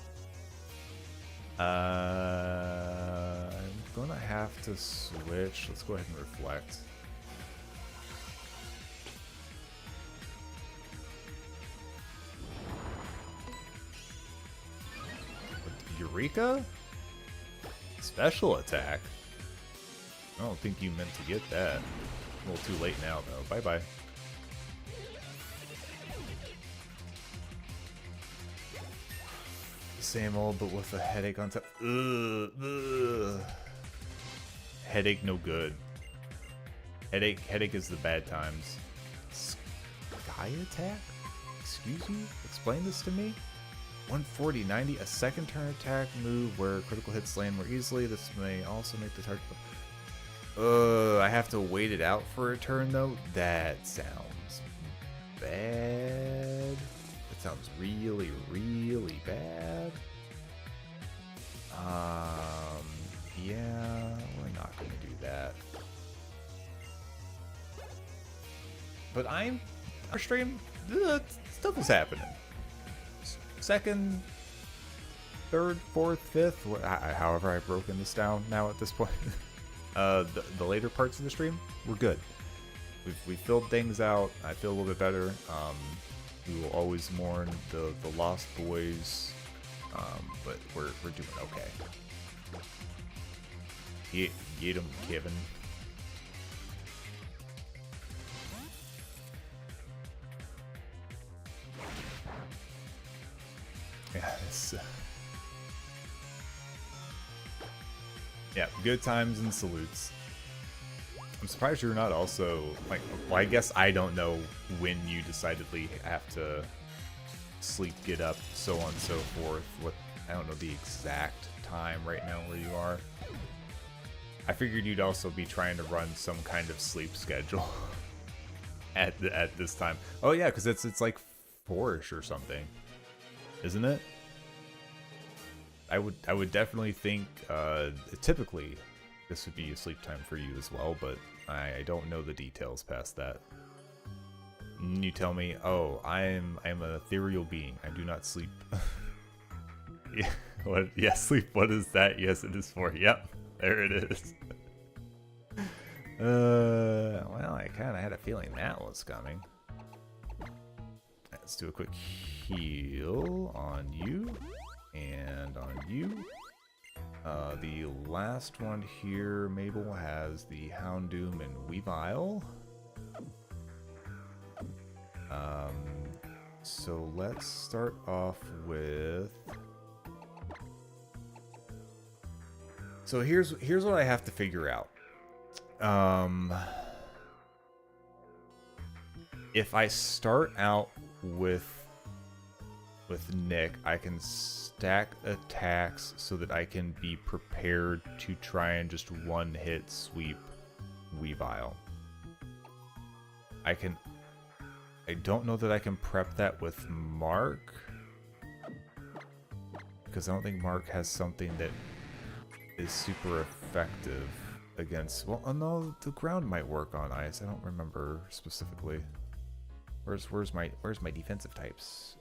[SPEAKER 1] I'm gonna have to switch. Let's go ahead and reflect. Eureka? Special attack? I don't think you meant to get that. A little too late now, though. Bye-bye. Same old, but with a headache on top. Ugh. Headache no good. Headache is the bad times. Sky attack? Excuse me? Explain this to me? 140, 90, a second turn attack move where critical hits land more easily. This may also make the target... I have to wait it out for a turn though? That sounds bad. That sounds really bad. Yeah, we're not gonna do that. But our stream, stuff is happening. Second, third, fourth, fifth, however I've broken this down now at this point. The later parts of the stream, we're good. We filled things out. I feel a little bit better. We will always mourn the lost boys, but we're doing okay. Get him, Kevin. Yeah, yeah, good times and salutes. I'm surprised you're not also, like, well, I guess I don't know when you decidedly have to sleep, get up, so on and so forth. I don't know the exact time right now where you are. I figured you'd also be trying to run some kind of sleep schedule at this time. Oh yeah, because it's like 4-ish or something, isn't it? I would definitely think typically this would be a sleep time for you as well, but I don't know the details past that. And you tell me, oh, I'm an ethereal being. I do not sleep. Yeah, what? Yeah, sleep. What is that? Yes, it is for. Yep, there it is. Well, I kind of had a feeling that was coming. Let's do a quick heal on you and on you. The last one here, Mabel, has the Houndoom and Weavile. So let's start off with... So here's what I have to figure out. If I start out with Nick, I can stack attacks so that I can be prepared to try and just one-hit sweep Weavile. I don't know that I can prep that with Mark, because I don't think Mark has something that is super effective against... Well, oh no, the ground might work on ice. I don't remember specifically. Where's my defensive types?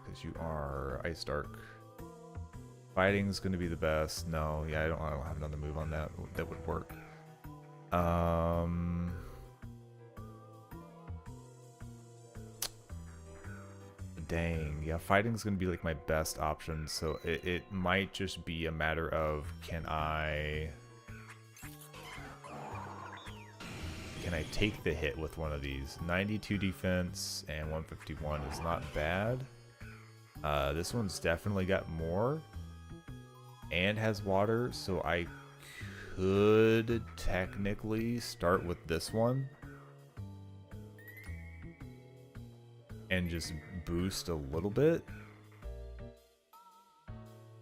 [SPEAKER 1] Because you are Ice Dark. Fighting's going to be the best. No, yeah, I don't have another move on that would work. Dang, yeah, fighting's gonna be like my best option, so it might just be a matter of can I take the hit with one of these? 92 defense and 151 is not bad. This one's definitely got more and has water, so I could technically start with this one and just boost a little bit,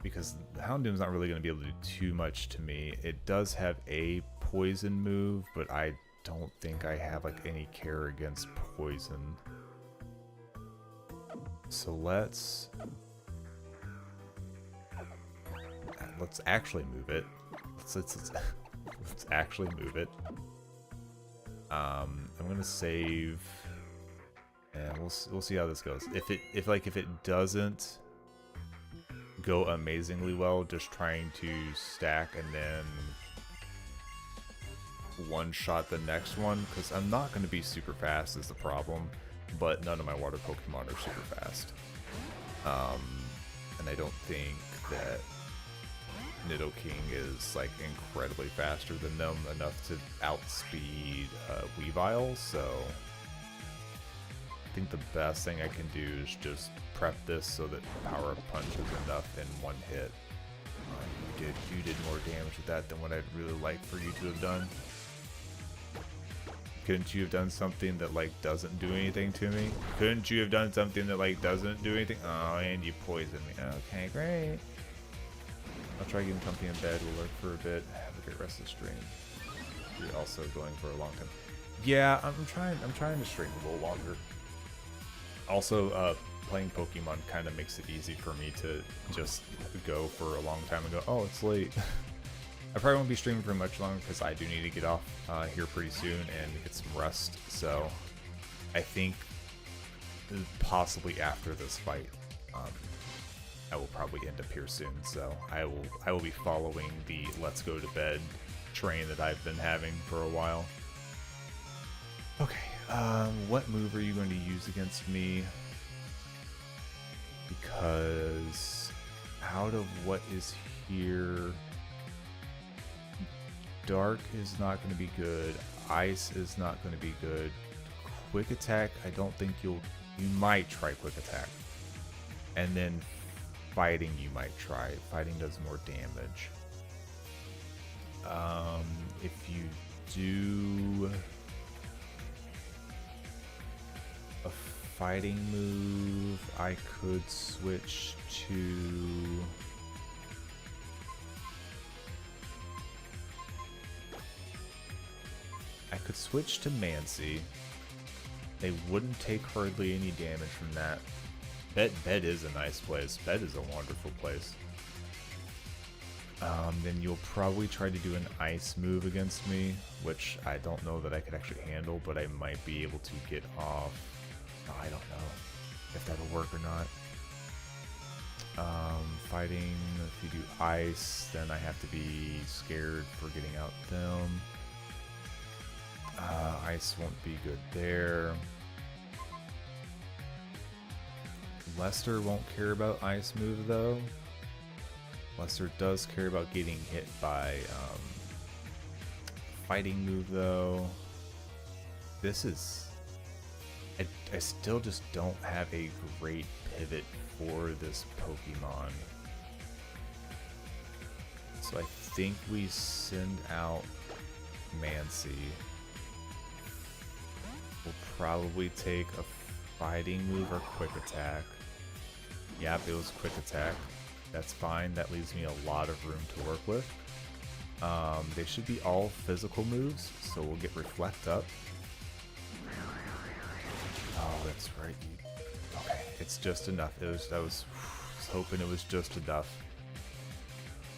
[SPEAKER 1] because the Houndoom's not really going to be able to do too much to me. It does have a poison move, but I don't think I have like any care against poison. So let's actually move it. Let's actually move it. I'm gonna save, and we'll see how this goes. If it doesn't go amazingly well, just trying to stack and then one-shot the next one, because I'm not going to be super fast is the problem, but none of my water Pokemon are super fast. And I don't think that Nidoking is like incredibly faster than them enough to outspeed Weavile, so I think the best thing I can do is just prep this so that Power Up Punch is enough in one hit. You did more damage with that than what I'd really like for you to have done. Couldn't you have done something that like doesn't do anything to me? Couldn't you have done something that like doesn't do anything? Oh, and you poisoned me. Okay, great. I'll try getting comfy in bed. We'll lurk for a bit. Have a great rest of the stream. You're also going for a long time. Yeah, I'm trying to stream a little longer. Also, playing Pokemon kind of makes it easy for me to just go for a long time and go, oh, it's late. I probably won't be streaming for much longer because I do need to get off here pretty soon and get some rest. So I think possibly after this fight, I will probably end up here soon. So I will be following the let's go to bed train that I've been having for a while. Okay, what move are you going to use against me? Because out of what is here, Dark is not going to be good. Ice is not going to be good. Quick Attack, I don't think you might try Quick Attack. And then Fighting you might try. Fighting does more damage. If you do a fighting move, I could switch to... I could switch to Mancy. They wouldn't take hardly any damage from that. Bed is a nice place. Bed is a wonderful place. Then you'll probably try to do an ice move against me, which I don't know that I could actually handle, but I might be able to get off. Oh, I don't know if that'll work or not. Fighting, if you do ice, then I have to be scared for getting out them. Ice won't be good there. Lester won't care about ice move though. Lester does care about getting hit by fighting move though. This is... I still just don't have a great pivot for this Pokemon. So I think we send out Mancy. We'll probably take a fighting move or quick attack. Yep, it was quick attack. That's fine. That leaves me a lot of room to work with. They should be all physical moves, so we'll get Reflect up. Oh, that's right. Okay, it's just enough. I was hoping it was just enough.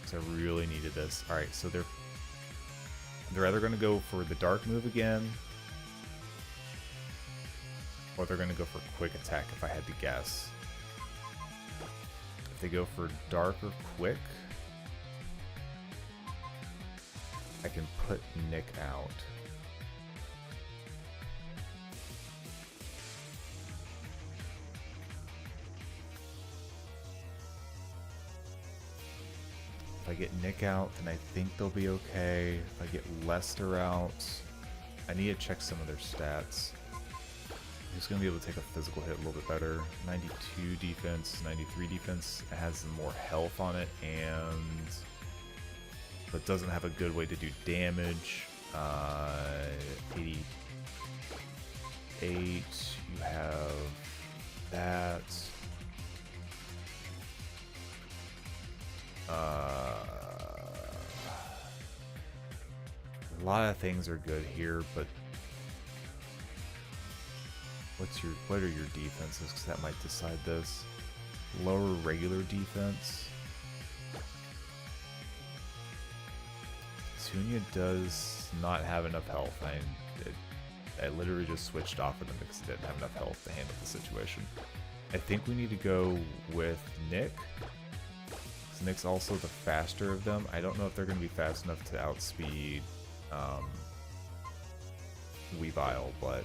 [SPEAKER 1] So I really needed this. Alright, so they're either going to go for the dark move again, or they're going to go for quick attack if I had to guess. If they go for dark or quick, I can put Nick out. If I get Nick out, then I think they'll be okay. If I get Lester out, I need to check some of their stats. He's going to be able to take a physical hit a little bit better. 92 defense, 93 defense. It has more health on it, and but doesn't have a good way to do damage. 88. You have that. A lot of things are good here, but what are your defenses? Because that might decide this. Lower regular defense. Tunya does not have enough health. I literally just switched off of them because it didn't have enough health to handle the situation. I think we need to go with Nick. Nick's also the faster of them. I don't know if they're going to be fast enough to outspeed Weavile, but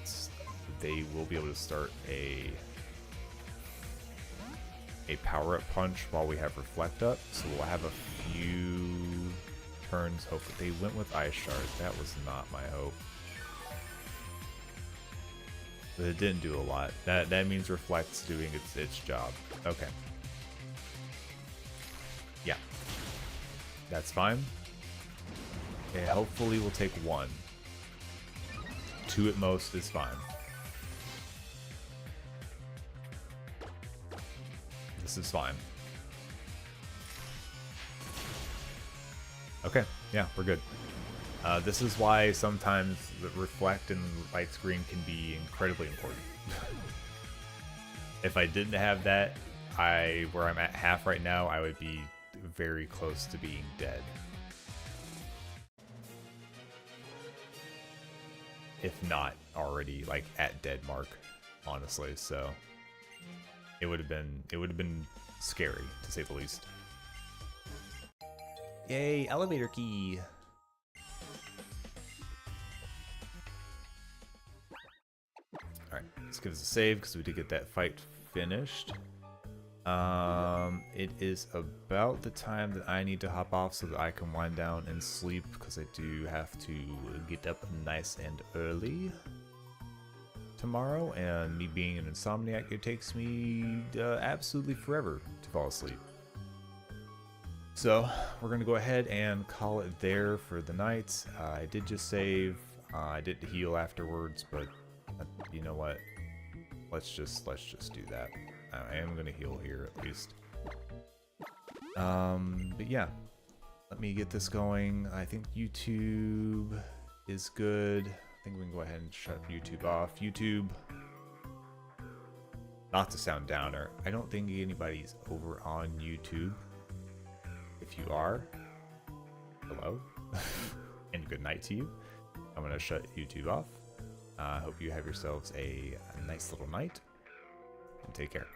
[SPEAKER 1] they will be able to start a power-up punch while we have Reflect up. So we'll have a few turns. Hope that they went with Ice Shard. That was not my hope. But it didn't do a lot. That means Reflect's doing its job. Okay. Yeah. That's fine. Okay, hopefully we'll take 1. 2 at most is fine. This is fine. Okay, yeah, we're good. This is why sometimes the Reflect and Light Screen can be incredibly important. If I didn't have that, where I'm at half right now, I would be very close to being dead. If not already, like, at dead mark, honestly, so it would have been scary, to say the least. Yay, elevator key! Alright, let's give us a save, because we did get that fight finished. It is about the time that I need to hop off so that I can wind down and sleep, because I do have to get up nice and early tomorrow, and me being an insomniac, it takes me absolutely forever to fall asleep. So we're gonna go ahead and call it there for the night. I did just save. I did heal afterwards, but you know what? Let's just do that. I am gonna heal here at least. But yeah, let me get this going. I think YouTube is good. I think we can go ahead and shut YouTube off. YouTube, not to sound downer, I don't think anybody's over on YouTube. If you are, hello, and good night to you. I'm gonna shut YouTube off. I hope you have yourselves a nice little night, and take care.